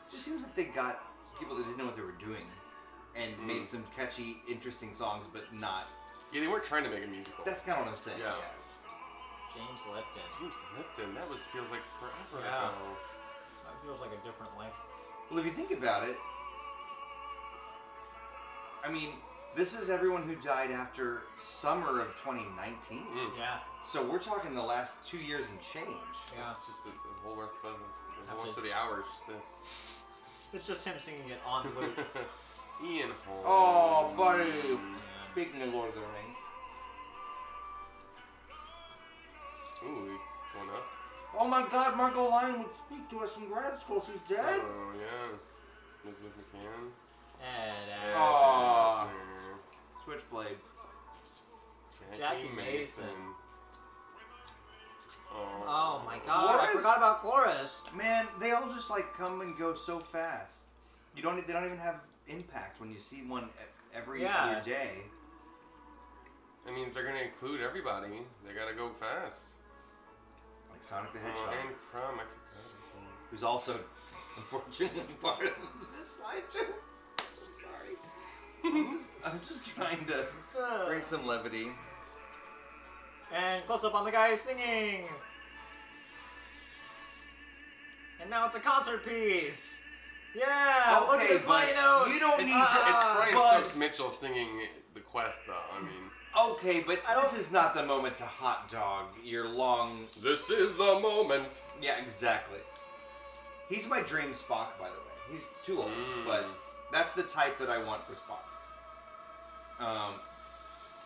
It just seems like they got people that didn't know what they were doing, and made some catchy, interesting songs, but not. Yeah, they weren't trying to make a musical. That's kind of what I'm saying. Yeah. James Lipton. James Lipton. That feels like forever Yeah. ago. That feels like a different life. Well, if you think about it, I mean, this is everyone who died after summer of 2019. Yeah. So we're talking the last 2 years and change. Yeah. It's just the whole rest of the hour is just this. It's just him singing it on loop. Ian Holm. Oh, buddy. Speaking of Lord of the Rings. Ooh, he's going up. Oh my God, Margot Lyon would speak to us from grad school. She's dead. Oh, yeah. Elizabeth McCann. And Aw. Switchblade. Jackie Mason. Oh my God! I forgot about Cloris. Man, they all just like come and go so fast. They don't even have impact when you see one every other day. I mean, if they're gonna include everybody, they gotta go fast. Like Sonic the Hedgehog. And Crumb, I forgot. Who's also, unfortunately, part of this slide too. I'm sorry. I'm just trying to bring some levity. And close up on the guy singing. And now it's a concert piece. Yeah. Look at Okay, this high note. you don't need to. It's Brian but- Stokes Mitchell singing The Quest, though. I mean. Okay, but this is not the moment to hot dog your long. This is the moment. Yeah, exactly. He's my dream Spock, by the way. He's too old, but that's the type that I want for Spock.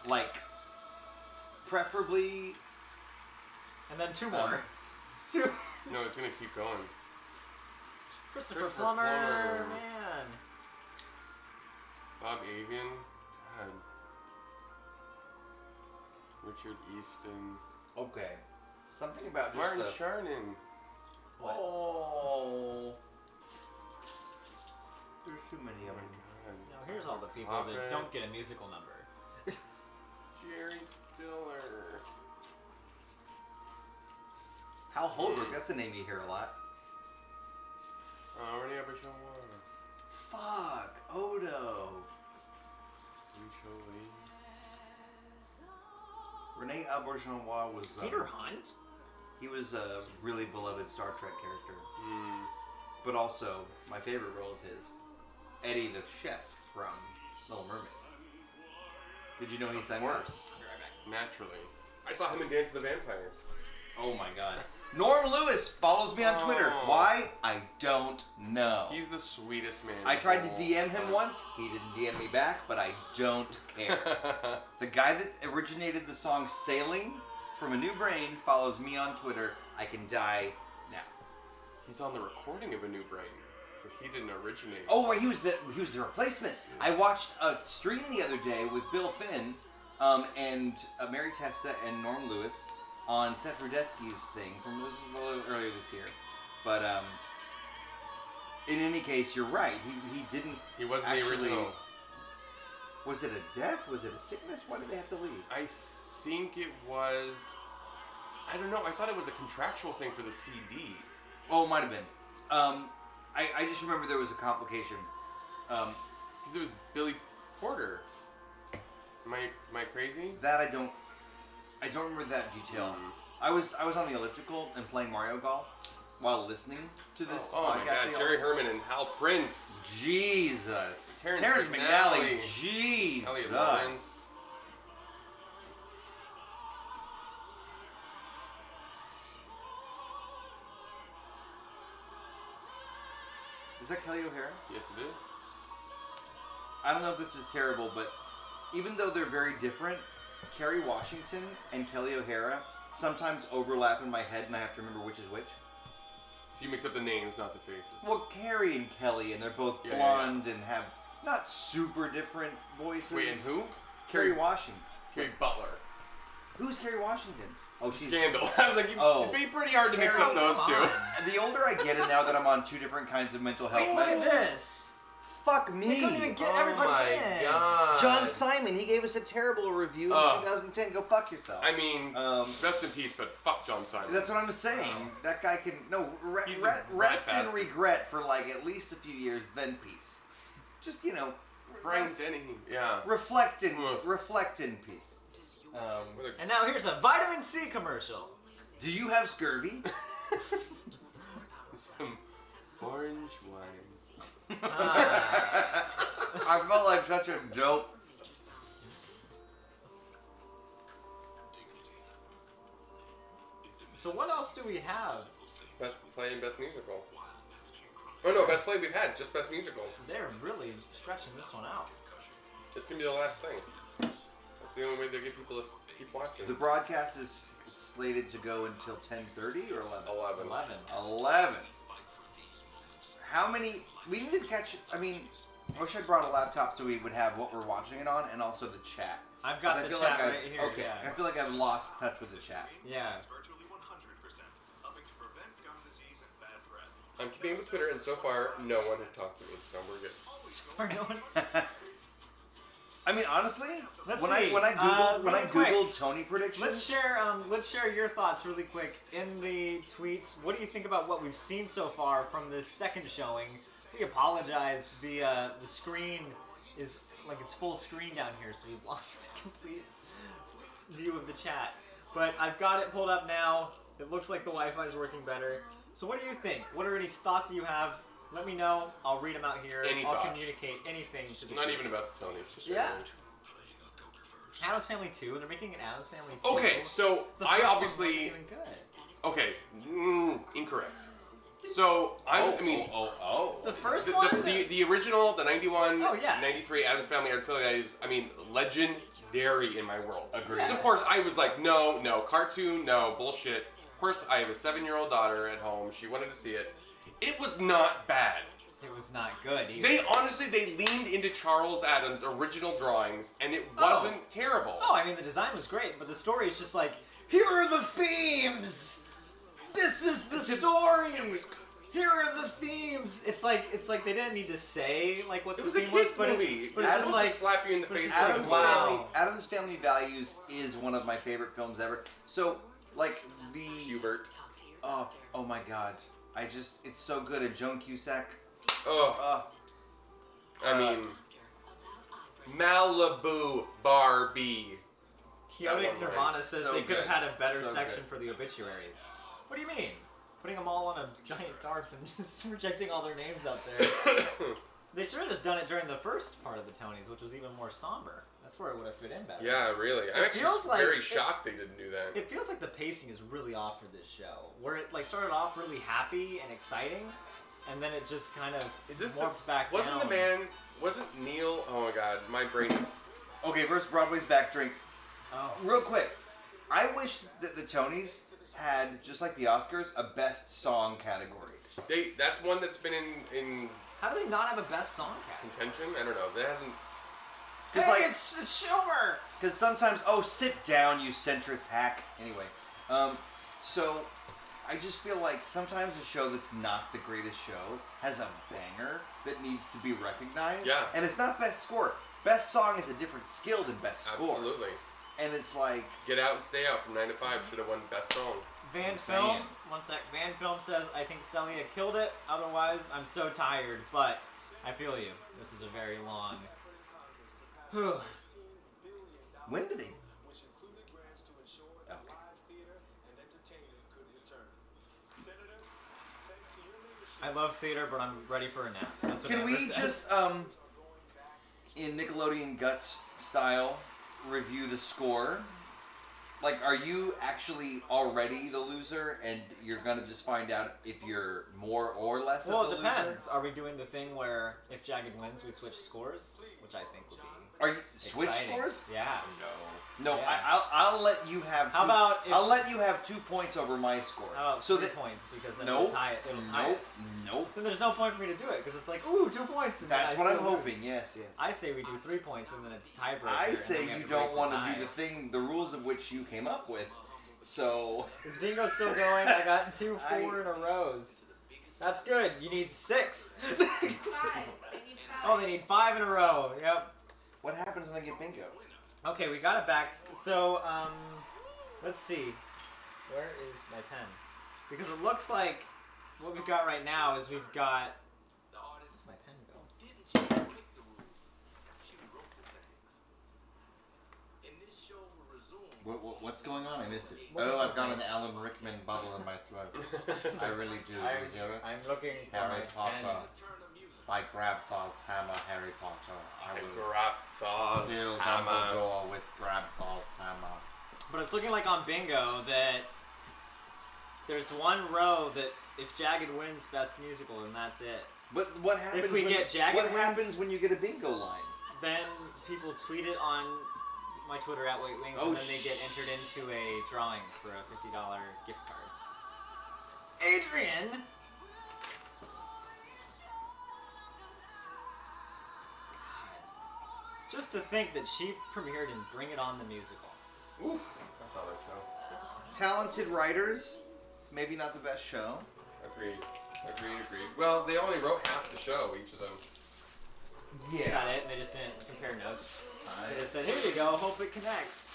Like, preferably. And then two more. Two. No, it's gonna keep going. Christopher Plummer, man. Bob Avian. God. Richard Easton. Okay. Something about just Martin the... Sharnin. Oh. There's too many of them. Now here's all the people that don't get a musical number. Jerry Stiller. Hal Holbrook, that's a name you hear a lot. Renee Auberjonois. Fuck, Odo. Renee Auberjonois was... Peter Hunt? He was a really beloved Star Trek character. But also, my favorite role of his, Eddie the chef from Little Mermaid. Did you know he sang that? Naturally. I saw him in Dance of the Vampires. Oh my God. Norm Lewis follows me on Twitter. Why? I don't know. He's the sweetest man. I tried to DM him once. He didn't DM me back, but I don't care. The guy that originated the song Sailing from A New Brain follows me on Twitter. I can die now. He's on the recording of A New Brain, but he didn't originate. Oh, right, he was the replacement. I watched a stream the other day with Bill Finn and Mary Testa and Norm Lewis on Seth Rudetsky's thing from this was a little earlier this year. But in any case, you're right. He didn't. He wasn't actually, the original. Was it a death? Was it a sickness? Why did they have to leave? I think it was. I don't know. I thought it was a contractual thing for the CD. Oh, it might have been. I just remember there was a complication. Because it was Billy Porter. Am I crazy? That I don't remember that detail. I was on the elliptical and playing Mario Golf while listening to this Oh podcast. my God, Jerry Herman and Hal Prince. Jesus. Terrence McNally. Jesus. Elliot Lawrence. Is that Kelly O'Hara? Yes, it is. I don't know if this is terrible, but even though they're very different, Kerry Washington and Kelly O'Hara sometimes overlap in my head, and I have to remember which is which. So you mix up the names, not the faces. Well, Kerry and Kelly, and they're both blonde and have not super different voices. Wait, and who? Kerry Washington. Kerry Butler. Who's Kerry Washington? Scandal. I was like, it'd be pretty hard to mix up those two. The older I get, and now that I'm on 2 different kinds of mental health Look at meds. this. Fuck me. They couldn't even get everybody in. God. John Simon, he gave us a terrible review in 2010. Go fuck yourself. I mean, rest in peace, but fuck John Simon. That's what I'm saying. That guy can rest in regret for like at least a few years, then peace. Just Rest reflect in peace. And now here's a vitamin C commercial. Do you have scurvy? Some orange wine. I felt like such a dope. So what else do we have? Best play and best musical. Oh no, best play we've had, just best musical. They're really stretching this one out. It's gonna be the last thing. That's the only way they get people to keep watching. The broadcast is slated to go until 10:30 or 11? 11. How many? We need to catch. I mean, I wish I brought a laptop so we would have what we're watching it on and also the chat. I've got the chat right here. Okay, yeah. I feel like I've lost touch with the chat. Yeah. I'm keeping with Twitter, and so far, no one has talked to me, so we're good. No one. I mean, honestly, Let's when see. I quick. googled Tony predictions, Let's share your thoughts really quick in the tweets. What do you think about what we've seen so far from this second showing? We apologize. The screen is like it's full screen down here, so we've lost a complete view of the chat. But I've got it pulled up now. It looks like the Wi-Fi is working better. So what do you think? What are any thoughts that you have? Let me know. I'll read them out here. I'll communicate anything to the Not group. even about the Tonys. Just Addams Family 2. They're making an Addams Family 2. Okay, so The I first one obviously. wasn't even good. Okay, incorrect. So I mean, The first one? the original, the 91, Oh, yeah. 93 Addams Family. I tell you guys, I mean, legendary in my world. Agreed. Because of course I was like, no, cartoon, no, bullshit. Of course, I have a 7-year-old daughter at home. She wanted to see it. It was not bad. It was not good either. They leaned into Charles Addams' original drawings, and it wasn't terrible. Oh, I mean, the design was great, but the story is just like, here are the themes! This is the story! Here are the themes! It's like they didn't need to say like what the theme was, but it's just like slap you in the face. Addams Family Values is one of my favorite films ever. So, like the Hubert. Oh my God! It's so good. And Joan Cusack. I mean, Malibu Barbie. Chaotic Nirvana says So they could have good. had a better So section good. for the obituaries. What do you mean? Putting them all on a giant tarp and just projecting all their names up there. They should have just done it during the first part of the Tonys, which was even more somber. That's where it would have fit in better. Yeah, really. I'm actually very shocked they didn't do that. It feels like the pacing is really off for this show, where it like started off really happy and exciting, and then it just kind of warped back Wasn't down. Wasn't Neil? Oh my God, my brain is. Okay, versus Broadway's Back Drink. Oh. Real quick, I wish that the Tonys had, just like the Oscars, a best song category. That's one that's been in. How do they not have a best song category? Contention? I don't know. That hasn't. Hey, it's Schumer! Because sometimes, sit down, you centrist hack. Anyway, so I just feel like sometimes a show that's not the greatest show has a banger that needs to be recognized. Yeah. And it's not best score. Best song is a different skill than best score. Absolutely. And it's like Get Out and Stay Out from 9 to 5 should have won best song. Van Film, one sec. Van Film says, I think Celia killed it. Otherwise, I'm so tired, but I feel you. This is a very long. When do they? I love theater, but I'm ready for a nap. That's what Can Amber we says. just, in Nickelodeon Guts style, review the score? Like, are you actually already the loser, and you're gonna just find out if you're more or less Well, of it the depends. loser? Are we doing the thing where if Jagged wins, we switch scores? Which I think would be Are you switch exciting. scores? Yeah. No, Yeah. I'll let you have. How about if- I'll let you have 2 points over my score. How about so 3 that points? Because then nope, it'll tie it. It'll tie nope, us. nope. Then there's no point for me to do it because it's like, ooh, 2 points. And That's then what I I'm still lose. hoping. Yes, yes. I say we do 3 points and then it's tiebreaker. I and say then we have you to break don't the want tie. to do the thing, the rules of which you came up with, So is bingo still going? I got 2 4 in a row. That's good. You need 6. 5. They need 5. Oh, they need 5 in a row. Yep. what happens when they get bingo? Okay, we got it back. So, let's see. Where is my pen? Because it looks like what we've got right now is we've got my pen go. What's going on? I missed it. Oh, I've got an Alan Rickman bubble in my throat. I really do. You hear it? I'm looking for Harry my Potter. pen. By Grabthar's hammer, Harry Potter. I will Grabthar's kill hammer. Dumbledore with Grabthar's hammer. But it's looking like on bingo that there's one row that if Jagged wins best musical, and that's it. But what happens? If we get Jagged what wins, happens when you get a bingo line? Then people tweet it on my Twitter at WaitWings, and then they get entered into a drawing for a $50 gift card. Adrian. Just to think that she premiered in Bring It On the Musical. Oof, I saw that show. Talented writers, maybe not the best show. Agreed. Well, they only wrote half the show, each of them. Yeah. Is that it? And they just didn't compare notes. They just said, here you go, hope it connects.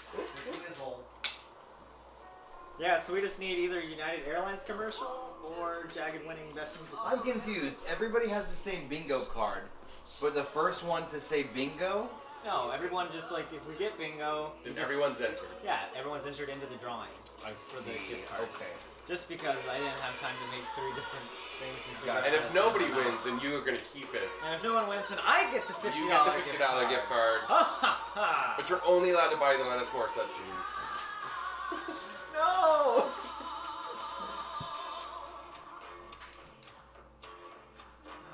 Yeah, so we just need either United Airlines commercial or Jagged winning best musical. I'm confused. Everybody has the same bingo card, but the first one to say bingo? No, everyone just like, if we get bingo... Then everyone's entered. Yeah, everyone's entered into the drawing. For the gift card. Okay. Just because I didn't have time to make 3 different things. And if nobody wins, then you are going to keep it. And if no one wins, then I get the $50 You get the $50 gift card. But you're only allowed to buy the Lyana Morton series. No!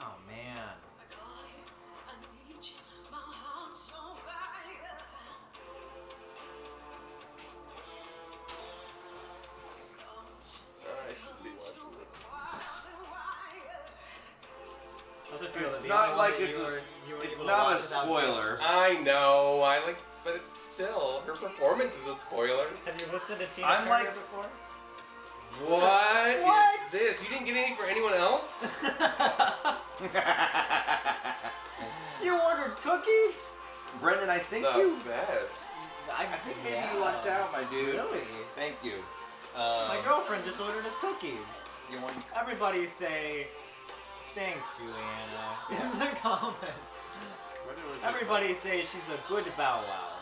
Oh, man. How's it feel? It's not like it's not a spoiler. I know. But it's still, her performance is a spoiler. Have you listened to Tina Turner before? What is this? You didn't get any for anyone else? You ordered cookies? Brendan, I think best. I think maybe you lucked out, my dude. Really? Thank you. My girlfriend just ordered us cookies. You want? Everybody say, thanks, Juliana, in the comments. Everybody say she's a good bow wow.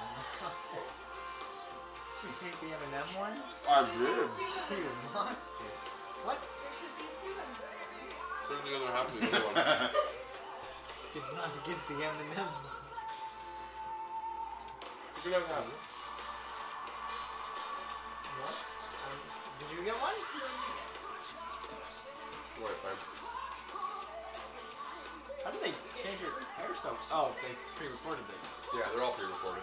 Should we take the M&M one? I did. You monster. What? Put the other half of the other one. Did not get the M&M. You can have half. What? Did you get one? Wait, fine. How did they change your hair so? Oh, they pre-recorded this. Yeah, they're all pre-recorded.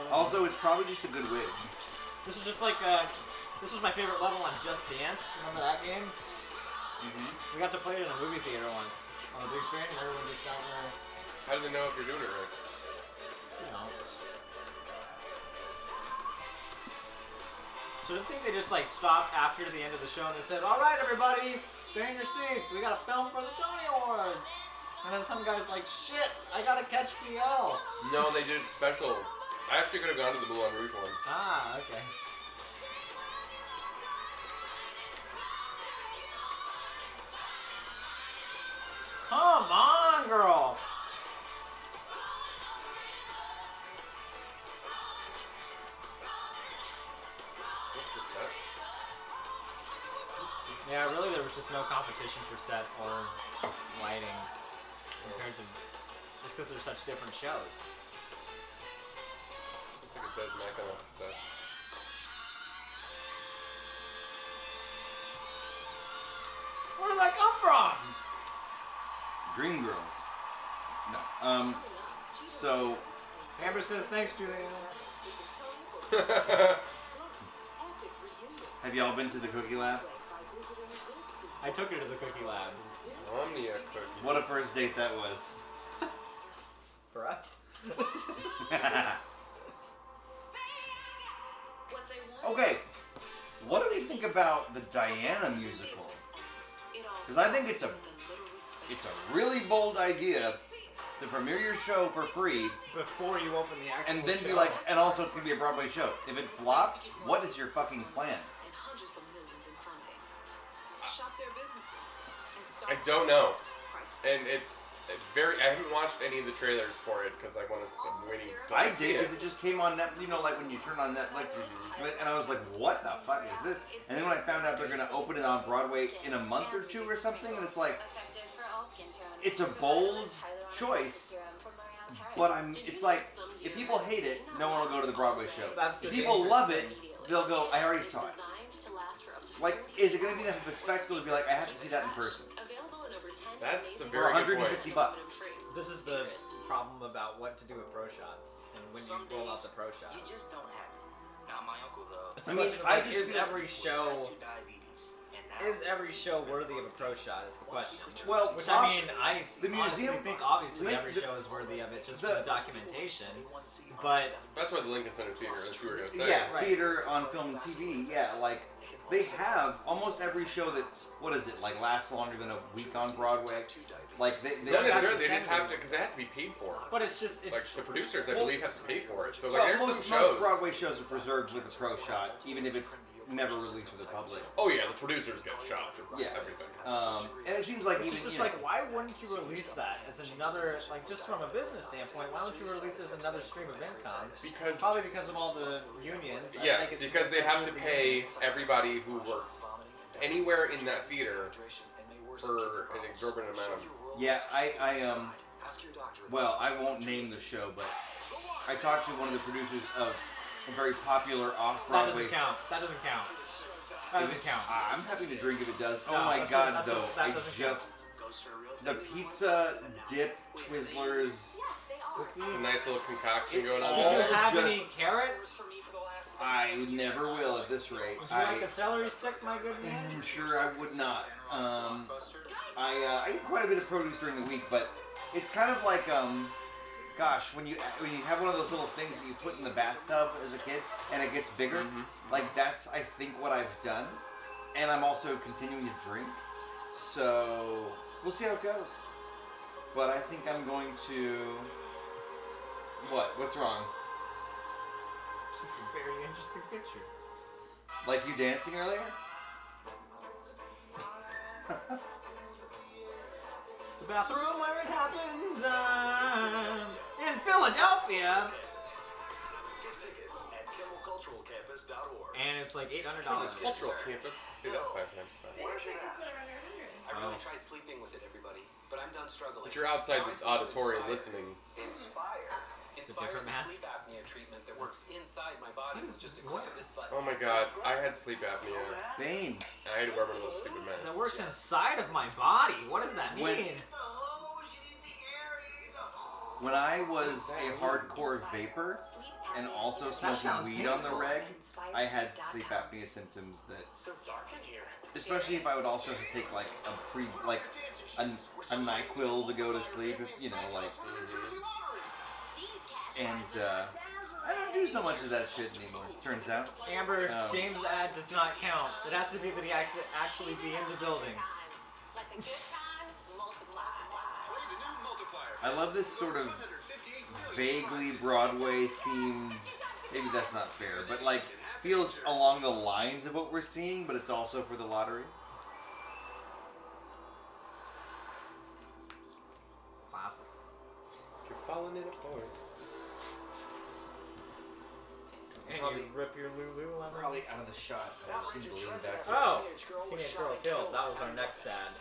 Also, it's probably just a good wig. This is just like this was my favorite level on Just Dance. Remember that game? We got to play it in a movie theater once on a big screen, and everyone just out there. How do they know if you're doing it right? You know. So I think they just like stopped after the end of the show and they said, "All right, everybody, stay in your seats. We got to film for the Tony Awards." And then some guy's like, "Shit, I gotta catch the L." No, they did it special. I actually could have gone to the Moulin Rouge one. Ah, okay. Come on, girl. What's the set? Yeah, really, there was just no competition for set or lighting compared to just because they're such different shows. Looks like a Des McAnuff set. Where did that come from? Dream Girls. No. So. Amber says, "Thanks, Juliana." Have y'all been to the Cookie Lab? I took her to the Cookie Lab. Omnia cookies. What a first date that was. For us? Okay, what do we think about the Diana musical? Because I think it's a really bold idea to premiere your show for free before you open the actual and then show. be like, and also it's gonna be a Broadway show. If it flops, what is your fucking plan? I don't know, and it's very. I haven't watched any of the trailers for it because I'm waiting. I did because it just came on Netflix. You know, like when you turn on Netflix, and I was like, "What the fuck is this?" And then when I found out they're gonna open it on Broadway in a month or two or something, and it's like, it's a bold choice, but it's like, if people hate it, no one will go to the Broadway show. If people love it, they'll go, "I already saw it." Like, is it gonna be enough of a spectacle to be like, I have to see that in person? That's a For very good point. $150. This is the problem about what to do with pro shots and when you roll out the pro shots. You just don't have it. Now my uncle though. It's a question of, like, is every show worthy of a pro shot is the question. Well, which I mean, I the museum think obviously every show is worthy of it just for the documentation. But that's why the Lincoln Center Theater, as you were gonna say. Yeah, theater on film and TV. Yeah, like they have almost every show that like lasts longer than a week on Broadway. Like they not necessarily, they just have to because it has to be paid for. But it's just like the producers, I believe, have to pay for it. So like well, there's most some shows. Broadway shows are preserved with a pro shot, even if it's never released for the public. Oh yeah, the producers get shots and everything. And it seems like it's even just like, why wouldn't you release that as another, like, just from a business standpoint, why don't you release it as another stream of income? Probably because of all the unions. Yeah, because they have to pay everybody who works anywhere in that theater for an exorbitant amount of. Yeah, well, I won't name the show, but I talked to one of the producers of a very popular off-Broadway. That doesn't count. That doesn't count. I'm happy to drink if it does. No, oh my god, though. That doesn't count. The pizza dip Twizzlers. It's a nice little concoction going on. Did you have any carrots? I never will at this rate. Would you like a celery stick, my good man? I'm sure I would not. I eat quite a bit of produce during the week, but it's kind of like gosh, when you have one of those little things that you put in the bathtub as a kid and it gets bigger, like that's I think what I've done, and I'm also continuing to drink, so we'll see how it goes. But I think I'm going to. What's wrong? Just a very interesting picture. Like you dancing earlier? The bathroom where it happens in Philadelphia. Get tickets at KimmelCulturalCampus.org. And it's like $800. Cultural Campus. Do that 5 times fast. I really tried sleeping with it, everybody, but I'm done struggling. But you're outside this auditorium listening. Inspire is a sleep apnea treatment that works inside my body with just a click of this button. Oh my god, I had sleep apnea. Dang. I had to wear one of those stupid masks. That works inside of my body. What does that mean? When I was a hardcore vapor and also smoking weed on the reg, I had sleep apnea symptoms that. So dark in here. Especially if I would also take like a NyQuil to go to sleep, you know, like. And I don't do so much of that shit anymore. Turns out. Amber, James' ad does not count. It has to be that he actually be in the building. I love this sort of vaguely Broadway themed. Maybe that's not fair, but like feels along the lines of what we're seeing, but it's also for the lottery. Classic. You're falling in a forest. And Probably, you rip your Lululemon. Probably out of the shot. I just didn't believe that. Oh! Teenage girl killed. That was our next sad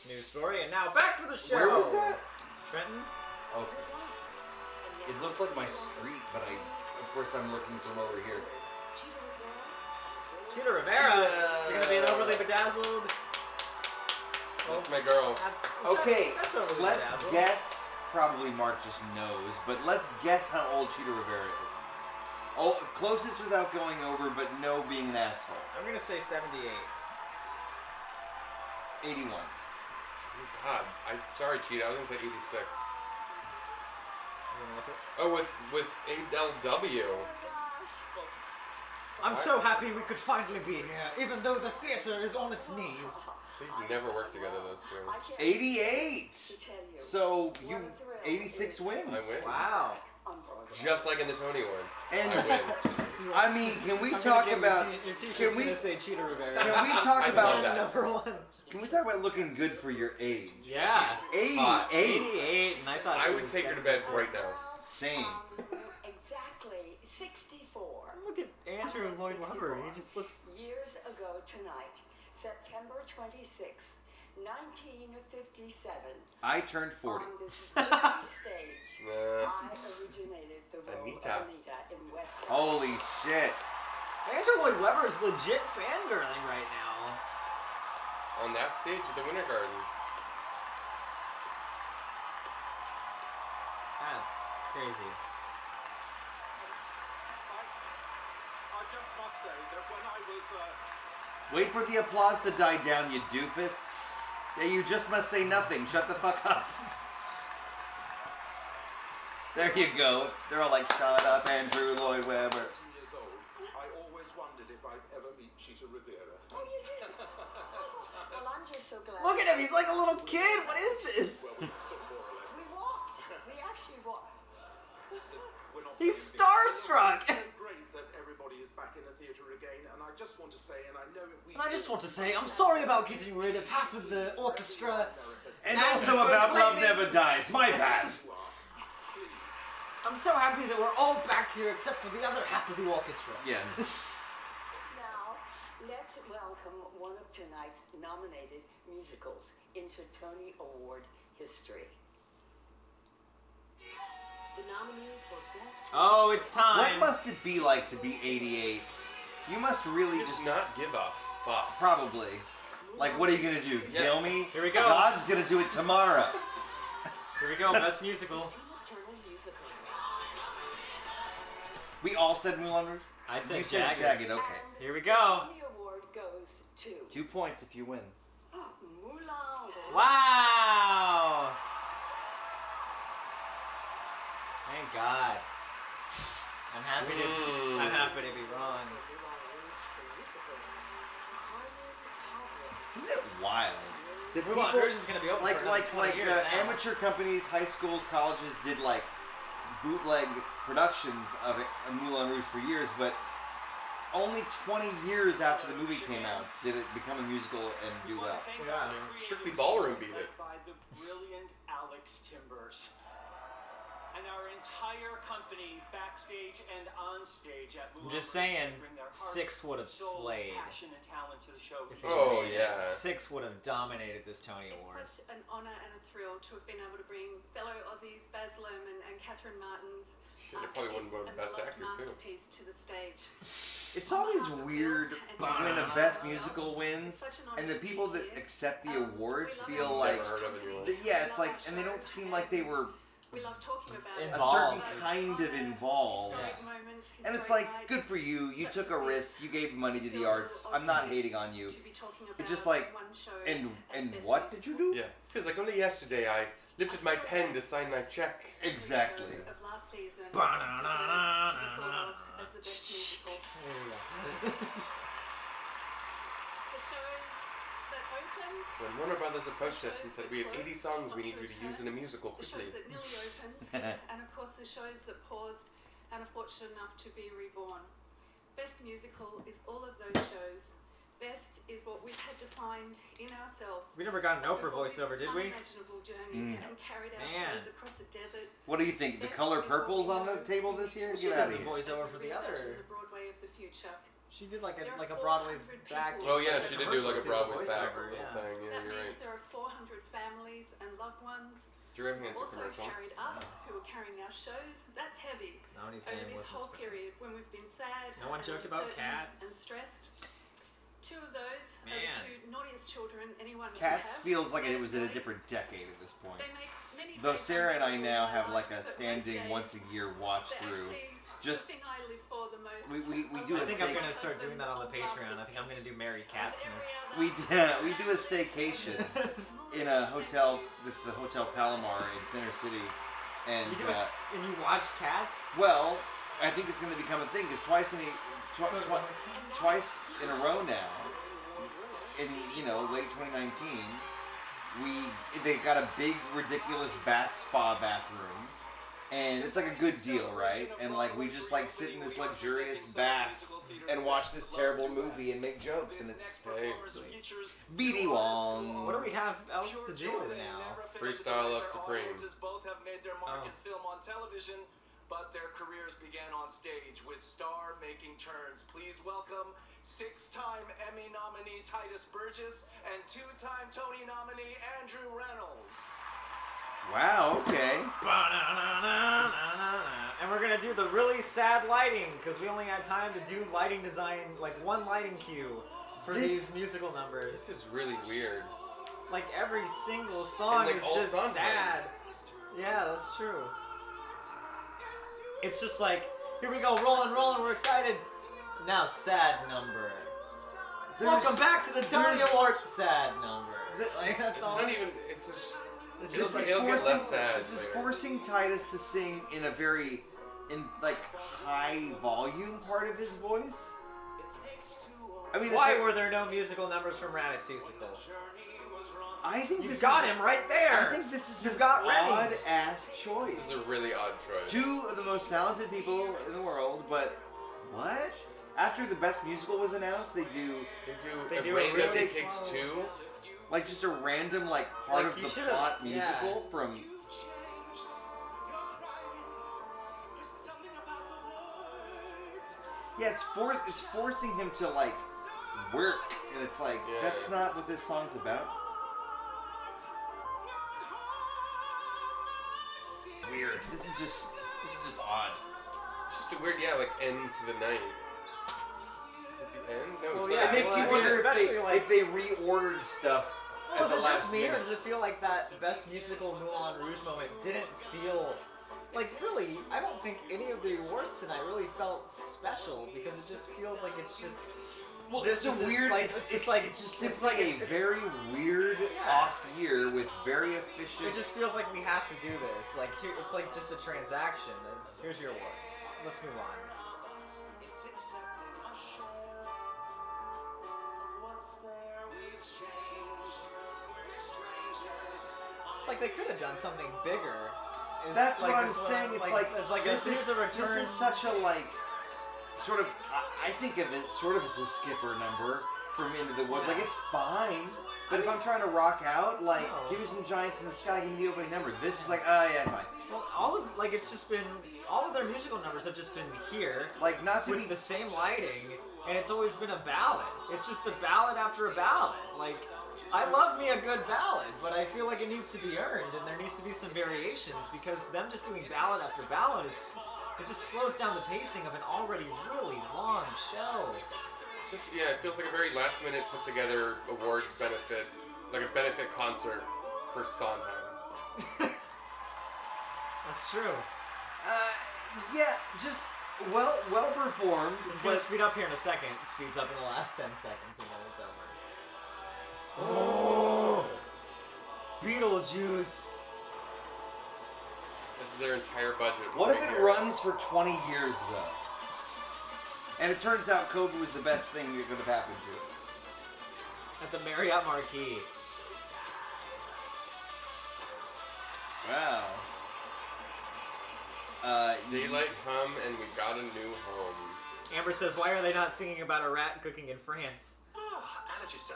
news story. And now back to the show. Where was that? Trenton? Okay. It looked like my street, but of course I'm looking from over here. Cheetah Rivera. Is it going to be an overly bedazzled? That's my girl. That's overly let's bedazzled. guess. Probably Mark just knows, but let's guess how old Cheetah Rivera is. Oh, closest without going over, but no being an asshole. I'm going to say 78. 81. God, sorry, Cheetah. I was going to say 86. gonna look at. Oh, with ALW. I'm so happy we could finally be here, even though the theater is on its knees. They've never worked together, those two. 88. So you 86 wins. I win. Wow. Just like in the Tony Awards. And I win. I mean, can we talk about? Can we say Cheetah Rivera? Can we talk about number one? Can we talk about looking good for your age? Yeah. She's 88. And I thought I would take her to bed right now. Same. Exactly 64. Look at Andrew Lloyd Webber. He just looks. Years ago tonight, September 26th, 1957. I turned 40. On this very stage, I originated the role Anita. of Anita in West Side. Holy shit. Andrew Lloyd Webber is legit fangirling right now. On that stage at the Winter Garden. That's crazy. I just must say that when I was Wait for the applause to die down, you doofus. Yeah, you just must say nothing. Shut the fuck up. There you go. They're all like, shut up, Andrew Lloyd Webber. 18 years old, I always wondered if I'd ever meet Cheetah Rivera. Oh, you did? Well, I'm just so glad. Look at him. He's like a little kid. What is this? Well, sort of more or less. We walked. We actually walked. We're not He's saying starstruck. It's so great that everybody is back in the theatre again, and I just want to say, and I know we. And I just want to say, I'm sorry about getting rid of half of the orchestra. And also about Love Never Dies. My bad. I'm so happy that we're all back here except for the other half of the orchestra. Yes. Now, let's welcome one of tonight's nominated musicals into Tony Award history. The nominees for Best. Oh, it's time. What must it be like to be 88? You must really Just not give a fuck. Probably. Like, what are you gonna do? Yes. Kill me? Here we go. God's gonna do it tomorrow. Here we go. Best musical. We all said Moulin Rouge? I said You Jagged. said Jagged, okay. Here we go. Tony Award goes to 2 points if you win. Moulin. Wow. Thank God. I'm happy to be wrong. Isn't it wild? That Moulin people, Rouge is gonna be open for another 20 years now. amateur companies, high schools, colleges did like bootleg productions of Moulin Rouge for years, but only 20 years after the movie came out did it become a musical and do well. Yeah. Strictly Ballroom beat it. By the brilliant Alex Timbers. And our entire company, backstage and on stage at Moulin I'm just Rouge, saying, bring their heart, 6 would have souls, slayed. passion, and talent to the show. If it Oh, made yeah. it. 6 would have dominated this Tony Award. It's such an honour and a thrill to have been able to bring fellow Aussies Baz Luhrmann and Catherine Martins Shit, they probably won a Best beloved Actor, too. masterpiece to the stage. It's always weird when a Best Musical wins, and the people that accept the award feel like, Never heard of it in your life. yeah, it's like, and they don't seem like they were We love talking about a Involved. certain kind of involved. historic moment, And it's historic like, night. good for you. You took a risk. You gave money to the arts. I'm not hating on you. To be talking It's about just like, one show and as Best what did you do? Yeah. Because like only yesterday I lifted my pen to sign my check. Exactly. of last season Ba-na-na-na-na-na. deserves to be thought of as the best musical. The shows that opened, When Warner Brothers approached us and said, we have 80 songs we need you to use in a musical the shows quickly. that nearly opened, and of course the shows that paused and are fortunate enough to be reborn. Best musical is all of those shows. Best is what we've had to find in ourselves. We never got an Oprah voiceover, did we? Unimaginable journey and carried our Man. shows across the desert. What do you think? The color purple's on the table this year? She Get did out of the here. voiceover for the other. The Broadway of the future. She did like There a are Broadway's 400 back. people. Oh yeah, like she a did do like a commercial Broadway's series back voiceover, little yeah. thing. Yeah, That you're means right. there are 400 families and loved ones Drew Hands also commercial. carried us, who were carrying our shows. That's heavy. Nobody's Over name this was whole Miss period when we've been sad No one and joked about uncertain Cats. and stressed. Two of those are Man. the 2 naughtiest children anyone could Cats have. feels like it was in a different decade at this point. They make many Though great Sarah and I memories now in my have like life, a but standing most once a days, year watch they're through. actually Just the thing I live for the most. we do I a think I'm stay- gonna start doing that on the Patreon. I think I'm gonna do Mary Catsmas. we do a staycation in a hotel that's the Hotel Palomar in Center City, And and you watch Cats? Well, I think it's going to become a thing because twice in a row now, in late 2019, they got a big ridiculous spa bathroom, and it's like a good deal, right? And like we just like sit in this luxurious bath and watch this terrible movie and make jokes, and it's BD Wong. What do we have else to do now? Freestyle of Supreme. Both have made their mark in film on television, but their careers began on stage with star-making turns. Please welcome 6-time Emmy nominee Titus Burgess and 2-time Tony nominee Andrew Reynolds. Wow, okay. And we're gonna do the really sad lighting because we only had time to do lighting design, like one lighting cue for these musical numbers. This is really weird. Like every single song is just sad. Yeah, that's true. It's just like, here we go, rolling, we're excited. Now, sad number. Welcome back to the Tony Award. Sad number. Like, that's all. Not even. It's just. This is forcing Titus to sing in a very, high volume part of his voice. I mean, why were there no musical numbers from Ratatouille? I think you've got him right there. I think this is an odd-ass choice. This is a really odd choice. 2 of the most talented people in the world, but what? After the best musical was announced, they do a random Takes 2. Like just a random part of the plot musical from. Yeah, it's forcing him to work, and it's that's not what this song's about. Weird. This is just odd. It's just a weird, end to the night. Is it the end? No. Well, it makes you wonder if they reordered stuff. Well, is it just me, or does it feel like that Best Musical Moulin Rouge moment didn't feel really? I don't think any of the awards tonight really felt special because it just feels like it's just. Well, it's a weird. It's just a very weird off year with very efficient. It just feels like we have to do this. Here, it's just a transaction. Here's your award. Let's move on. It's like they could have done something bigger. That's what I'm saying. This is such a sort of. I think of it sort of as a skipper number from Into the Woods. It's fine, but if I'm trying to rock out, give me some Giants in the Sky, give me the opening number. This is fine. Well, all of their musical numbers have just been here, not to with the same lighting, and it's always been a ballad. It's just a ballad after a ballad. I love me a good ballad, but I feel like it needs to be earned, and there needs to be some variations, because them just doing ballad after ballad it just slows down the pacing of an already really long show. It feels like a very last minute put together awards benefit, like a benefit concert for Sondheim. That's true. Just well performed. It's gonna speed up here in a second. It speeds up in the last 10 seconds, and then it's over. Oh, Beetlejuice. This is their entire budget. What if it runs for 20 years though? And it turns out COVID was the best thing that could have happened to it. At the Marriott Marquis. Wow. Daylight come and we got a new home. Amber says, why are they not singing about a rat cooking in France?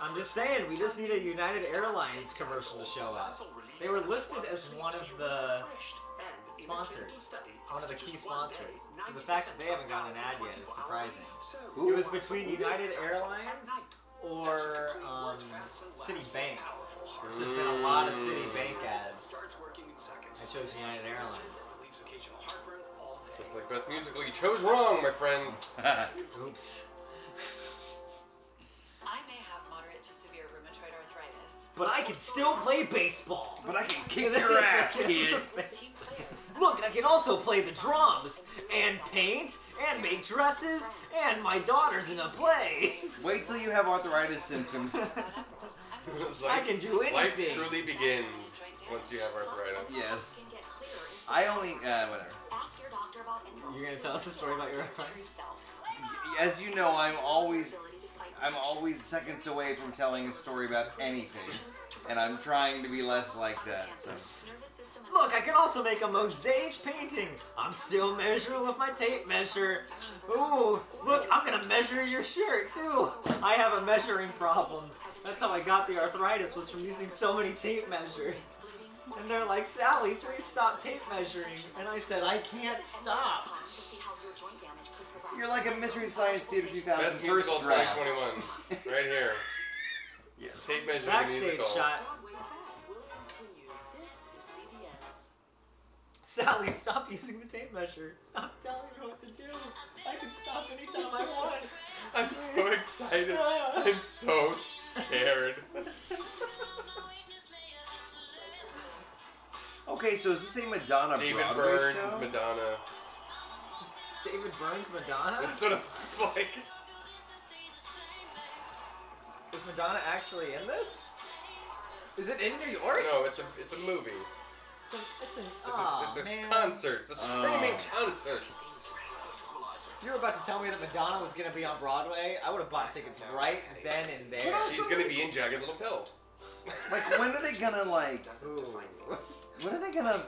I'm just saying, we just need a United Airlines commercial to show up. They were listed as one of the sponsors, one of the key sponsors. So the fact that they haven't gotten an ad yet is surprising. It was between United Airlines or Citibank. There's just been a lot of Citibank ads. I chose United Airlines. Just like Best Musical, you chose wrong, my friend. Oops. I may have moderate to severe rheumatoid arthritis. But I can still play baseball. But I can kick your ass, kid. Look, I can also play the drums, and paint, and make dresses, and my daughter's in a play. Wait till you have arthritis symptoms. I can do anything. Life truly begins once you have arthritis. Yes. I only whatever. Ask your doctor about influx. You're gonna tell us a story about your arthritis? As you know, I'm always seconds away from telling a story about anything, and I'm trying to be less like that. So. Look, I can also make a mosaic painting. I'm still measuring with my tape measure. Ooh, look, I'm gonna measure your shirt too. I have a measuring problem. That's how I got the arthritis, was from using so many tape measures. And they're like, Sally, please stop tape measuring. And I said, I can't stop. You're like a Mystery Science Theater 2000 Best musical first draft. 2021. Right here. Yes. Tape measure Backstage musical. shot. Sally, stop using the tape measure. Stop telling me what to do. I can stop anytime I want. I'm so excited. I'm so scared. Okay, so is this a Madonna David Broadway Burns, show? Madonna. David Burns, Madonna? That's what it looks like. Is Madonna actually in this? Is it in New York? No, it's a movie. It's a man. Concert. It's a streaming concert. You were about to tell me that Madonna was going to be on Broadway. I would have bought tickets right then and there. She's going to be in Jagged Little Pill. Like, when are they gonna when are they gonna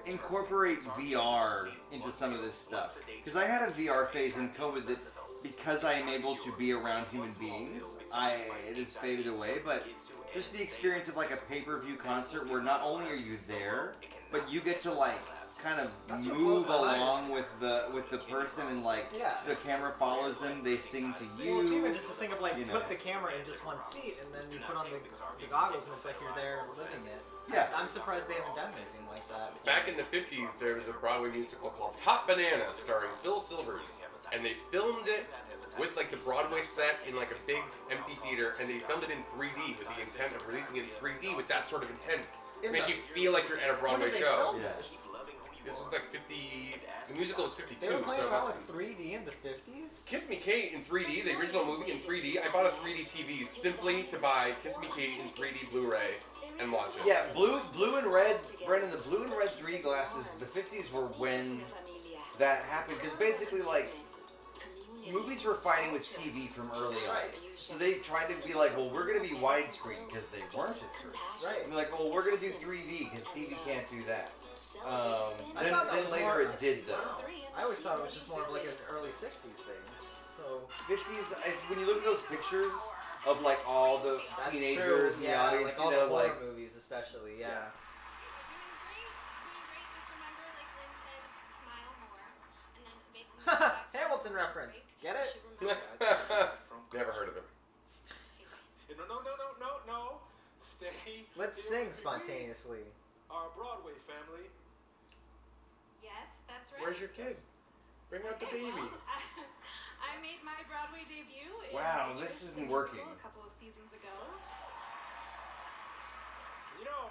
incorporate VR into some of this stuff? Because I had a VR phase in COVID that, because I am able to be around human beings, it has faded away, but just the experience of like a pay-per-view concert where not only are you there, but you get to like kind of move along with the person, and like the camera follows them, they sing to you. Well, it's even just a thing of like, put the camera in just one seat and then you put on the goggles and it's like you're there living it. Yeah. I'm surprised they haven't done anything like that. Back in the 50s, there was a Broadway musical called Top Banana starring Phil Silvers, and they filmed it with like the Broadway set in like a big empty theater, and they filmed it in 3D with the intent of releasing it in 3D with that sort of intent to make you feel like you're at a Broadway show. This was like 50. The musical was 52. They were playing so around with 3D in the 50s? Kiss Me Kate in 3D, the original movie in 3D. I bought a 3D TV simply to buy Kiss Me Kate in 3D Blu-ray and watch it. Yeah, blue and red, Brendan, the blue and red 3D glasses, the 50s were when that happened, because basically, like, movies were fighting with TV from early on. So they tried to be like, well, we're going to be widescreen, because they weren't at first. Right. And like, well, we're going to do 3D, because TV can't do that. Then later it did, though. I always thought it was just more of like an early 60s thing. So 50s, when you look at those pictures of like all the teenagers in the audience, like all you know, the horror like movies especially, yeah. Hamilton reference. Get it? Never heard of it. No. Stay. Let's sing spontaneously. Our Broadway family. Yes, that's right. Where's your kid? Bring out the baby. Well, I made my Broadway debut. Wow, in this isn't musical working. A couple of seasons ago. You know,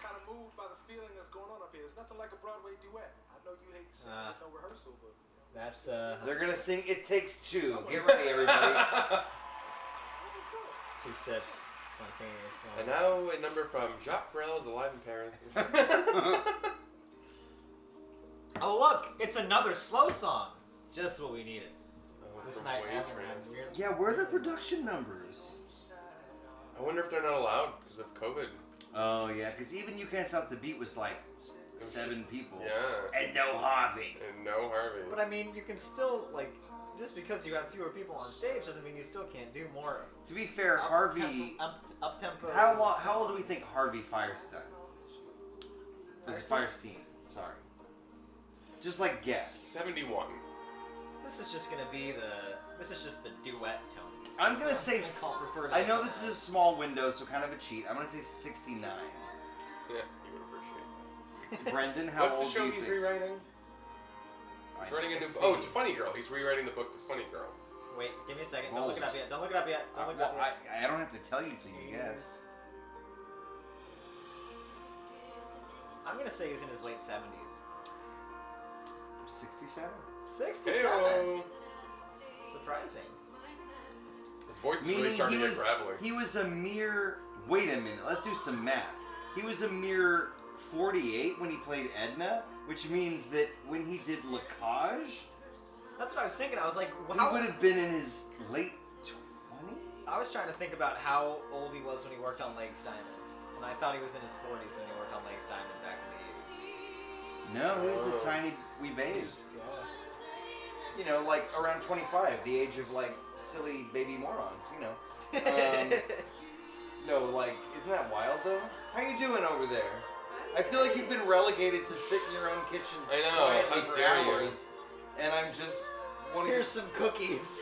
kind of moved by the feeling that's going on up here. There's nothing like a Broadway duet. I know you hate singing with no rehearsal, but that's they're gonna sing "It Takes Two." Get ready, everybody. 2 sips, spontaneous. And now a number from Jacques Brel's Alive in Paris. Oh look, it's another slow song. Just what we needed. This from night Wave hasn't Trance. been weird. Yeah, where are the production numbers? I wonder if they're not allowed because of COVID. Oh yeah, because even You Can't Stop the Beat was like 7 people. Yeah. And no Harvey. And no Harvey. But I mean, you can still, like, just because you have fewer people on stage doesn't mean you still can't do more. To be fair, Harvey. Up tempo. How old do we think Harvey Firestein? Was it Firestein? Sorry. Just like guess. 71. This is just gonna be this is just the duet Tony. I'm gonna say. I know this is a small window, so kind of a cheat. I'm gonna say 69. Yeah, you would appreciate that. Brendan, how old What's the show do you he's think? rewriting? He's writing a new. Oh, it's Funny Girl. He's rewriting the book to Funny Girl. Wait, give me a second. Don't look it up yet. Don't look it up yet. Don't look it up Well, yet. I don't have to tell you until you guess. I'm gonna say he's in his late 70s. 67. 67. Hey-o. Surprising. His voice is Meaning really starting he to was get gravelly. he was a mere. Wait a minute. Let's do some math. He was a mere 48 when he played Edna, which means that when he did La Cage, That's what I was thinking. I was like, he would have been in his late 20s? I was trying to think about how old he was when he worked on Lakes Diamond. And I thought he was in his 40s when he worked on Lakes Diamond back in the 80s. No, he was a tiny wee babe. You know, like around 25, the age of like silly baby morons, you know. No, like, isn't that wild though? How you doing over there? I feel like you've been relegated to sit in your own kitchens quietly for hours, and I'm just wanting Here's some cookies.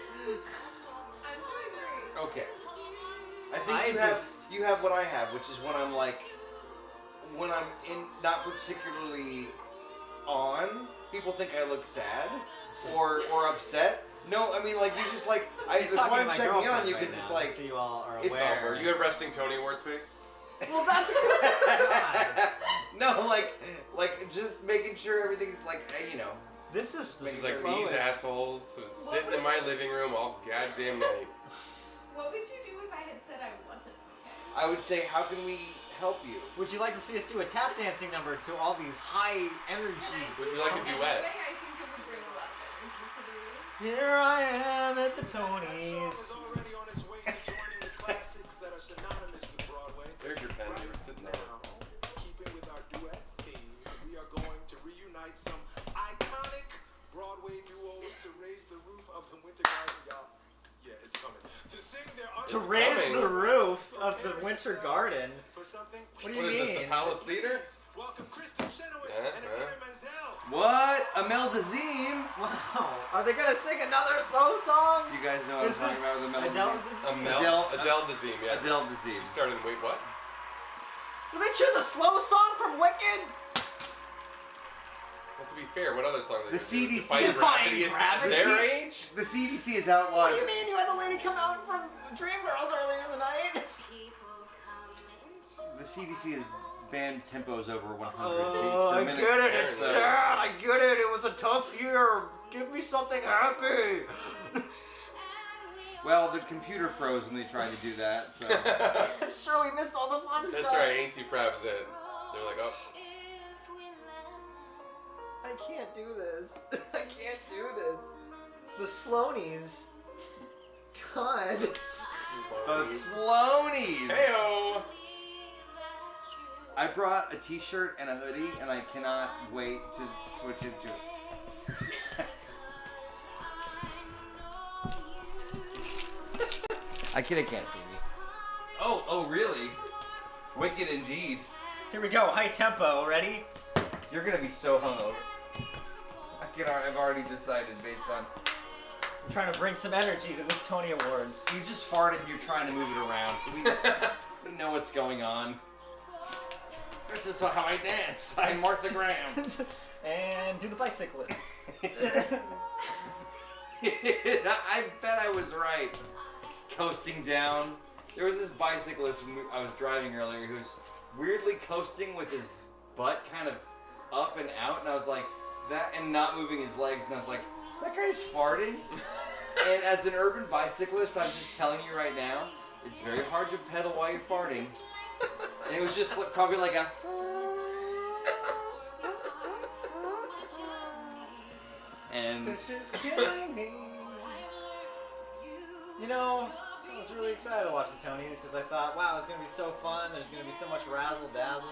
Okay. I think you have what I have, which is when I'm like, when I'm not particularly on, people think I look sad or upset. No, I mean like you just like that's why I'm checking in on you because it's like so you all are it's aware. You have resting Tony Awards face? Well, that's no, like just making sure everything's like you know. This is the He's like these assholes sitting in my living room all goddamn night. What would you do if I had said I wasn't okay? I would say, how can we help you? Would you like to see us do a tap dancing number to all these high energy? Would you like a duet? I think it would bring a lot of energy to the room. Here I am at the Tonys. There's your pen. You were sitting there. Keeping with our duet theme, we are going to reunite some iconic Broadway duos to raise the roof of the Winter Garden. Y'all, yeah, it's coming. To sing their To raise the roof of the Winter Garden? For something. What do you What mean? is this, the Palace Theater? Welcome Kristen Chenoweth and Abigail Verzella. What? Imelda Zim? Wow. Are they gonna sing another slow song? Do you guys know what I'm talking about with Imelda Zim? Adele Dazeem, yeah. Adele Dazeem. She started in, wait, what? Will they choose a slow song from Wicked? Well, to be fair, what other song are they The gonna do? CDC Defying Gravity at their age? The CDC is outlawed. What do you mean? You had the lady come out from Dreamgirls earlier in the night? The CDC has banned tempos over 100 Oh, beats I per minute. get it. It's sad. I get it. It was a tough year. Give me something happy. Well, the computer froze when they tried to do that, so. It's true. We missed all the fun stuff. That's right. Ain't Too Proud is it. They're like, oh. I can't do this. I can't do this. The Sloanies. God. The Sloanies! Heyo! I brought a t-shirt and a hoodie, and I cannot wait to switch into it. I can't see me. Oh, really? Wicked indeed. Here we go. High tempo. Ready? You're gonna be so hungover. I've already decided based on. I'm trying to bring some energy to this Tony Awards. You just farted and you're trying to move it around. We know what's going on. This is how I dance. I'm Martha Graham. And do the bicyclist. I bet I was right. Coasting down. There was this bicyclist when I was driving earlier who was weirdly coasting with his butt kind of up and out, and I was like, that, and not moving his legs, and I was like, that guy's farting. And as an urban bicyclist, I'm just telling you right now, it's very hard to pedal while you're farting. And it was just probably like a. And this is killing me. You know, I was really excited to watch the Tonys because I thought, wow, it's going to be so fun. There's going to be so much razzle-dazzle.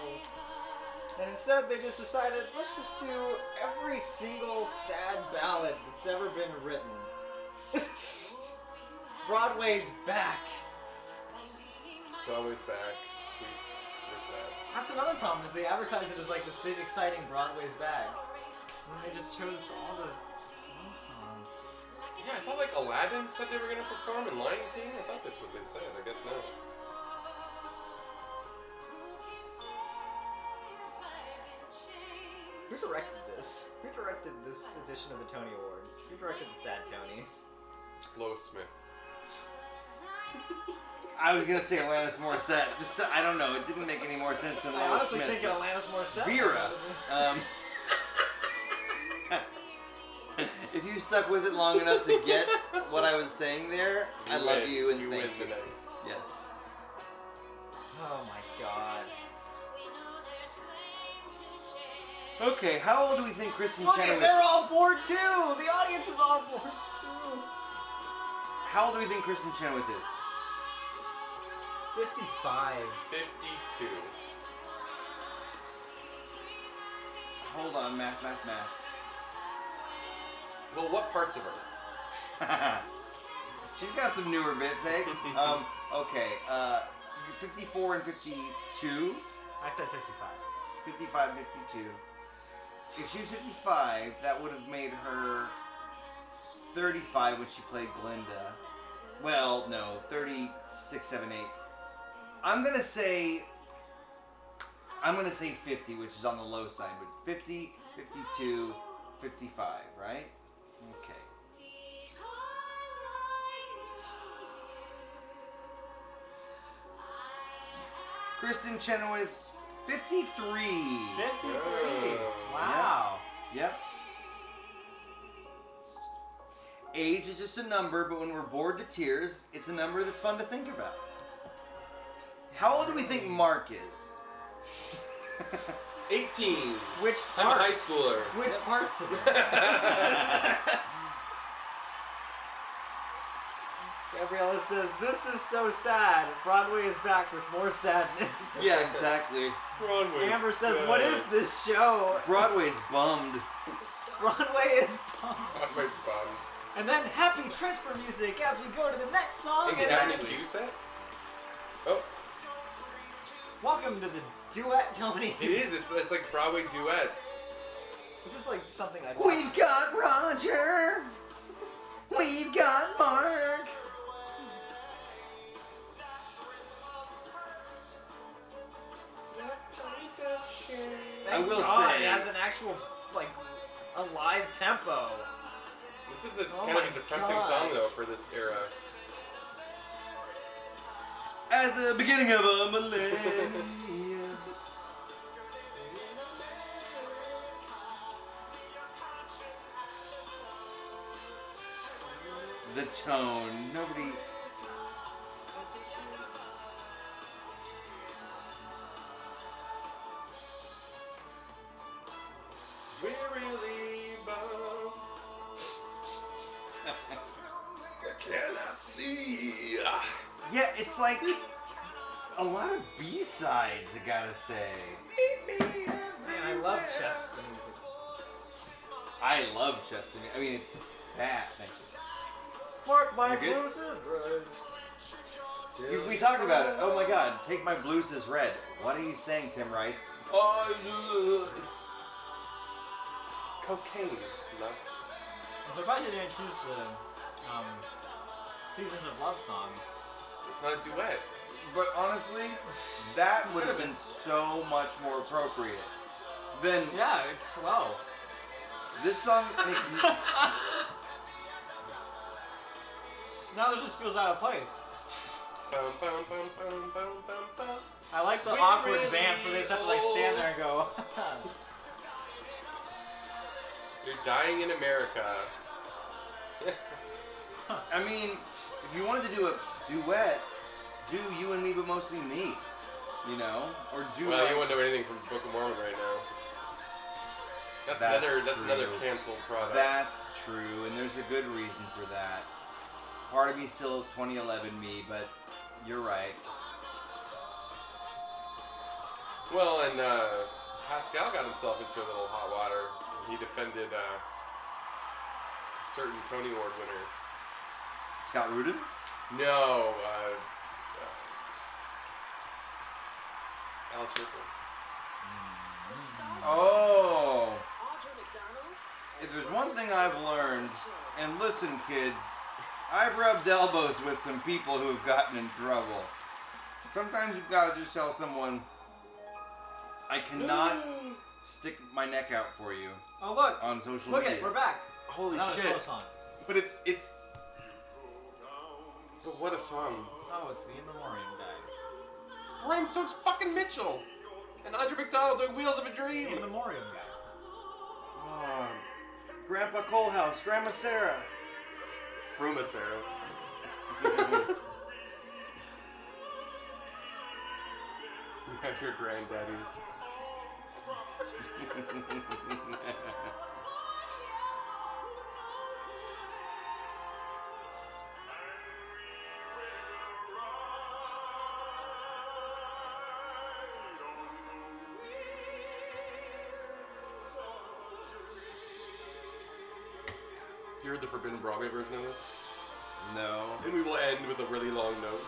And instead, they just decided, let's just do every single sad ballad that's ever been written. Broadway's back. Broadway's back. We're sad. That's another problem, is they advertise it as like this big, exciting Broadway's back. And they just chose all the slow songs. Yeah, I thought like Aladdin said they were going to perform in Lion King. I thought that's what they said. I guess no. Who directed this? Who directed this edition of the Tony Awards? Who directed the Sad Tonys? Lois Smith. I was gonna say Alanis Morissette. Just I don't know. It didn't make any more sense than I Lois honestly Smith. think Alanis Morissette. Vera. If you stuck with it long enough to get what I was saying there, I love you and thank you. Yes. Oh my God. Okay, how old do we think Kristen Look, Chenoweth? they're all bored too. The audience is all bored too. How old do we think Kristen Chenoweth is? 55. 52. Hold on, math. Well, what parts of her? She's got some newer bits, eh? Okay, 54 and 52. I said 55. 55, 52. If she was 55, that would have made her 35 when she played Glinda. Well, no, 36, 7, 8. I'm gonna say 50, which is on the low side, but 50, 52, 55, right? Okay. Kristen Chenoweth, 53. 53. Wow. Yep. Age is just a number, but when we're bored to tears, it's a number that's fun to think about. How old do we think Marc is? 18. Which parts? I'm a high schooler. Which parts of it? Gabriella says, "This is so sad. Broadway is back with more sadness." Yeah, exactly. Broadway. Amber says, "What is this show?" Broadway's bummed. Broadway is bummed. Broadway's bummed. And then happy transfer music as we go to the next song. Exactly. You said? Oh. Welcome to the duet, Tony. It is. It's like Broadway duets. This is like something I'd We've got Roger. We've got Marc. I will say it has an actual, like, a live tempo. This is kind of a depressing song, though, for this era. At the beginning of a millennium. The tone, nobody. We're really bummed. I cannot see. Yeah, it's like a lot of B-sides, I gotta say. Man, I love chess music. I love chess music. I mean, it's bad. Thank you. Mark my You're good? blues is red. We talked about it. Oh my God, take my blues as red. What are you saying, Tim Rice? Cocaine. No. If I didn't choose the Seasons of Love song, it's not a duet. But honestly, that would have been so much more appropriate than. Yeah, it's slow. This song makes me. Now this just feels out of place. Bum, bum, bum, bum, bum, bum, bum. I like the awkward band, so they just have to like stand there and go. You're dying in America. I mean, if you wanted to do a duet, do You and Me, but mostly me. You know, or do. Well, you won't know anything from Book of Mormon right now. That's another canceled product. That's true, and there's a good reason for that. Part of me still 2011 me, but you're right. Well, and Pascal got himself into a little hot water. He defended a certain Tony Award winner. Scott Rudin? No, Alex Ripley. Oh! If there's one thing I've learned, and listen, kids, I've rubbed elbows with some people who have gotten in trouble. Sometimes you've got to just tell someone, I cannot stick my neck out for you. Oh look! On social Look media. it, we're back. Holy Another shit! slow song. But it's. But what a song! Oh, it's the In Memoriam guy. Brian Stokes fucking Mitchell, and Audrey McDonald doing Wheels of a Dream. In Memoriam guy. Oh, Grandpa Coalhouse, Grandma Sarah. Fruma Sarah. You have your granddaddies. You heard the Forbidden Broadway version of this? No. And we will end with a really long note.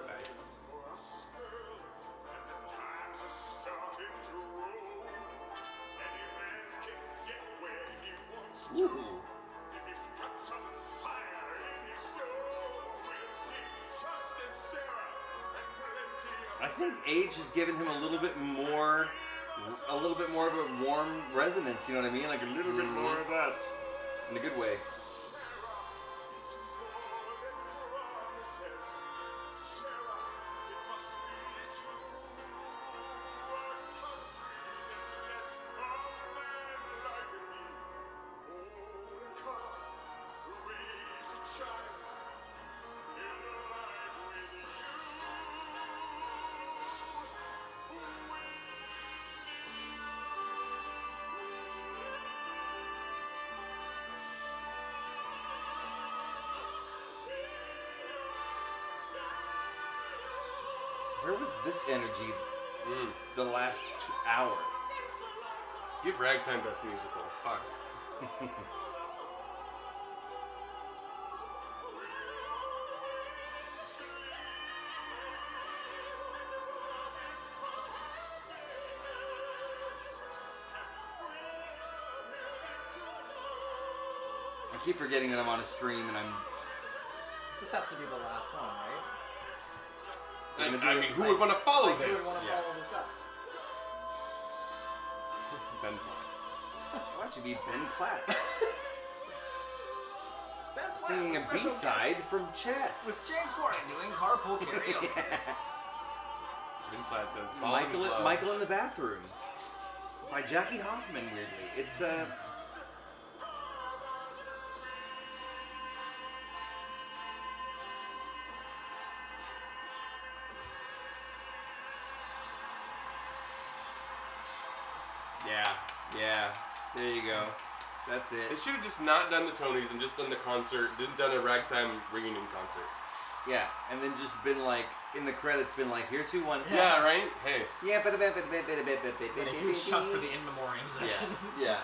Nice. Woo. I think age has given him a little bit more of a warm resonance, you know what I mean? Like a little bit more of that. In a good way. Where was this energy the last hour? Give Ragtime Best Musical. Fuck. I keep forgetting that I'm on a stream and I'm... This has to be the last one, right? I mean, who would want to follow this? Who would want to follow this up? Ben Platt. Oh, that should be Ben Platt. Ben Platt Singing a B-side from Chess. With James Corden doing carpool karaoke. Ben Platt does Ball and Glove. Michael in the Bathroom. By Jackie Hoffman, weirdly. It's, Yeah, there you go. That's it. They should have just not done the Tonys and just done the concert, didn't done a ragtime reunion concert. Yeah, and then just been like, in the credits, been like, here's who won. Yeah, right? Hey. Yeah, but And a huge chunk for the in memoriam section. Yeah.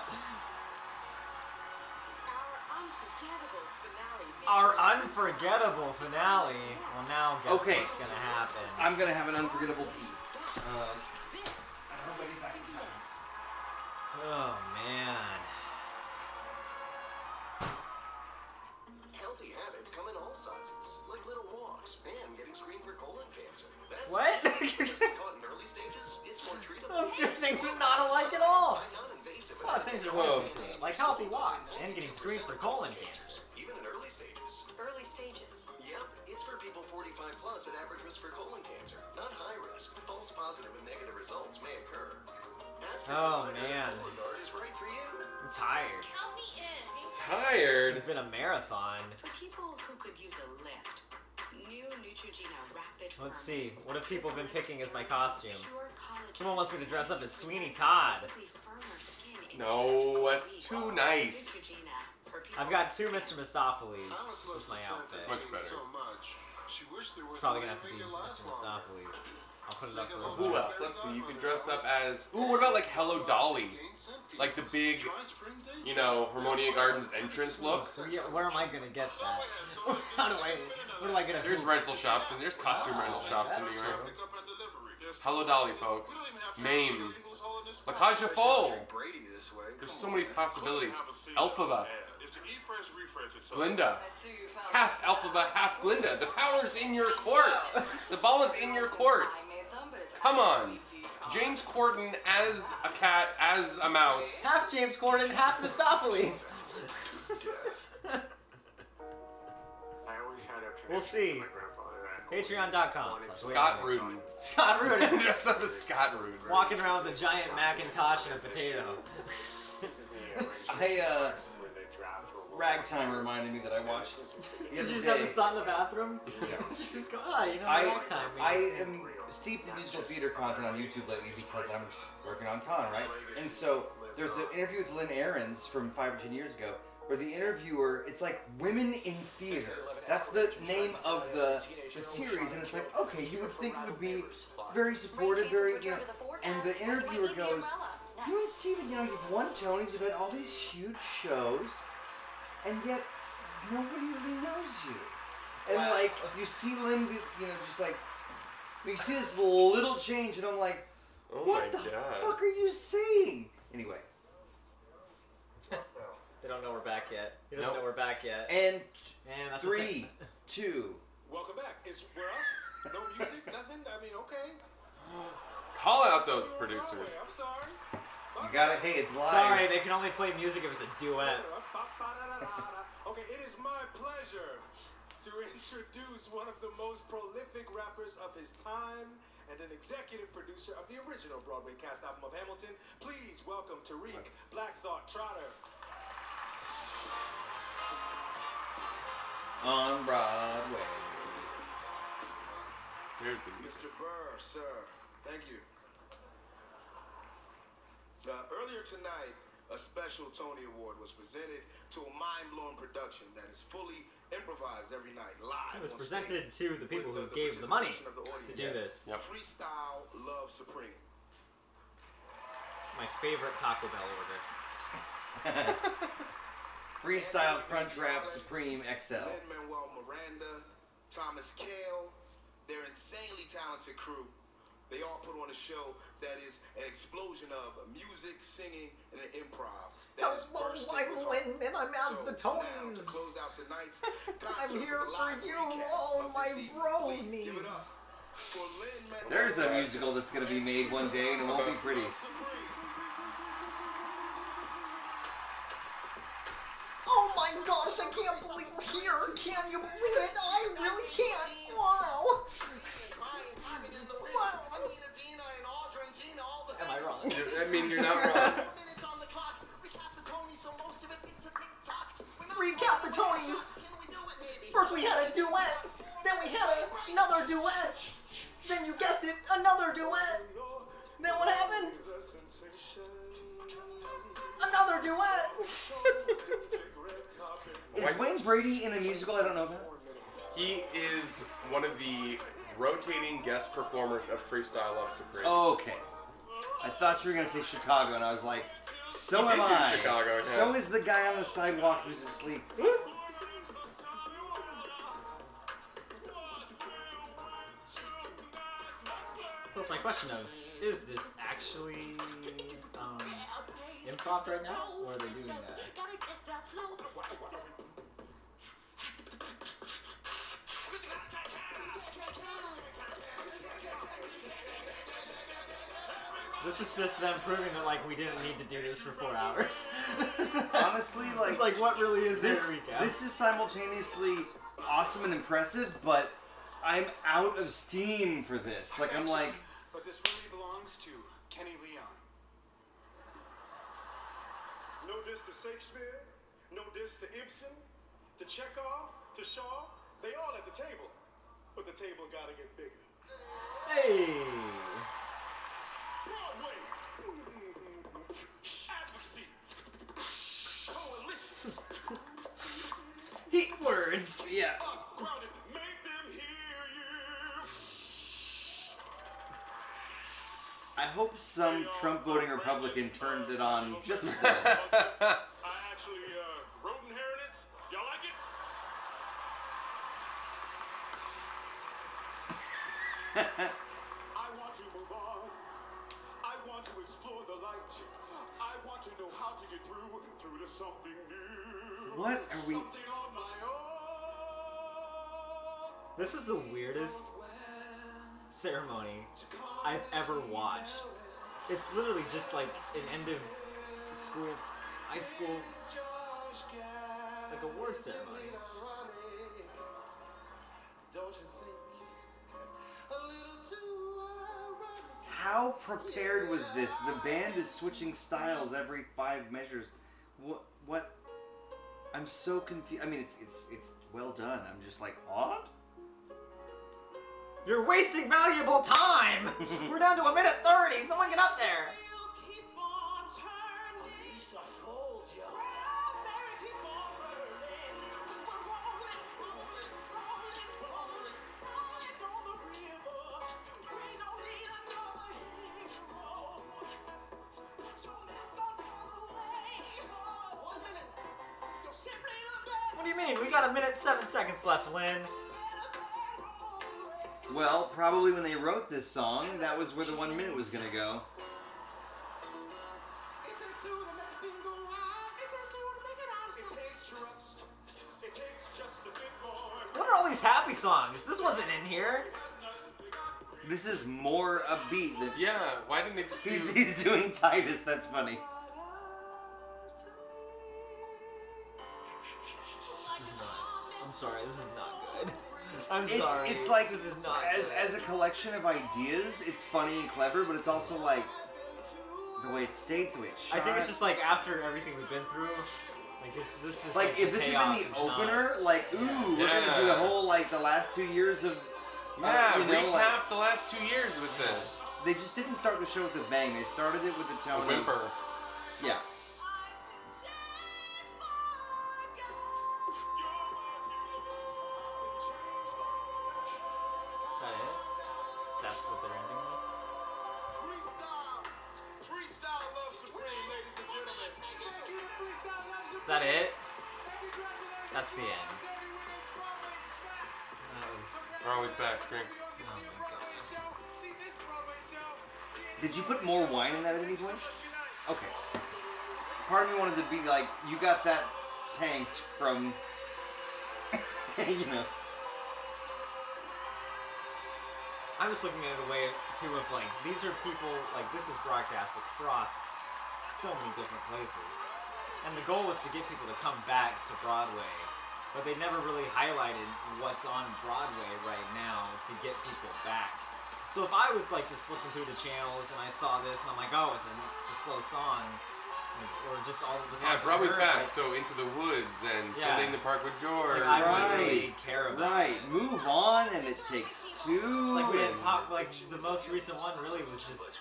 Our unforgettable finale. Well, now guess Okay. what's gonna happen. I'm gonna have an unforgettable piece. Oh man. Healthy habits come in all sizes, like little walks and getting screened for colon cancer. That's What? Just caught in early stages, it's more treatable. Those two things are not alike at all. Non-invasive. A lot of things are related to it, like healthy walks and getting screened for colon cancer. Even in early stages. Early stages? Yep, it's for people 45 plus at average risk for colon cancer, not high risk. False positive and negative results may occur. Oh man. Is right for you. I'm tired. Count me in. Tired? This has been a marathon. For people who could use a lift, new Neutrogena Rapid. Let's see. What have people been picking as my costume? Someone wants me to dress up as Sweeney Todd. No, that's too nice. I've got two Mr. Mistopheles as my outfit. Much better. It's probably gonna have to be Mr. Mistopheles. I'll put it up for Who else? Let's see. You can dress up as... Ooh, what about like Hello Dolly? Like the big, you know, Harmonia Gardens entrance look. Yeah, where am I gonna get that? What do I get? There's rental shops and there's costume rental shops in New York. Hello Dolly, folks. Mame. Lacaja Full. There's so many possibilities. Elphaba. Glinda. Half Elphaba, half Glinda. The power's in your court. The ball is in your court. Come on. James Corden as a cat, as a mouse. Half James Corden, half Mistopheles. We'll see. Patreon.com. Scott Rudin. Scott Rudin. Dressed up as Scott Rudin. Walking around with a giant Macintosh and a potato. Ragtime reminded me that I watched the Did other you just day. have to stop in the bathroom? Yeah. Just go, Ragtime. I am steeped in musical theater content on YouTube lately because I'm working on con, right? And so there's an interview with Lynn Ahrens from 5 or 10 years ago where the interviewer, it's like Women in Theater. That's the name of the series, and it's like, okay, you would think it would be very supportive, very, and the interviewer goes, you and Steven, you've won Tonys, you've had all these huge shows, and yet nobody really knows you. And like, you see Lynn, just like, you see this little change, and I'm like, what the fuck are you saying? Anyway. They don't know we're back yet. He doesn't know we're back yet. And that's 3, 2. Welcome back. We're up. No music, nothing. I mean, okay. Call out those producers. I'm sorry. You got it. Hey, it's live. Sorry, they can only play music if it's a duet. Okay, it is my pleasure to introduce one of the most prolific rappers of his time and an executive producer of the original Broadway cast album of Hamilton. Please welcome Tariq Black Thought Trotter. On Broadway. Here's the Mr. Burr, sir. Thank you. Earlier tonight, a special Tony Award was presented to a mind-blowing production that is fully improvised every night, live. It was presented to the people who gave the money to do this. Yep. Freestyle Love Supreme. My favorite Taco Bell order. Freestyle Crunchwrap Supreme XL. Lin-Manuel Miranda, Thomas Cale, their insanely talented crew. They all put on a show that is an explosion of music, singing, and an improv. Hello, I'm Lynn, and I'm at the Tonys. To close out tonight's I'm here for you, all my bronies. There's a musical that's going to be made one day, and it won't be pretty. Oh my gosh, I can't believe we're here. Can you believe it? I really can't. Wow. Am I wrong? I mean, you're not wrong. Recap the Tonys. First we had a duet. Then we had another duet. Then you guessed it, another duet. Then what happened? Another duet. Is Wayne Brady in a musical I don't know about? He is one of the rotating guest performers of Freestyle Love Supreme. Okay. I thought you were going to say Chicago, and I was like, so am I. Chicago, yeah. So is the guy on the sidewalk who's asleep. So that's my question of, is this actually improv right now, or are they doing that? This is just them proving that like we didn't need to do this for 4 hours. Honestly, like it's like what really is this? their recap? This is simultaneously awesome and impressive, but I'm out of steam for this. Like I'm like. But this really belongs to Kenny Leon. No diss to Shakespeare, no diss to Ibsen, to Chekhov, to Shaw. They all at the table, but the table gotta get bigger. Hey. Broadway. Advocacy. Coalition. Heat words. Yeah. Crowded. Make them hear you. I hope some Trump voting Republican turned it on just a little. I actually wrote and inherited it. Y'all like it? I want to move on. I want to explore the light. I want to know how to get through to something new. What are we? Something on my own. This is the weirdest ceremony I've ever watched. It's literally just like an end of school, high school, like award ceremony. How prepared was this? The band is switching styles every 5 measures. What? I I'm so confused. I mean, it's well done. I'm just like, oh. You're wasting valuable time. We're down to 1:30. Someone get up there. What do you mean? We got 1:07 left, Lynn. Well, probably when they wrote this song, that was where the 1 minute was gonna go. What are all these happy songs? This wasn't in here. This is more upbeat than. Yeah, why didn't they just He's doing Titus, that's funny. I'm sorry, this is not good. I'm sorry. It's like, this is not as a collection of ideas, it's funny and clever, but it's also like, the way it's staged, the way it's shot. I think it's just like after everything we've been through, like this is like if this had been the opener, like, ooh, we're gonna do a whole, like, the last 2 years of, recap like, the last 2 years with this. They just didn't start the show with a bang. They started it with a tone. A whimper. Yeah. Is that it? That's the end. We're always back. Drink. Oh my god. Did you put more wine in that at any point? Okay. Part of me wanted to be like, you got that tanked from, you know. I'm just looking at it a way too of like, these are people, like this is broadcast across so many different places. And the goal was to get people to come back to Broadway, but they never really highlighted what's on Broadway right now to get people back. So if I was like just flipping through the channels and I saw this and I'm like, oh, it's a slow song, like, or just all of the songs. Yeah, Broadway's back, like, so Into the Woods and Sunday in the Park with George. Like, I really care about it. Move on, and it takes two. It's like we didn't talk, like the most recent one really was just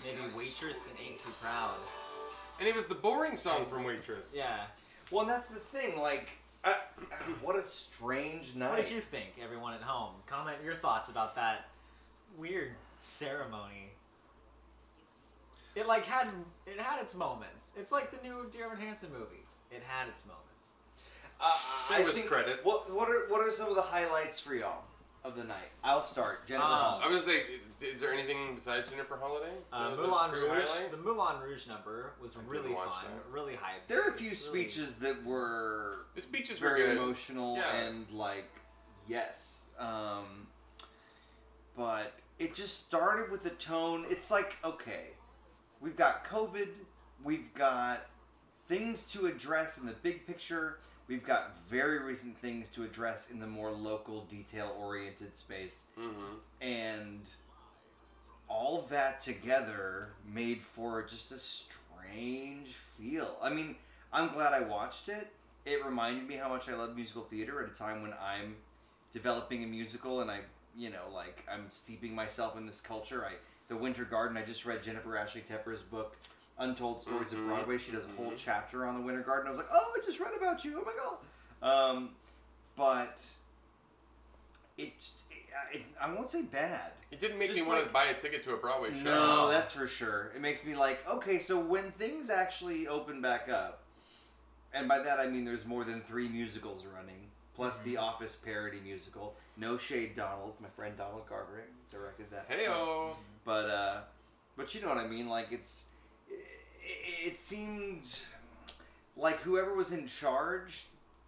maybe Waitress and Ain't Too Proud. And it was the boring song from Waitress. Yeah. Well, and that's the thing, like, what a strange night. What did you think, everyone at home? Comment your thoughts about that weird ceremony. It had its moments. It's like the new Dear Evan Hansen movie. It had its moments. There was credits. What are some of the highlights for y'all of the night? I'll start. Jennifer Hall. I was gonna say, is there anything besides Jennifer Holiday? Moulin Rouge. The Moulin Rouge number was really fun, really hype. There are a few speeches that were the speeches very were good. Emotional and like yes, but it just started with a tone. It's like, okay, we've got COVID, we've got things to address in the big picture. We've got very recent things to address in the more local, detail-oriented space. Mm-hmm. And all that together made for just a strange feel. I mean, I'm glad I watched it. It reminded me how much I love musical theater at a time when I'm developing a musical and I'm steeping myself in this culture. The Winter Garden, I just read Jennifer Ashley Tepper's book, Untold Stories of Broadway. She does a whole chapter on the Winter Garden. I was like, oh, I just read about you. Oh my god. But I won't say bad. It didn't make me want to buy a ticket to a Broadway show. No, that's for sure. It makes me like, okay, so when things actually open back up, and by that I mean there's more than 3 musicals running, plus the Office parody musical. No shade, Donald. My friend Donald Garber directed that. Hey-o. But you know what I mean. Like it seemed like whoever was in charge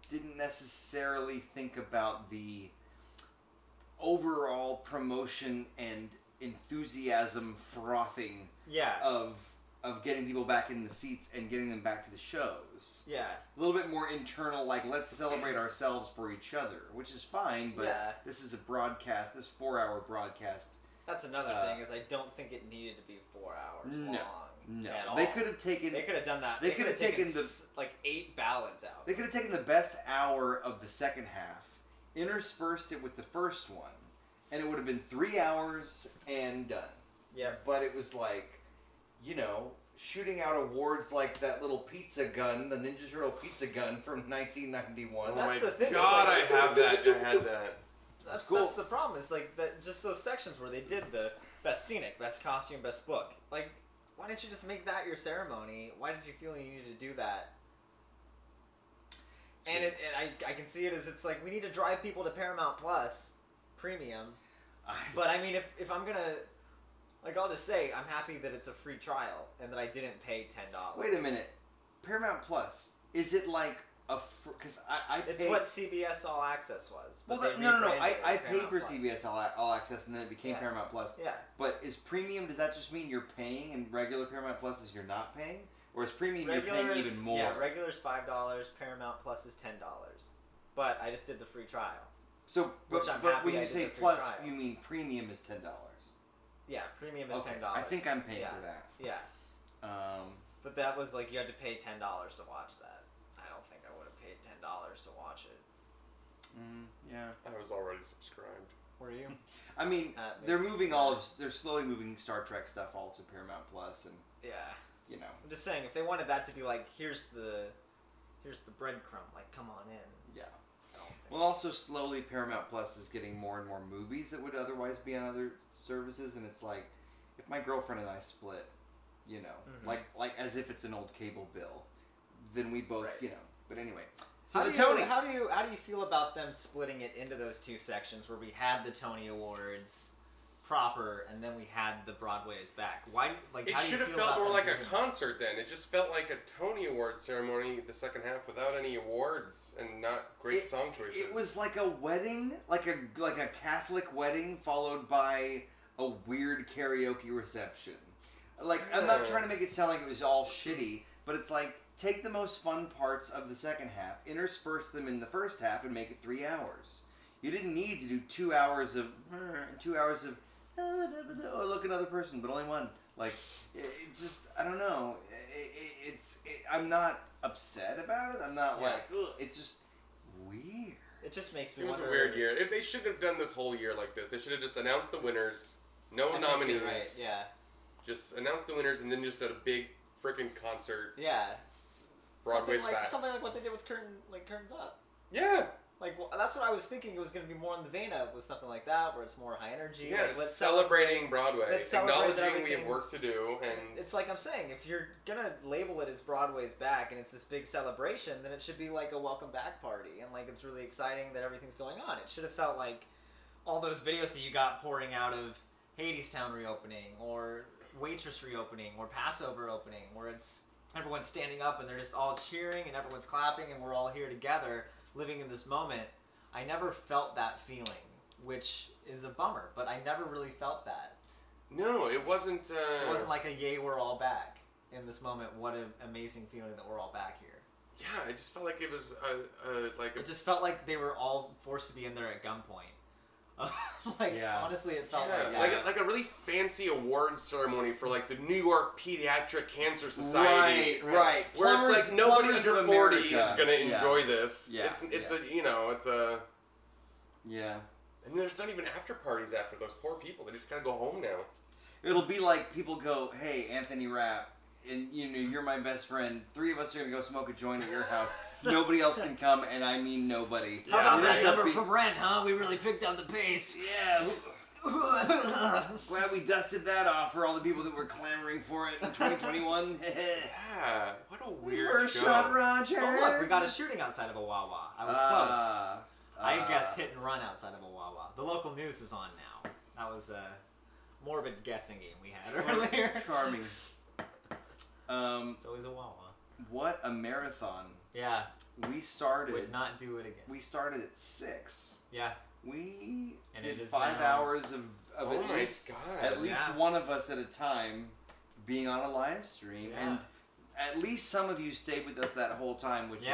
didn't necessarily think about the overall promotion and enthusiasm frothing of getting people back in the seats and getting them back to the shows. Yeah. A little bit more internal, like, let's celebrate ourselves for each other, which is fine, but this is a broadcast, this 4-hour broadcast. That's another thing, is I don't think it needed to be 4 hours long. No, at all. they could have taken. They could have done that. They could have taken the 8 ballads out. They could have taken the best hour of the second half, interspersed it with the first one, and it would have been 3 hours and done. Yeah. But it was like, shooting out awards like that little pizza gun, the Ninja Turtle pizza gun from 1991. That's the thing. God, I have that. I had that. That's the problem. Is like that. Just those sections where they did the best scenic, best costume, best book. Like, why didn't you just make that your ceremony? Why did you feel you needed to do that? And I can see it as it's like we need to drive people to Paramount Plus Premium. But I mean, if I'm gonna, like, I'll just say I'm happy that it's a free trial and that I didn't pay $10. Wait a minute, Paramount Plus, is it like a? Because I it's paid, what CBS All Access was. Well, no. I paid for CBS All Access and then it became Paramount Plus. Yeah. But is premium? Does that just mean you're paying, and regular Paramount Plus is you're not paying? Or is premium you're paying even more? Yeah, regular's $5, Paramount Plus is $10. But I just did the free trial. So, but when you say plus, you mean premium is $10. Yeah, premium is $10. I think I'm paying for that. Yeah. But that was like you had to pay $10 to watch that. I don't think I would have paid $10 to watch it. Yeah. I was already subscribed. Were you? I mean, they're slowly moving Star Trek stuff all to Paramount Plus, and I'm just saying, if they wanted that to be like, here's the breadcrumb, like, come on in. Yeah. Well, also slowly Paramount Plus is getting more and more movies that would otherwise be on other services, and it's like, if my girlfriend and I split, like as if it's an old cable bill, then we both, But anyway, so the Tonys. How do you feel about them splitting it into those two sections where we had the Tony Awards proper, and then we had the Broadway is back? Why? Like, it should have felt more like a concert then. It just felt like a Tony Award ceremony the second half without any awards and not great song choices. It was like a wedding, like a Catholic wedding followed by a weird karaoke reception. Like, I'm not trying to make it sound like it was all shitty, but it's like, take the most fun parts of the second half, intersperse them in the first half, and make it 3 hours. You didn't need to do 2 hours of oh, look, another person, but only one. Like, it just, I don't know. I'm not upset about it. I'm not like, ugh. It's just weird. It just makes me wonder. It was a weird year. If they shouldn't have done this whole year like this. They should have just announced the winners. No nominees. Right, yeah. Just announce the winners and then just did a big freaking concert. Yeah. Broadway's back. Something like what they did with Curtains Up. Yeah. Like, well, that's what I was thinking it was going to be more in the vein of, was something like that, where it's more high energy. Yeah, like, let's celebrating Broadway. Let's celebrate acknowledging we have work to do. And it's like I'm saying, if you're going to label it as Broadway's back and it's this big celebration, then it should be like a welcome back party. And like, it's really exciting that everything's going on. It should have felt like all those videos that you got pouring out of Hadestown reopening, or Waitress reopening, or Passover opening, where it's everyone's standing up and they're just all cheering and everyone's clapping and we're all here together living in this moment. I never felt that feeling, which is a bummer, but I never really felt that. No, it wasn't... It wasn't like a yay, we're all back in this moment. What an amazing feeling that we're all back here. Yeah, I just felt like it was It just felt like they were all forced to be in there at gunpoint. Honestly, it felt like a really fancy awards ceremony for like the New York Pediatric Cancer Society. Right. Where Plumbers, it's like nobody under 40 is America. going to enjoy this. Yeah. It's a Yeah. And there's not even after parties after those poor people. They just kind of go home now. It'll be like people go, hey, Anthony Rapp, and you're my best friend. 3 of us are gonna go smoke a joint at your house. Nobody else can come, and I mean nobody. How about that number from Rent, huh? We really picked up the pace. Yeah. Glad we dusted that off for all the people that were clamoring for it in 2021. Yeah. What a weird First show. shot, Roger. Oh look, we got a shooting outside of a Wawa. I was close. I guessed hit and run outside of a Wawa. The local news is on now. That was a morbid guessing game we had earlier. Charming. It's always a Wawa. What a marathon. Yeah. We started... Would not do it again. We started at 6. Yeah. We and did 5 hours of at least one of us at a time being on a live stream. Yeah. And at least some of you stayed with us that whole time, which is...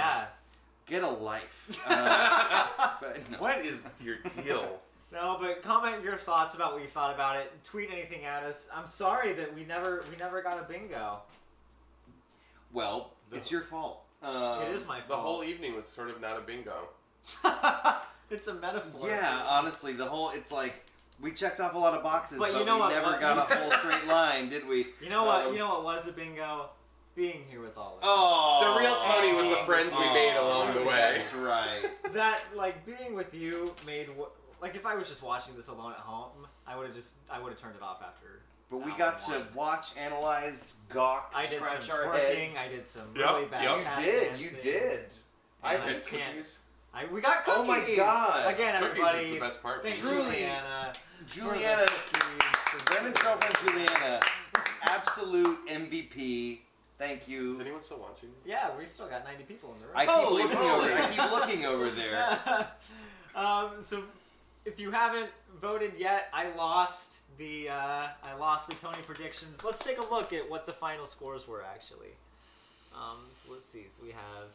Get a life. But no. What is your deal? No, but comment your thoughts about what you thought about it. Tweet anything at us. I'm sorry that we never got a bingo. Well, it's your fault. It is my fault. The whole evening was sort of not a bingo. It's a metaphor. Yeah, honestly, it's like we checked off a lot of boxes, but you know we never got a whole straight line, did we? You know what? You know what was a bingo? Being here with all of you. Oh, the real Tony was the friends we made along the way. That's right. That being with you made if I was just watching this alone at home, I would have turned it off after. But we got to watch, analyze, gawk, scratch our heads. I did some really bad You did. I think we got cookies. Oh my god! Again, everybody. Cookies was the best part. Thanks, Truly, Juliana. Brennan's girlfriend Juliana, absolute MVP. Thank you. Is anyone still watching? Yeah, we still got 90 people in the room. I keep looking over there. So, if you haven't voted yet, I lost the Tony predictions. Let's take a look at what the final scores were actually. So let's see. So we have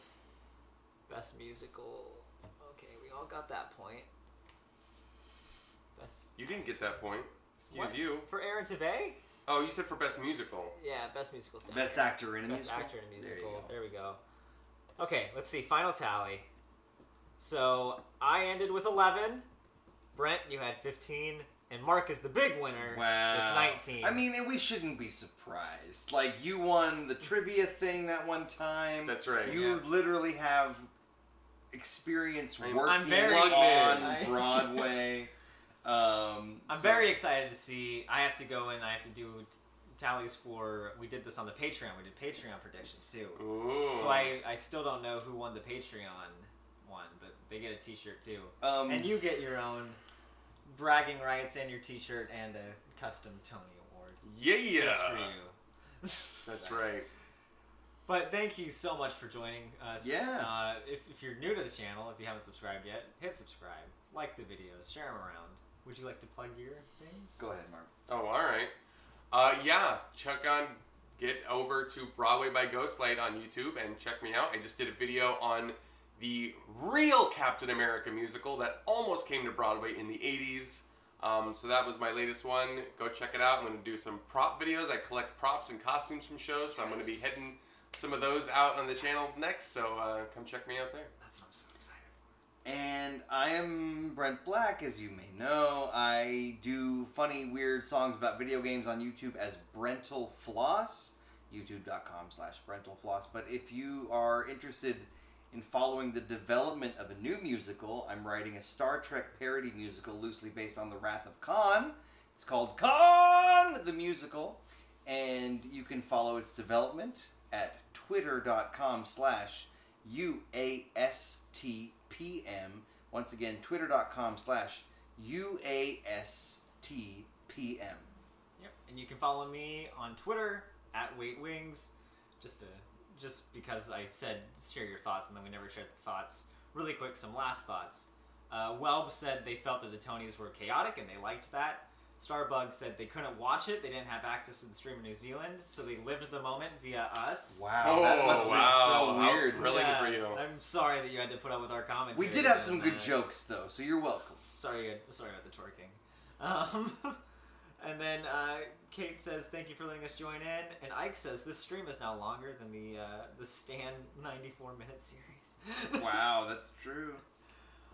best musical. Okay, we all got that point. Best. You didn't get that point. Excuse What? you. For Aaron Tveit? Oh, you said for best musical. Yeah, best musical. Best actor in a best musical. Best actor in a musical. There we go. Okay, let's see. Final tally. So I ended with 11. Brent, you had 15. And Mark is the big winner with 19. I mean, and we shouldn't be surprised. Like, you won the trivia thing that one time. That's right. You literally have experience working on Broadway. I'm very excited to see. I have to go and I have to do tallies for. We did this on the Patreon. We did Patreon predictions too. Ooh. So I still don't know who won the Patreon one, but they get a T-shirt too. And you get your own bragging rights and your T-shirt and a custom Tony Award. Yeah. Just for you. That's right. But thank you so much for joining us. Yeah. If you're new to the channel, if you haven't subscribed yet, hit subscribe, like the videos, share them around. Would you like to plug your things? Go ahead, Mark. Oh, all right. Get over to Broadway by Ghostlight on YouTube and check me out. I just did a video on the real Captain America musical that almost came to Broadway in the 80s. So that was my latest one. Go check it out. I'm going to do some prop videos. I collect props and costumes from shows, so I'm going to be heading some of those out on the channel next. So come check me out there. That's what I'm so excited for. And I am Brent Black, as you may know. I do funny, weird songs about video games on YouTube as Brentalfloss, youtube.com/Brentalfloss. But if you are interested in following the development of a new musical, I'm writing a Star Trek parody musical loosely based on The Wrath of Khan. It's called Khan the Musical, and you can follow its development at twitter.com/UASTPM. Once again, twitter.com/UASTPM. Yep, and you can follow me on Twitter at WaitWings. Just because I said share your thoughts and then we never shared the thoughts. Really quick, some last thoughts. Welb said they felt that the Tonys were chaotic and they liked that. Starbug said they couldn't watch it. They didn't have access to the stream in New Zealand, so they lived the moment via us. Wow, that must have been so weird. Thrilling for you. I'm sorry that you had to put up with our commentary. We did have some good jokes, though, so you're welcome. Sorry about the twerking. And then Kate says, thank you for letting us join in. And Ike says, this stream is now longer than the Stan 94-minute series. Wow, that's true.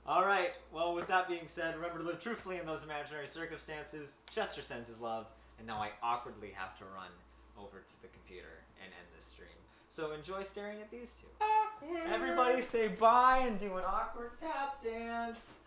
All right. Well, with that being said, remember to live truthfully in those imaginary circumstances. Chester sends his love. And now I awkwardly have to run over to the computer and end this stream. So enjoy staring at these two. Awkward. Everybody say bye and do an awkward tap dance.